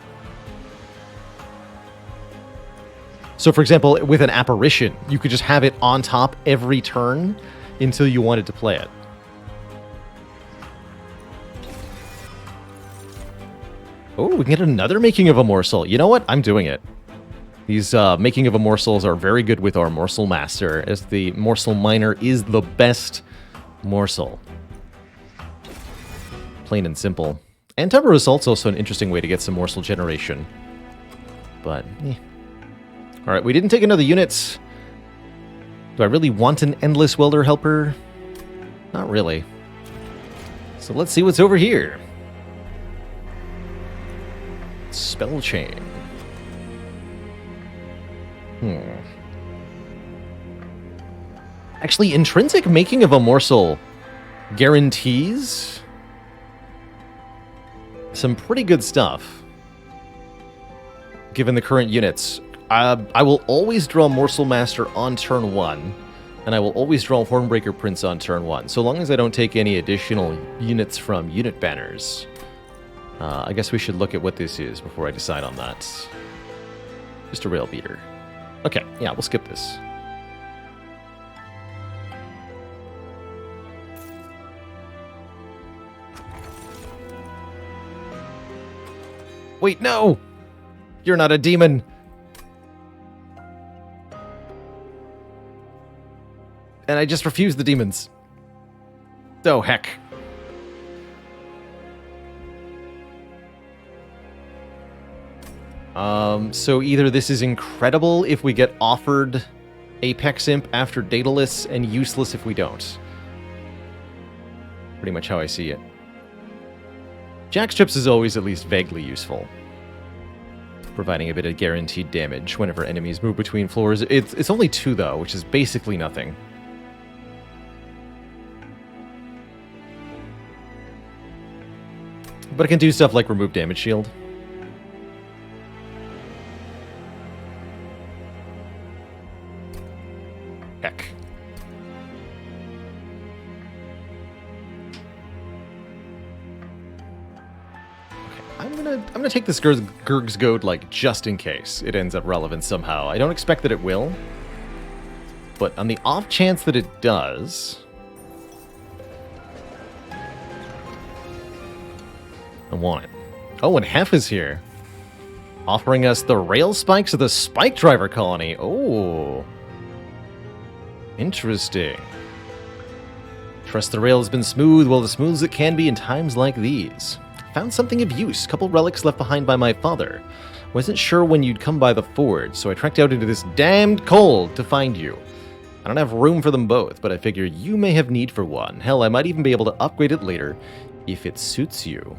So, for example, with an Apparition, you could just have it on top every turn until you wanted to play it. Oh, we can get another Making of a Morsel. You know what? I'm doing it. These Making of a Morsels are very good with our Morsel Master, as the Morsel Miner is the best morsel. Plain and simple. And Temper Assault's also an interesting way to get some morsel generation. But, Alright, we didn't take another unit. Do I really want an Endless Welder Helper? Not really. So let's see what's over here. Spell Chain. Actually, intrinsic Making of a Morsel guarantees some pretty good stuff, given the current units. I will always draw Morsel Master on turn 1, and I will always draw Hornbreaker Prince on turn 1, so long as I don't take any additional units from unit banners. I guess we should look at what this is before I decide on that. Just a Rail Beater. Okay, yeah, we'll skip this. Wait, no! You're not a demon! And I just refused the demons. Oh, heck. So either this is incredible if we get offered Apex Imp after Daedalus, and useless if we don't. Pretty much how I see it. Jack Strips is always at least vaguely useful, providing a bit of guaranteed damage whenever enemies move between floors. It's only 2, though, which is basically nothing. But it can do stuff like remove damage shield. Heck. Okay, I'm gonna take this Gurg's Goad, like, just in case it ends up relevant somehow. I don't expect that it will, but on the off chance that it does, I want it. Oh, and Hef is here, offering us the Rail Spikes of the Spike Driver Colony. Oh. Interesting. Trust the rail has been smooth, well, as smooth as it can be in times like these. Found something of use, couple relics left behind by my father. Wasn't sure when you'd come by the forge, so I trekked out into this damned cold to find you. I don't have room for them both, but I figure you may have need for one. Hell, I might even be able to upgrade it later, if it suits you.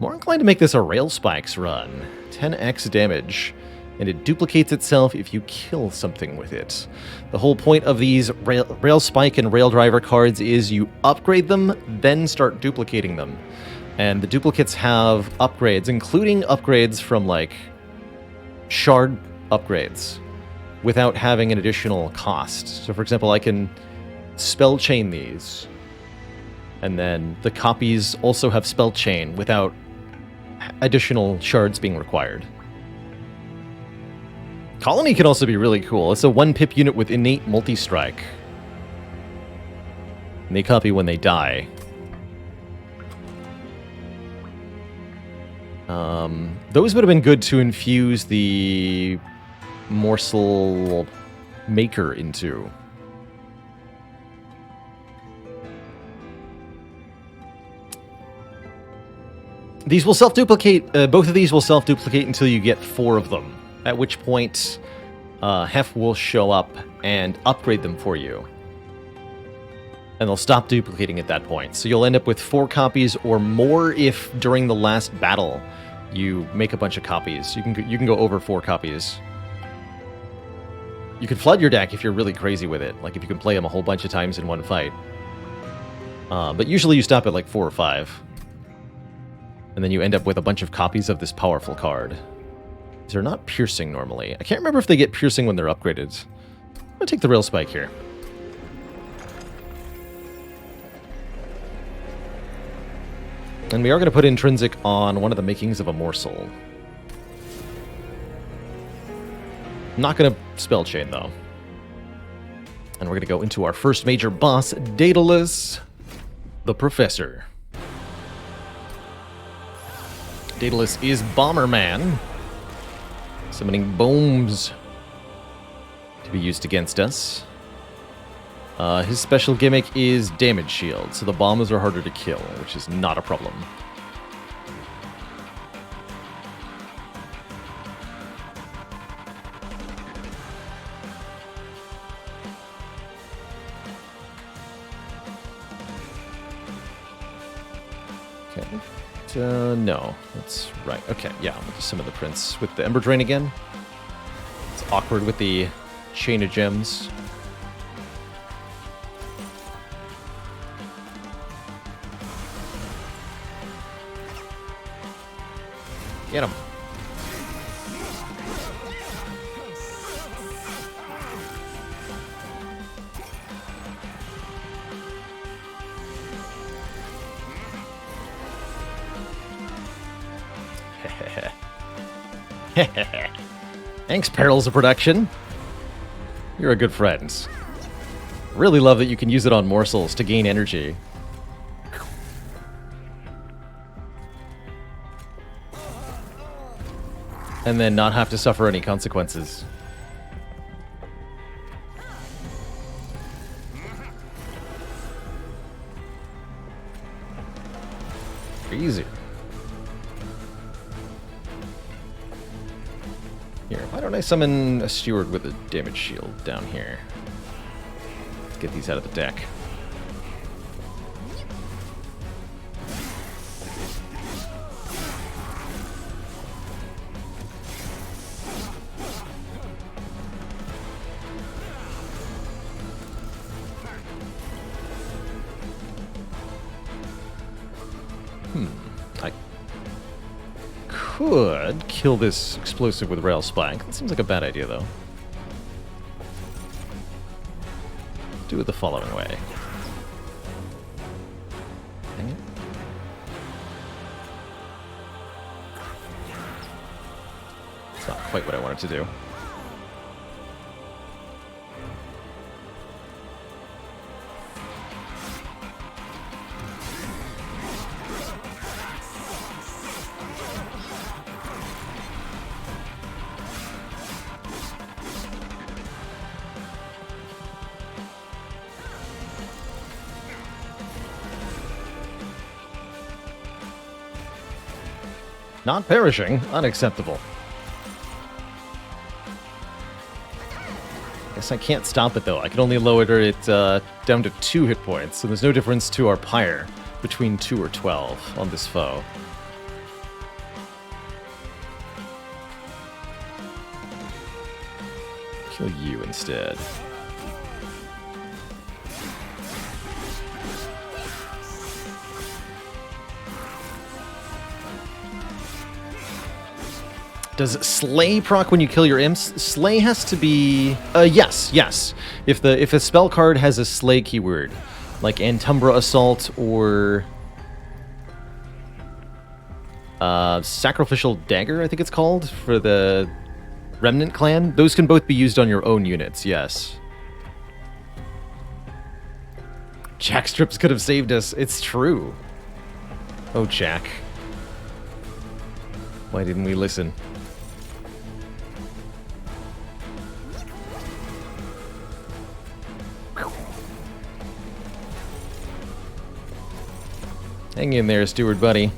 More inclined to make this a Rail Spikes run. 10x damage. And it duplicates itself if you kill something with it. The whole point of these Rail Spike and Rail Driver cards is you upgrade them, then start duplicating them. And the duplicates have upgrades, including upgrades from, like, shard upgrades, without having an additional cost. So, for example, I can spell chain these, and then the copies also have spell chain without additional shards being required. Colony can also be really cool. It's a 1-pip unit with innate multi-strike. And they copy when they die. Those would have been good to infuse the Morsel Maker into. These will self-duplicate. Both of these will self-duplicate until you get 4 of them. At which point, Hef will show up and upgrade them for you. And they'll stop duplicating at that point. So you'll end up with 4 copies or more if during the last battle you make a bunch of copies. You can go over 4 copies. You can flood your deck if you're really crazy with it, like if you can play them a whole bunch of times in one fight. But usually you stop at like 4 or 5. And then you end up with a bunch of copies of this powerful card. These are not piercing normally. I can't remember if they get piercing when they're upgraded. I'm going to take the Rail Spike here. And we are going to put Intrinsic on one of the Makings of a Morsel. Not going to spell chain, though. And we're going to go into our first major boss, Daedalus, the Professor. Daedalus is Bomberman, summoning bombs to be used against us. His special gimmick is damage shield, so the bombers are harder to kill, which is not a problem. Okay. No, that's right. Okay, yeah, we'll just summon the prince with the Ember Drain again. It's awkward with the chain of gems. Get him. Thanks, Perils of Production. You're a good friend. Really love that you can use it on morsels to gain energy. And then not have to suffer any consequences. Easy. Here, why don't I summon a steward with a damage shield down here? Let's get these out of the deck. I could kill this explosive with Rail Spike. That seems like a bad idea, though. Do it the following way. Dang it. It's not quite what I wanted to do. Not perishing. Unacceptable. Guess I can't stop it, though. I can only lower it down to 2 hit points, so there's no difference to our pyre between 2 or 12 on this foe. Kill you instead. Does Slay proc when you kill your imps? Slay has to be... yes. If a spell card has a Slay keyword, like Antumbra Assault or... Sacrificial Dagger, I think it's called, for the Remnant clan, those can both be used on your own units, yes. Jack Strips could have saved us. It's true. Oh, Jack. Why didn't we listen? Hang in there, Steward buddy.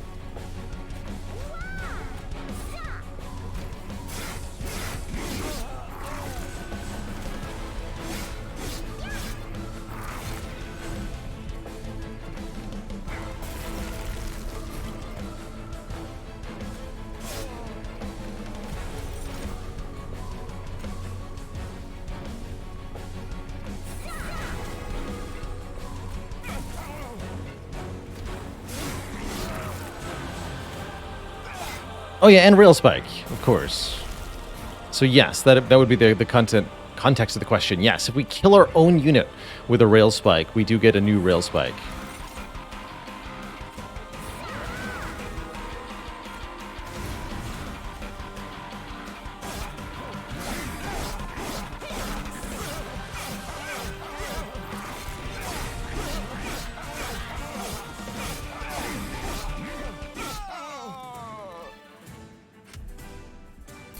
Oh yeah, and Rail Spike, of course. So yes, that would be the context of the question. Yes, if we kill our own unit with a Rail Spike, we do get a new Rail Spike.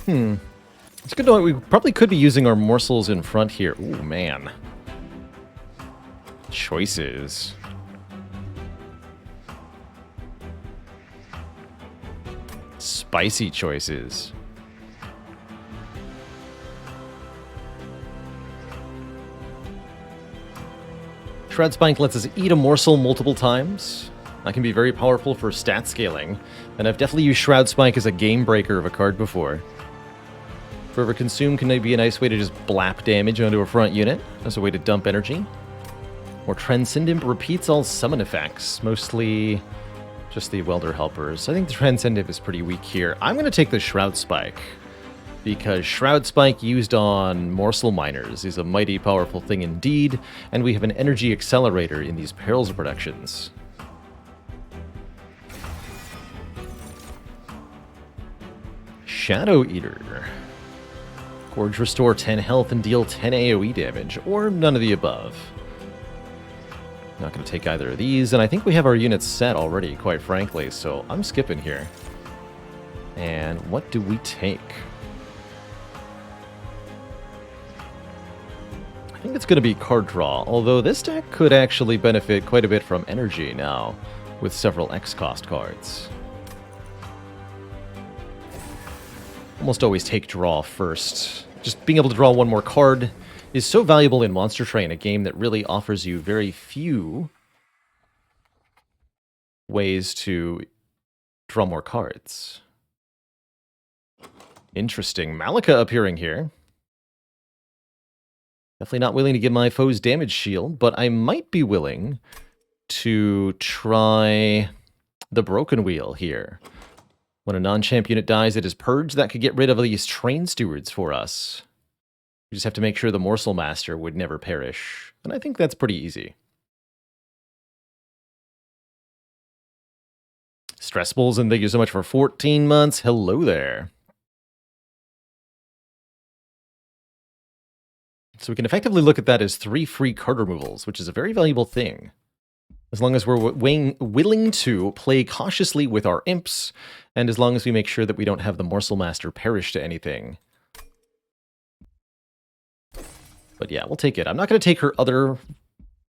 It's good to know we probably could be using our morsels in front here. Ooh, man. Choices. Spicy choices. Shroud Spike lets us eat a morsel multiple times. That can be very powerful for stat scaling, and I've definitely used Shroud Spike as a game breaker of a card before. Forever Consume can be a nice way to just blap damage onto a front unit as a way to dump energy. Or Transcendent repeats all summon effects, mostly just the Welder Helpers. I think the Transcendent is pretty weak here. I'm going to take the Shroud Spike, because Shroud Spike used on Morsel Miners is a mighty powerful thing indeed, and we have an energy accelerator in these Perils productions. Shadow Eater. Gorge restore 10 health and deal 10 AoE damage, or none of the above. Not going to take either of these, and I think we have our units set already, quite frankly, so I'm skipping here. And what do we take? I think it's going to be card draw, although this deck could actually benefit quite a bit from energy now, with several X-cost cards. Almost always take draw first. Just being able to draw one more card is so valuable in Monster Train, a game that really offers you very few ways to draw more cards. Interesting. Malika appearing here. Definitely not willing to give my foes damage shield, but I might be willing to try the Broken Wheel here. When a non-champ unit dies, it is purged. That could get rid of these Train Stewards for us. We just have to make sure the Morsel Master would never perish. And I think that's pretty easy. Stress Bulls, and thank you so much for 14 months. Hello there. So we can effectively look at that as 3 free card removals, which is a very valuable thing. As long as we're willing to play cautiously with our imps, and as long as we make sure that we don't have the Morsel Master perish to anything. But yeah, we'll take it. I'm not going to take her other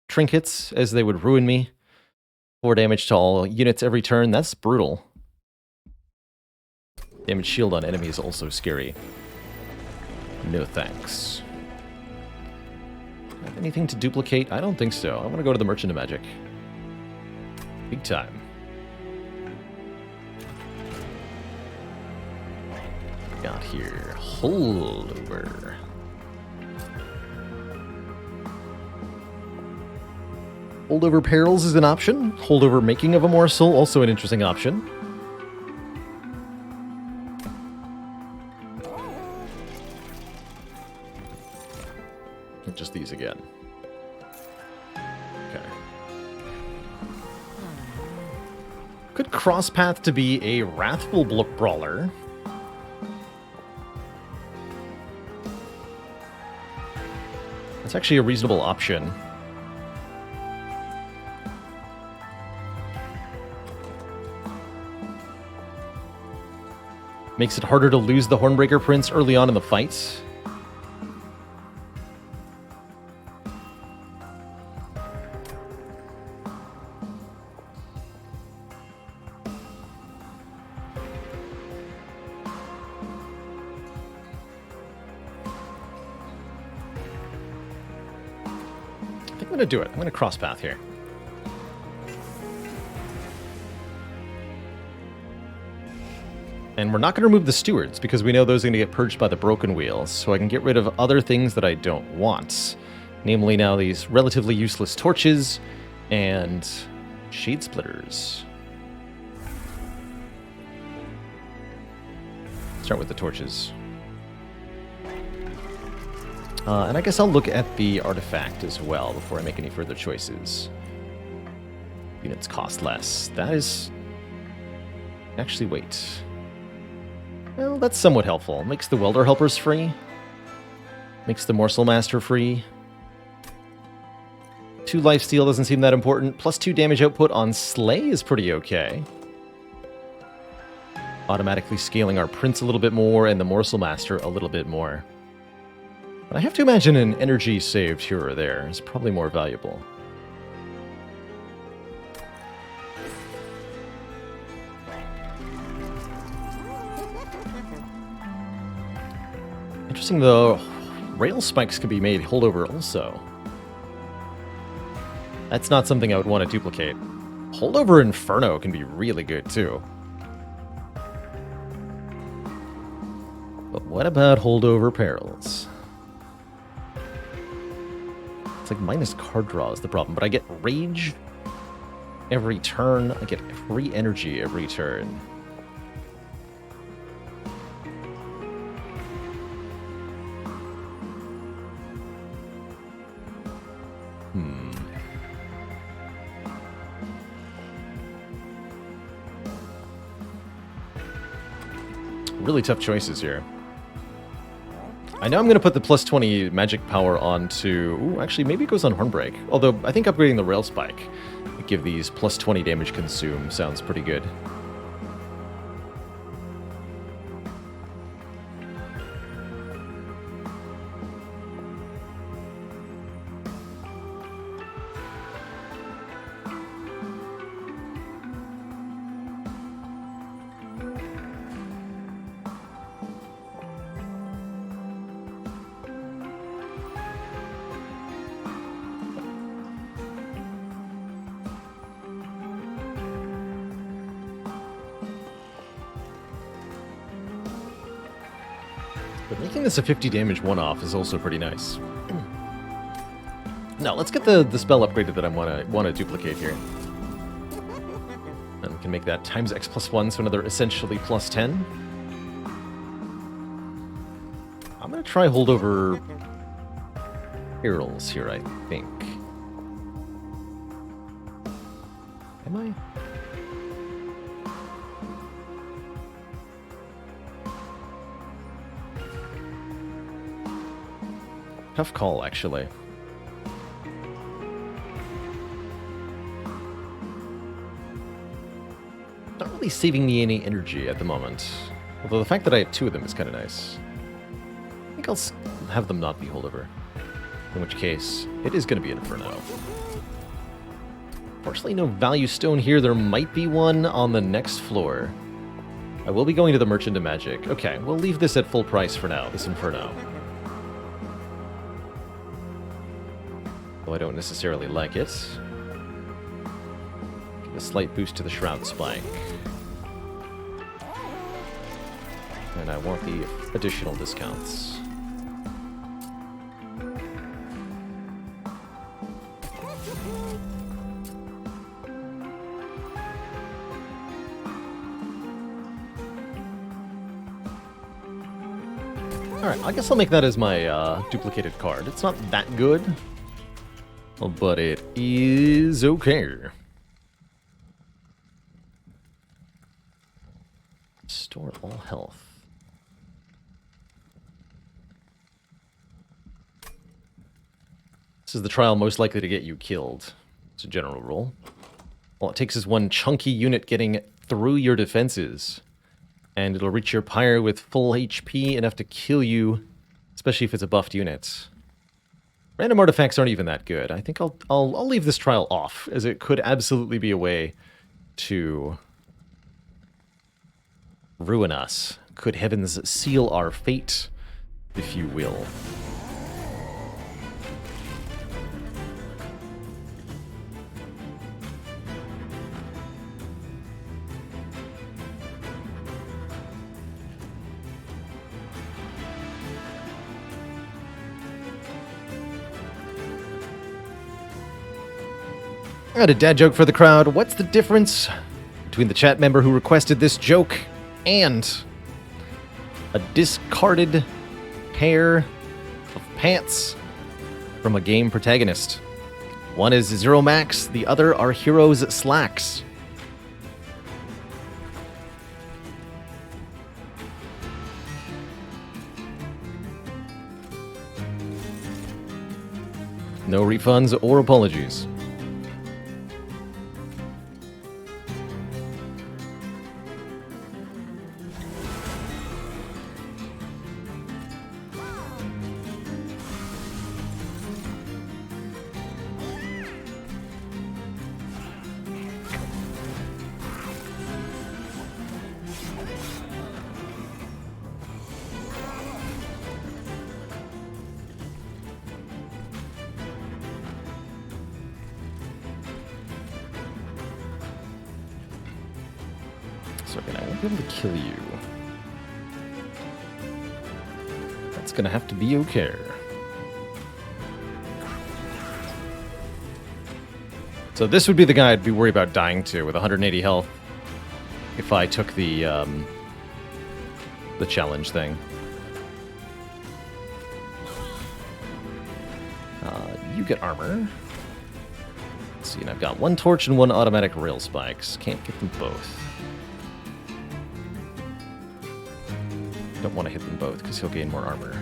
trinkets, as they would ruin me. 4 damage to all units every turn. That's brutal. Damage shield on enemies also scary. No thanks. Have anything to duplicate? I don't think so. I want to go to the Merchant of Magic. Big time. Got here. Holdover. Holdover Perils is an option. Holdover Making of a Morsel, also an interesting option. Just these again. Okay. Could cross path to be a Wrathful Brawler. That's actually a reasonable option. Makes it harder to lose the Hornbreaker Prince early on in the fight. I'm going to do it. I'm going to cross path here. And we're not going to remove the stewards, because we know those are going to get purged by the Broken Wheels, so I can get rid of other things that I don't want. Namely now these relatively useless torches and shade splitters. Start with the torches. And I guess I'll look at the artifact as well before I make any further choices. Units cost less. That is... Actually, wait. Well, that's somewhat helpful. Makes the Welder Helpers free. Makes the Morsel Master free. 2 lifesteal doesn't seem that important. Plus 2 damage output on Slay is pretty okay. automatically scaling our Prince a little bit more and the Morsel Master a little bit more. But I have to imagine an energy saved here or there is probably more valuable. Interesting though, rail spikes can be made holdover also. That's not something I would want to duplicate. Holdover Inferno can be really good too. But what about holdover Perils? It's like minus card draw is the problem, but I get rage every turn. I get free energy every turn. Really tough choices here. I know I'm going to put the plus 20 magic power onto... Ooh, actually, maybe it goes on Hornbreak. Although, I think upgrading the Rail Spike to give these plus 20 damage consume sounds pretty good. But making this a 50 damage one-off is also pretty nice. Now, let's get the spell upgraded that I want to duplicate here. And we can make that times X plus 1, so another essentially plus 10. I'm going to try holdover Perils here, I think. Am I? Tough call, actually. Not really saving me any energy at the moment. Although the fact that I have two of them is kind of nice. I think I'll have them not be holdover. In which case, it is going to be an Inferno. Fortunately, no value stone here. There might be one on the next floor. I will be going to the Merchant of Magic. Okay, we'll leave this at full price for now, this Inferno. Though I don't necessarily like it. Give a slight boost to the Shroud Spike. And I want the additional discounts. Alright, I guess I'll make that as my duplicated card. It's not that good, but it is okay. Restore all health. This is the trial most likely to get you killed. It's a general rule. All it takes is one chunky unit getting through your defenses, and it'll reach your pyre with full HP, enough to kill you, especially if it's a buffed unit. Random artifacts aren't even that good. I think I'll leave this trial off, as it could absolutely be a way to ruin us. Could heavens seal our fate, if you will. I got a dad joke for the crowd. What's the difference between the chat member who requested this joke and a discarded pair of pants from a game protagonist? One is Zero Max, the other are Heroes Slacks. No refunds or apologies. second. I won't be able to kill you. That's gonna have to be okay. So this would be the guy I'd be worried about dying to with 180 health if I took the challenge thing. You get armor. Let's see, and I've got 1 torch and 1 automatic rail spikes. Can't get them both. Don't want to hit them both because he'll gain more armor.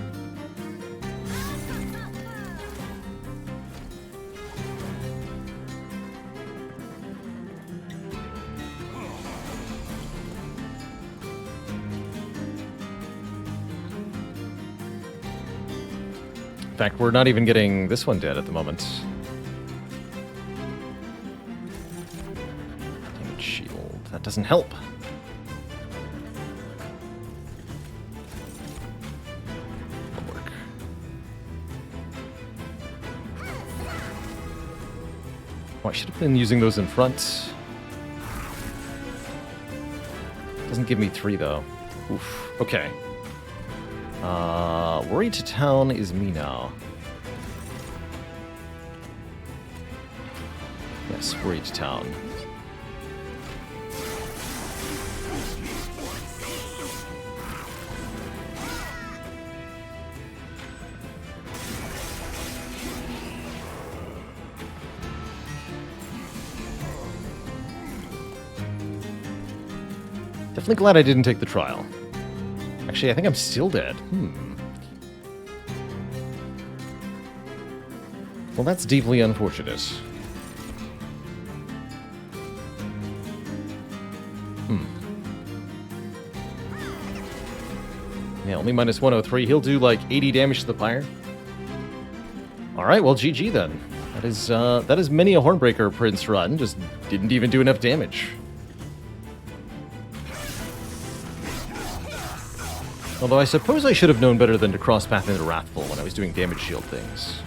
In fact, we're not even getting this one dead at the moment. Damage shield. That doesn't help. That'll work. Oh, I should have been using those in front. Doesn't give me 3, though. Oof. Okay. Worry to town is me now. Yes, worry to town. Definitely glad I didn't take the trial. Actually, I think I'm still dead. Well, that's deeply unfortunate. Yeah, only minus 103. He'll do like 80 damage to the pyre. Alright, well, GG then. That is many a Hornbreaker Prince run. Just didn't even do enough damage. Although I suppose I should have known better than to cross path into Wrathful when I was doing damage shield things.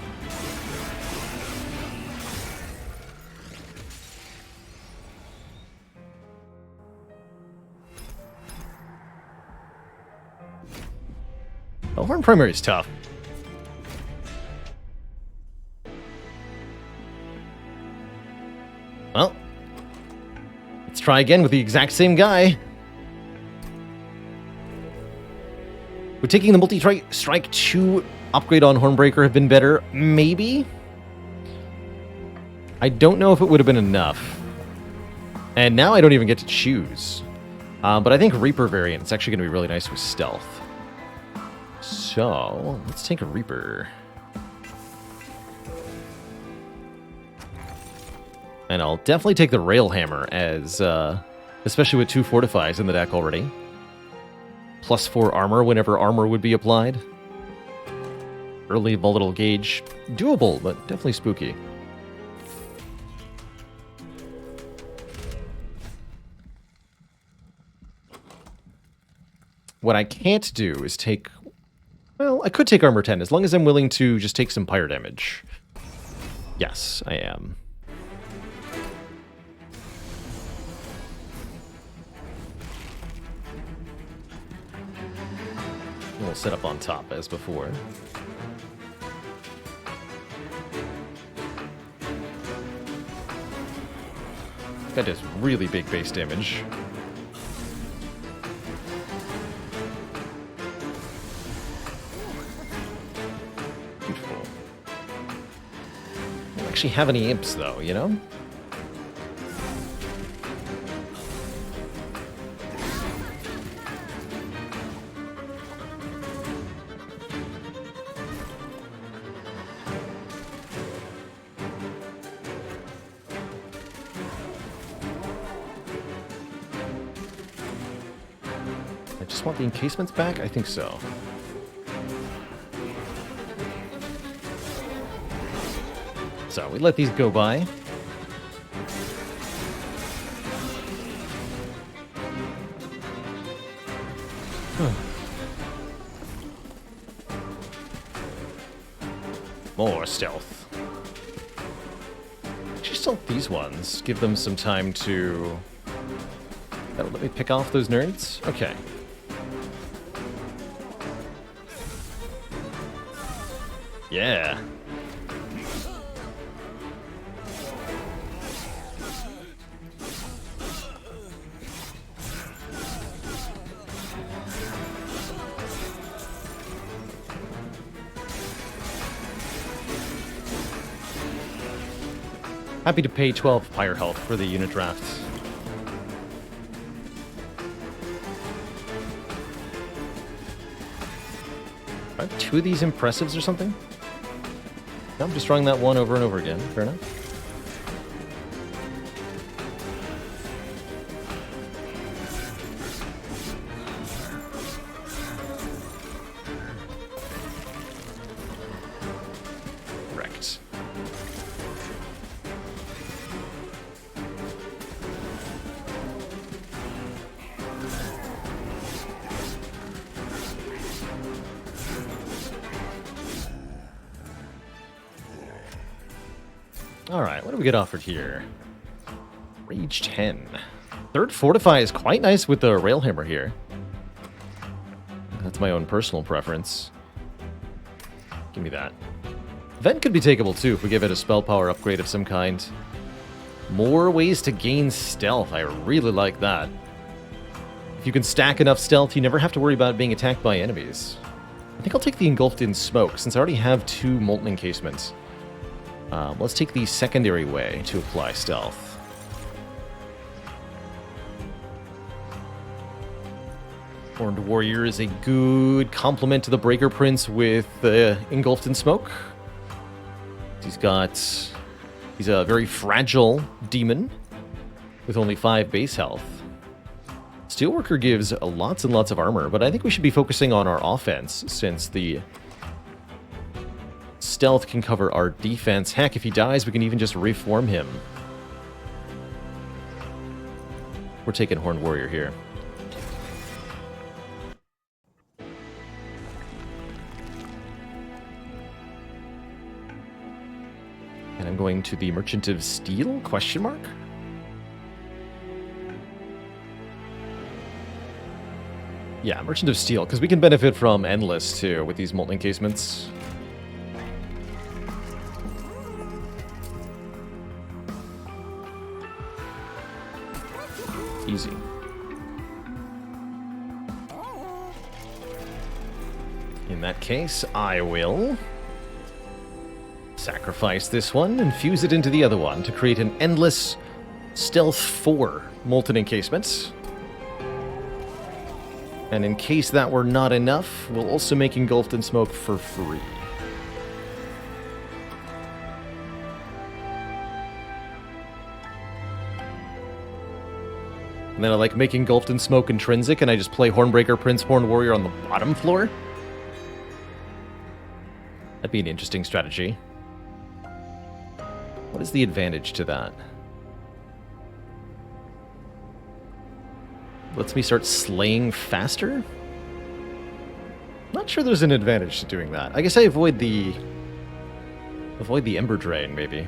Oh, Horn Primary is tough. Well, let's try again with the exact same guy. Would taking the multi-strike 2 upgrade on Hornbreaker have been better? Maybe? I don't know if it would have been enough. And now I don't even get to choose. But I think Reaper variant is actually going to be really nice with stealth. So, let's take a Reaper. And I'll definitely take the Railhammer as, especially with 2 Fortifies in the deck already. +4 armor whenever armor would be applied. Early volatile gauge. Doable, but definitely spooky. What I can't do is take... Well, I could take armor 10, as long as I'm willing to just take some pyre damage. Yes, I am. We'll set up on top as before. That does really big base damage. Beautiful. I don't actually have any imps though, you know? Want the encasements back? I think so. So we let these go by. More stealth. Actually, stealth these ones. Give them some time to That'll let me pick off those nerds? Okay. Yeah. Happy to pay 12 fire health for the unit draft. I have 2 of these impressives or something? No, I'm just drawing that one over and over again. Fair enough. Correct. Alright, what do we get offered here? Rage 10. Third Fortify is quite nice with the Railhammer here. That's my own personal preference. Give me that. Vent could be takeable too if we give it a spell power upgrade of some kind. More ways to gain stealth. I really like that. If you can stack enough stealth, you never have to worry about being attacked by enemies. I think I'll take the Engulfed in Smoke since I already have 2 Molten Encasements. Let's take the secondary way to apply stealth. Horned Warrior is a good complement to the Breaker Prince with the Engulfed in Smoke. He's a very fragile demon with only 5 base health. Steelworker gives lots and lots of armor, but I think we should be focusing on our offense since the stealth can cover our defense. Heck, if he dies, we can even just reform him. We're taking Horned Warrior here. And I'm going to the Merchant of Steel, question mark? Yeah, Merchant of Steel, because we can benefit from Endless, too, with these Molten Encasements. Easy. In that case, I will sacrifice this one and fuse it into the other one to create an Endless Stealth 4 Molten Encasement. And in case that were not enough, we'll also make Engulfed in Smoke for free. And then I like making Engulfed in Smoke intrinsic, and I just play Hornbreaker Prince, Horned Warrior on the bottom floor. That'd be an interesting strategy. What is the advantage to that? Lets me start slaying faster? Not sure there's an advantage to doing that. I guess I avoid the Ember Drain, maybe.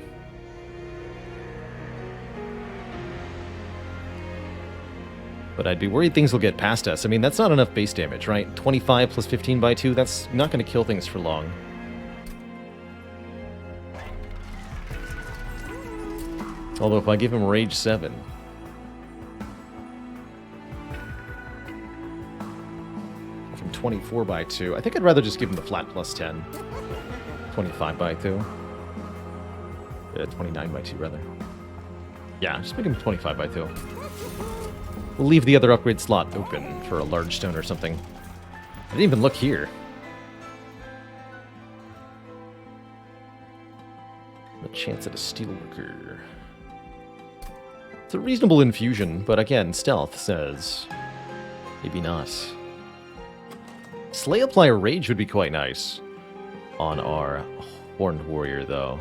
But I'd be worried things will get past us. I mean, that's not enough base damage, right? 25 plus 15 by 2, that's not going to kill things for long. Although if I give him Rage 7... give him 24 by 2. I think I'd rather just give him the flat plus 10. 25 by 2. 29 by 2, rather. Yeah, just make him 25 by 2. We'll leave the other upgrade slot open for a large stone or something. I didn't even look here. The chance at a Steelworker. It's a reasonable infusion, but again, stealth says maybe not. Slay Apply Rage would be quite nice on our Horned Warrior, though.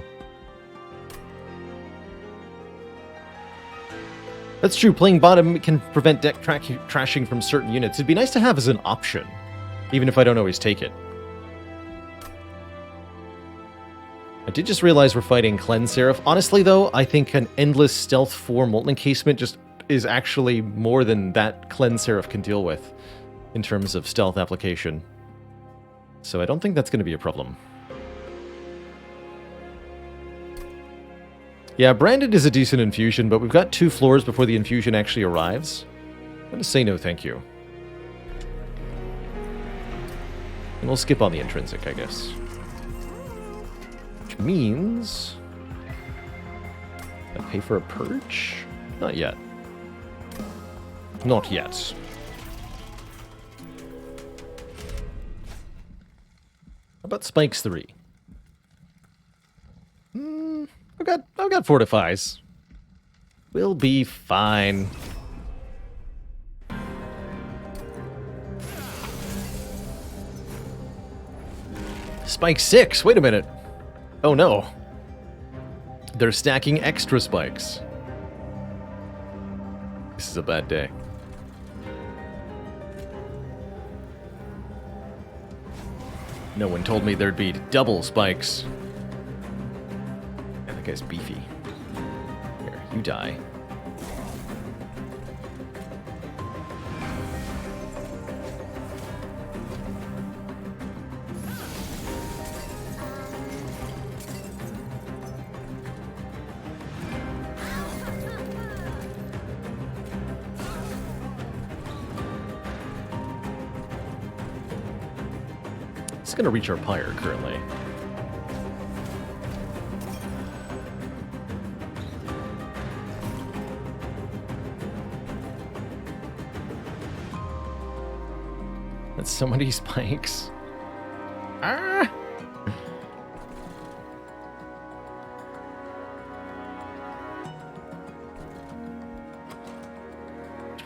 That's true, playing bottom can prevent deck trashing from certain units. It'd be nice to have as an option, even if I don't always take it. I did just realize we're fighting Cleanse Seraph. Honestly, though, I think an Endless Stealth 4 Molten Encasement just is actually more than that Cleanse Seraph can deal with in terms of stealth application. So I don't think that's going to be a problem. Yeah, Branded is a decent infusion, but we've got 2 floors before the infusion actually arrives. I'm going to say no thank you. And we'll skip on the intrinsic, I guess. Which means... I pay for a purge? Not yet. Not yet. How about Spikes 3? I've got Fortifies. We'll be fine. Spike 6, wait a minute. Oh no. They're stacking extra spikes. This is a bad day. No one told me there'd be double spikes. Yeah, that guy's beefy. Here, you die. It's going to reach our pyre currently. That's so many spikes. Ah!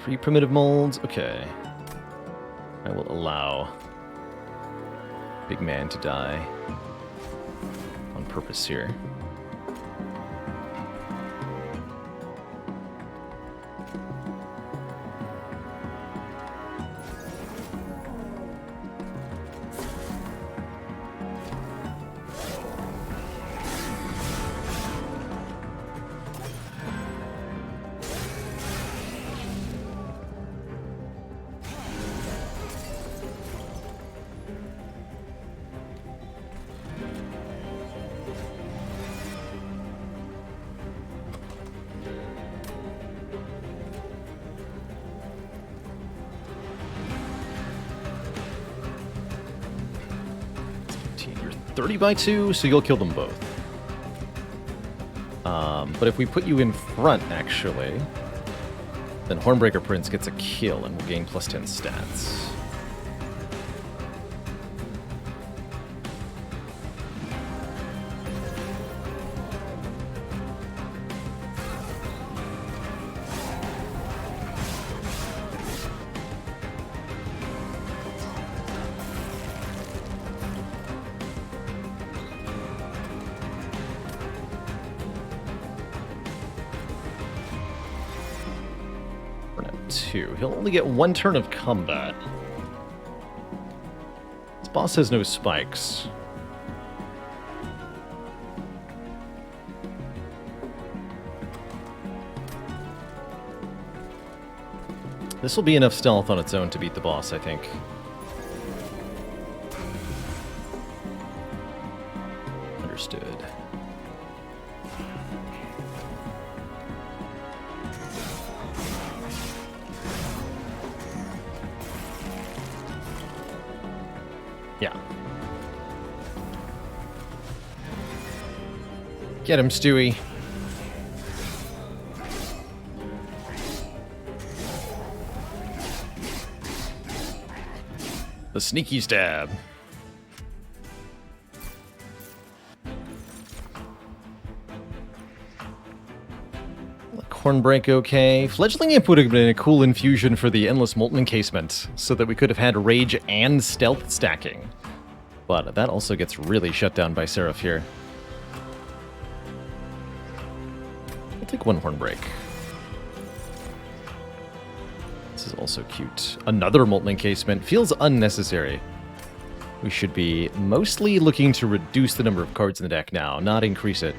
Free primitive molds. Okay. I will allow Big Man to die on purpose here. You're 30 by 2, so you'll kill them both. But if we put you in front, actually, then Hornbreaker Prince gets a kill and will gain plus 10 stats. He'll only get 1 turn of combat. This boss has no spikes. This will be enough stealth on its own to beat the boss, I think. Understood. Yeah. Get him, Stewie. The sneaky stab. Hornbreak okay. Fledgling Imp would have been a cool infusion for the Endless Molten Encasement, so that we could have had Rage and Stealth stacking. But that also gets really shut down by Seraph here. I'll take 1 Hornbreak. This is also cute. Another Molten Encasement. Feels unnecessary. We should be mostly looking to reduce the number of cards in the deck now, not increase it.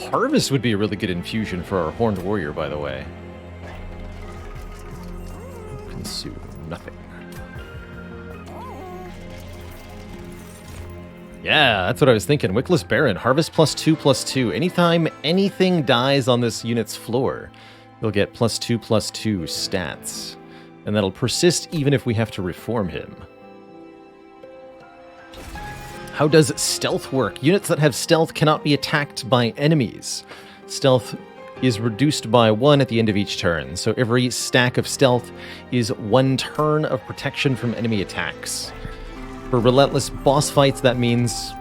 Harvest would be a really good infusion for our Horned Warrior, by the way. Consume nothing. Yeah, that's what I was thinking. Wickless Baron, Harvest +2/+2. Anytime anything dies on this unit's floor, you'll get +2/+2 stats. And that'll persist even if we have to reform him. How does stealth work? Units that have stealth cannot be attacked by enemies. Stealth is reduced by 1 at the end of each turn, so every stack of stealth is 1 turn of protection from enemy attacks. For relentless boss fights, that means,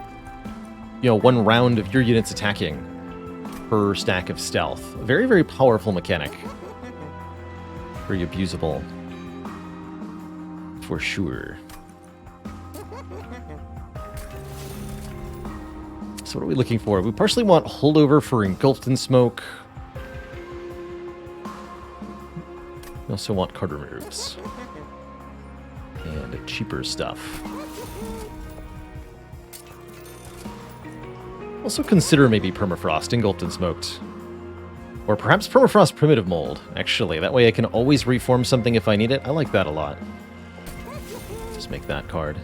1 round of your units attacking per stack of stealth. Very, very powerful mechanic. Very abusable. For sure. So what are we looking for? We partially want holdover for Engulfed in Smoke. We also want card removes. And cheaper stuff. Also consider maybe Permafrost, Engulfed and Smoked. Or perhaps Permafrost Primitive Mold, actually. That way I can always reform something if I need it. I like that a lot. Just make that card.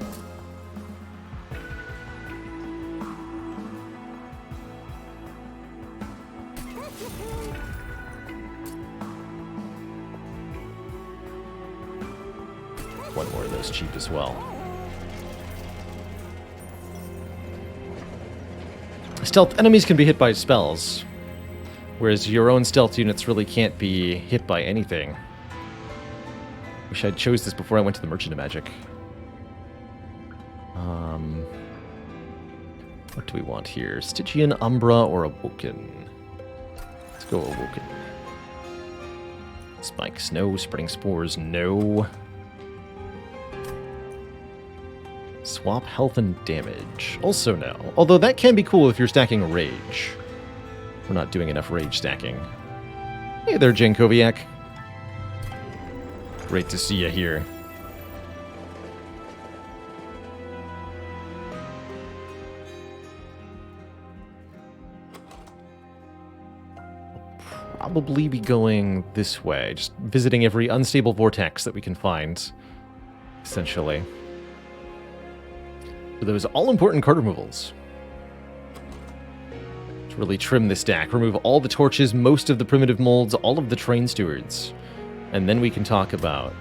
One more of those cheap as well. Stealth enemies can be hit by spells, whereas your own stealth units really can't be hit by anything. Wish I'd chose this before I went to the Merchant of Magic. What do we want here? Stygian, Umbra, or Awoken? Let's go Awoken. Spikes, no. Spreading Spores, no. Swap health and damage. Also no. Although that can be cool if you're stacking rage. We're not doing enough rage stacking. Hey there, Jankoviak. Great to see you here. Probably be going this way. Just visiting every unstable vortex that we can find, essentially. For those all-important card removals. To really trim this stack. Remove all the torches, most of the primitive molds, all of the train stewards. And then we can talk about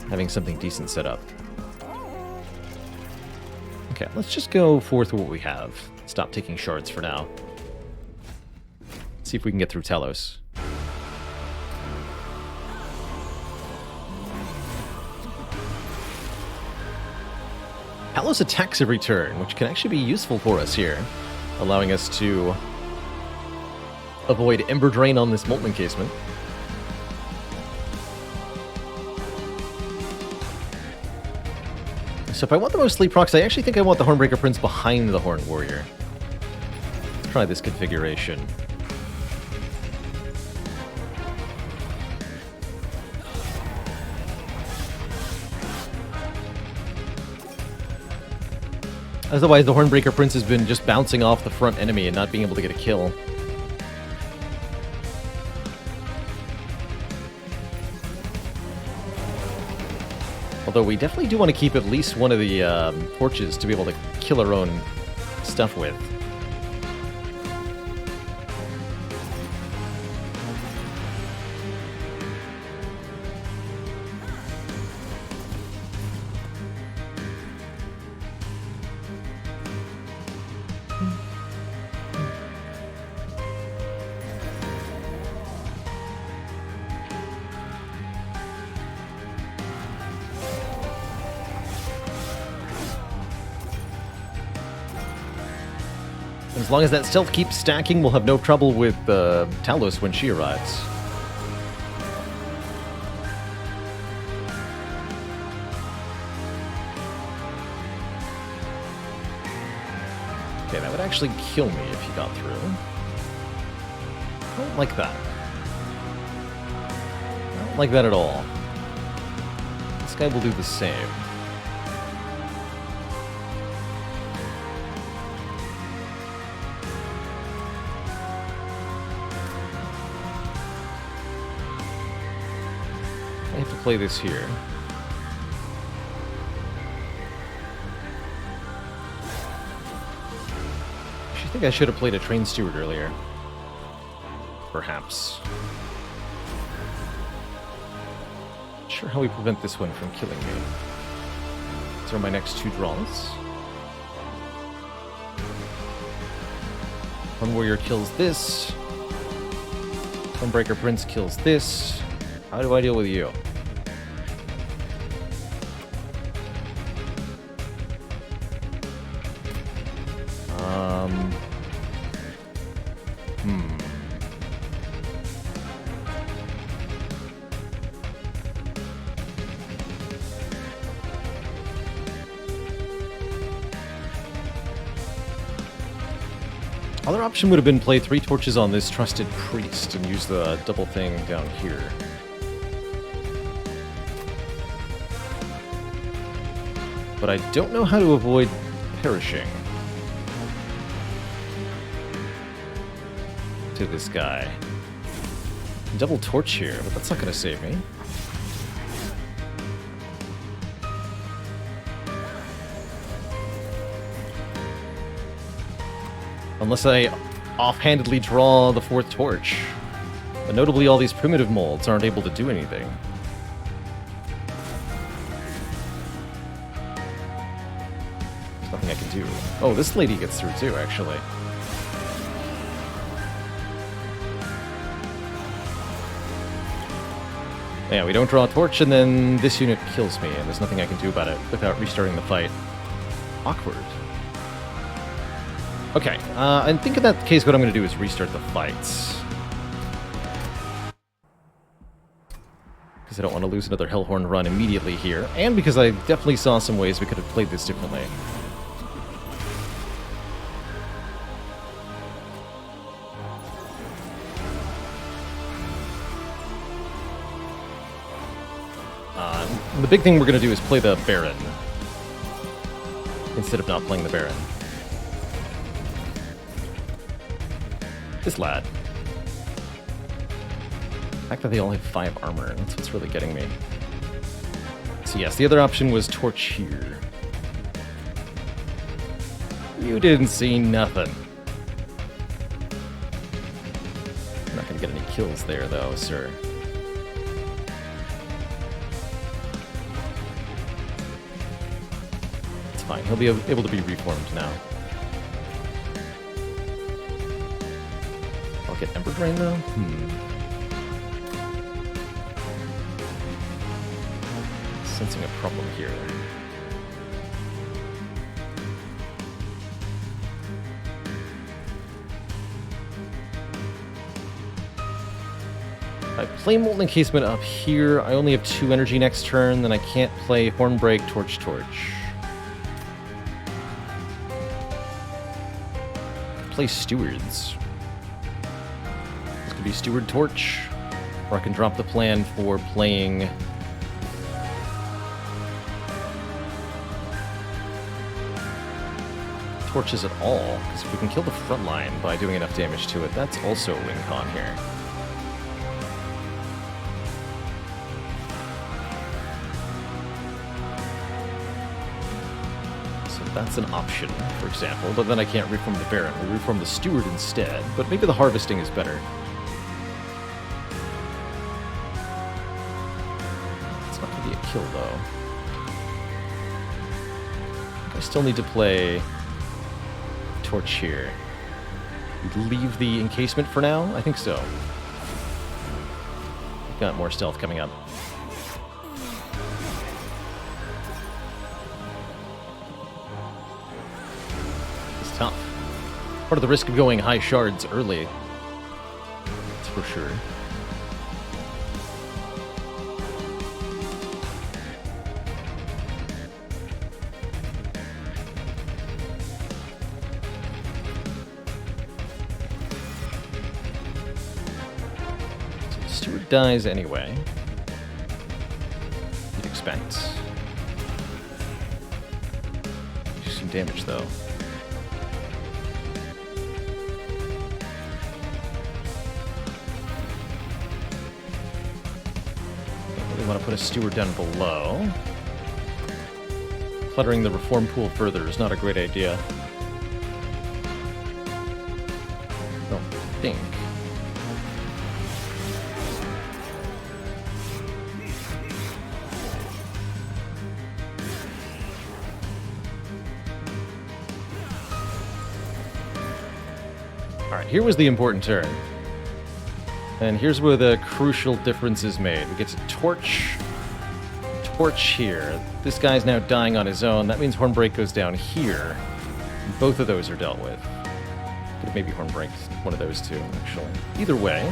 having something decent set up. Okay, let's just go forth with what we have. Stop taking shards for now. See if we can get through Telos. Talos attacks every turn, which can actually be useful for us here, allowing us to avoid Ember Drain on this Molten Encasement. So if I want the most sleep procs, I actually think I want the Hornbreaker Prince behind the Horned Warrior. Let's try this configuration. Otherwise, the Hornbreaker Prince has been just bouncing off the front enemy and not being able to get a kill. Although we definitely do want to keep at least one of the torches to be able to kill our own stuff with. As long as that stealth keeps stacking, we'll have no trouble with Talos when she arrives. Okay, that would actually kill me if he got through. I don't like that. I don't like that at all. This guy will do the same. play this here. I think I should have played a Train Steward earlier. Perhaps. Not sure how we prevent this one from killing me. These are my next 2 draws. One Warrior kills this. Sunbreaker Prince kills this. How do I deal with you? Other option would have been play 3 torches on this Trusted Priest and use the double thing down here. But I don't know how to avoid perishing to this guy. Double torch here, but that's not going to save me. Unless I offhandedly draw the 4th torch. But notably, all these primitive molds aren't able to do anything. There's nothing I can do. Oh, this lady gets through too, actually. Yeah, we don't draw a torch, and then this unit kills me, and there's nothing I can do about it without restarting the fight. Awkward. Okay, I think in that case what I'm going to do is restart the fights. Because I don't want to lose another Hellhorn run immediately here, and because I definitely saw some ways we could have played this differently. The big thing we're going to do is play the Baron, instead of not playing the Baron. This lad. The fact that they only have 5 armor, that's what's really getting me. So yes, the other option was torch here. You didn't see nothing. I'm not gonna get any kills there though, sir. It's fine, he'll be able to be reformed now. Get Ember Drain though? Sensing a problem here. I play Molten Encasement up here. I only have 2 energy next turn, then I can't play Hornbreak, Torch. Play Stewards. Be Steward Torch, or I can drop the plan for playing torches at all, because if we can kill the front line by doing enough damage to it, that's also a win con here. So that's an option, for example, but then I can't reform the Baron. We'll reform the Steward instead, but maybe the Harvesting is better. Kill though. I still need to play torch here. Leave the encasement for now? I think so. Got more stealth coming up. It's tough. Part of the risk of going high shards early. That's for sure. Dies anyway. You'd expect. Do some damage though. Don't really want to put a steward down below. Cluttering the reform pool further is not a great idea. I don't think. Alright, here was the important turn. And here's where the crucial difference is made. We get to torch here. This guy's now dying on his own. That means Hornbreak goes down here. Both of those are dealt with. Could have maybe Hornbreak one of those two, actually. Either way,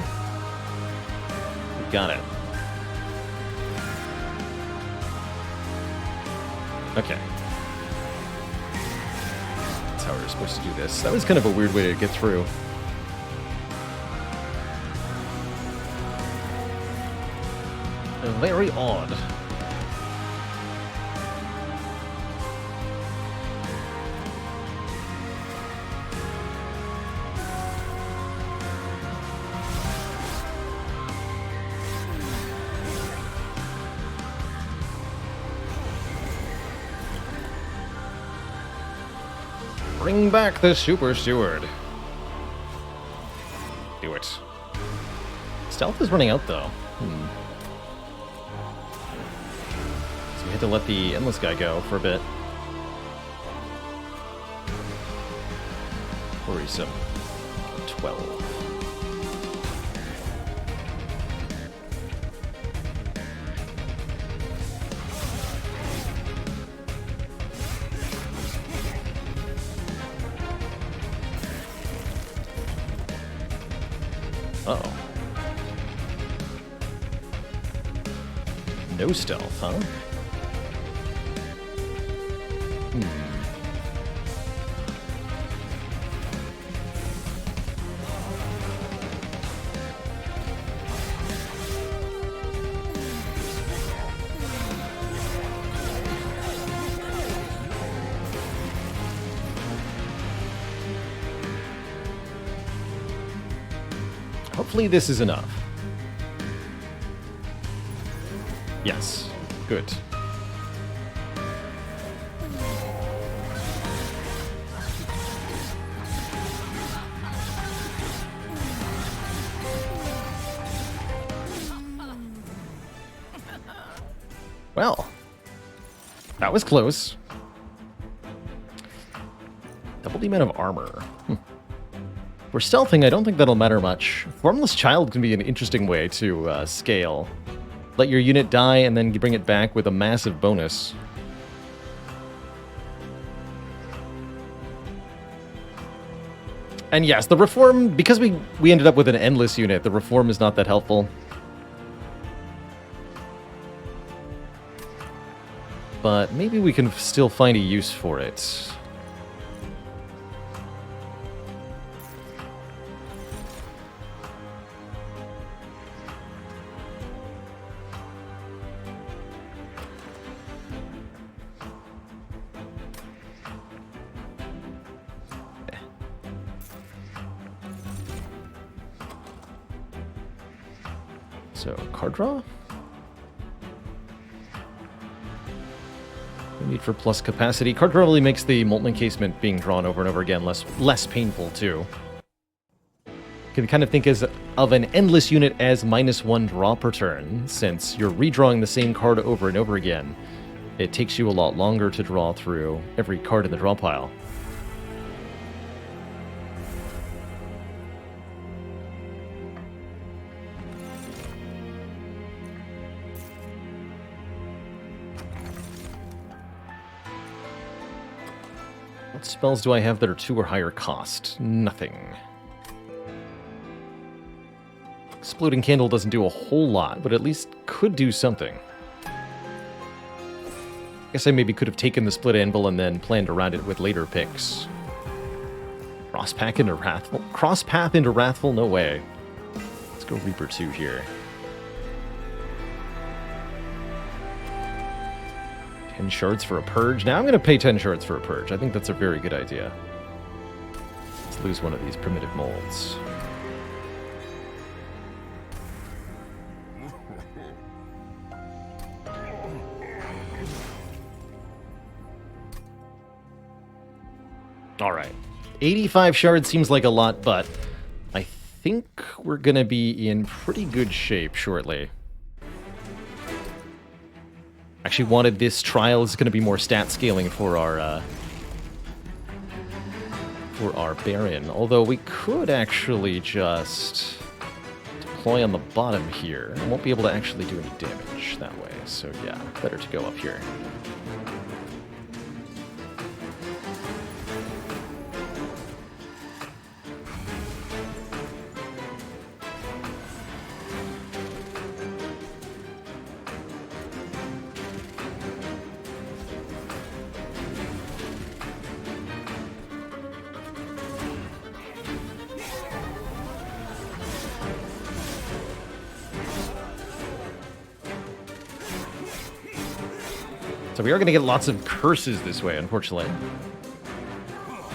we got it. Okay. That's how we were supposed to do this. That was kind of a weird way to get through. Very odd. Bring back the Super Steward. Do it. Stealth is running out, though. So we had to let the Endless guy go for a bit. Worrisome. 12. Uh-oh. No stealth, huh? Hopefully this is enough. Yes. Good. Well, that was close. Double the amount of armor. For stealthing, I don't think that'll matter much. Formless Child can be an interesting way to scale. Let your unit die and then bring it back with a massive bonus. And yes, the Reform, because we ended up with an Endless unit, the Reform is not that helpful. But maybe we can still find a use for it. So, card draw? No need for plus capacity. Card draw really makes the Molten Encasement being drawn over and over again less painful, too. You can kind of think of an Endless unit as -1 draw per turn, since you're redrawing the same card over and over again. It takes you a lot longer to draw through every card in the draw pile. What spells do I have that are 2 or higher cost? Nothing. Exploding Candle doesn't do a whole lot, but at least could do something. I guess I maybe could have taken the Split Anvil and then planned around it with later picks. Crosspath into Wrathful? Crosspath into Wrathful? No way. Let's go Reaper 2 here. 10 shards for a Purge. Now I'm going to pay 10 shards for a Purge. I think that's a very good idea. Let's lose one of these primitive molds. Alright. 85 shards seems like a lot, but I think we're gonna be in pretty good shape shortly. Actually wanted this trial is gonna be more stat scaling for our Baron. Although we could actually just deploy on the bottom here. I won't be able to actually do any damage that way, so yeah, better to go up here. So we are going to get lots of curses this way, unfortunately.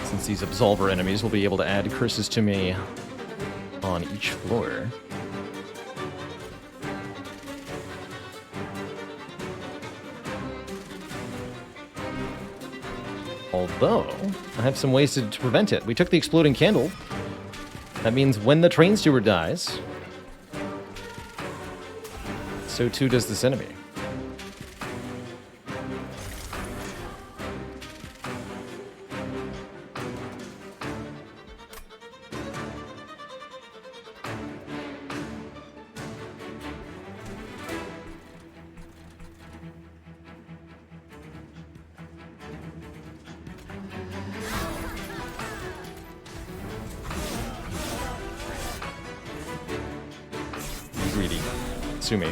Since these Absolver enemies will be able to add curses to me on each floor. Although, I have some ways to prevent it. We took the exploding candle. That means when the train steward dies, so too does this enemy. Greedy. Sue me.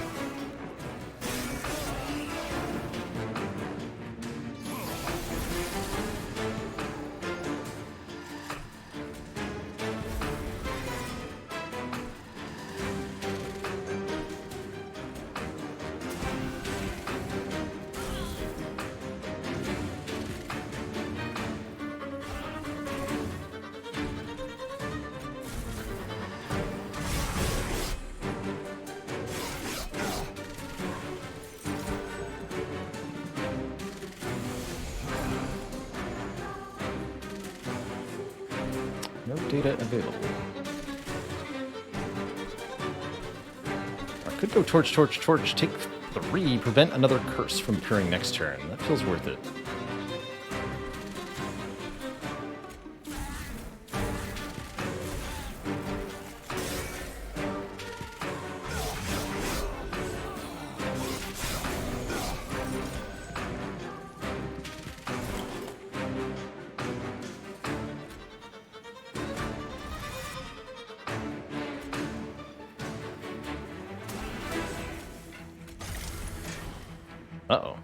No data available. I could go torch, torch, torch, take 3, prevent another curse from appearing next turn. That feels worth it. Uh-oh.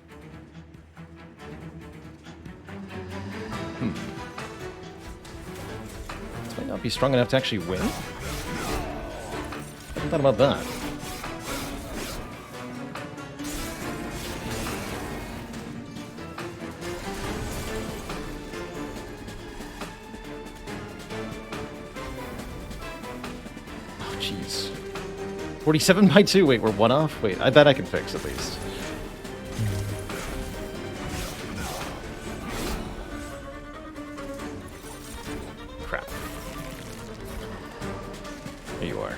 This might not be strong enough to actually win. Haven't thought about that. Oh, jeez. 47 by 2. Wait, we're 1 off? Wait, that I can fix at least. Crap. There you are.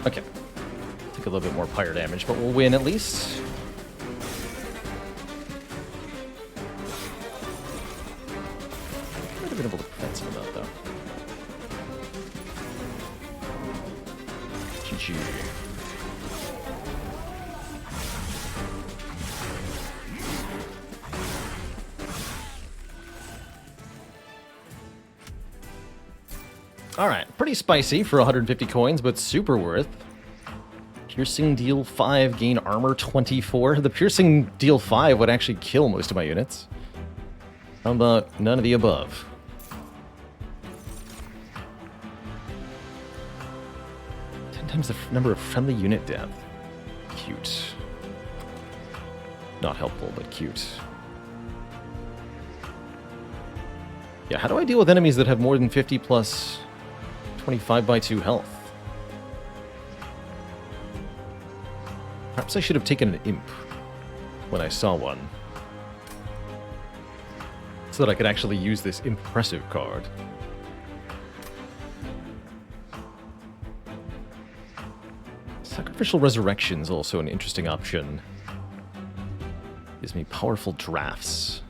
Okay. Took a little bit more pyre damage, but we'll win at least. Might have been able to prevent some of that, though. GG. Alright, pretty spicy for 150 coins, but super worth. Piercing deal 5, gain armor 24. The piercing deal 5 would actually kill most of my units. How about none of the above? Times the number of friendly unit death. Cute. Not helpful, but cute. Yeah, how do I deal with enemies that have more than 50 plus 25 by 2 health? Perhaps I should have taken an imp when I saw one, so that I could actually use this impressive card. Sacrificial Resurrection is also an interesting option. Gives me powerful drafts.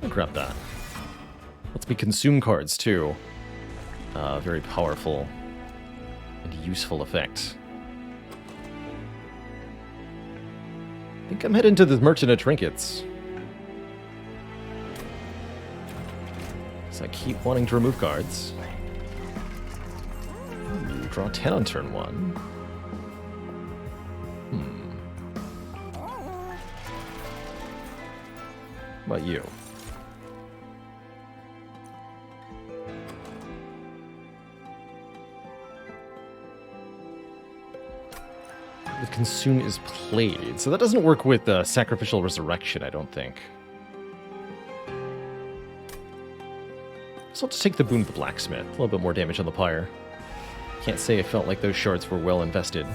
I'll grab that. Lets me consume cards, too. Very powerful and useful effect. I think I'm heading to the Merchant of Trinkets. So I keep wanting to remove cards. Ooh, draw 10 on turn 1. How about you? The Consume is played, so that doesn't work with Sacrificial Resurrection, I don't think. So I'll just take the Boon of the Blacksmith. A little bit more damage on the pyre. Can't say I felt like those shards were well invested.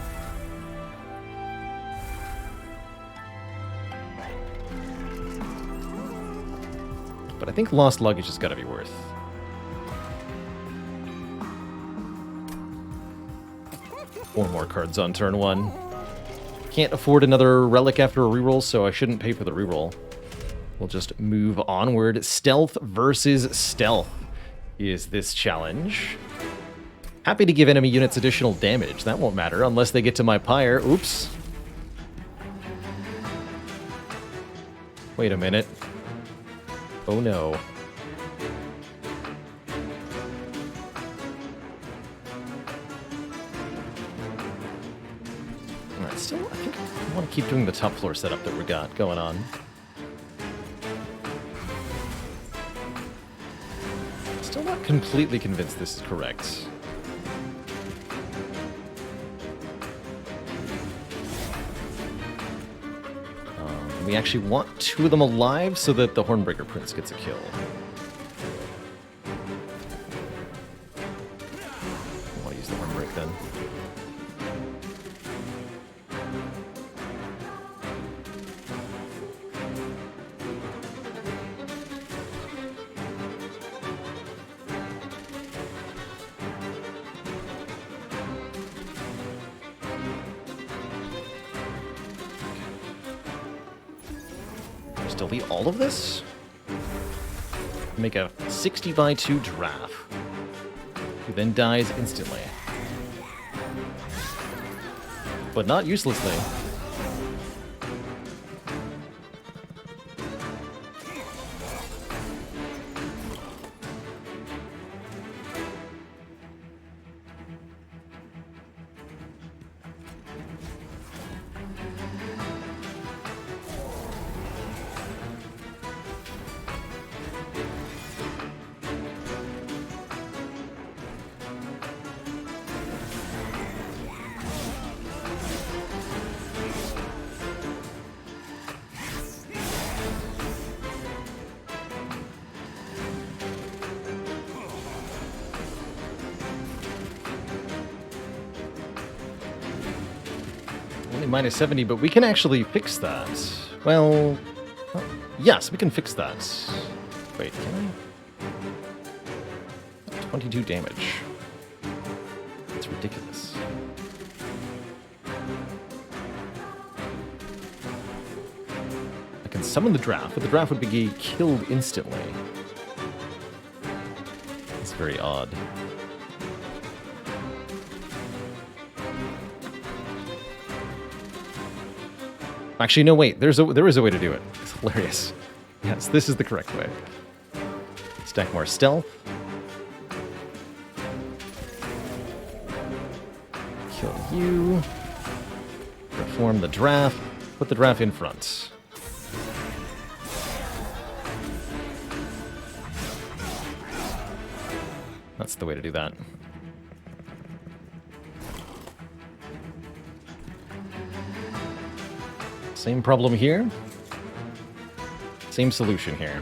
But I think Lost Luggage has got to be worth. Four more cards on turn 1. Can't afford another relic after a reroll, so I shouldn't pay for the reroll. We'll just move onward. Stealth versus stealth is this challenge. Happy to give enemy units additional damage. That won't matter unless they get to my pyre. Oops. Wait a minute. Oh no. Alright, still, I think I want to keep doing the top floor setup that we got going on. Still not completely convinced this is correct. We actually want 2 of them alive so that the Hornbreaker Prince gets a kill. I'll use the Hornbreak then. Delete all of this? Make a 60 by 2 draft. Who then dies instantly. But not uselessly. Minus 70, but we can actually fix that. Well, yes, we can fix that. Wait, can I? 22 damage. That's ridiculous. I can summon the draft, but the draft would be killed instantly. It's very odd. Actually, no, wait. There is a way to do it. It's hilarious. Yes, this is the correct way. Stack more stealth. Kill you. Reform the draft. Put the draft in front. That's the way to do that. Same problem here. Same solution here.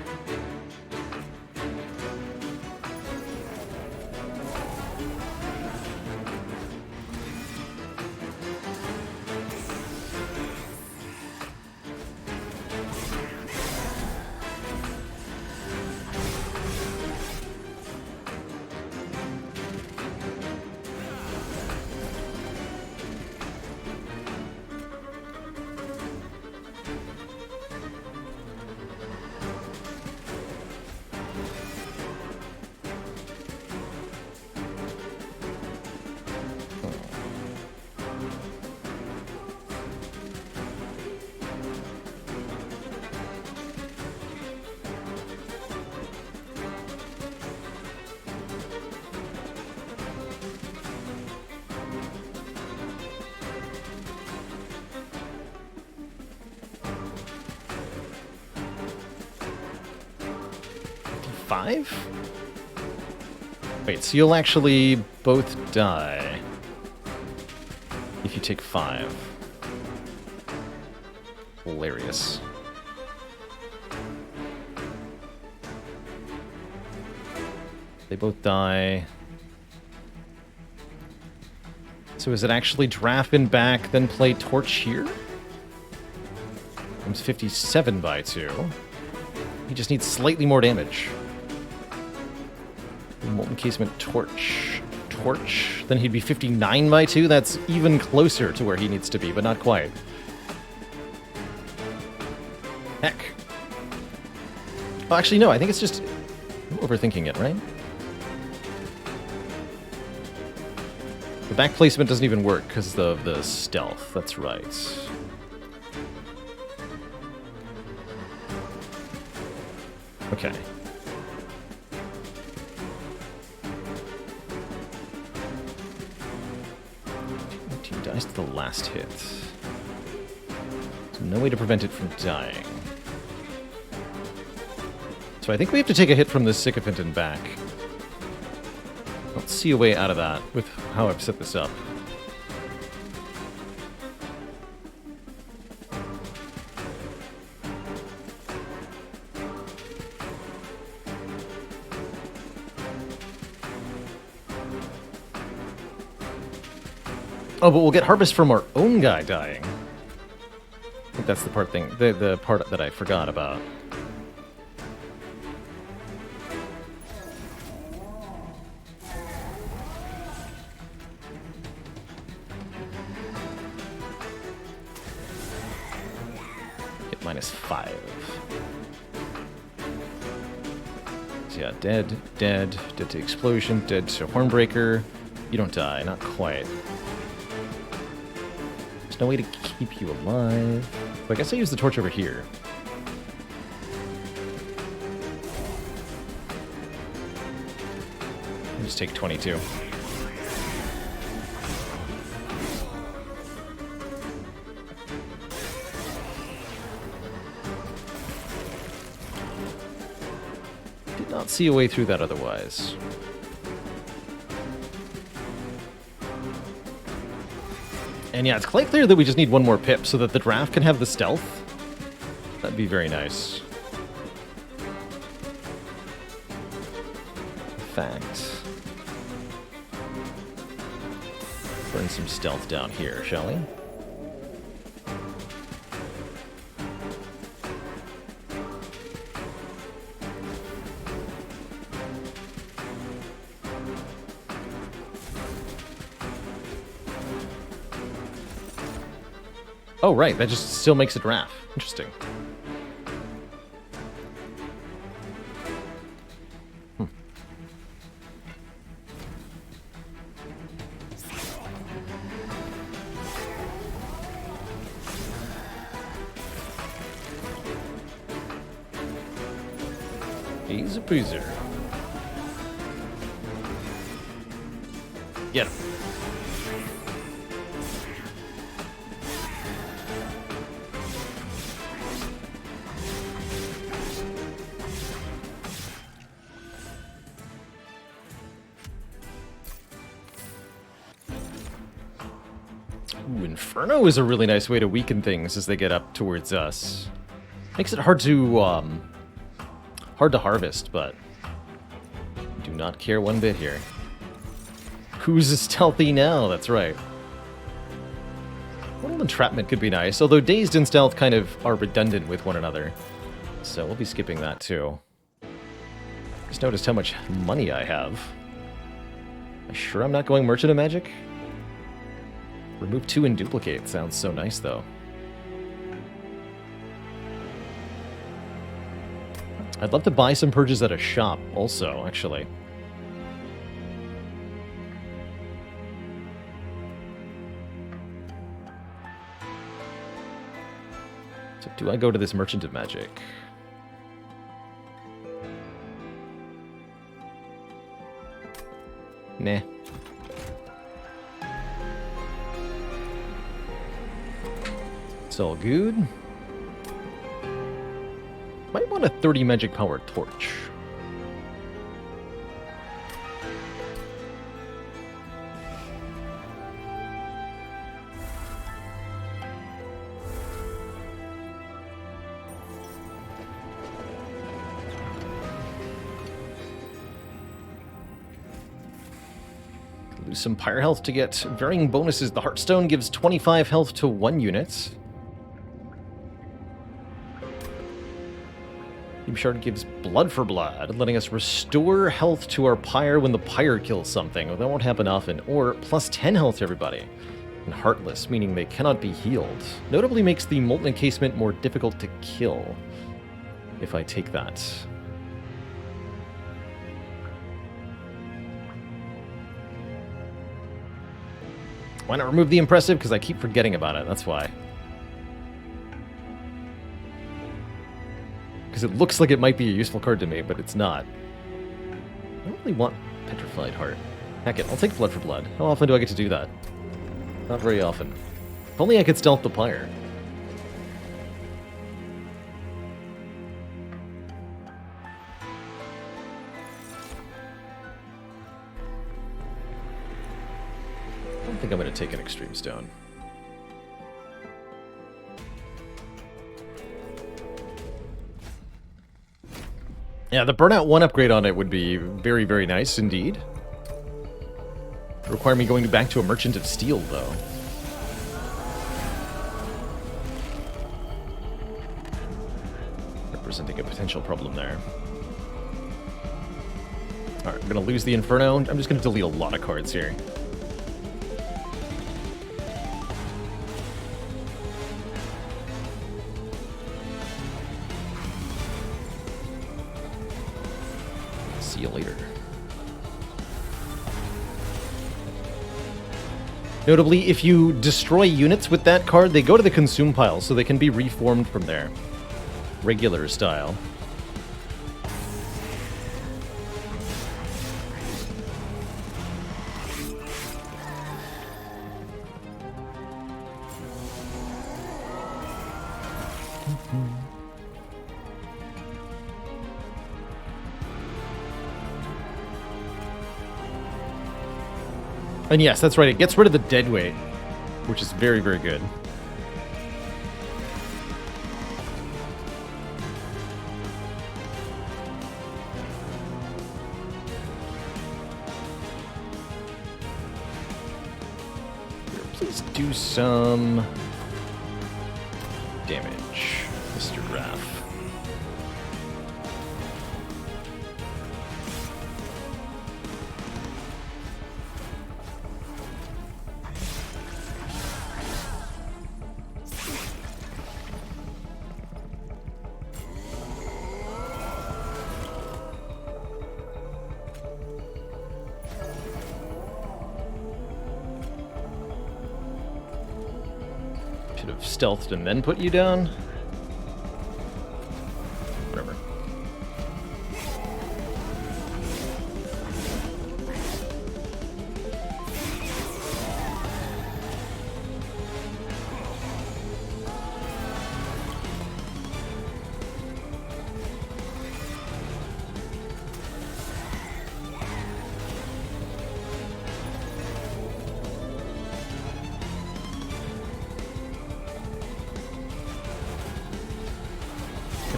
5? Wait, so you'll actually both die if you take 5. Hilarious. They both die. So is it actually draft in back, then play torch here? Comes 57 by 2. He just needs slightly more damage. Molten Casement Torch. Torch. Then he'd be 59 by 2. That's even closer to where he needs to be, but not quite. Heck. Well, actually, no. I think it's just... I'm overthinking it, right? The back placement doesn't even work because of the stealth. That's right. Okay. 19 dies to the last hit. So no way to prevent it from dying. So I think we have to take a hit from this Sycophant and back. Let's see a way out of that with how I've set this up. Oh, but we'll get Harvest from our own guy dying. I think that's the part the part that I forgot about. Get -5. So yeah, dead to explosion, dead to Hornbreaker. You don't die, not quite. There's no way to keep you alive. So I guess I use the torch over here. I'll just take 22. Did not see a way through that otherwise. And yeah, it's quite clear that we just need one more pip so that the draft can have the stealth. That'd be very nice. In fact, burn some stealth down here, shall we? Oh, right, that just still makes a draft. Interesting. He's a boozer. Get him. Ooh, Inferno is a really nice way to weaken things as they get up towards us. Makes it hard to harvest, but I do not care one bit here. Who's stealthy now? That's right. A little entrapment could be nice, although dazed and stealth kind of are redundant with one another. So we'll be skipping that too. Just noticed how much money I have. Am I sure I'm not going Merchant of Magic? Remove 2 and duplicate. Sounds so nice, though. I'd love to buy some purges at a shop, also, actually. So, do I go to this Merchant of Magic? Nah. It's all good. Might want a 30 magic power torch. Lose some pyre health to get varying bonuses. The Heartstone gives 25 health to 1 unit. Team Shard gives blood for blood, letting us restore health to our pyre when the pyre kills something. Well, that won't happen often. Or plus 10 health to everybody. And Heartless, meaning they cannot be healed. Notably makes the Molten Encasement more difficult to kill. If I take that. Why not remove the Impressive? Because I keep forgetting about it, that's why. Because it looks like it might be a useful card to me, but it's not. I don't really want Petrified Heart. Heck it, I'll take Blood for Blood. How often do I get to do that? Not very often. If only I could stealth the pyre. I don't think I'm going to take an Extreme Stone. Yeah, the Burnout 1 upgrade on it would be very, very nice indeed. Require me going back to a Merchant of Steel, though. Representing a potential problem there. Alright, I'm going to lose the Inferno. I'm just going to delete a lot of cards here. See you later. Notably, if you destroy units with that card, they go to the consume pile, so they can be reformed from there. Regular style. And yes, that's right, it gets rid of the dead weight, which is very, very good. Here, please do some damage, Mr. Graf. Should have stealthed and then put you down. Whatever.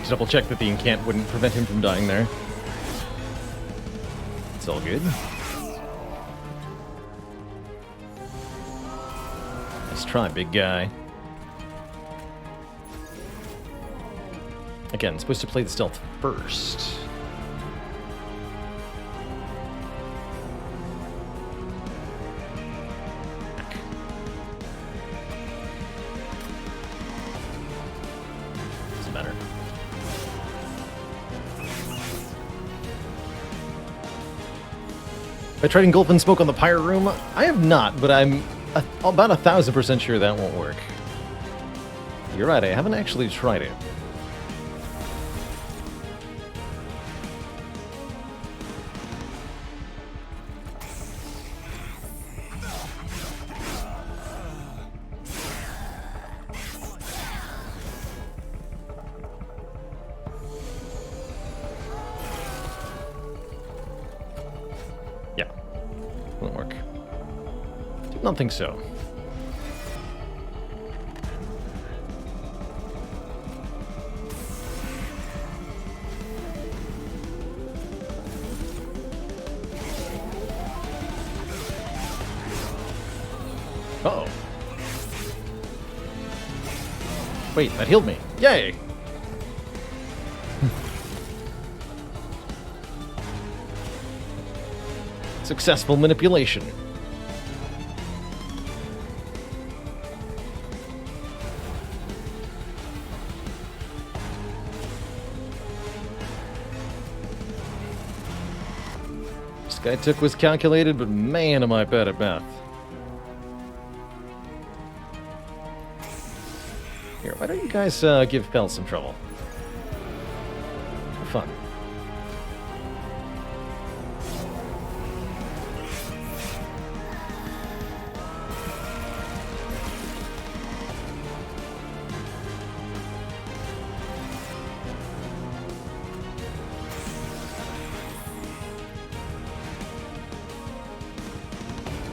To double check that the incant wouldn't prevent him from dying there. It's all good. Nice try, big guy. Again, supposed to play the stealth first. Doesn't matter. I tried engulfing smoke on the pyre room. I have not, but I'm about 1,000% sure that won't work. You're right, I haven't actually tried it. Yeah, won't work. Did not think so. Uh-oh. Wait, that healed me. Yay! Successful manipulation. This guy took was calculated, but man, am I bad at math. Here, why don't you guys give Fel some trouble? For fun.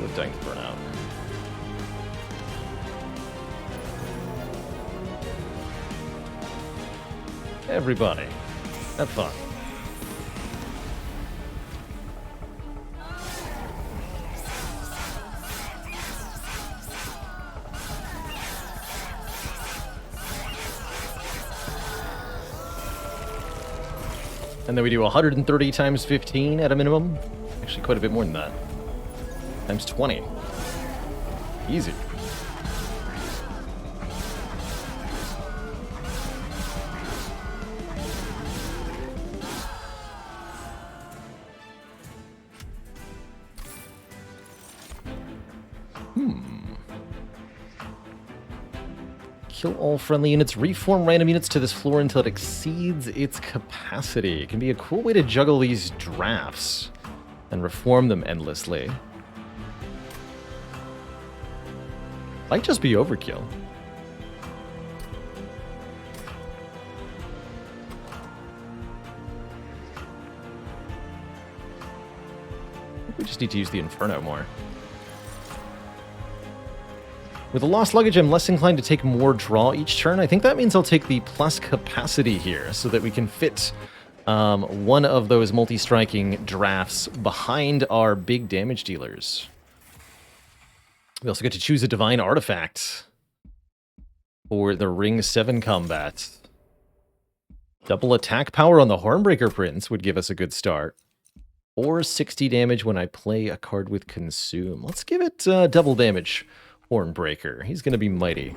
The tank burn out. Everybody, have fun. And then we do 130 times 15 at a minimum. Actually, quite a bit more than that. Times 20. Easy. Kill all friendly units, reform random units to this floor until it exceeds its capacity. It can be a cool way to juggle these drafts and reform them endlessly. Might just be overkill. We just need to use the Inferno more. With the Lost Luggage, I'm less inclined to take more draw each turn. I think that means I'll take the plus capacity here so that we can fit one of those multi-striking drafts behind our big damage dealers. We also get to choose a Divine Artifact for the Ring 7 combat. Double attack power on the Hornbreaker Prince would give us a good start. Or 60 damage when I play a card with Consume. Let's give it double damage. Hornbreaker. He's going to be mighty.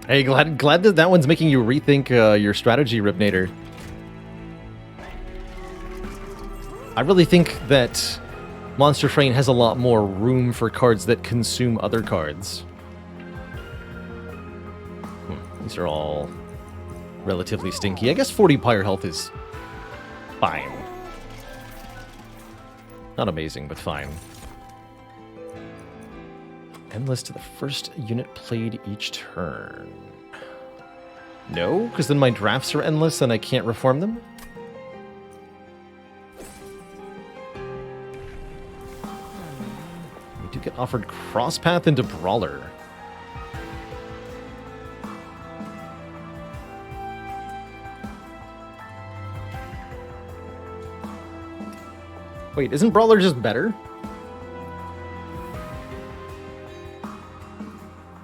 Hey, glad that that one's making you rethink your strategy, Ripnator. I really think that Monster Train has a lot more room for cards that consume other cards. These are all relatively stinky. I guess 40 Pyre health is fine. Not amazing, but fine. Endless to the first unit played each turn. No, because then my drafts are endless and I can't reform them? We do get offered Crosspath into Brawler. Wait, isn't Brawler just better?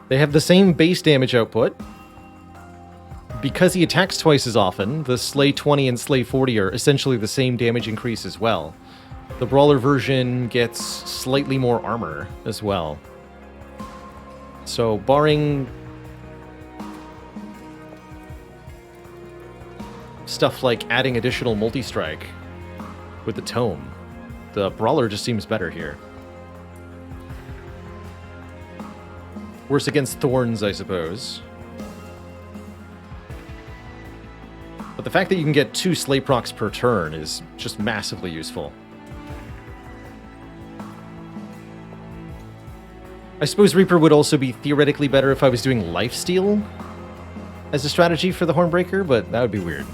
They have the same base damage output. Because he attacks twice as often, the Slay 20 and Slay 40 are essentially the same damage increase as well. The Brawler version gets slightly more armor as well. So, barring stuff like adding additional multi-strike with the Tome, the Brawler just seems better here. Worse against Thorns, I suppose. But the fact that you can get 2 Slay procs per turn is just massively useful. I suppose Reaper would also be theoretically better if I was doing Lifesteal as a strategy for the Hornbreaker, but that would be weird.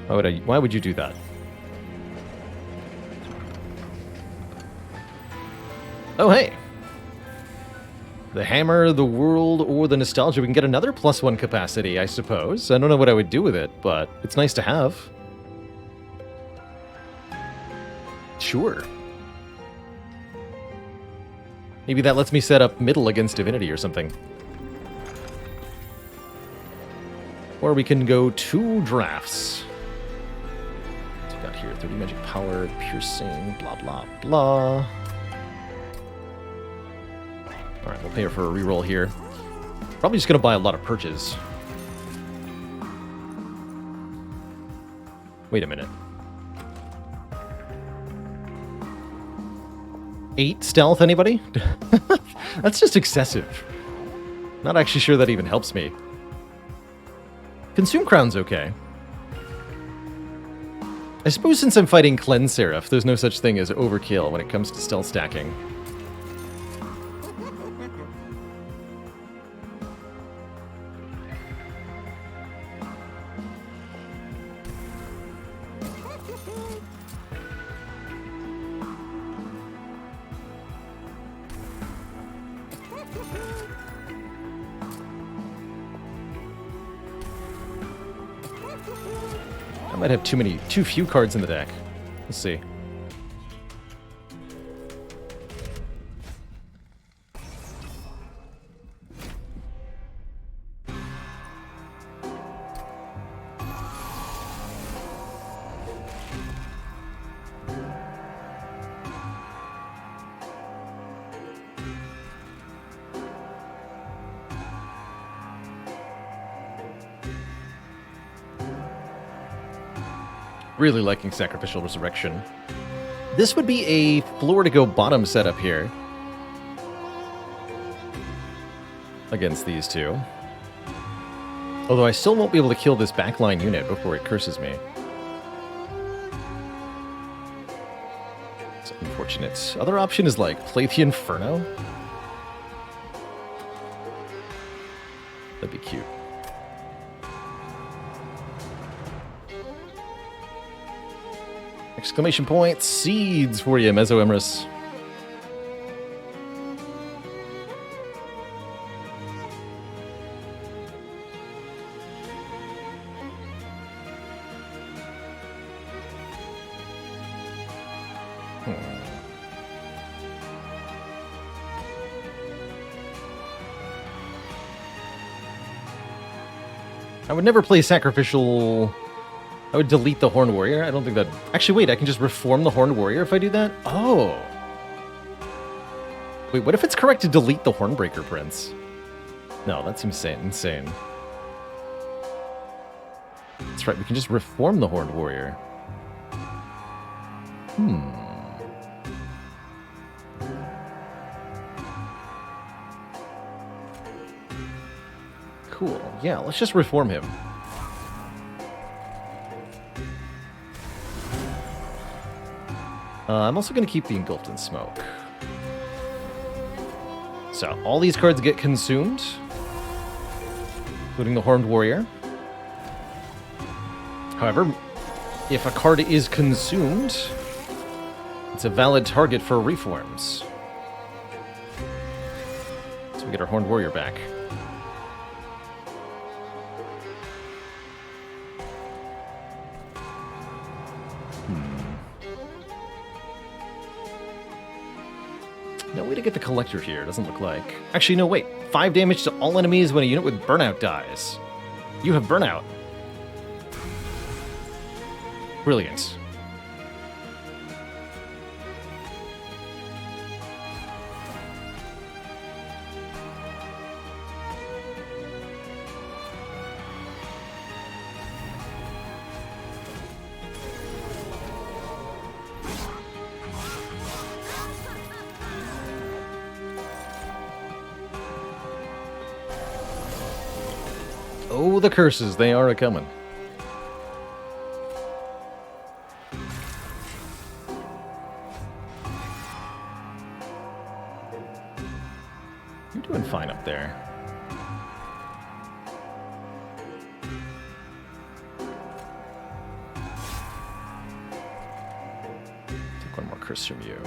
Why would you do that? Oh, hey! The Hammer, the World, or the Nostalgia. We can get another +1 capacity, I suppose. I don't know what I would do with it, but it's nice to have. Sure. Maybe that lets me set up middle against Divinity or something. Or we can go 2 drafts. What's we got here? 30 magic power, piercing, blah, blah, blah. Alright, we'll pay her for a reroll here. Probably just going to buy a lot of perches. Wait a minute. 8 stealth, anybody? That's just excessive. Not actually sure that even helps me. Consume Crown's okay. I suppose since I'm fighting Cleanse Seraph, there's no such thing as overkill when it comes to stealth stacking. I might have too few cards in the deck. Let's see. Really liking Sacrificial Resurrection. This would be a floor to go bottom setup here. Against these two. Although I still won't be able to kill this backline unit before it curses me. It's unfortunate. Other option is like play the Inferno. That'd be cute. Exclamation point, seeds for you, Mezzo Emrys. I would never play Sacrificial... I would delete the Horned Warrior. I don't think that... Actually, wait, I can just reform the Horned Warrior if I do that? Oh. Wait, what if it's correct to delete the Hornbreaker Prince? No, that seems insane. That's right, we can just reform the Horned Warrior. Cool. Yeah, let's just reform him. I'm also going to keep the Engulfed in Smoke. So, all these cards get consumed, including the Horned Warrior. However, if a card is consumed, it's a valid target for reforms. So we get our Horned Warrior back. No way to get the Collector here, doesn't look like. Actually, no, wait. 5 damage to all enemies when a unit with Burnout dies. You have Burnout. Brilliant. Oh, the curses, they are a-coming. You're doing fine up there. Take one more curse from you.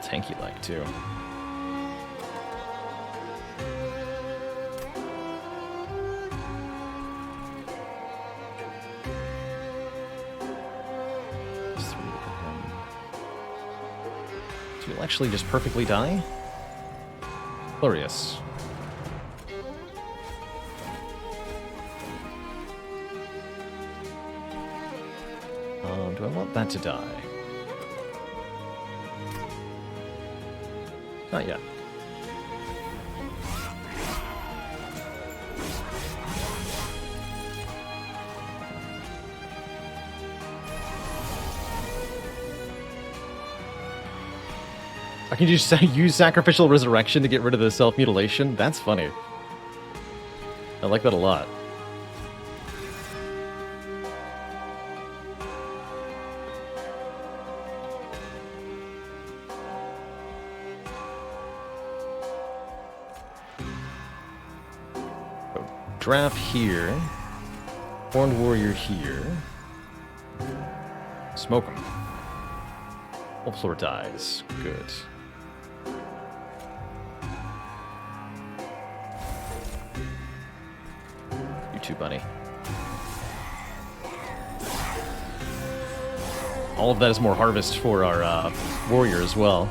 Tanky-like, too. You'll actually just perfectly die? Glorious. Do I want that to die? Not yet. I can just use Sacrificial Resurrection to get rid of the self-mutilation? That's funny. I like that a lot. Draft here. Horned Warrior here. Smoke him. Whole floor dies. Good. You too, bunny. All of that is more harvest for our warrior as well.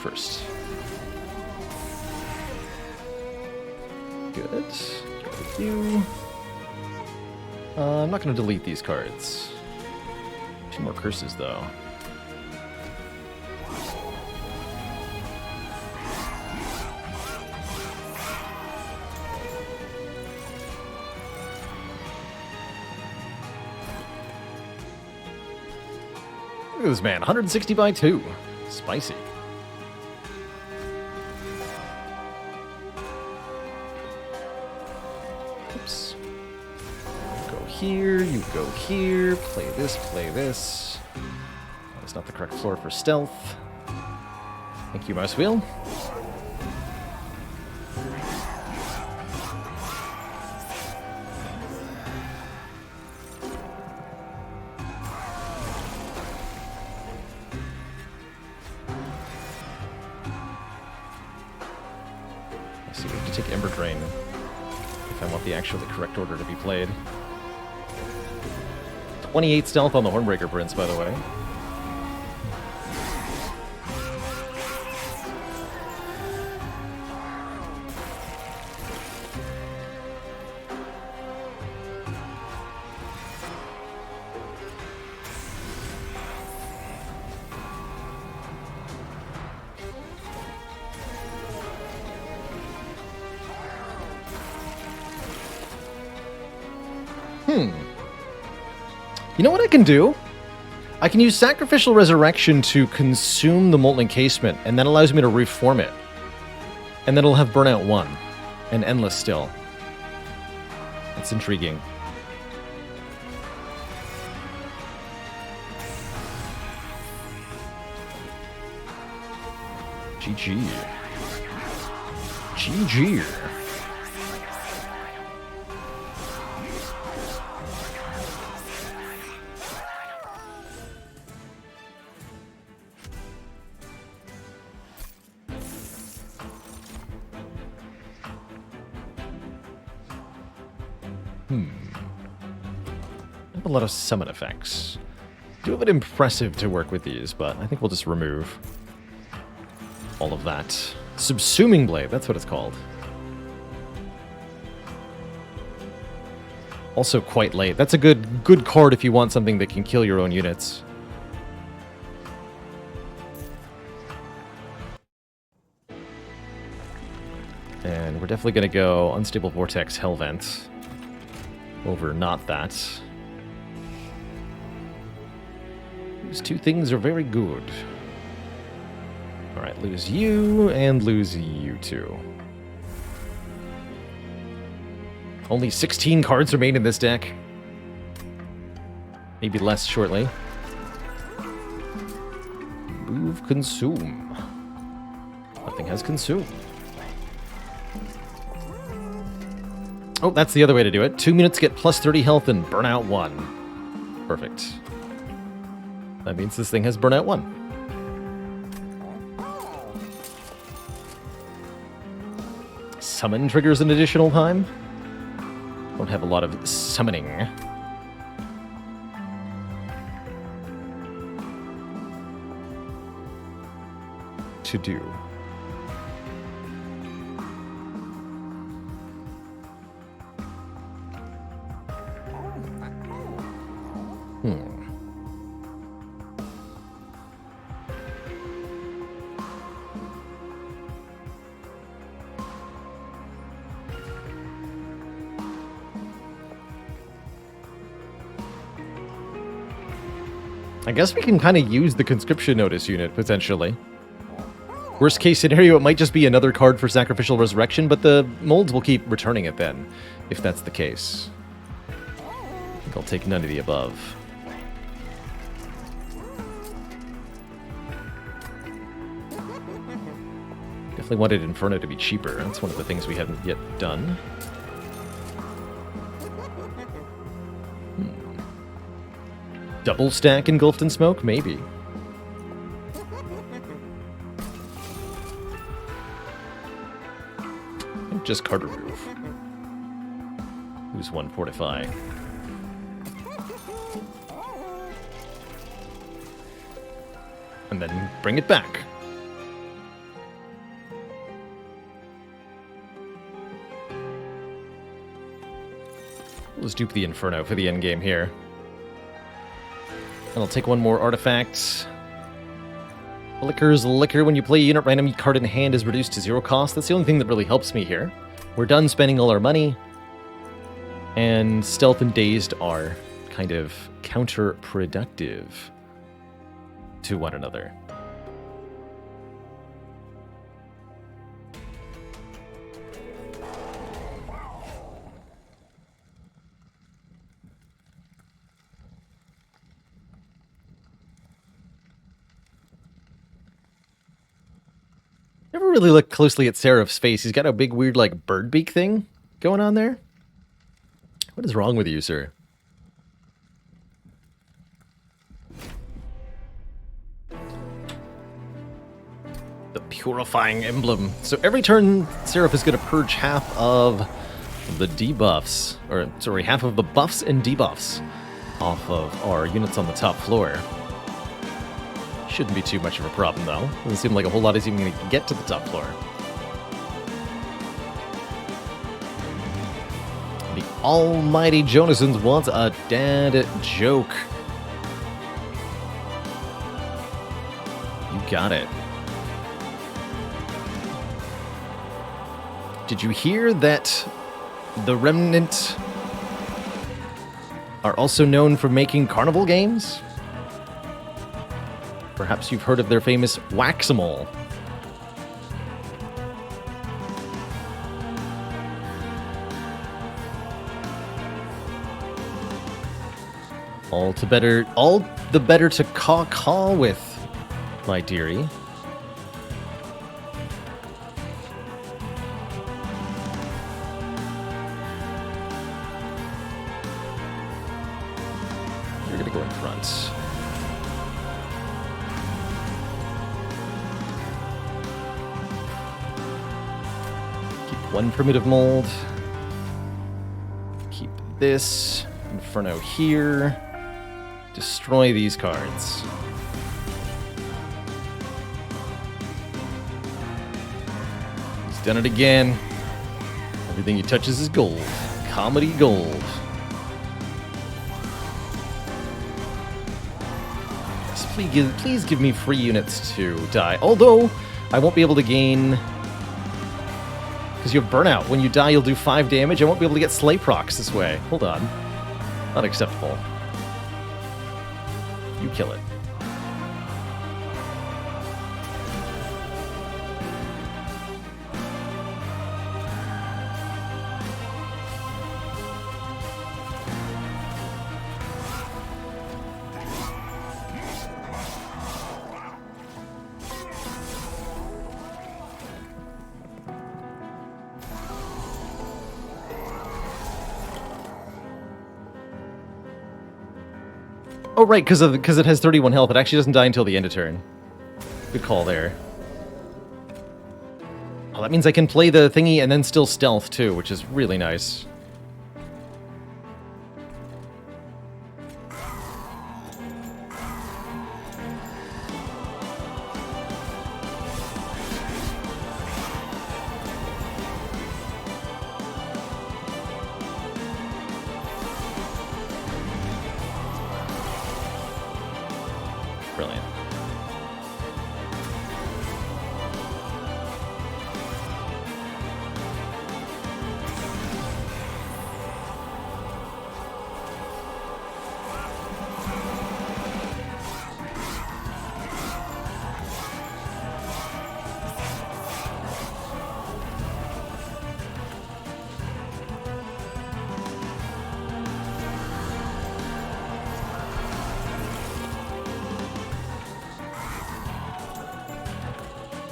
First. Good. With you. I'm not going to delete these cards. 2 more curses, though. Look at this man, 160 by 2. Spicy. Oops. Go here, you go here, play this, play this. That's not the correct floor for stealth. Thank you, mouse wheel. So we have to take Ember Drain if I want the actually correct order to be played. 28 stealth on the Hornbreaker Prince, by the way. You know what I can do? I can use Sacrificial Resurrection to consume the Molten Encasement, and that allows me to reform it. And then it'll have Burnout 1. And Endless still. That's intriguing. GG. GG. A lot of summon effects. Do a bit impressive to work with these, but I think we'll just remove all of that. Subsuming Blade, that's what it's called. Also quite late. That's a good card if you want something that can kill your own units. And we're definitely going to go Unstable Vortex Hellvent over not that. These two things are very good. Alright, lose you, and lose you too. Only 16 cards remain in this deck. Maybe less shortly. Move, consume. Nothing has consumed. Oh, that's the other way to do it. 2 minutes get plus 30 health and burnout 1. Perfect. That means this thing has burnout 1. Summon triggers an additional time. Don't have a lot of summoning to do. I guess we can kind of use the conscription notice unit, potentially. Worst case scenario, it might just be another card for Sacrificial Resurrection, but the molds will keep returning it then, if that's the case. I think I'll take none of the above. Definitely wanted Inferno to be cheaper. That's one of the things we haven't yet done. Double stack Engulfed in Smoke? Maybe. Just Carter Roof. Who's one Fortify? And then bring it back. Let's dupe the Inferno for the endgame here. And I'll take one more artifact. Liquor's Liquor. When you play a unit, random card in hand is reduced to 0 cost. That's the only thing that really helps me here. We're done spending all our money. And Stealth and Dazed are kind of counterproductive to one another. Never really looked closely at Seraph's face. He's got a big, weird, like, bird beak thing going on there. What is wrong with you, sir? The Purifying Emblem. So every turn, Seraph is going to purge half of the debuffs, or sorry, half of the buffs and debuffs off of our units on the top floor. Shouldn't be too much of a problem, though. Doesn't seem like a whole lot is even going to get to the top floor. The almighty Jonasons wants a dad joke. You got it. Did you hear that the Remnant are also known for making carnival games? Perhaps you've heard of their famous Whack-A-Mole. All the better to caw with, my dearie. You're gonna go in front. One primitive mold. Keep this. Inferno here. Destroy these cards. He's done it again. Everything he touches is gold. Comedy gold. Yes, please give me free units to die. Although, I won't be able to gain... Because you have Burnout. When you die, you'll do 5 damage. I won't be able to get Slay procs this way. Hold on. Not acceptable. You kill it. Oh, right, because it has 31 health. It actually doesn't die until the end of turn. Good call there. Oh, that means I can play the thingy and then still stealth, too, which is really nice. Brilliant.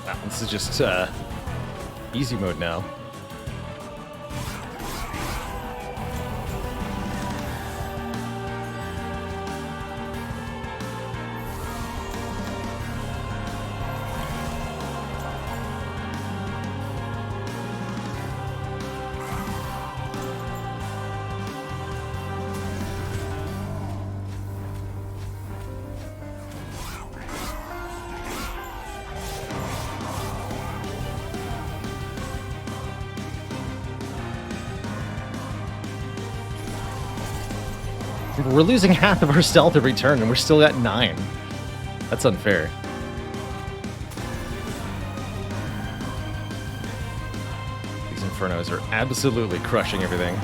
Wow, this is just easy mode now. We're losing half of our stealth every turn, and we're still at 9. That's unfair. These Infernos are absolutely crushing everything.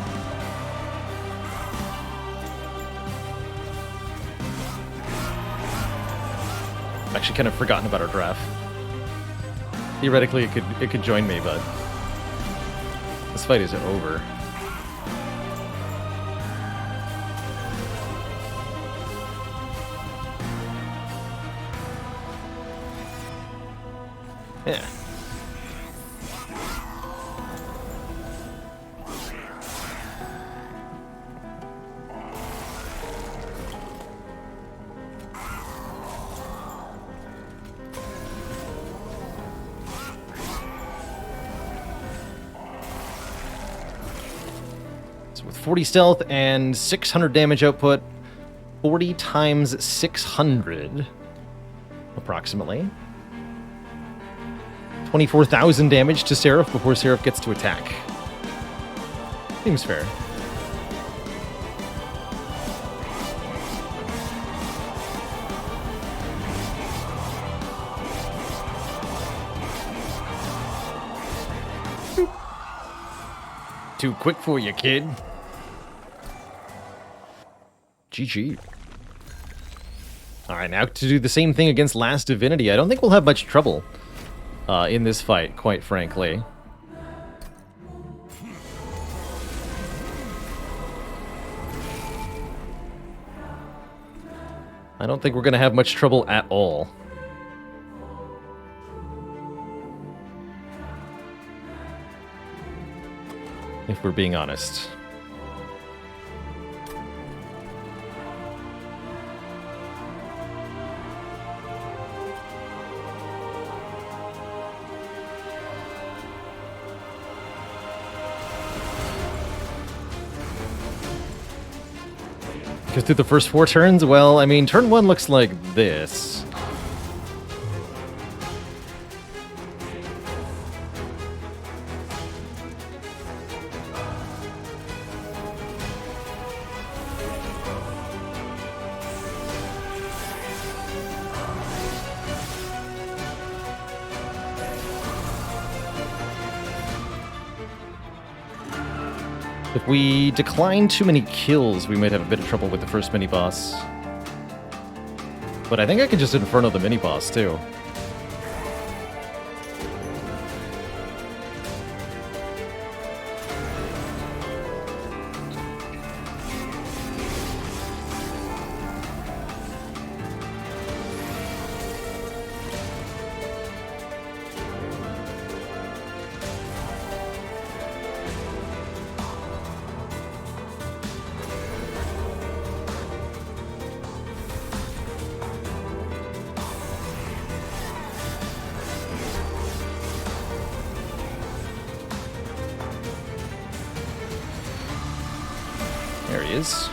I've actually kind of forgotten about our draft. Theoretically, it could join me, but this fight is over. Yeah. So with 40 stealth and 600 damage output, 40 times 600, approximately. 24,000 damage to Seraph before Seraph gets to attack. Seems fair. Too quick for you, kid. GG. Alright, now to do the same thing against Last Divinity. I don't think we'll have much trouble in this fight, quite frankly. I don't think we're going to have much trouble at all. If we're being honest. Because through the first 4 turns, well, I mean, turn 1 looks like this. If we decline too many kills, we might have a bit of trouble with the first mini-boss. But I think I can just Inferno the mini-boss, too. he is.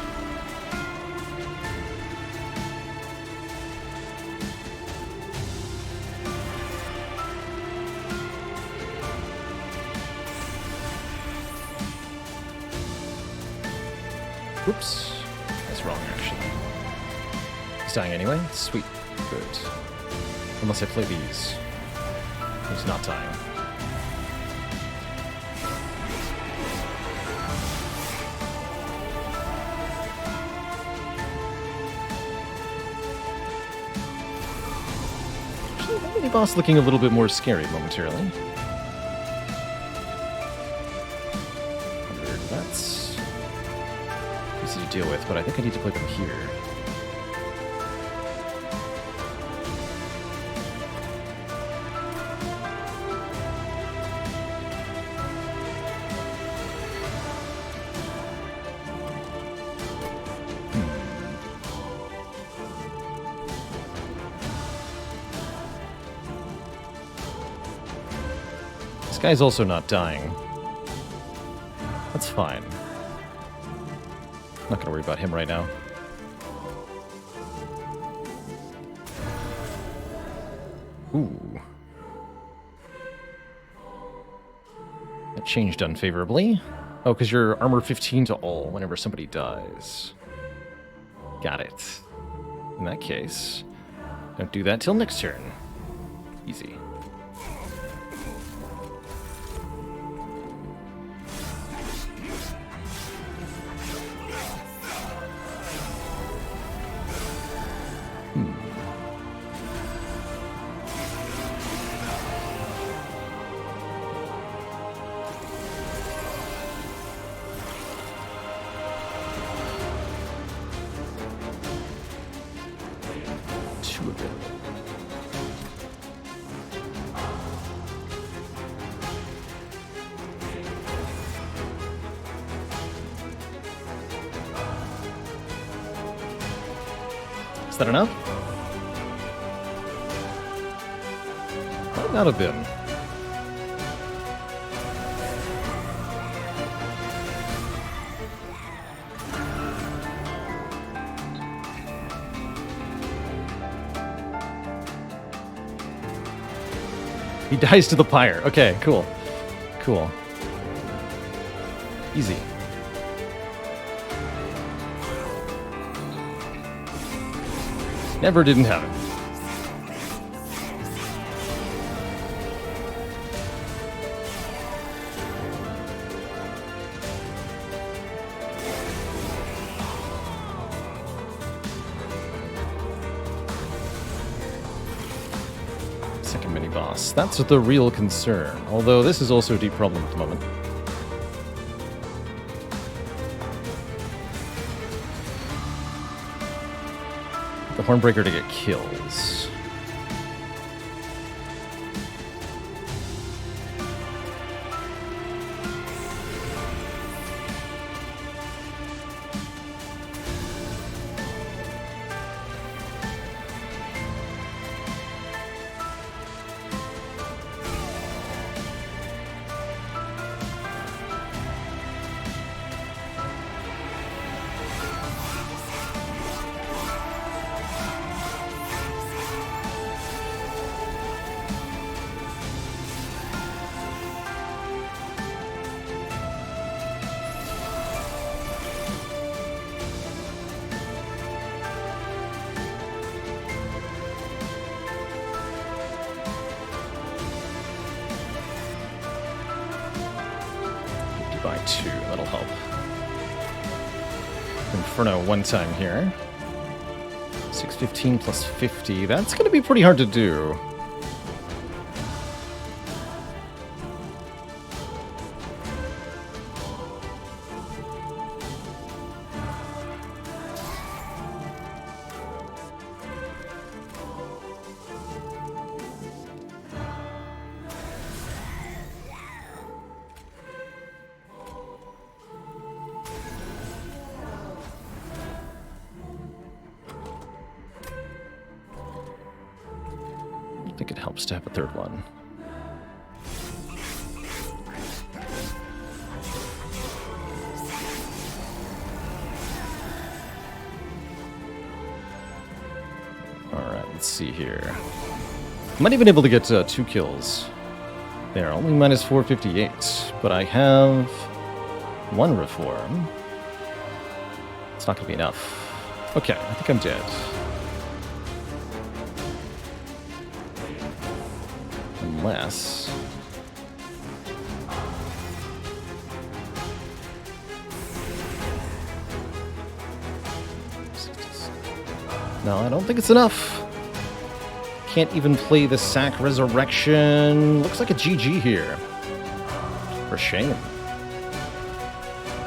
Oops. That's wrong, actually. He's dying anyway? Sweet. Good. Unless I play these. He's not dying. Actually, the mini boss looking a little bit more scary momentarily. 100, that's easy to deal with, but I think I need to play them here. This guy's also not dying. That's fine. Not gonna worry about him right now. Ooh. That changed unfavorably. Oh, because you're armor 15 to all whenever somebody dies. Got it. In that case, don't do that till next turn. Easy. Two available. Is that enough? Might not have been. He dies to the pyre. Okay, cool. Cool. Easy. Never didn't have it. Second mini-boss. That's the real concern. Although this is also a deep problem at the moment. The Hornbreaker to get kills. By 2, that'll help. Inferno one time here. 615 plus 50, that's going to be pretty hard to do. I think it helps to have a third one. Let's see here. Might even able to get 2 kills. There, only minus 458. But I have 1 reform. It's not going to be enough. Okay, I think I'm dead. Unless... No, I don't think it's enough. Can't even play the sack resurrection. Looks like a GG here. For shame.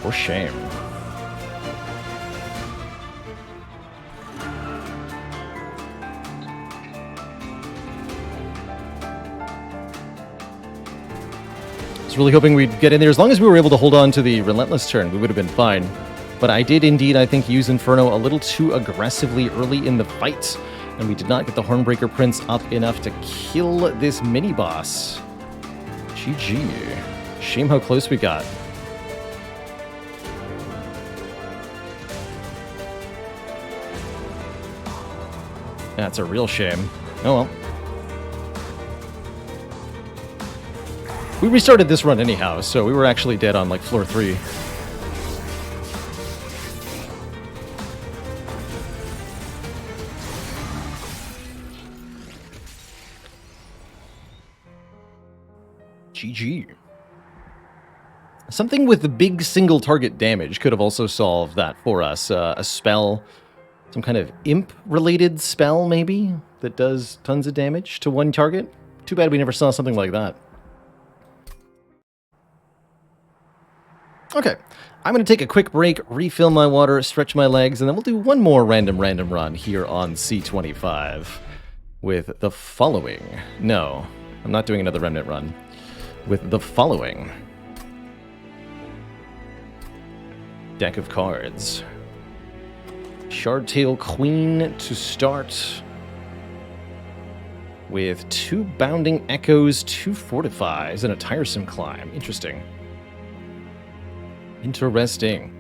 For shame. I was really hoping we'd get in there. As long as we were able to hold on to the relentless turn, we would have been fine. But I did indeed, I think, use Inferno a little too aggressively early in the fight, and we did not get the Hornbreaker Prince up enough to kill this mini-boss. GG. Shame how close we got. That's a real shame. Oh well. We restarted this run anyhow, so we were actually dead on, like, floor 3. GG. Something with the big single target damage could have also solved that for us. A spell, some kind of imp-related spell, maybe, that does tons of damage to one target. Too bad we never saw something like that. Okay, I'm going to take a quick break, refill my water, stretch my legs, and then we'll do one more random run here on C25 with the following. No, I'm not doing another remnant run. With the following deck of cards. Shardtail Queen to start with 2 Bounding Echoes, 2 Fortifies, and a Tiresome Climb. Interesting. Interesting.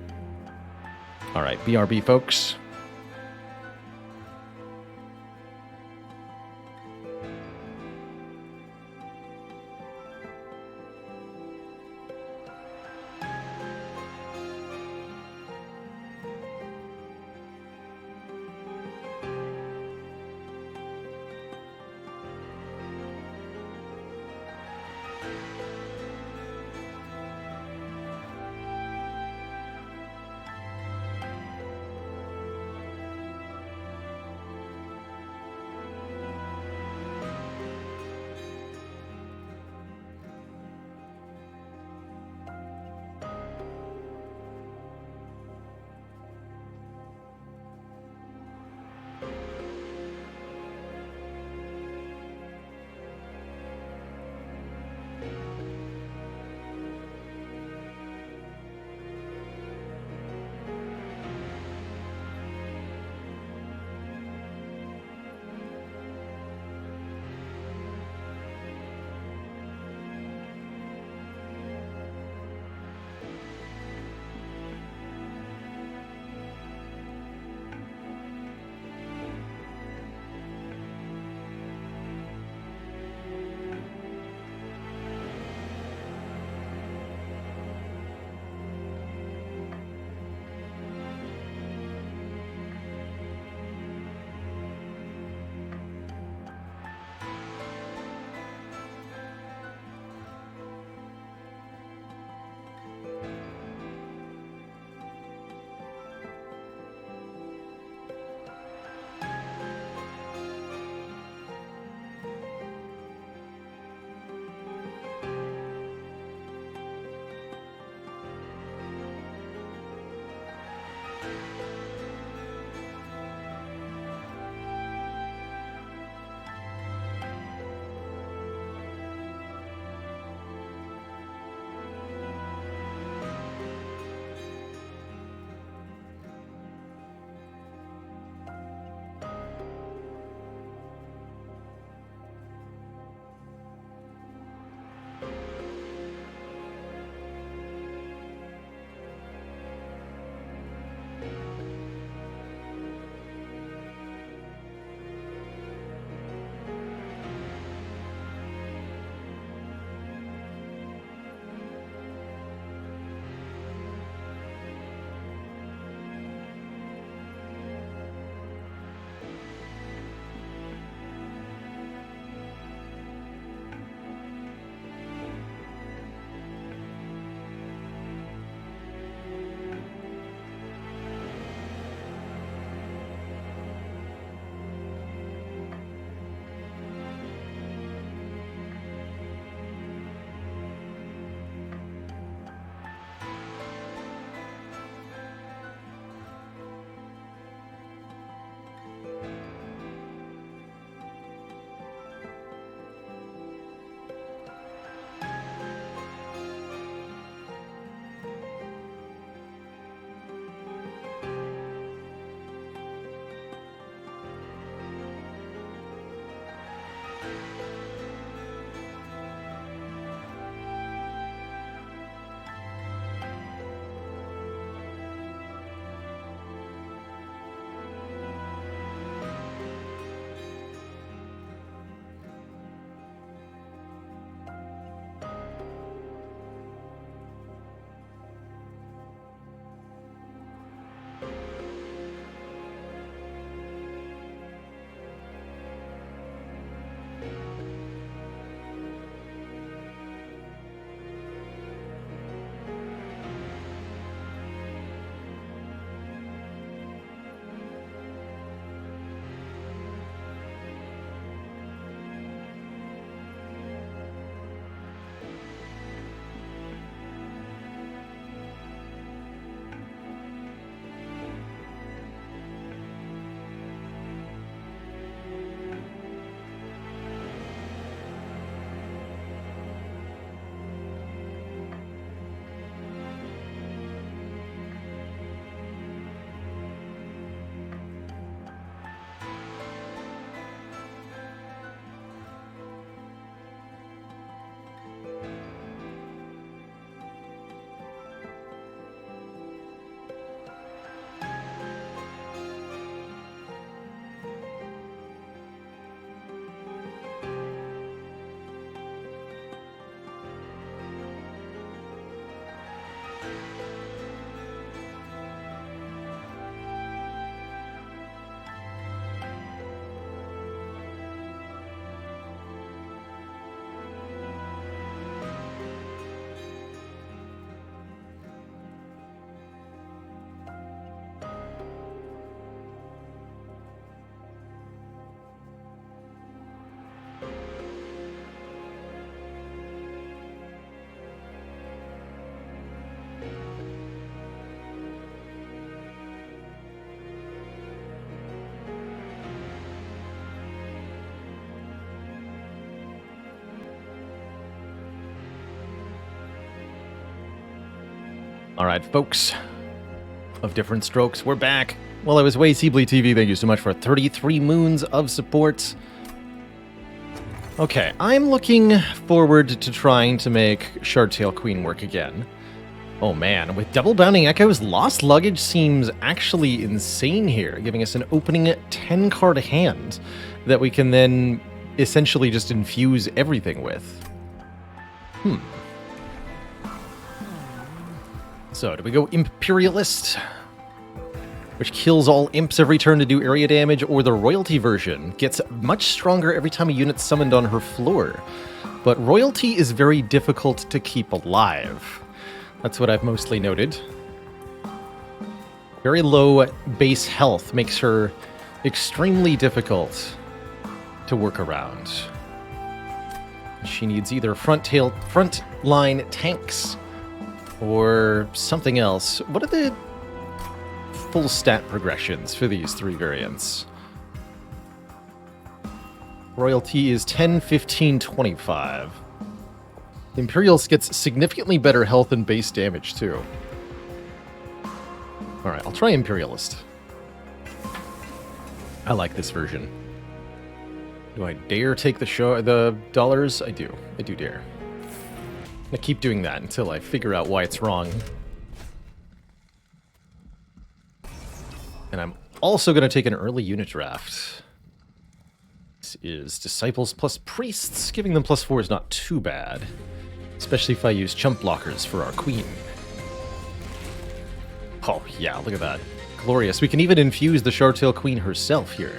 All right, BRB, folks. All right, folks of different strokes, we're back. Well, I was way Seably TV. Thank you so much for 33 moons of support. Okay, I'm looking forward to trying to make Shardtail Queen work again. Oh man, with double bounding echoes, Lost Luggage seems actually insane here, giving us an opening 10-card hand that we can then essentially just infuse everything with. So, do we go Imperialist, which kills all imps every turn to do area damage, or the Royalty version gets much stronger every time a unit's summoned on her floor. But Royalty is very difficult to keep alive. That's what I've mostly noted. Very low base health makes her extremely difficult to work around. She needs either front line tanks or something else. What are the full stat progressions for these three variants? Royalty is 10, 15, 25. Imperials gets significantly better health and base damage, too. Alright, I'll try Imperialist. I like this version. Do I dare take the dollars? I do. I do dare. I keep doing that until I figure out why it's wrong. And I'm also going to take an early unit draft. This is Disciples plus Priests. Giving them +4 is not too bad. Especially if I use chump blockers for our queen. Oh, yeah, look at that. Glorious. We can even infuse the Shardtail Queen herself here.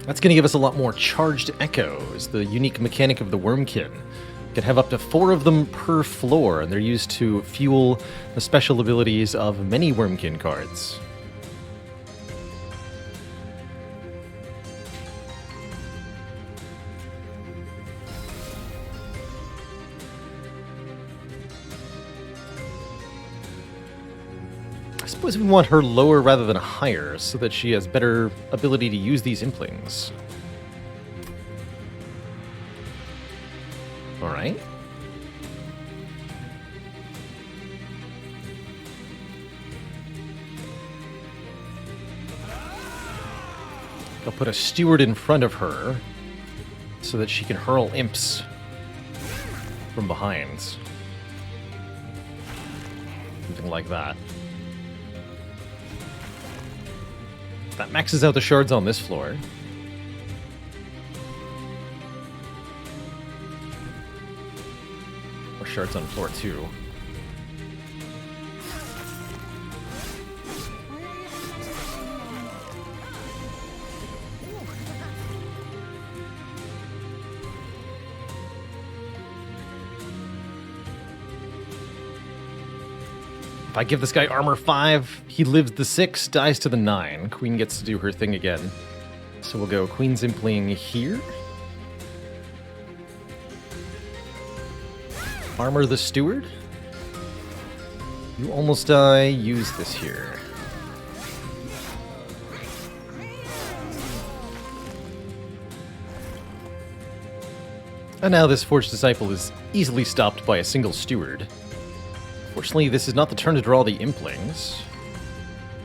That's going to give us a lot more charged echoes, the unique mechanic of the Wormkin. You can have up to 4 of them per floor, and they're used to fuel the special abilities of many Wormkin cards. I suppose we want her lower rather than higher, so that she has better ability to use these implings. Alright. I'll put a steward in front of her, so that she can hurl imps from behind. Something like that. That maxes out the shards on this floor. Or shards on floor 2. If I give this guy armor 5, he lives the 6, dies to the 9. Queen gets to do her thing again. So we'll go Queen's Impling here. Armor the Steward. You almost die, use this here. And now this Forged Disciple is easily stopped by a single Steward. Fortunately, this is not the turn to draw the Implings.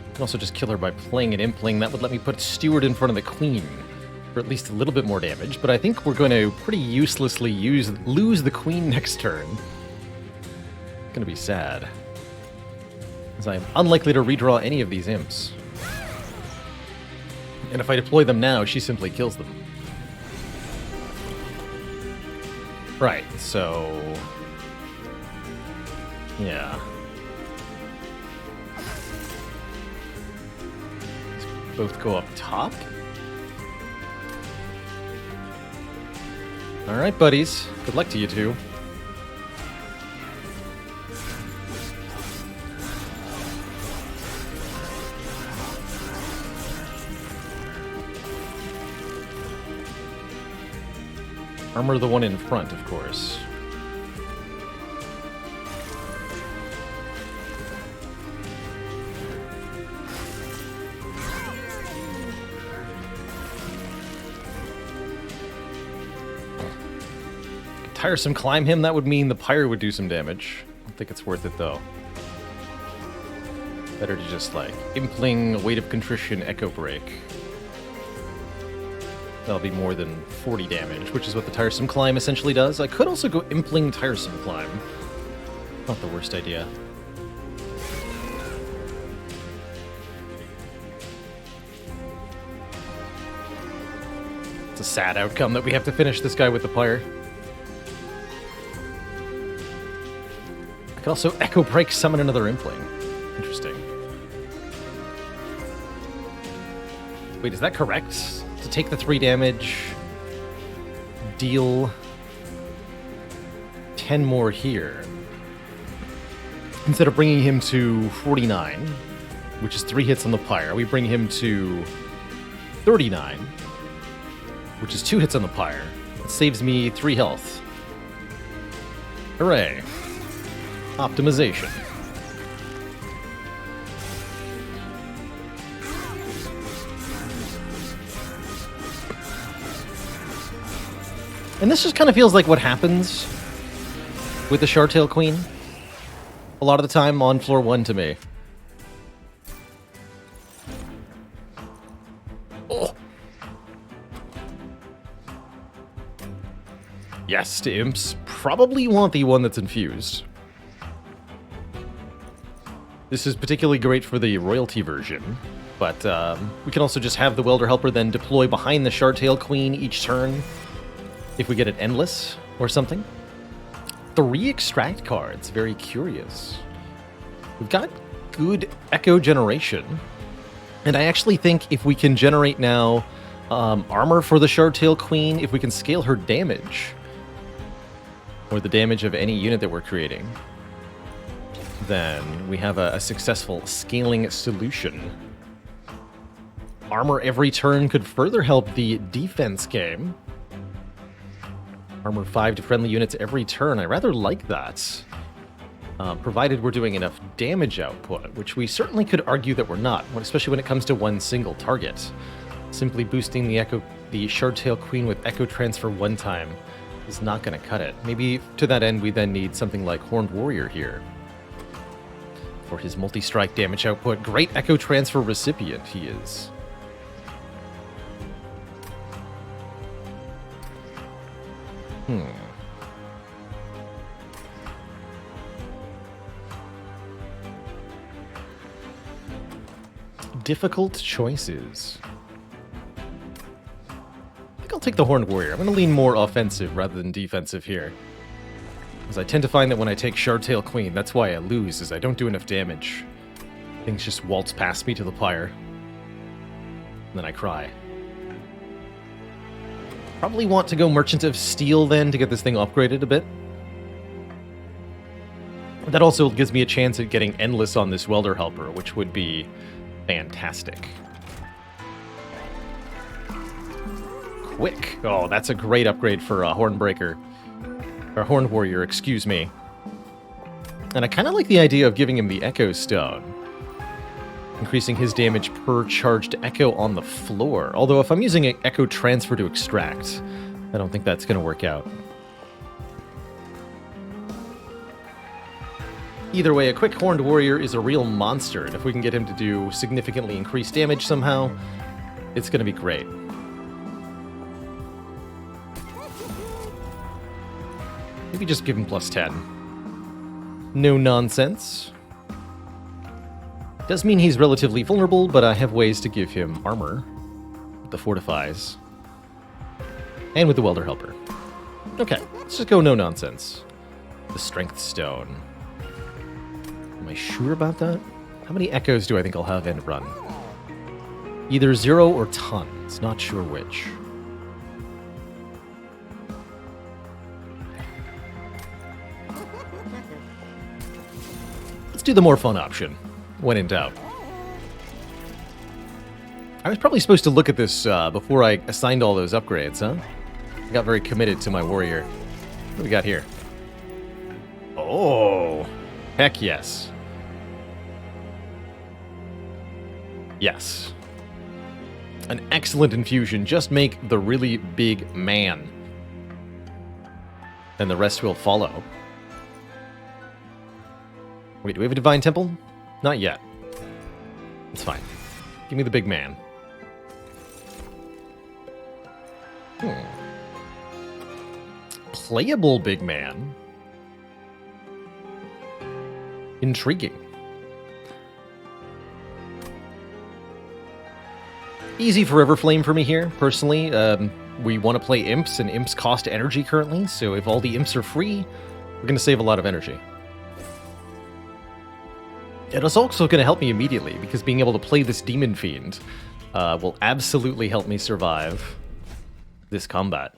I can also just kill her by playing an Impling. That would let me put Steward in front of the Queen for at least a little bit more damage, but I think we're going to pretty uselessly lose the Queen next turn. It's going to be sad, as I am unlikely to redraw any of these Imps. And if I deploy them now, she simply kills them. Right, so... yeah. Let's both go up top. Alright, buddies. Good luck to you two. Armor the one in front, of course. Tiresome climb him, that would mean the pyre would do some damage. don't think it's worth it, though. Better to just, like, Impling, Weight of Contrition, Echo Break. That'll be more than 40 damage, which is what the Tiresome Climb essentially does. I could also go Impling Tiresome Climb. Not the worst idea. It's a sad outcome that we have to finish this guy with the Pyre. I could also Echo Break, summon another Impling. Interesting. Wait, is that correct? To take the 3 damage, deal 10 more here. Instead of bringing him to 49, which is 3 hits on the Pyre, we bring him to 39, which is 2 hits on the Pyre. It saves me 3 health. Hooray. Optimization. And this just kind of feels like what happens with the Shartail Queen a lot of the time on floor 1 to me. Oh. Yes, to imps. Probably want the one that's infused. This is particularly great for the royalty version, but we can also just have the Welder Helper then deploy behind the Shartail Queen each turn if we get it endless or something. 3 extract cards, very curious. We've got good echo generation, and I actually think if we can generate now armor for the Shartail Queen, if we can scale her damage, or the damage of any unit that we're creating, then we have a successful scaling solution. Armor every turn could further help the defense game. Armor 5 to friendly units every turn. I rather like that. Provided we're doing enough damage output, which we certainly could argue that we're not, especially when it comes to one single target. Simply boosting the Shartail Queen with Echo Transfer one time is not going to cut it. Maybe to that end we then need something like Horned Warrior here for his multi-strike damage output. Great Echo Transfer recipient he is. Difficult choices. I think I'll take the Horned Warrior. I'm going to lean more offensive rather than defensive here, because I tend to find that when I take Shartail Queen, that's why I lose, is I don't do enough damage. Things just waltz past me to the Pyre, and then I cry. Probably want to go Merchant of Steel then to get this thing upgraded a bit. That also gives me a chance at getting Endless on this Welder Helper, which would be fantastic. Quick. Oh, that's a great upgrade for Hornbreaker. Or Horned Warrior, excuse me. And I kind of like the idea of giving him the Echo Stone, increasing his damage per charged Echo on the floor. Although if I'm using an Echo Transfer to extract, I don't think that's going to work out. Either way, a quick Horned Warrior is a real monster, and if we can get him to do significantly increased damage somehow, it's going to be great. Maybe just give him plus 10. No nonsense. Does mean he's relatively vulnerable, but I have ways to give him armor with the Fortifies and with the Welder Helper. Okay, let's just go no nonsense. The Strength Stone. Am I sure about that? How many Echoes do I think I'll have end run? Either 0 or tons, not sure which. Let's do the more fun option, when in doubt. I was probably supposed to look at this before I assigned all those upgrades, huh? I got very committed to my warrior. What do we got here? Oh, heck yes. Yes. An excellent infusion. Just make the really big man, and the rest will follow. Wait, do we have a Divine Temple? Not yet. It's fine. Give me the big man. Playable big man. Intriguing. Easy Forever Flame for me here, personally. We want to play imps, and imps cost energy currently, so if all the imps are free, we're going to save a lot of energy. It is also going to help me immediately, because being able to play this Demon Fiend will absolutely help me survive this combat.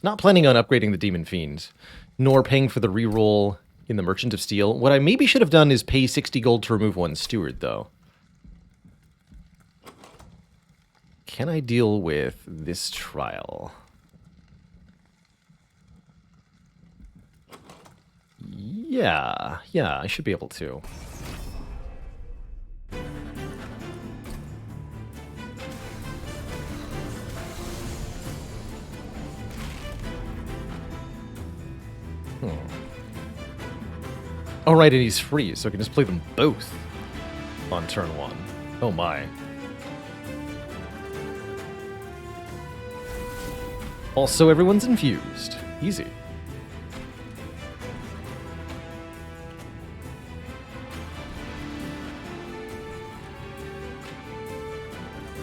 Not planning on upgrading the Demon Fiend, nor paying for the reroll in the Merchant of Steel. What I maybe should have done is pay 60 gold to remove one Steward, though. Can I deal with this trial? Yeah, I should be able to. Oh, right, and he's free, so I can just play them both on turn 1. Oh my. Also, everyone's infused. Easy.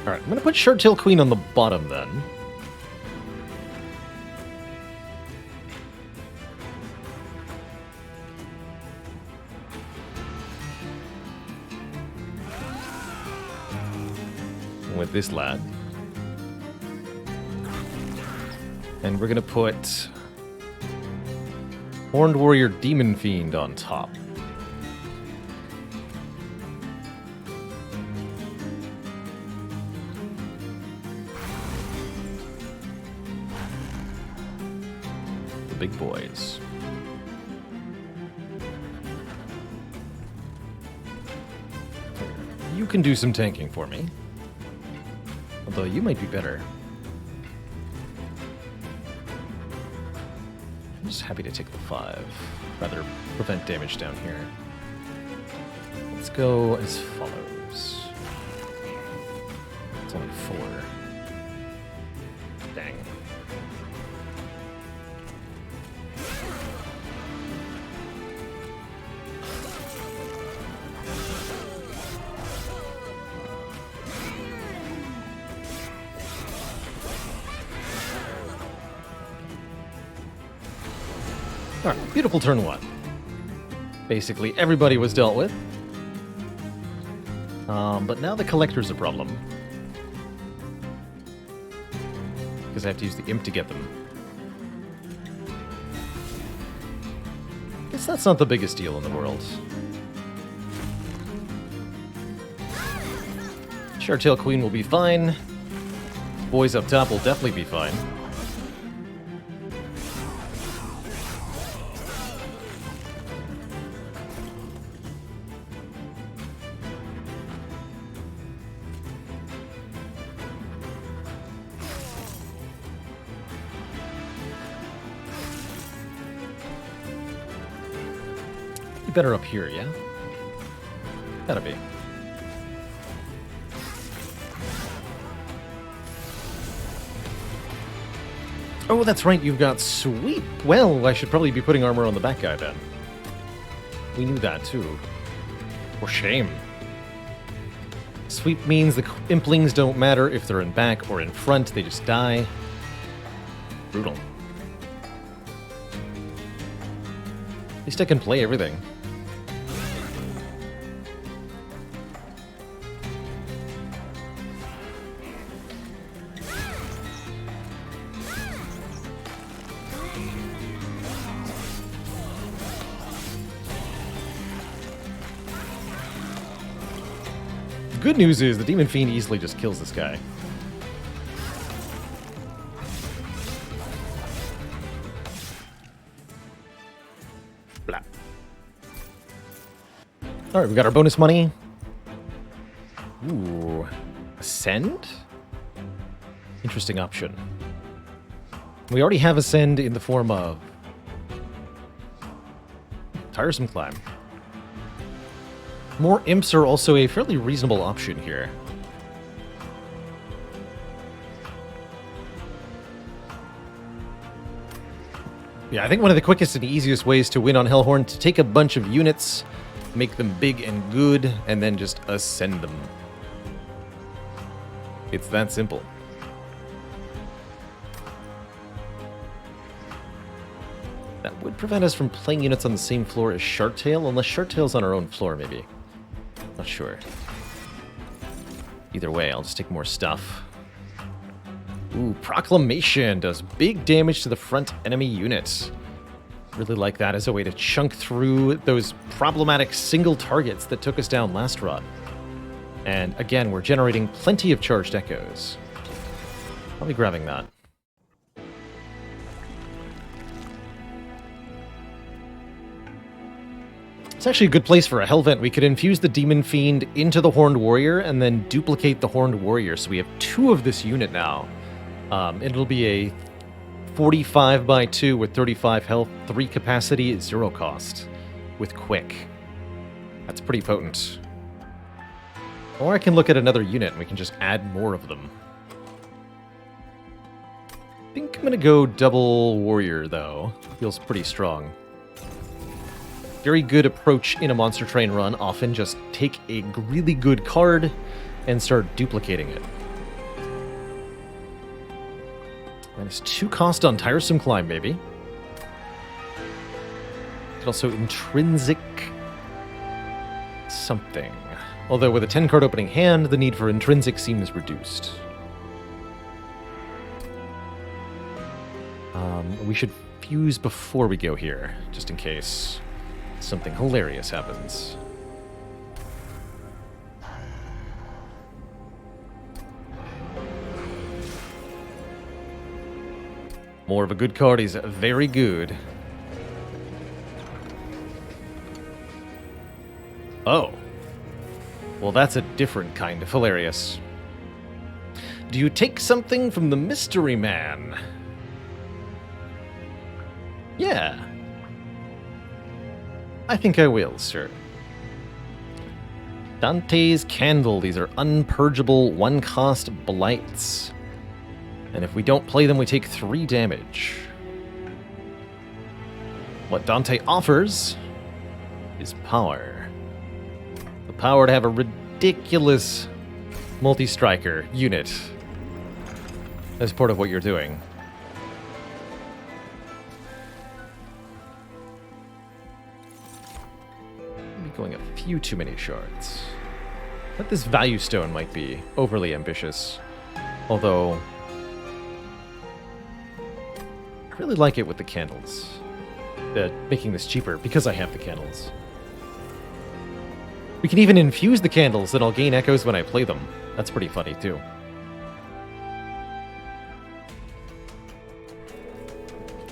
Alright, I'm gonna put Short-Tail Queen on the bottom then. With this lad. And we're gonna put Horned Warrior Demon Fiend on top. The big boys. You can do some tanking for me. Although you might be better. I'm just happy to take the 5. Rather prevent damage down here. Let's go as follows. It's only 4. Dang. Alright, beautiful turn 1. Basically, everybody was dealt with. But now the Collector's a problem. Because I have to use the Imp to get them. Guess that's not the biggest deal in the world. Short-Tail Queen will be fine. Boys up top will definitely be fine. Better up here, yeah? Gotta be. Oh, that's right, you've got Sweep. Well, I should probably be putting armor on the back guy then. We knew that too. For shame. Sweep means the Implings don't matter if they're in back or in front, they just die. Brutal. At least I can play everything. Good news is the Demon Fiend easily just kills this guy. Blah. Alright, we got our bonus money. Ooh. Ascend? Interesting option. We already have Ascend in the form of Tiresome Climb. More imps are also a fairly reasonable option here. Yeah, I think one of the quickest and easiest ways to win on Hellhorn to take a bunch of units, make them big and good, and then just ascend them. It's that simple. That would prevent us from playing units on the same floor as Sharktail, unless Sharktail's on our own floor, maybe. Not sure. Either way, I'll just take more stuff. Ooh, Proclamation does big damage to the front enemy unit. Really like that as a way to chunk through those problematic single targets that took us down last run. And again, we're generating plenty of charged echoes. I'll be grabbing that. It's actually a good place for a Hellvent. We could infuse the Demon Fiend into the Horned Warrior and then duplicate the Horned Warrior. So we have 2 of this unit now. It'll be a 45x2 with 35 health, 3 capacity, 0 cost, with quick. That's pretty potent. Or I can look at another unit and we can just add more of them. I think I'm gonna go double warrior though. Feels pretty strong. Very good approach in a monster train run. Often just take a really good card and start duplicating it. -2 cost on Tiresome Climb, maybe. Could also intrinsic something. Although with a 10 card opening hand, the need for intrinsic seems reduced. We should fuse before we go here, just in case something hilarious happens. More of a good card is very good. Oh. Well, that's a different kind of hilarious. Do you take something from the Mystery Man? Yeah. I think I will, sir. Dante's Candle. These are unpurgeable 1-cost blights. And if we don't play them, we take 3 damage. What Dante offers is power. The power to have a ridiculous multi-striker unit as part of what you're doing. Maybe going a few too many shards. But this value stone might be overly ambitious. Although I really like it with the candles. Making this cheaper because I have the candles. We can even infuse the candles and I'll gain echoes when I play them. That's pretty funny too.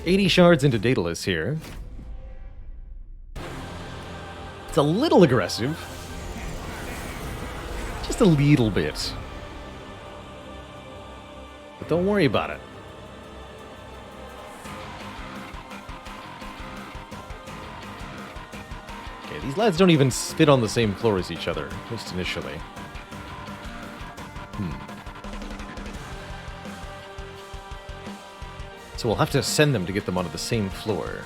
$80 shards into Daedalus here. It's a little aggressive. Just a little bit. But don't worry about it. Okay, these lads don't even fit on the same floor as each other, at least initially. So we'll have to send them to get them onto the same floor.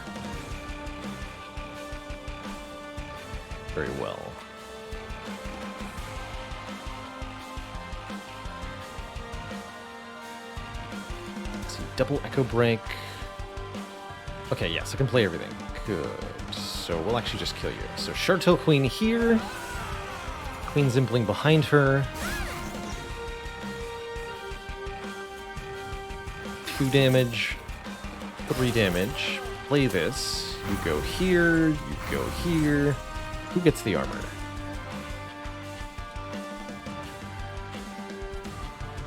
Very well. Let's see, double Echo Break. Okay, yes, I can play everything. Good. So we'll actually just kill you. So Sharktail Queen here. Queen Zimpling behind her. 2 damage. 3 damage. Play this. You go here. You go here. Who gets the armor?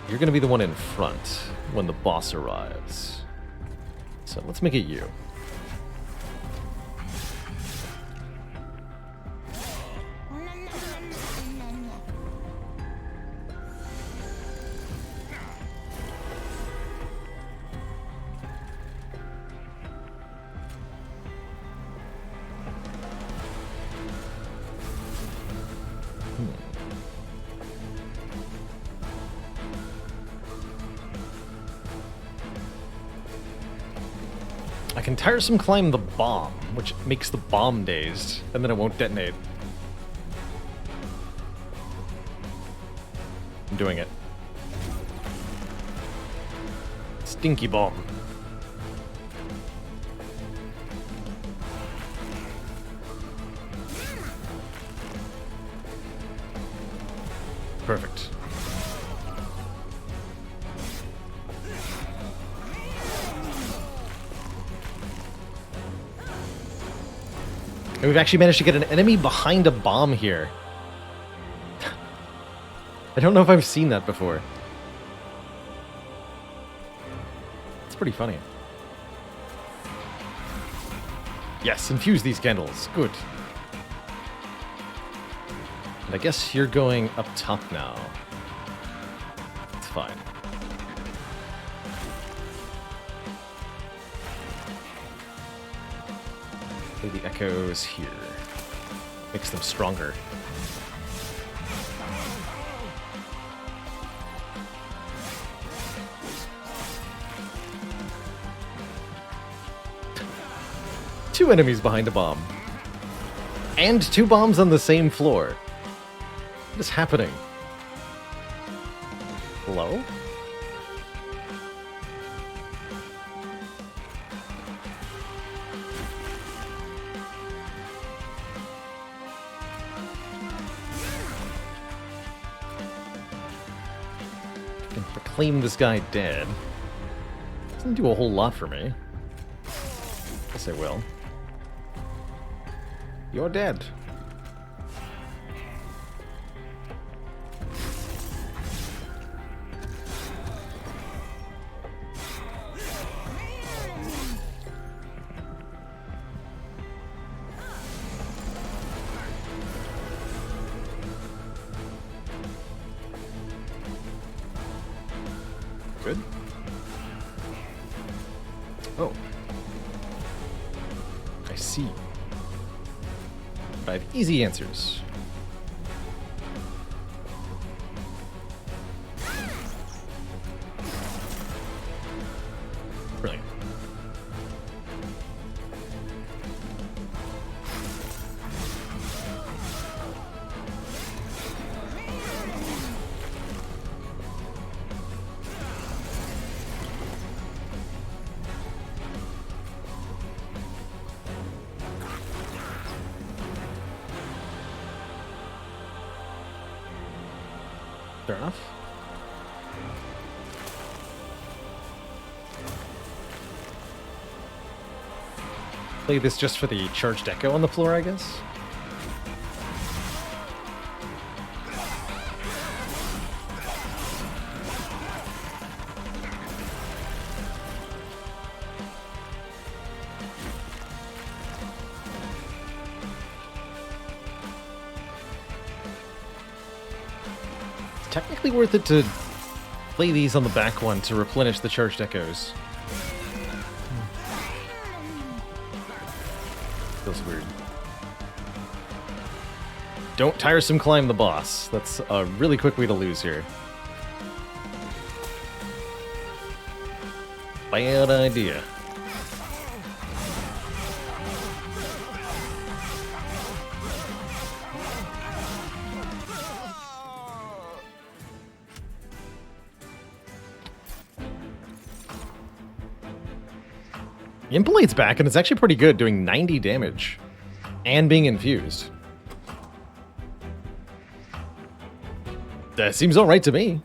You're going to be the one in front when the boss arrives. So let's make it you. I can tiresome climb the bomb, which makes the bomb dazed, and then it won't detonate. I'm doing it. Stinky bomb. Perfect. And we've actually managed to get an enemy behind a bomb here. I don't know if I've seen that before. It's pretty funny. Yes, infuse these candles. Good. And I guess you're going up top now. It's fine. Play the echoes here. Makes them stronger. Two enemies behind a bomb. And two bombs on the same floor. What is happening? Hello? I can proclaim this guy dead. Doesn't do a whole lot for me. Guess I will. You're dead. Good. Oh. I see. But I have easy answers. Brilliant. Fair enough. Play this just for the charged echo on the floor, I guess? Technically worth it to play these on the back one to replenish the charged echoes. Feels weird. Don't tiresome climb the boss. That's a really quick way to lose here. Bad idea. Impalate's back, and it's actually pretty good, doing 90 damage. And being infused. That seems alright to me.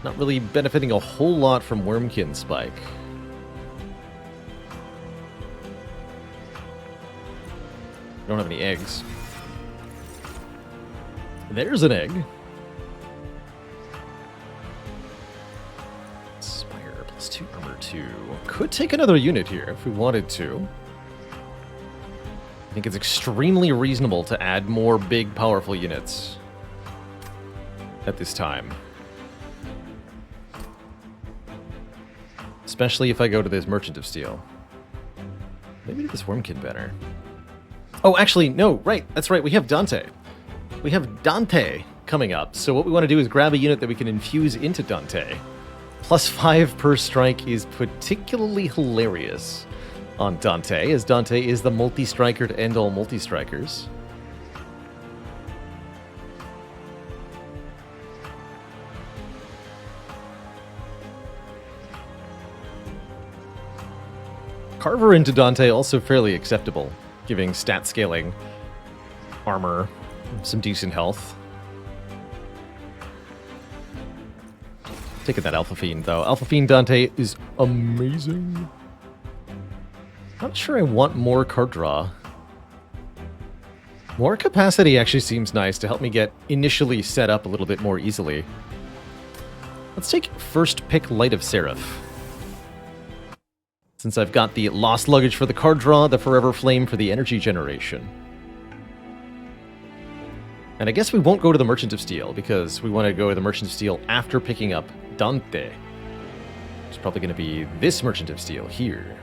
Not really benefiting a whole lot from Wormkin Spike. Don't have any eggs. There's an egg. +2 armor 2. Could take another unit here if we wanted to. I think it's extremely reasonable to add more big, powerful units at this time. Especially if I go to this Merchant of Steel. Maybe do this Wormkin better. Oh, actually, no, right. That's right, we have Dante. We have Dante coming up. So what we want to do is grab a unit that we can infuse into Dante. +5 per strike is particularly hilarious on Dante, as Dante is the multi-striker to end all multi-strikers. Carver into Dante also fairly acceptable, giving stat scaling, armor, some decent health. Taking that Alpha Fiend, though. Alpha Fiend Dante is amazing. Not sure I want more card draw. More capacity actually seems nice to help me get initially set up a little bit more easily. Let's take first pick Light of Seraph. Since I've got the Lost Luggage for the card draw, the Forever Flame for the energy generation. And I guess we won't go to the Merchant of Steel, because we want to go to the Merchant of Steel after picking up Dante. It's probably going to be this Merchant of Steel here.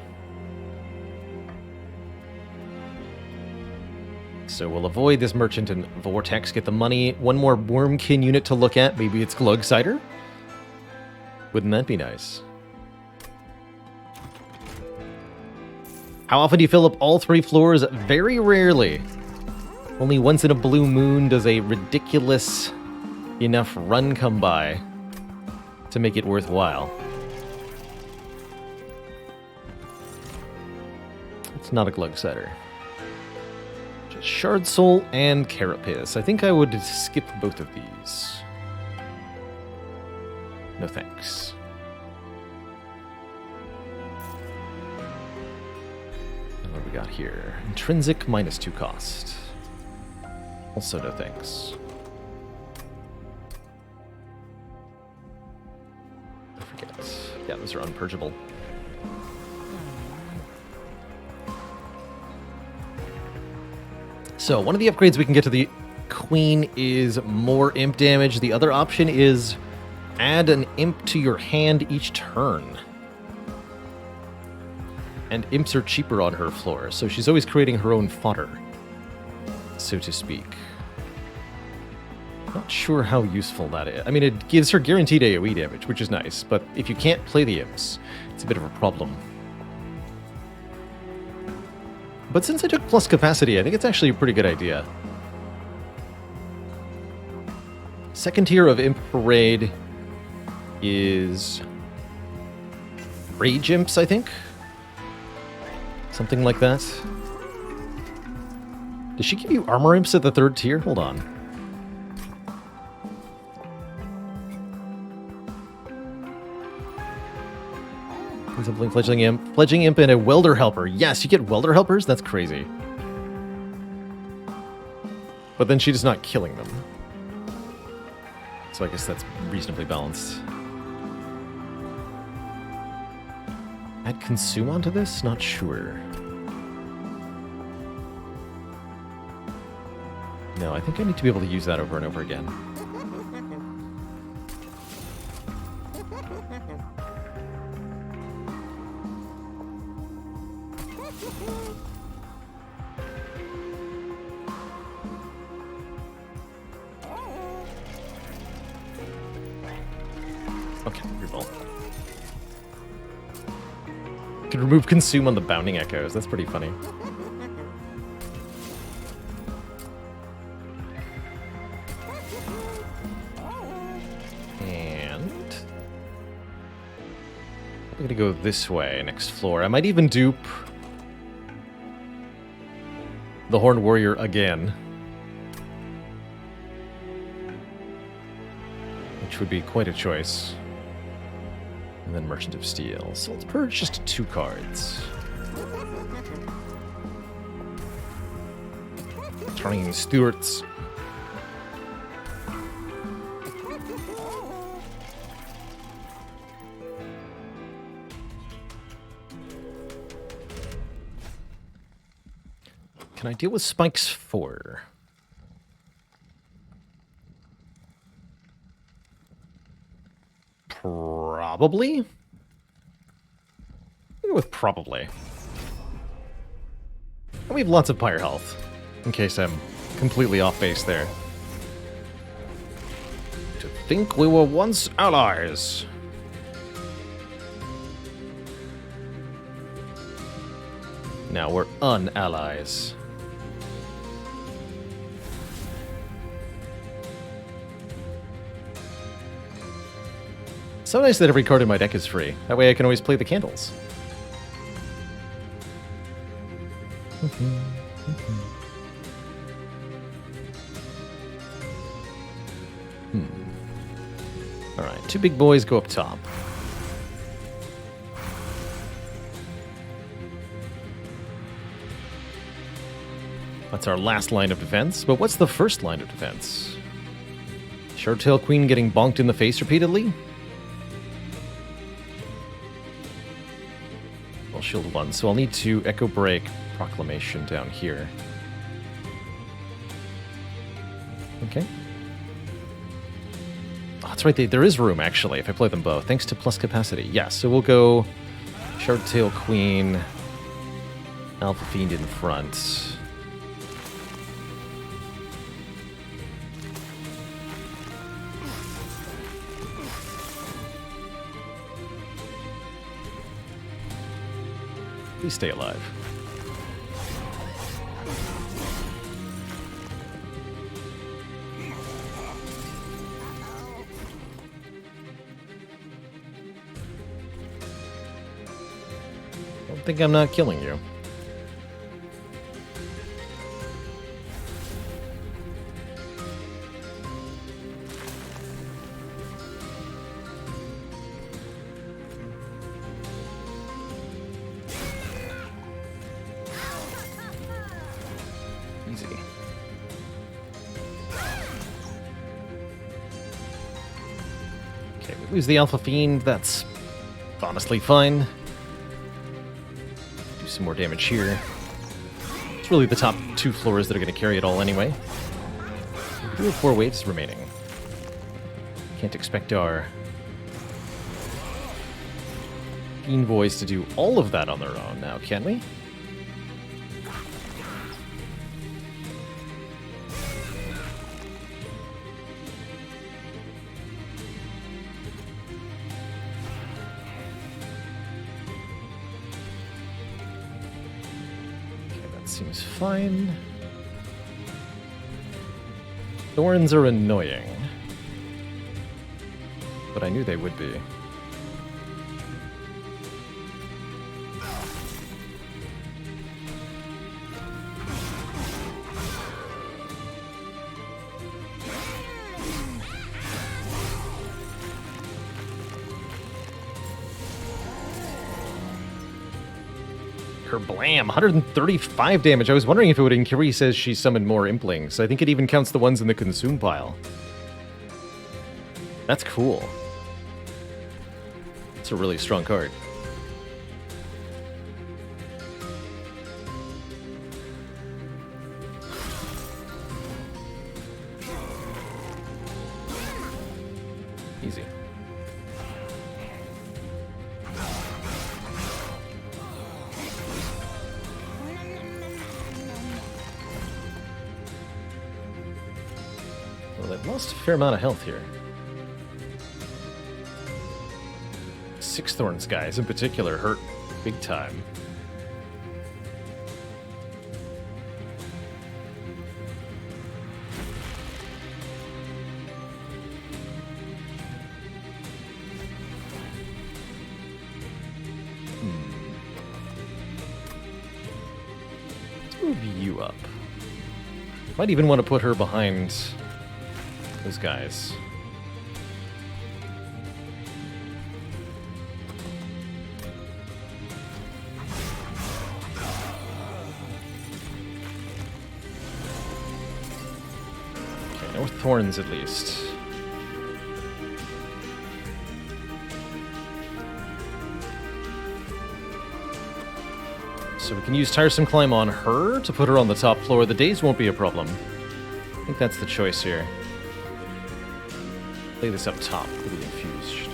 So we'll avoid this Merchant and Vortex, get the money. One more Wormkin unit to look at. Maybe it's Glugsider? Wouldn't that be nice? How often do you fill up all 3 floors? Very rarely. Only once in a blue moon does a ridiculous enough run come by to make it worthwhile. It's not a Glugsider. Just Shard Soul and Carapace. I think I would skip both of these. No thanks. And what do we got here? Intrinsic -2 cost. Also no thanks. I forget. Yeah, those are unpurgeable. So, one of the upgrades we can get to the Queen is more imp damage. The other option is add an imp to your hand each turn. And imps are cheaper on her floor, so she's always creating her own fodder, so to speak. Not sure how useful that is. I mean, it gives her guaranteed AoE damage, which is nice, but if you can't play the imps, it's a bit of a problem. But since I took plus capacity, I think it's actually a pretty good idea. Second tier of Imp Parade is Rage Imps, I think? Something like that. Does she give you Armor Imps at the 3rd tier? Hold on. Something Fledgling Imp. Fledgling Imp and a Welder Helper. Yes, you get Welder Helpers? That's crazy. But then she's not killing them. So I guess that's reasonably balanced. Add Consume onto this? Not sure. No, I think I need to be able to use that over and over again. Okay, revolt. Could remove Consume on the Bounding Echoes. That's pretty funny. And I'm gonna go this way, next floor. I might even dupe the Horned Warrior again, which would be quite a choice. And then Merchant of Steel. So let's purge just 2 cards. Turning Stewarts. Can I deal with Spikes 4? Probably? I'll go with probably. And we have lots of Pyre health, in case I'm completely off base there. To think we were once allies. Now we're un-allies. So nice that every card in my deck is free. That way I can always play the candles. Alright, 2 big boys go up top. That's our last line of defense, but what's the first line of defense? Shardtail Queen getting bonked in the face repeatedly? Well, shield 1, so I'll need to Echo Break Proclamation down here. Okay. Oh, that's right, there is room, actually, if I play them both, thanks to plus capacity. Yeah, so we'll go Shardtail Queen, Alpha Fiend in front. Please stay alive. Don't think I'm not killing you. Easy. Okay, we lose the Alpha Fiend. That's honestly fine. Do some more damage here. It's really the top 2 floors that are going to carry it all anyway. We do have 4 waves remaining. Can't expect our Fiend Boys to do all of that on their own now, can we? Seems fine. Thorns are annoying. But I knew they would be. Blam, 135 damage. I was wondering if it would increase as she summoned more Implings. I think it even counts the ones in the consume pile. That's cool. It's a really strong card. Easy. They've lost a fair amount of health here. 6 Thorns guys in particular hurt big time. Let's move you up. Might even want to put her behind those guys. Okay, no thorns at least. So we can use Tiresome Climb on her to put her on the top floor. The days won't be a problem. I think that's the choice here. Play this up top with the infused.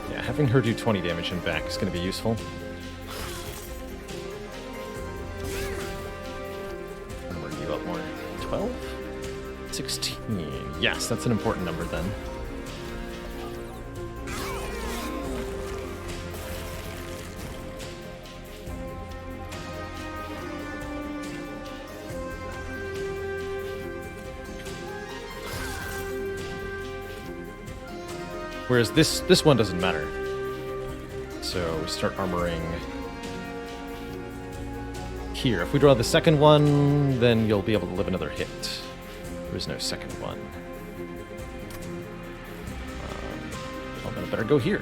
Yeah, having her do 20 damage and back is going to be useful. And we're you up more. 12? 16. Yes, that's an important number then. Whereas this one doesn't matter. So we start armoring here. If we draw the second one, then you'll be able to live another hit. There is no second one. Well, then I better go here.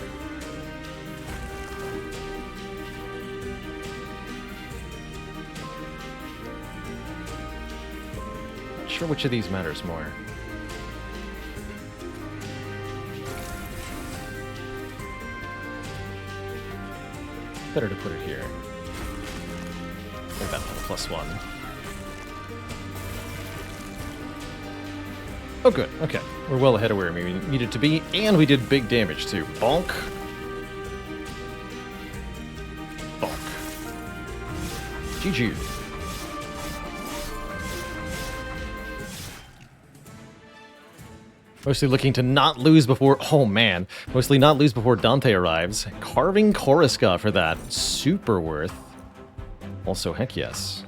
Not sure which of these matters more. Better to put it here. Make that one a +1. Oh, good. Okay. We're well ahead of where we needed to be, and we did big damage, too. Bonk. Bonk. GG. Mostly looking to not lose before... Oh, man. Mostly not lose before Dante arrives. Carving Koriska for that. Super worth. Also, heck yes.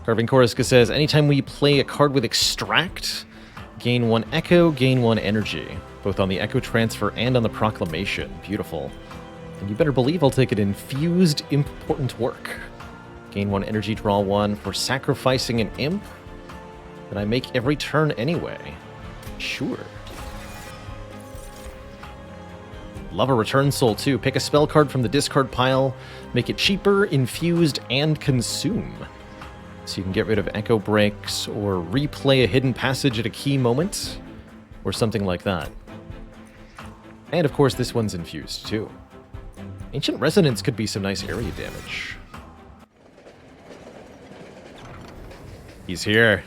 Carving Koriska says, anytime we play a card with Extract, gain 1 Echo, gain 1 Energy. Both on the Echo Transfer and on the Proclamation. Beautiful. And you better believe I'll take it Infused Important Work. Gain 1 Energy, draw 1 for sacrificing an Imp that I make every turn anyway. Sure. Love a Return Soul, too. Pick a spell card from the discard pile, make it cheaper, infused, and consume. So you can get rid of Echo Breaks, or replay a hidden passage at a key moment, or something like that. And of course, this one's infused, too. Ancient Resonance could be some nice area damage. He's here.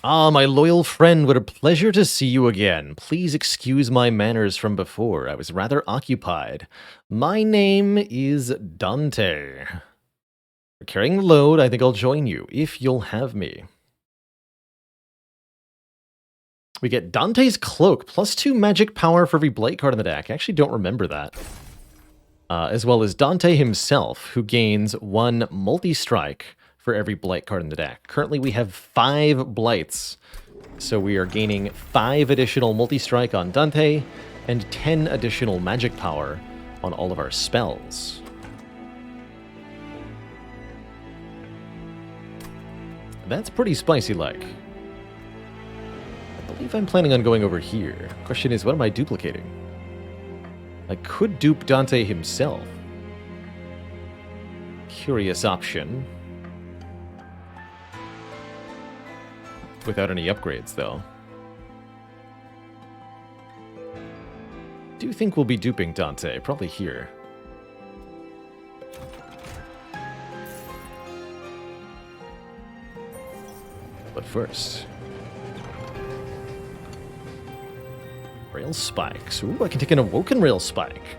Ah, my loyal friend, what a pleasure to see you again. Please excuse my manners from before. I was rather occupied. My name is Dante. For carrying the load, I think I'll join you, if you'll have me. We get Dante's Cloak, +2 magic power for every Blight card in the deck. I actually don't remember that. As well as Dante himself, who gains 1 multi-strike for every Blight card in the deck. Currently, we have 5 Blights, so we are gaining 5 additional multi-strike on Dante, and 10 additional magic power on all of our spells. That's pretty spicy-like. I believe I'm planning on going over here. Question is, what am I duplicating? I could dupe Dante himself. Curious option. Without any upgrades, though. Do think we'll be duping Dante, probably here. But first... Rail Spikes. Ooh, I can take an Awoken Rail Spike.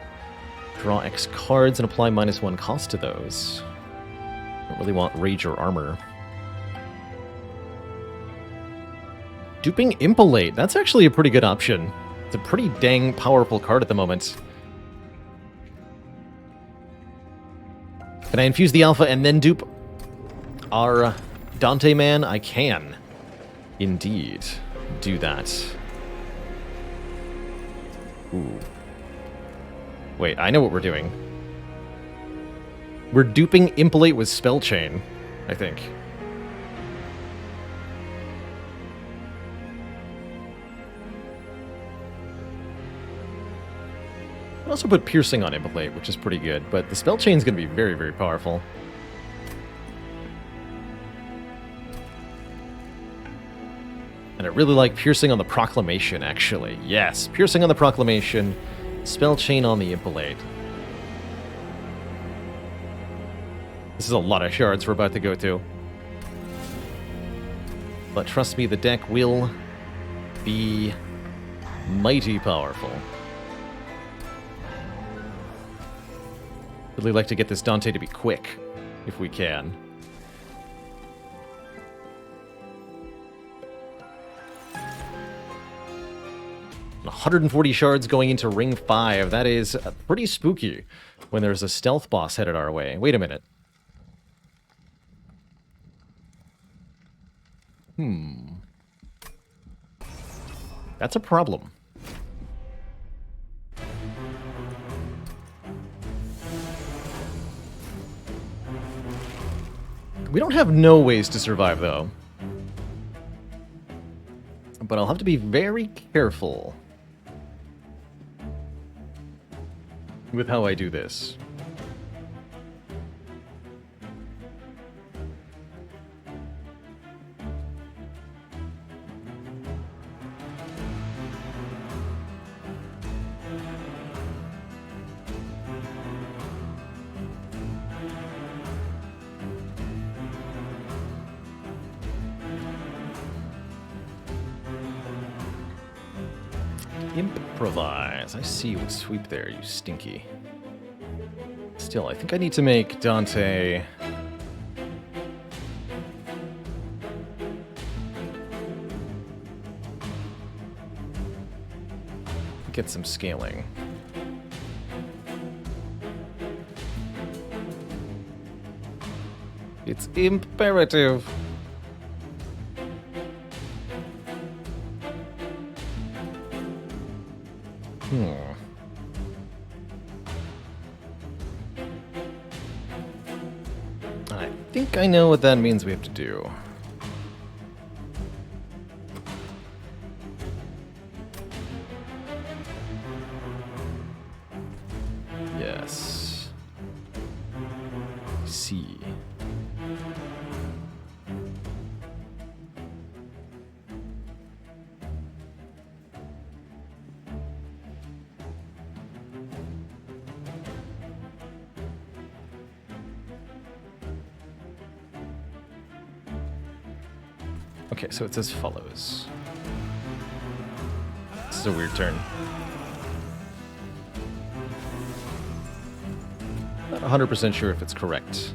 Draw X cards and apply -1 cost to those. Don't really want Rage or Armor. Duping Impolate. That's actually a pretty good option. It's a pretty dang powerful card at the moment. Can I infuse the alpha and then dupe our Dante man? I can. Indeed. Do that. Ooh. Wait, I know what we're doing. We're duping Impolate with Spell Chain, I think. I also put Piercing on Impolate, which is pretty good, but the Spell Chain's going to be very, very powerful. And I really like Piercing on the Proclamation, actually. Yes, Piercing on the Proclamation, Spell Chain on the Impolate. This is a lot of shards we're about to go to. But trust me, the deck will be mighty powerful. Really like to get this Dante to be quick, if we can. And 140 shards going into Ring 5. That is pretty spooky when there's a stealth boss headed our way. Wait a minute. That's a problem. We don't have no ways to survive, though. But I'll have to be very careful with how I do this. Improvise. I see you would sweep there, you stinky. Still, I think I need to make Dante... get some scaling. It's imperative. I think I know what that means we have to do. Yes. See. Okay, so it's as follows. This is a weird turn. Not 100% sure if it's correct.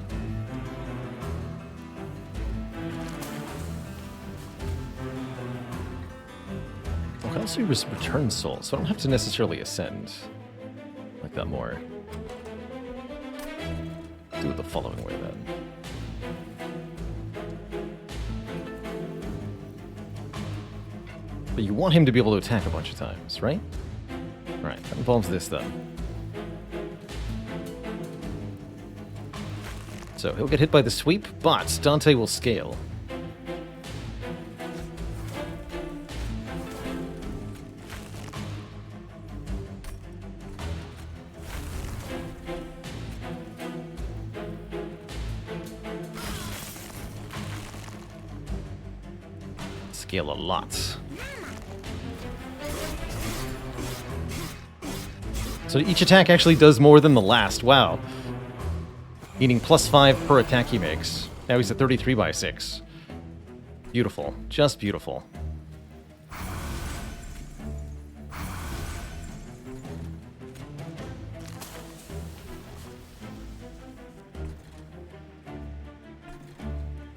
Okay, also return soul, so I don't have to necessarily ascend. I like that more. Do it the following way then. But you want him to be able to attack a bunch of times, right? Alright, that involves this then. So he'll get hit by the sweep, but Dante will scale. Scale a lot. So each attack actually does more than the last. Wow. Meaning +5 per attack he makes. Now he's at 33 by 6. Beautiful. Just beautiful.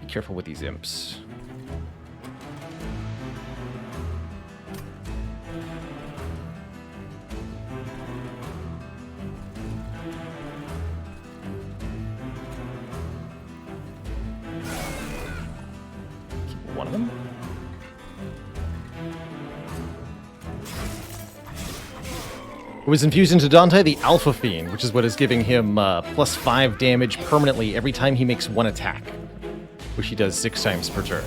Be careful with these imps. One of them. It was infused into Dante the Alpha Fiend, which is what is giving him +5 damage permanently every time he makes one attack, which he does 6 times per turn.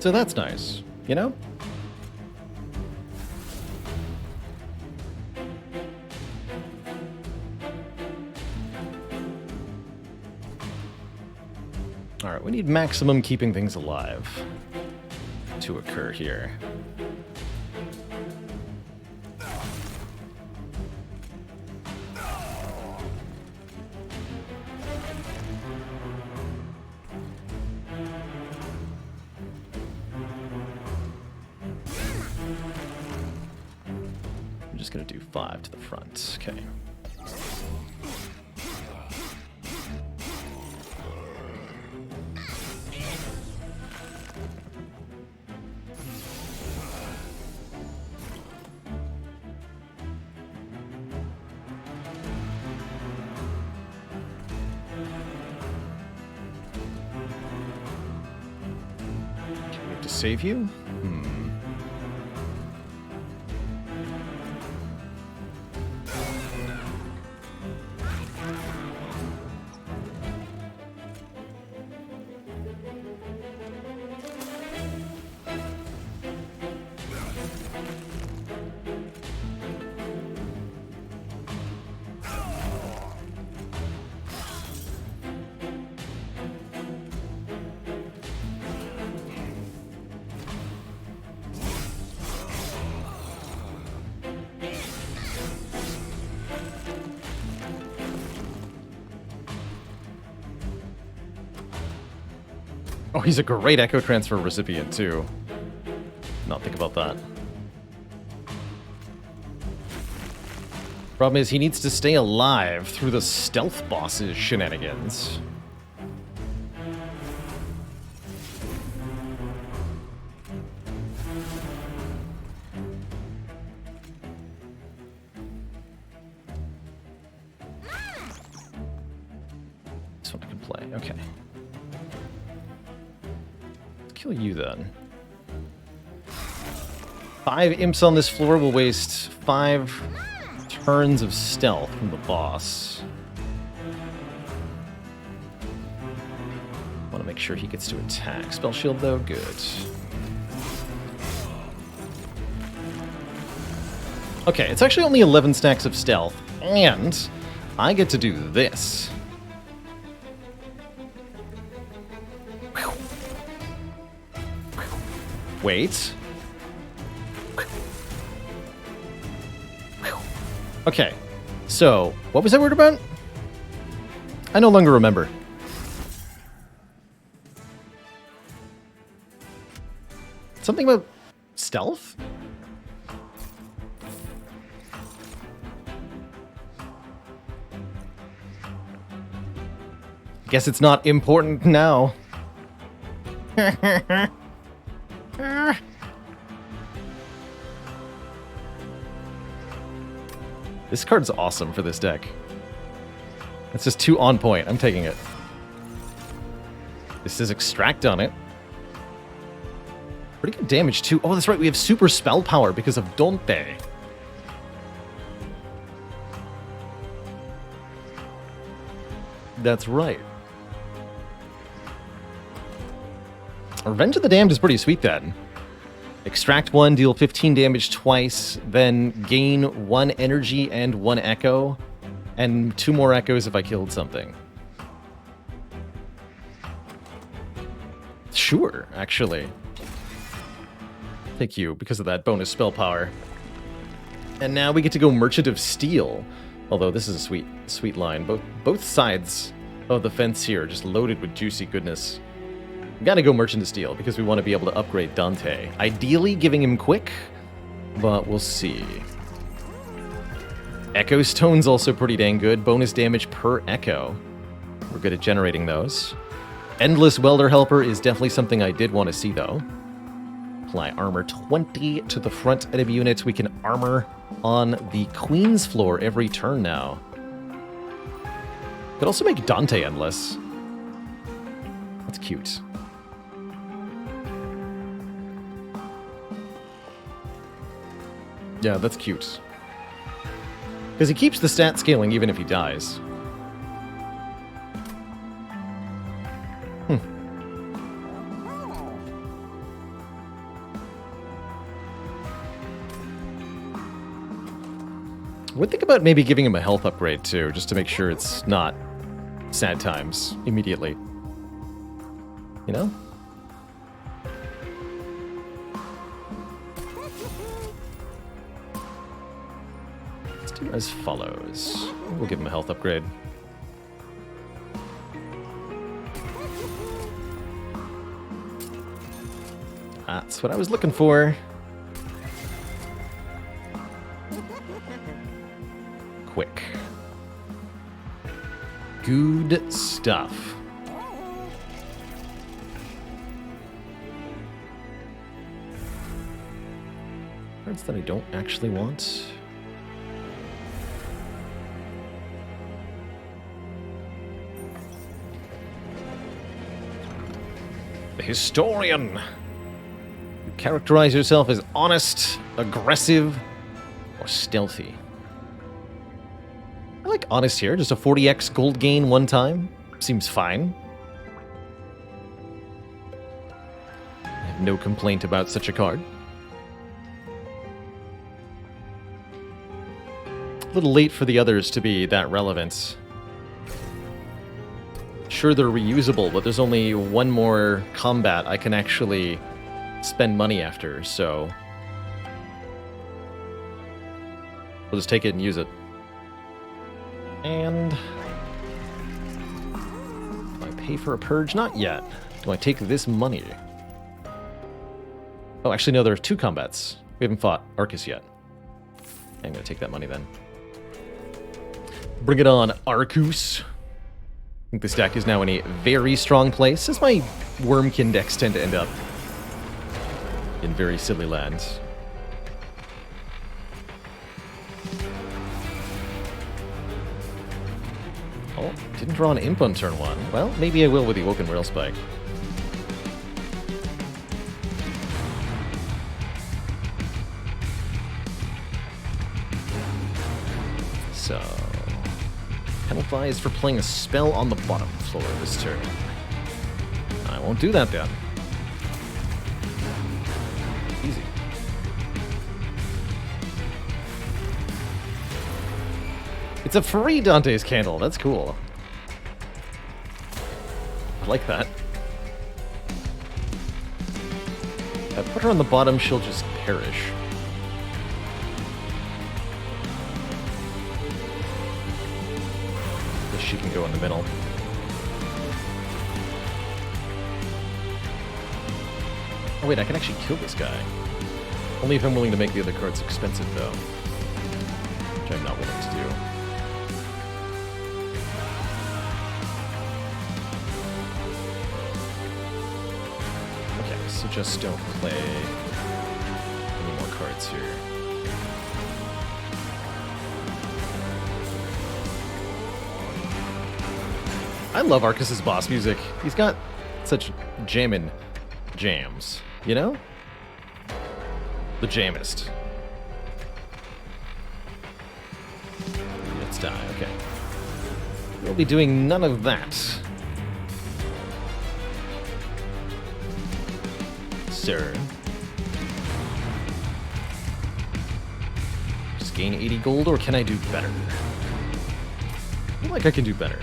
So that's nice, you know? Alright, we need maximum keeping things alive to occur here. I'm just going to do 5 to the front. Okay. save you? Oh, he's a great Echo Transfer recipient, too. Not think about that. Problem is, he needs to stay alive through the stealth boss's shenanigans. This one I can play, okay. Kill you then. 5 imps on this floor will waste 5 turns of stealth from the boss. Want to make sure he gets to attack. Spell shield though, good. Okay, it's actually only 11 stacks of stealth, and I get to do this. Wait. Okay, so, what was that word about? I no longer remember. Something about stealth? Guess it's not important now. This card's awesome for this deck. It's just too on point. I'm taking it. This says extract on it. Pretty good damage too. Oh, that's right. We have super spell power because of Dante. That's right. Revenge of the Damned is pretty sweet then. Extract 1, deal 15 damage twice, then gain 1 energy and 1 echo, and 2 more echoes if I killed something. Sure, actually. Thank you, because of that bonus spell power. And now we get to go Merchant of Steel. Although this is a sweet line. Both sides of the fence here are just loaded with juicy goodness. We gotta go Merchant of Steel because we want to be able to upgrade Dante. Ideally giving him quick, but we'll see. Echo Stone's also pretty dang good. Bonus damage per echo. We're good at generating those. Endless Welder Helper is definitely something I did want to see though. Apply armor 20 to the front enemy units. We can armor on the Queen's floor every turn now. Could also make Dante endless. That's cute. Yeah, that's cute. Because he keeps the stat scaling even if he dies. Would think about maybe giving him a health upgrade too, just to make sure it's not sad times immediately. You know? Let's do as follows. We'll give him a health upgrade. That's what I was looking for. Quick. Good stuff. Cards that I don't actually want. The Historian. Characterize yourself as honest, aggressive, or stealthy. I like honest here. Just a 40x gold gain one time. Seems fine. I have no complaint about such a card. A little late for the others to be that relevant. Sure, they're reusable, but there's only one more combat I can actually spend money after, so we'll just take it and use it. And do I pay for a purge? Not yet. Do I take this money? Oh, actually, no, there are 2 combats. We haven't fought Arcus yet. I'm gonna take that money then. Bring it on, Arcus. I think this deck is now in a very strong place, as my Wormkin decks tend to end up in very silly lands. Oh, didn't draw an imp on turn 1. Well, maybe I will with the Woken Rail Spike. So, penalized for playing a spell on the bottom floor this turn. I won't do that then. Easy. It's a free Dante's Candle. That's cool. I like that. If I put her on the bottom, she'll just perish. Guess she can go in the middle. Oh wait, I can actually kill this guy. Only if I'm willing to make the other cards expensive, though. Which I'm not willing to do. Okay, so just don't play any more cards here. I love Arcus's boss music. He's got such jammin' jams, you know? The jamist. Let's die, okay. We'll be doing none of that. Sir. Just gain 80 gold, or can I do better? I feel like I can do better.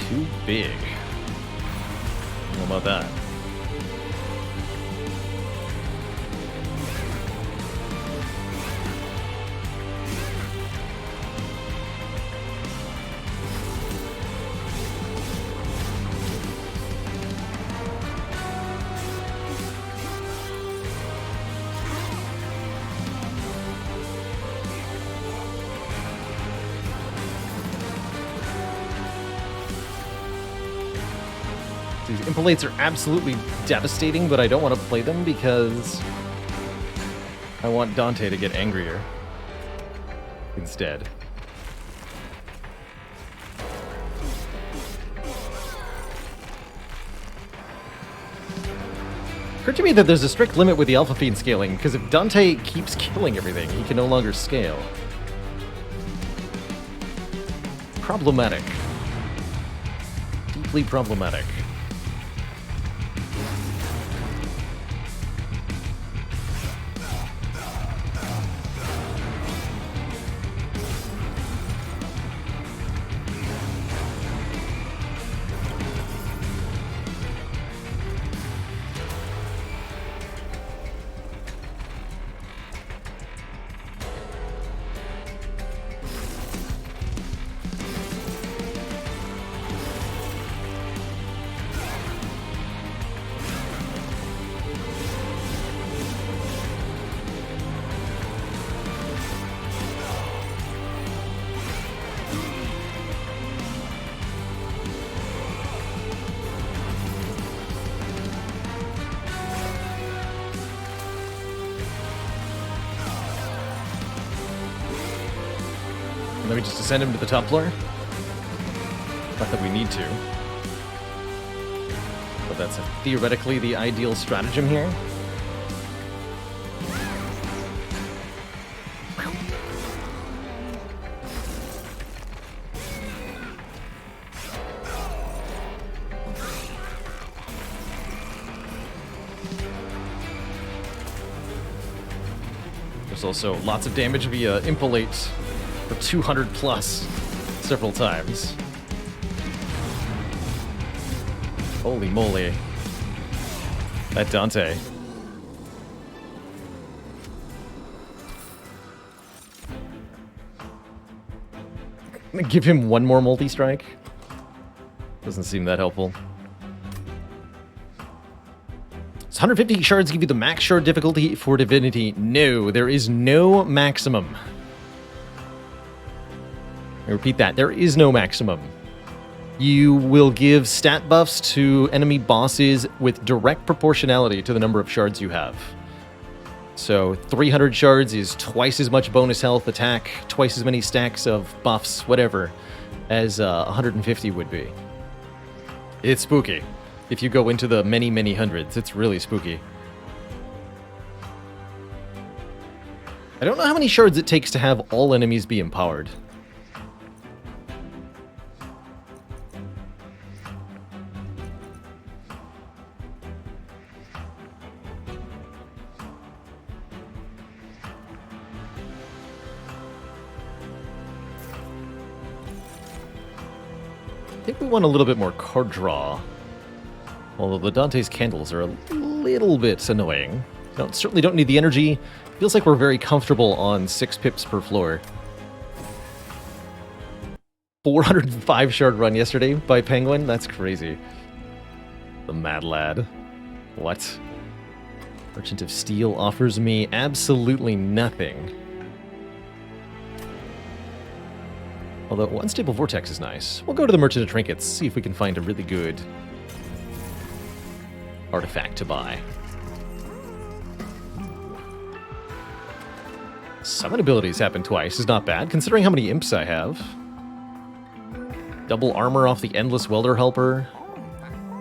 Too big. How about that? These Impalates are absolutely devastating, but I don't want to play them because I want Dante to get angrier instead. Occurred to me that there's a strict limit with the Alpha Fiend scaling, because if Dante keeps killing everything, he can no longer scale. Problematic. Deeply problematic. we just ascend him to the top floor? Not that we need to. But that's theoretically the ideal stratagem here. There's also lots of damage via Impalate for 200 plus several times. Holy moly. That Dante. Give him one more multi-strike? Doesn't seem that helpful. Does 150 shards give you the max shard difficulty for Divinity? No, there is no maximum. I repeat that, there is no maximum. You will give stat buffs to enemy bosses with direct proportionality to the number of shards you have. So 300 shards is twice as much bonus health, attack, twice as many stacks of buffs, whatever, as 150 would be. It's spooky. If you go into the many, many hundreds, it's really spooky. I don't know how many shards it takes to have all enemies be empowered. I think we want a little bit more card draw. Although the Dante's candles are a little bit annoying. Certainly don't need the energy. Feels like we're very comfortable on 6 pips per floor. 405 shard run yesterday by Penguin? That's crazy. The mad lad. What? Merchant of Steel offers me absolutely nothing. Although Unstable Vortex is nice. We'll go to the Merchant of Trinkets, see if we can find a really good artifact to buy. Summon abilities happen twice is not bad, considering how many imps I have. Double armor off the Endless Welder Helper.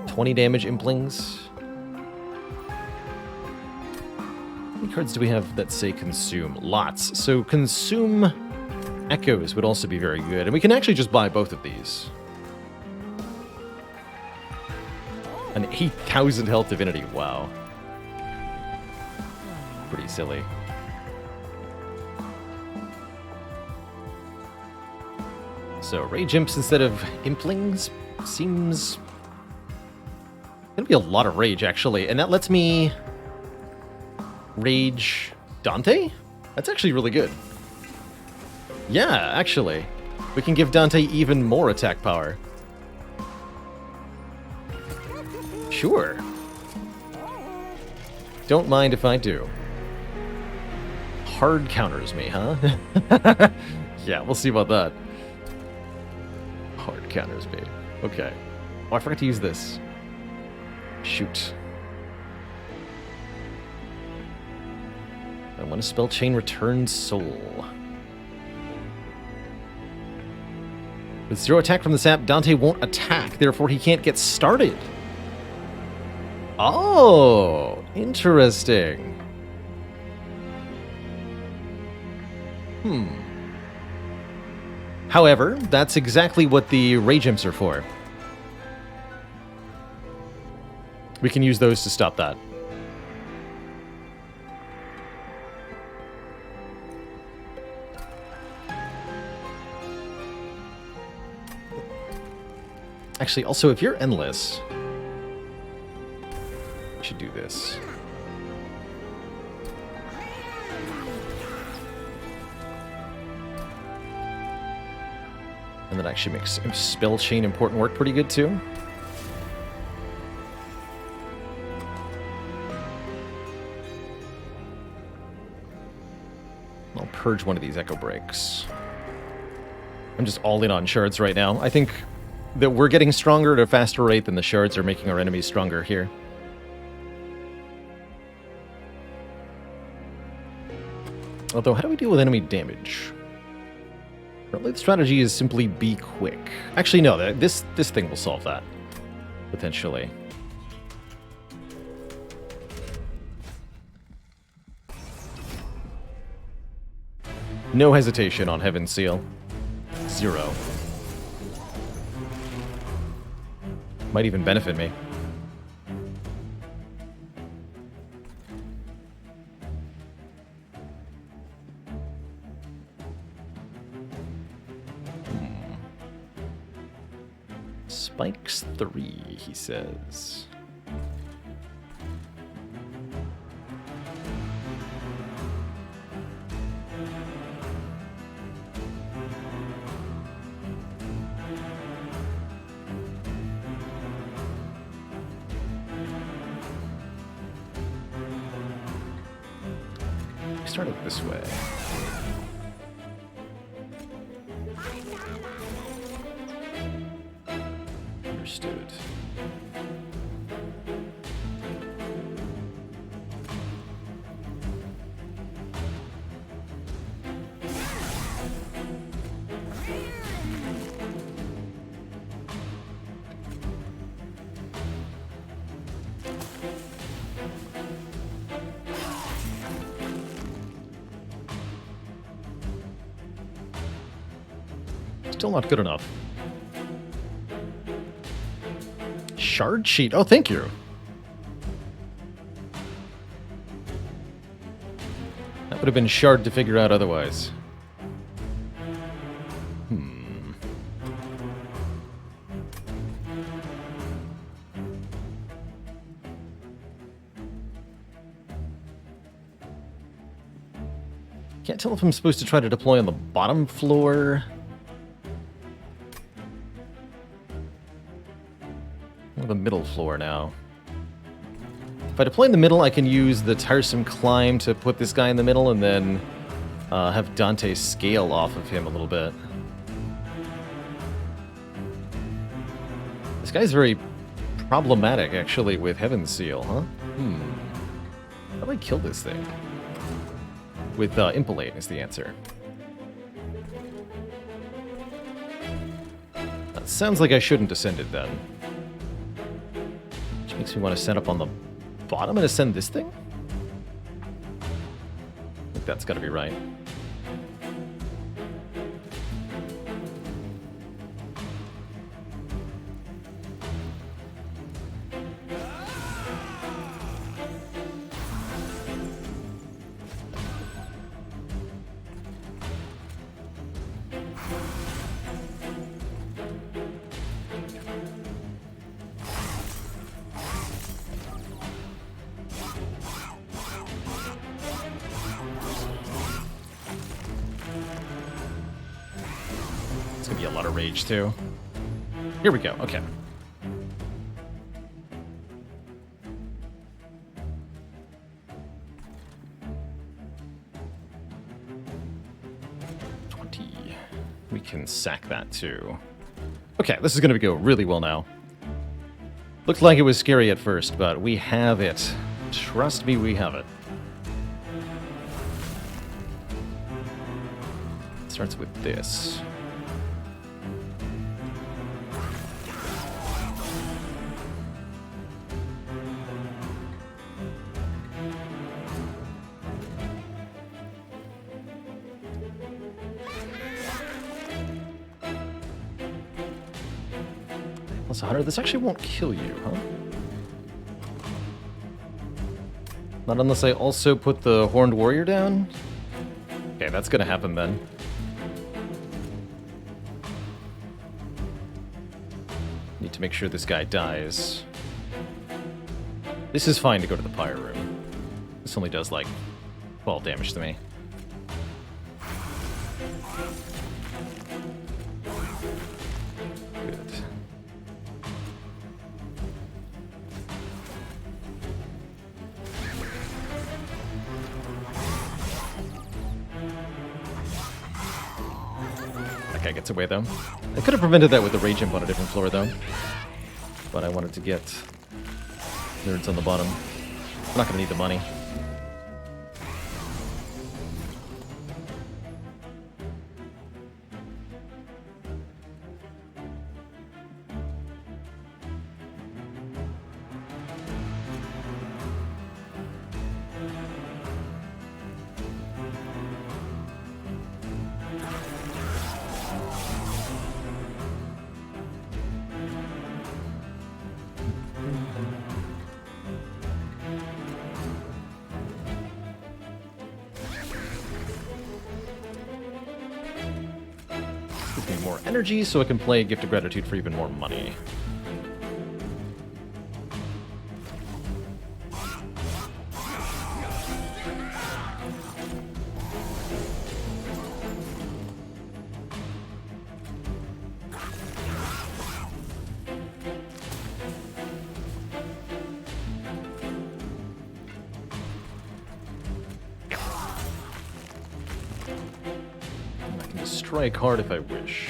20 damage implings. How many cards do we have that say consume? Lots. So consume echoes would also be very good. And we can actually just buy both of these. An 8,000 health divinity. Wow. Pretty silly. So rage imps instead of implings seems gonna be a lot of rage actually, and that lets me rage Dante? That's actually really good. Yeah, actually. We can give Dante even more attack power. Sure. Don't mind if I do. Hard counters me, huh? Yeah, we'll see about that. Hard counters me. Okay. Oh, I forgot to use this. Shoot. I want to spell Chain Return Soul. With 0 attack from the sap, Dante won't attack, therefore he can't get started. Oh, interesting. However, that's exactly what the Rage Imps are for. We can use those to stop that. Actually, also, if you're endless, we should do this. And that actually makes spell chain important work pretty good too. I'll purge one of these echo breaks. I'm just all in on shards right now. I think that we're getting stronger at a faster rate than the shards are making our enemies stronger here. Although, how do we deal with enemy damage? Probably the strategy is simply be quick. Actually, no, this thing will solve that, potentially. No hesitation on Heaven's Seal. 0. Might even benefit me. Spikes 3, he says. Start it this way. Understood. Still not good enough. Shard sheet. Oh, thank you. That would have been shard to figure out otherwise. Can't tell if I'm supposed to try to deploy on the bottom floor. Or the middle floor now. If I deploy in the middle, I can use the tiresome climb to put this guy in the middle and then have Dante scale off of him a little bit. This guy's very problematic, actually, with Heaven's Seal, huh? How do I kill this thing? With Impalade is the answer. That sounds like I shouldn't ascend it then. Which makes me want to set up on the bottom and ascend this thing? I think that's got to be right. Be a lot of rage too. Here we go. Okay. We can sack that too. Okay, this is going to go really well now. Looked like it was scary at first, but we have it. Trust me, we have it. Starts with this. Plus 100. This actually won't kill you, huh? Not unless I also put the Horned Warrior down? Okay, that's gonna happen then. Need to make sure this guy dies. This is fine to go to the Pyre Room. This only does, like, 12 damage to me. Guy gets away though. I could have prevented that with the Rage Imp on a different floor though. But I wanted to get nerds on the bottom. I'm not gonna need the money. Give me more energy so I can play Gift of Gratitude for even more money. Strike hard if I wish.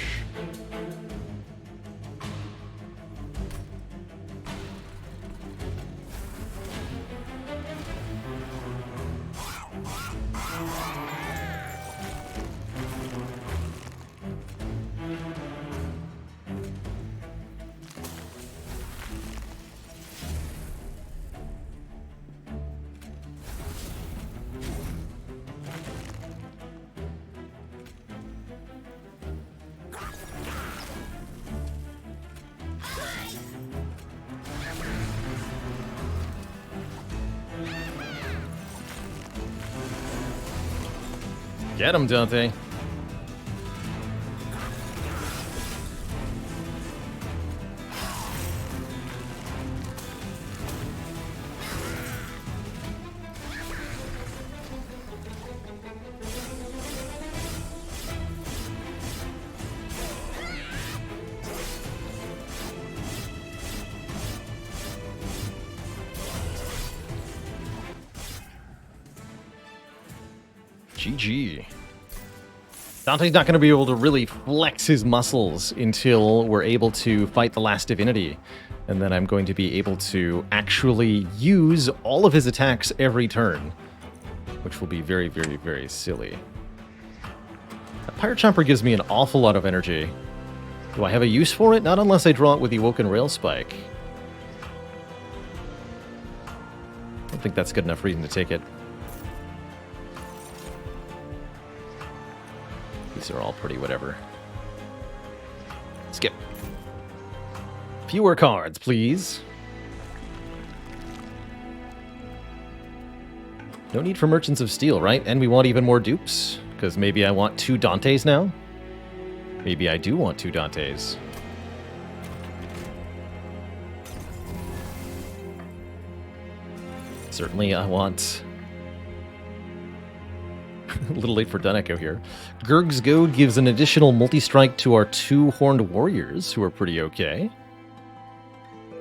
Get him, Dante. GG. Dante's not going to be able to really flex his muscles until we're able to fight the last divinity. And then I'm going to be able to actually use all of his attacks every turn, which will be very, very, very silly. That Pirate Chomper gives me an awful lot of energy. Do I have a use for it? Not unless I draw it with the Awoken Rail Spike. I don't think that's good enough reason to take it. These are all pretty whatever. Skip. Fewer cards, please. No need for Merchants of Steel, right? And we want even more dupes? Because maybe I want 2 Dantes now? Maybe I do want 2 Dantes. Certainly I want... A little late for Duneko here. Gurg's Goad gives an additional multi-strike to our 2 Horned Warriors, who are pretty okay.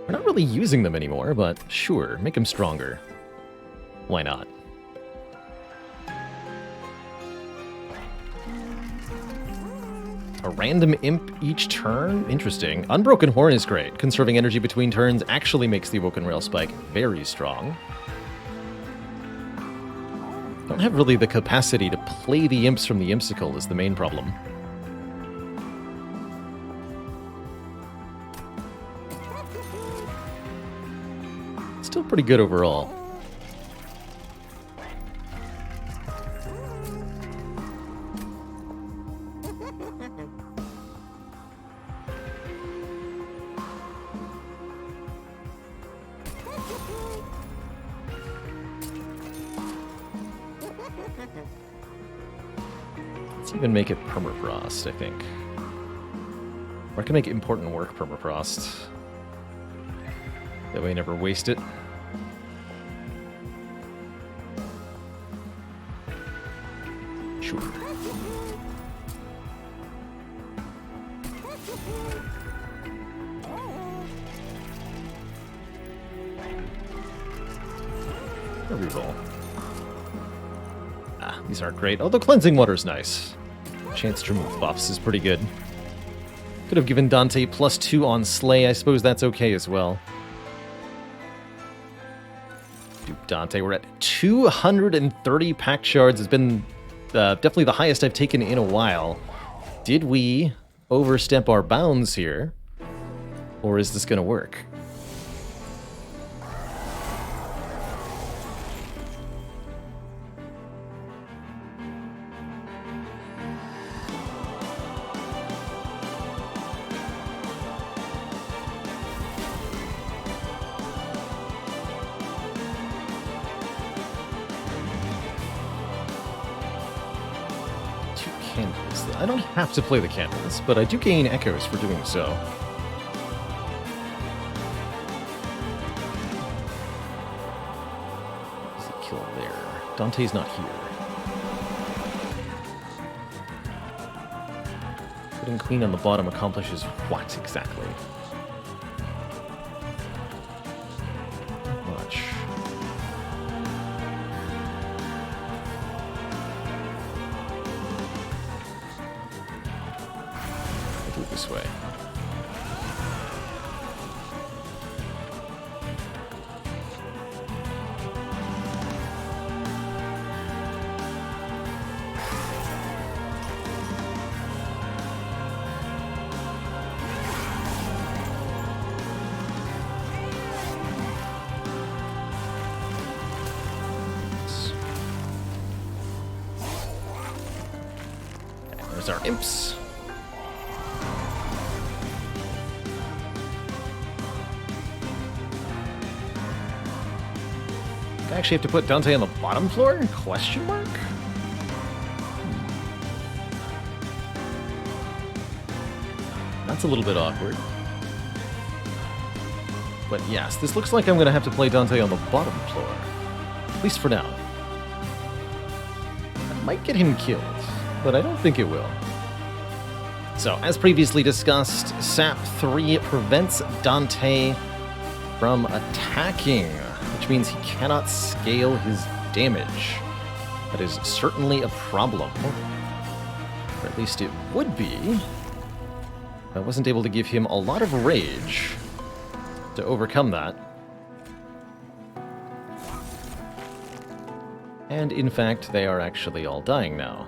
We're not really using them anymore, but sure, make them stronger. Why not? A random imp each turn? Interesting. Unbroken Horn is great. Conserving energy between turns actually makes the Awoken Rail Spike very strong. Don't have really the capacity to play the imps from the Impsicle is the main problem. Still pretty good overall. Let's even make it permafrost, I think. Or I can make important work permafrost. That way I never waste it. Sure. A reroll. Ah, these aren't great. Oh, the cleansing water's nice. Chance to remove buffs is pretty good. Could have given Dante +2 on Slay. I suppose that's okay as well. Dupe Dante. We're at 230 pack shards. It's been definitely the highest I've taken in a while. Did we overstep our bounds here? Or is this going to work? candles. I don't have to play the candles, but I do gain echoes for doing so. What does it kill there? Dante's not here. Putting Queen on the bottom accomplishes what exactly? Not much. I'll do it this way. There's our imps. I actually have to put Dante on the bottom floor? Question mark? That's a little bit awkward. But yes, this looks like I'm going to have to play Dante on the bottom floor. At least for now. That might get him killed, but I don't think it will. So, as previously discussed, SAP 3 prevents Dante from attacking, which means he cannot scale his damage. That is certainly a problem. Or at least it would be. I wasn't able to give him a lot of rage to overcome that. And in fact, they are actually all dying now.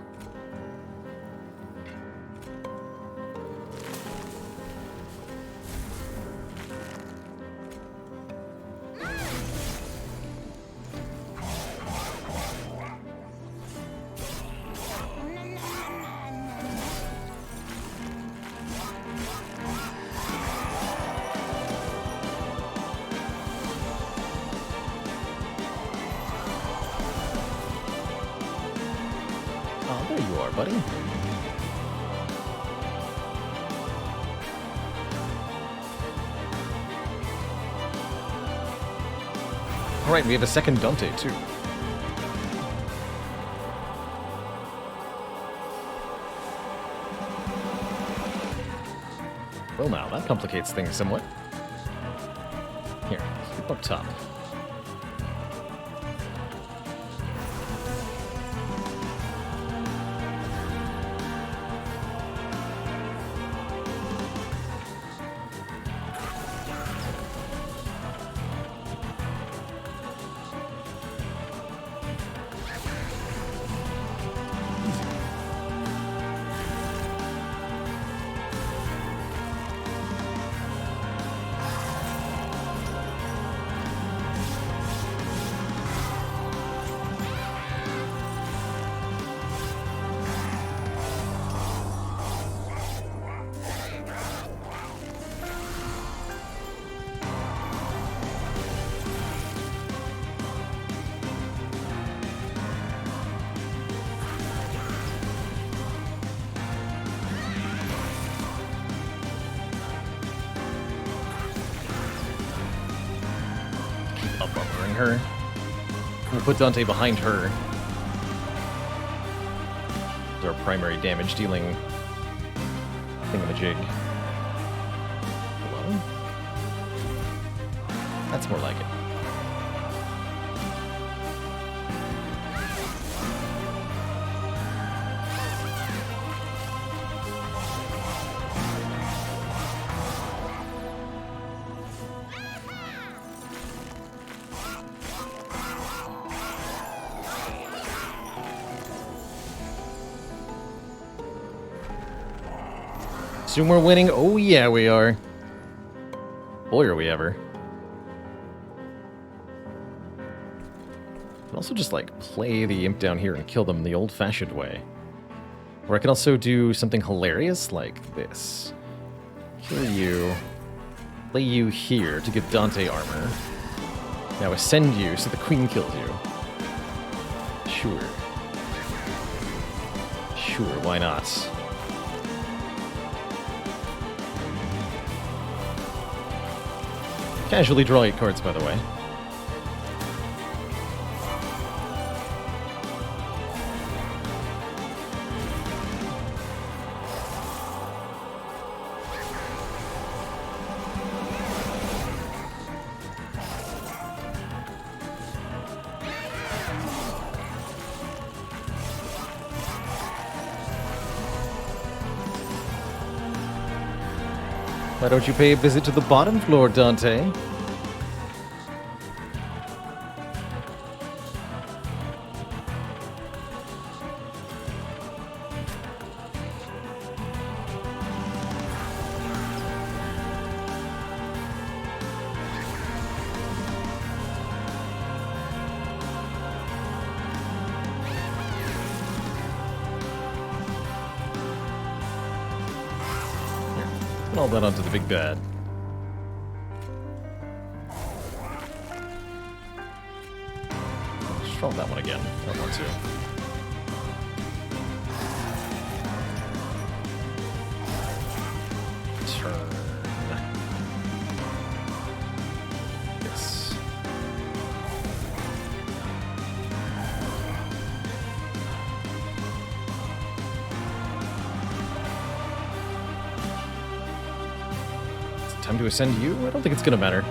Oh, there you are, buddy. Alright, we have a second Dante, too. Well now, that complicates things somewhat. Here, keep up top. Up-bumpering her. We'll put Dante behind her. It's our primary damage dealing thingamajig. Hello? That's more like it. Soon we're winning. Oh yeah, we are. Boy, are we ever. I can also just like play the imp down here and kill them the old-fashioned way. Or I can also do something hilarious like this. Kill you. Play you here to give Dante armor. Now ascend you so the queen kills you. Sure. Sure, why not? Casually draw 8 cards, by the way. Why don't you pay a visit to the bottom floor, Dante? Put all that onto the big bad. Let's draw that one again. That one too. Turn. Yes. Time to ascend you? I don't think it's gonna matter.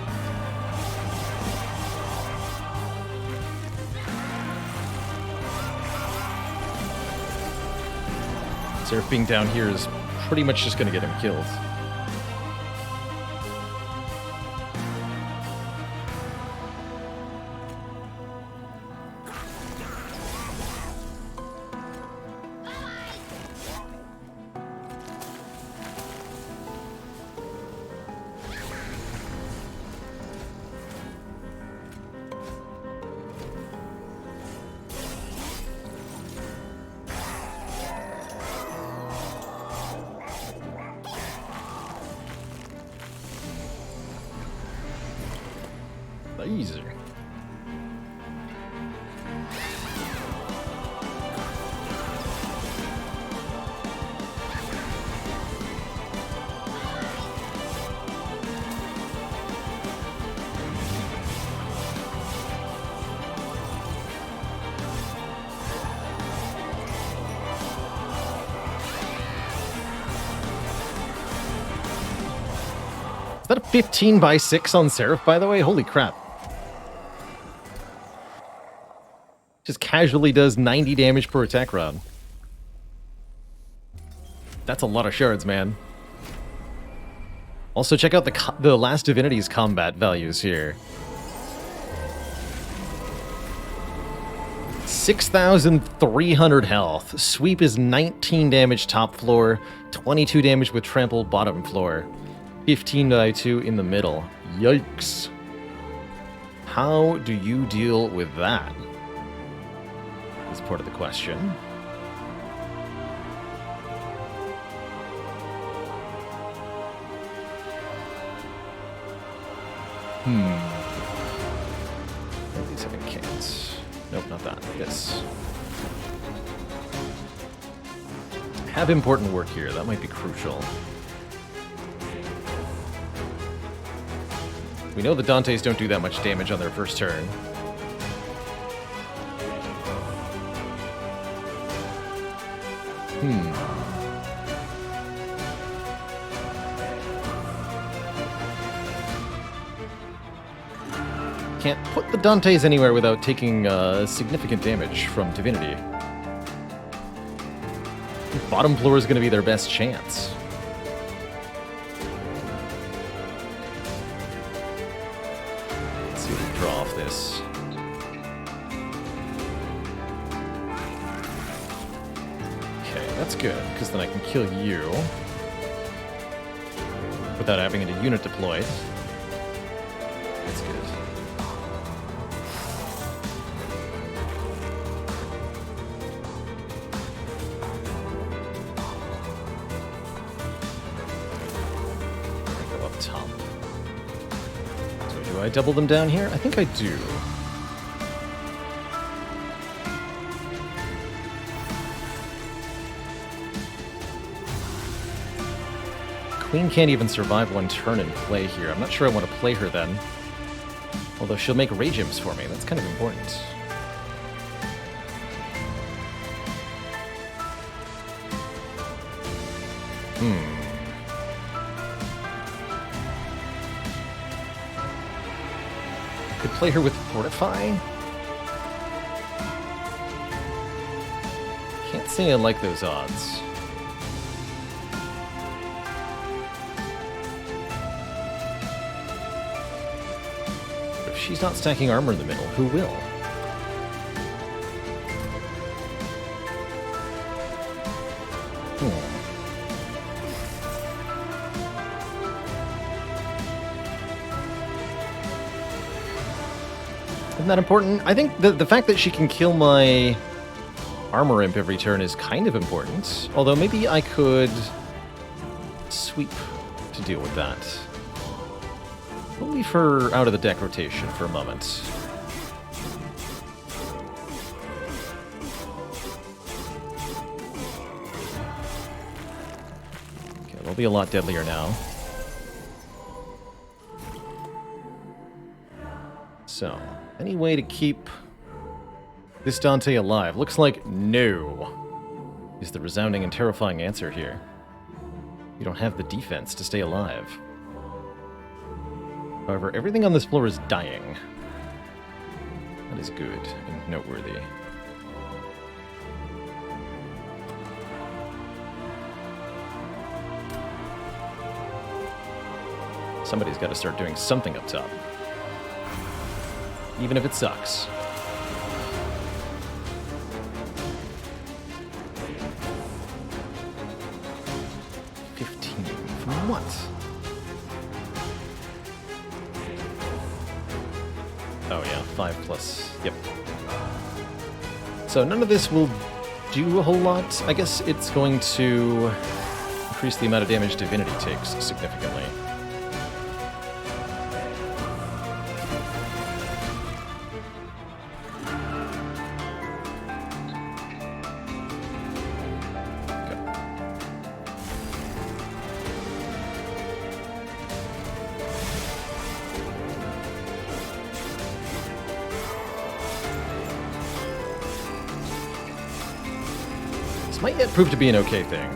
Seraph being down here is pretty much just gonna get him killed. Easier. Is that a 15/6 on Seraph, by the way? Holy crap. Just casually does 90 damage per attack round. That's a lot of shards, man. Also, check out the last divinity's combat values here. 6,300 health. Sweep is 19 damage top floor, 22 damage with trample bottom floor, 15/2 in the middle. Yikes. How do you deal with that? Is part of the question. At least having cans. Nope, not that. This. Have important work here. That might be crucial. We know the Dantes don't do that much damage on their first turn. Can't put the Dantes anywhere without taking significant damage from Divinity. Bottom floor is going to be their best chance. Let's see what we draw off this. Okay, that's good, because then I can kill you without having any unit deployed. That's good. Go up top. So do I double them down here? I think I do. Queen can't even survive one turn in play here. I'm not sure I want to play her then. Although she'll make rage imps for me. That's kind of important. Could play her with Fortify. Can't say I like those odds. But if she's not stacking armor in the middle, who will? Isn't that important? I think the fact that she can kill my armor imp every turn is kind of important. Although maybe I could sweep to deal with that. We'll leave her out of the deck rotation for a moment. Okay, they'll be a lot deadlier now. So, any way to keep this Dante alive? Looks like no is the resounding and terrifying answer here. You don't have the defense to stay alive. However, everything on this floor is dying. That is good and noteworthy. Somebody's got to start doing something up top. Even if it sucks. From what? Oh yeah, 5 plus. Yep. So none of this will do a whole lot. I guess it's going to increase the amount of damage Divinity takes significantly. Might yet prove to be an okay thing.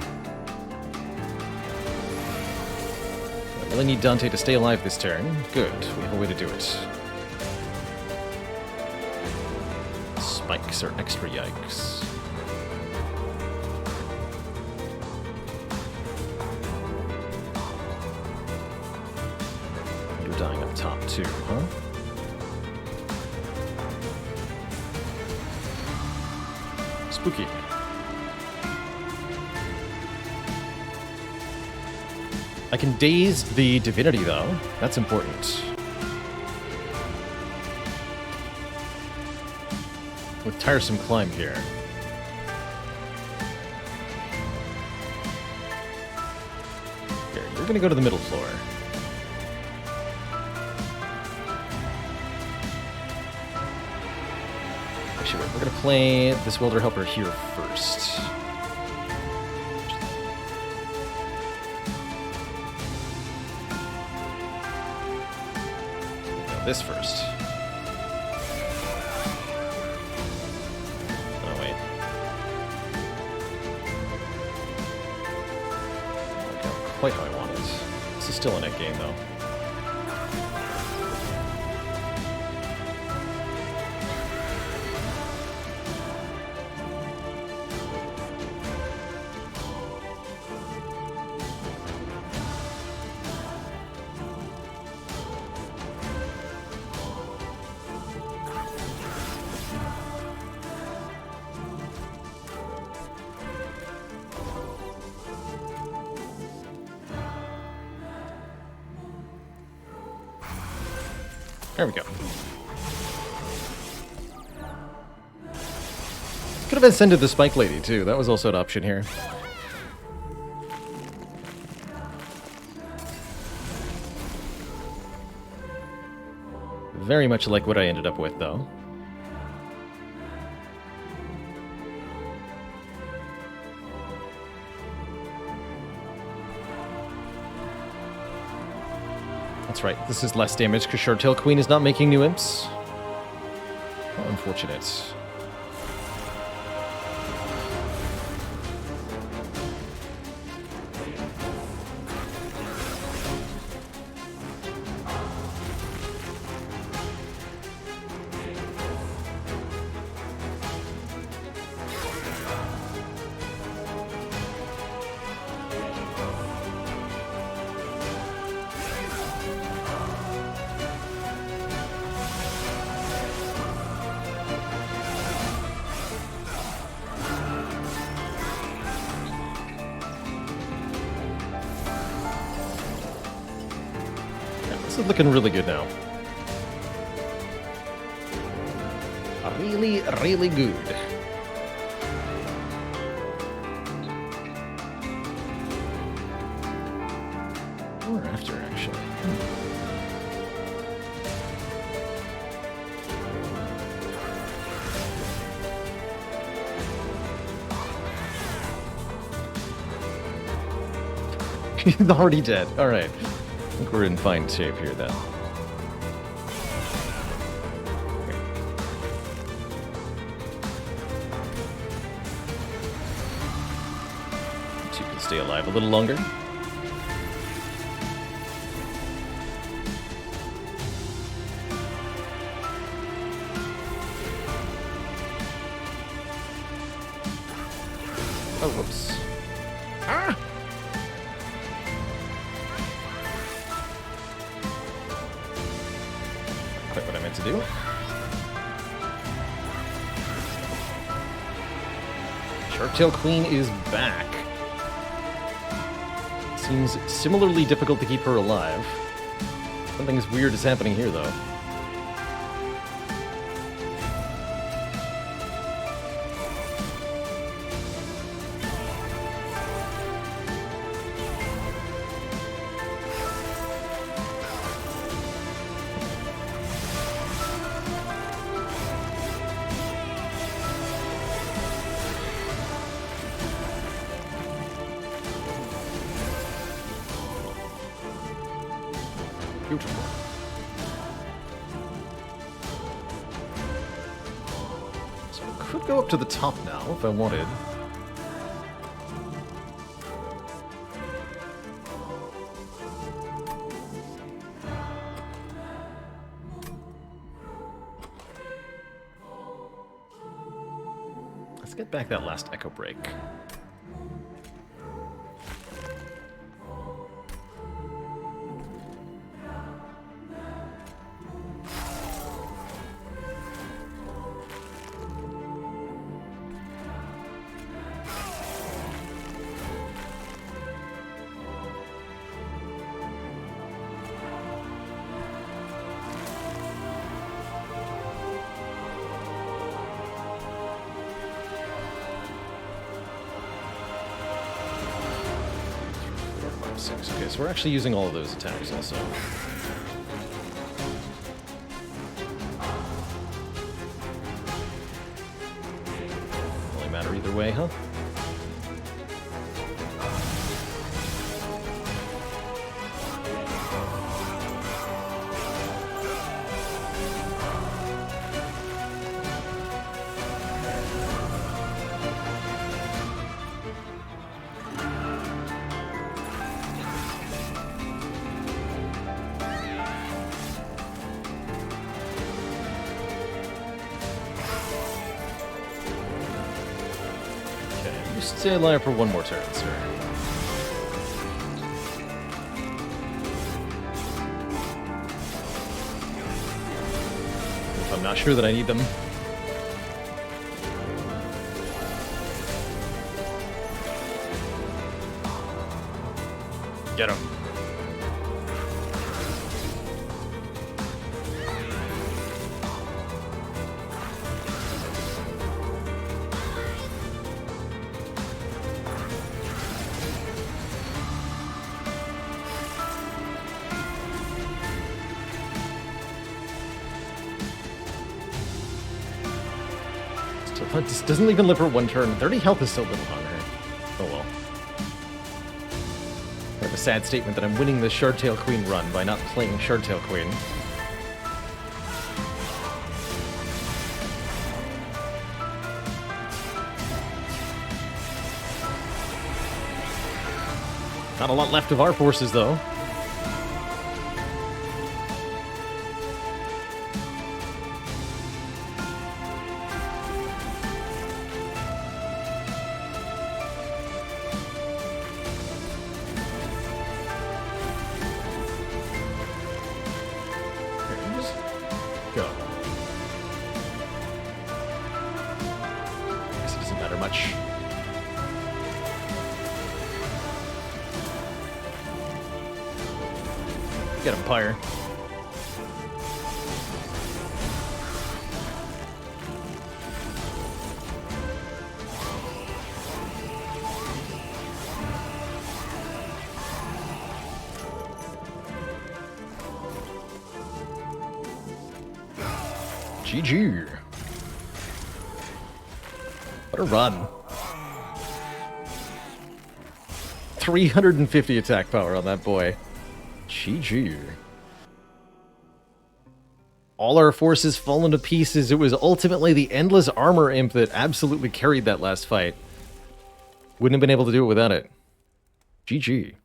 I really need Dante to stay alive this turn. Good, we have a way to do it. Spikes are extra yikes. You're dying up top too, huh? Spooky. I can daze the Divinity, though. That's important. With Tiresome Climb here. Here, you're gonna go to the middle floor. Actually, wait, we're gonna play this Welder Helper here first. This first. Oh, wait. Not quite how I wanted. This is still a net game, though. There we go. Could have ascended the Spike Lady, too. That was also an option here. Very much like what I ended up with, though. That's right. This is less damage because Short-Tail Queen is not making new imps. How unfortunate. This is looking really good now. Really, really good. Or after, actually. He's already dead. All right. I think we're in fine shape here, then. So you can stay alive a little longer. Oh, whoops. Ah! Quite what I meant to do. Shark-Tail Queen is back. Seems similarly difficult to keep her alive. Something weird is happening here, though. Beautiful. So I could go up to the top now if I wanted. Let's get back that last echo break. Okay, so we're actually using all of those attacks also. Only matter either way, huh? Stay alive for one more turn, sir. If I'm not sure that I need them. Get him. This doesn't even live for one turn. 30 health is so little on her. Oh well. I have a sad statement that I'm winning the Shardtail Queen run by not playing Shardtail Queen. Not a lot left of our forces, though. Go. Guess it doesn't matter much. Get him, Pyre. GG. What a run. 350 attack power on that boy. GG. All our forces fallen to pieces. It was ultimately the Endless Armor Imp that absolutely carried that last fight. Wouldn't have been able to do it without it. GG.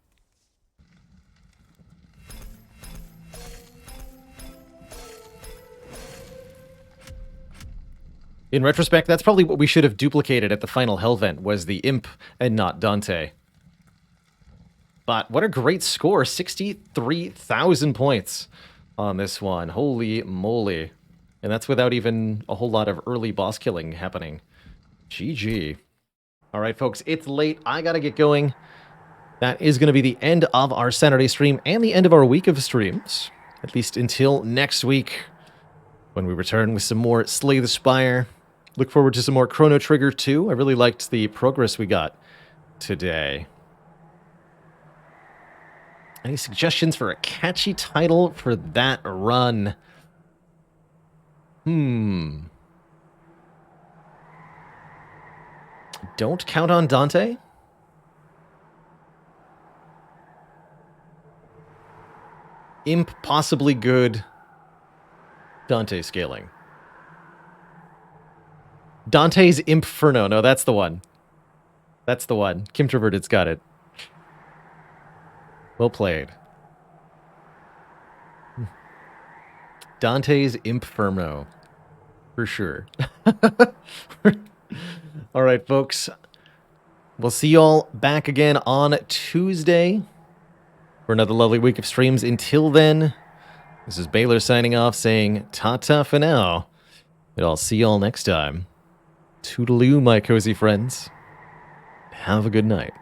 In retrospect, that's probably what we should have duplicated at the final Hellvent, was the Imp and not Dante. But what a great score, 63,000 points on this one. Holy moly. And that's without even a whole lot of early boss killing happening. GG. All right, folks, it's late. I gotta get going. That is going to be the end of our Saturday stream and the end of our week of streams. At least until next week, when we return with some more Slay the Spire. Look forward to some more Chrono Trigger 2. I really liked the progress we got today. Any suggestions for a catchy title for that run? Don't count on Dante? Imp possibly good. Dante scaling. Dante's Inferno. No, that's the one. That's the one. Kim Traverted's got it. Well played. Dante's Inferno. For sure. All right, folks. We'll see y'all back again on Tuesday for another lovely week of streams. Until then, this is Baylor signing off, saying ta-ta for now. And I'll see y'all next time. Toodaloo, my cozy friends. Have a good night.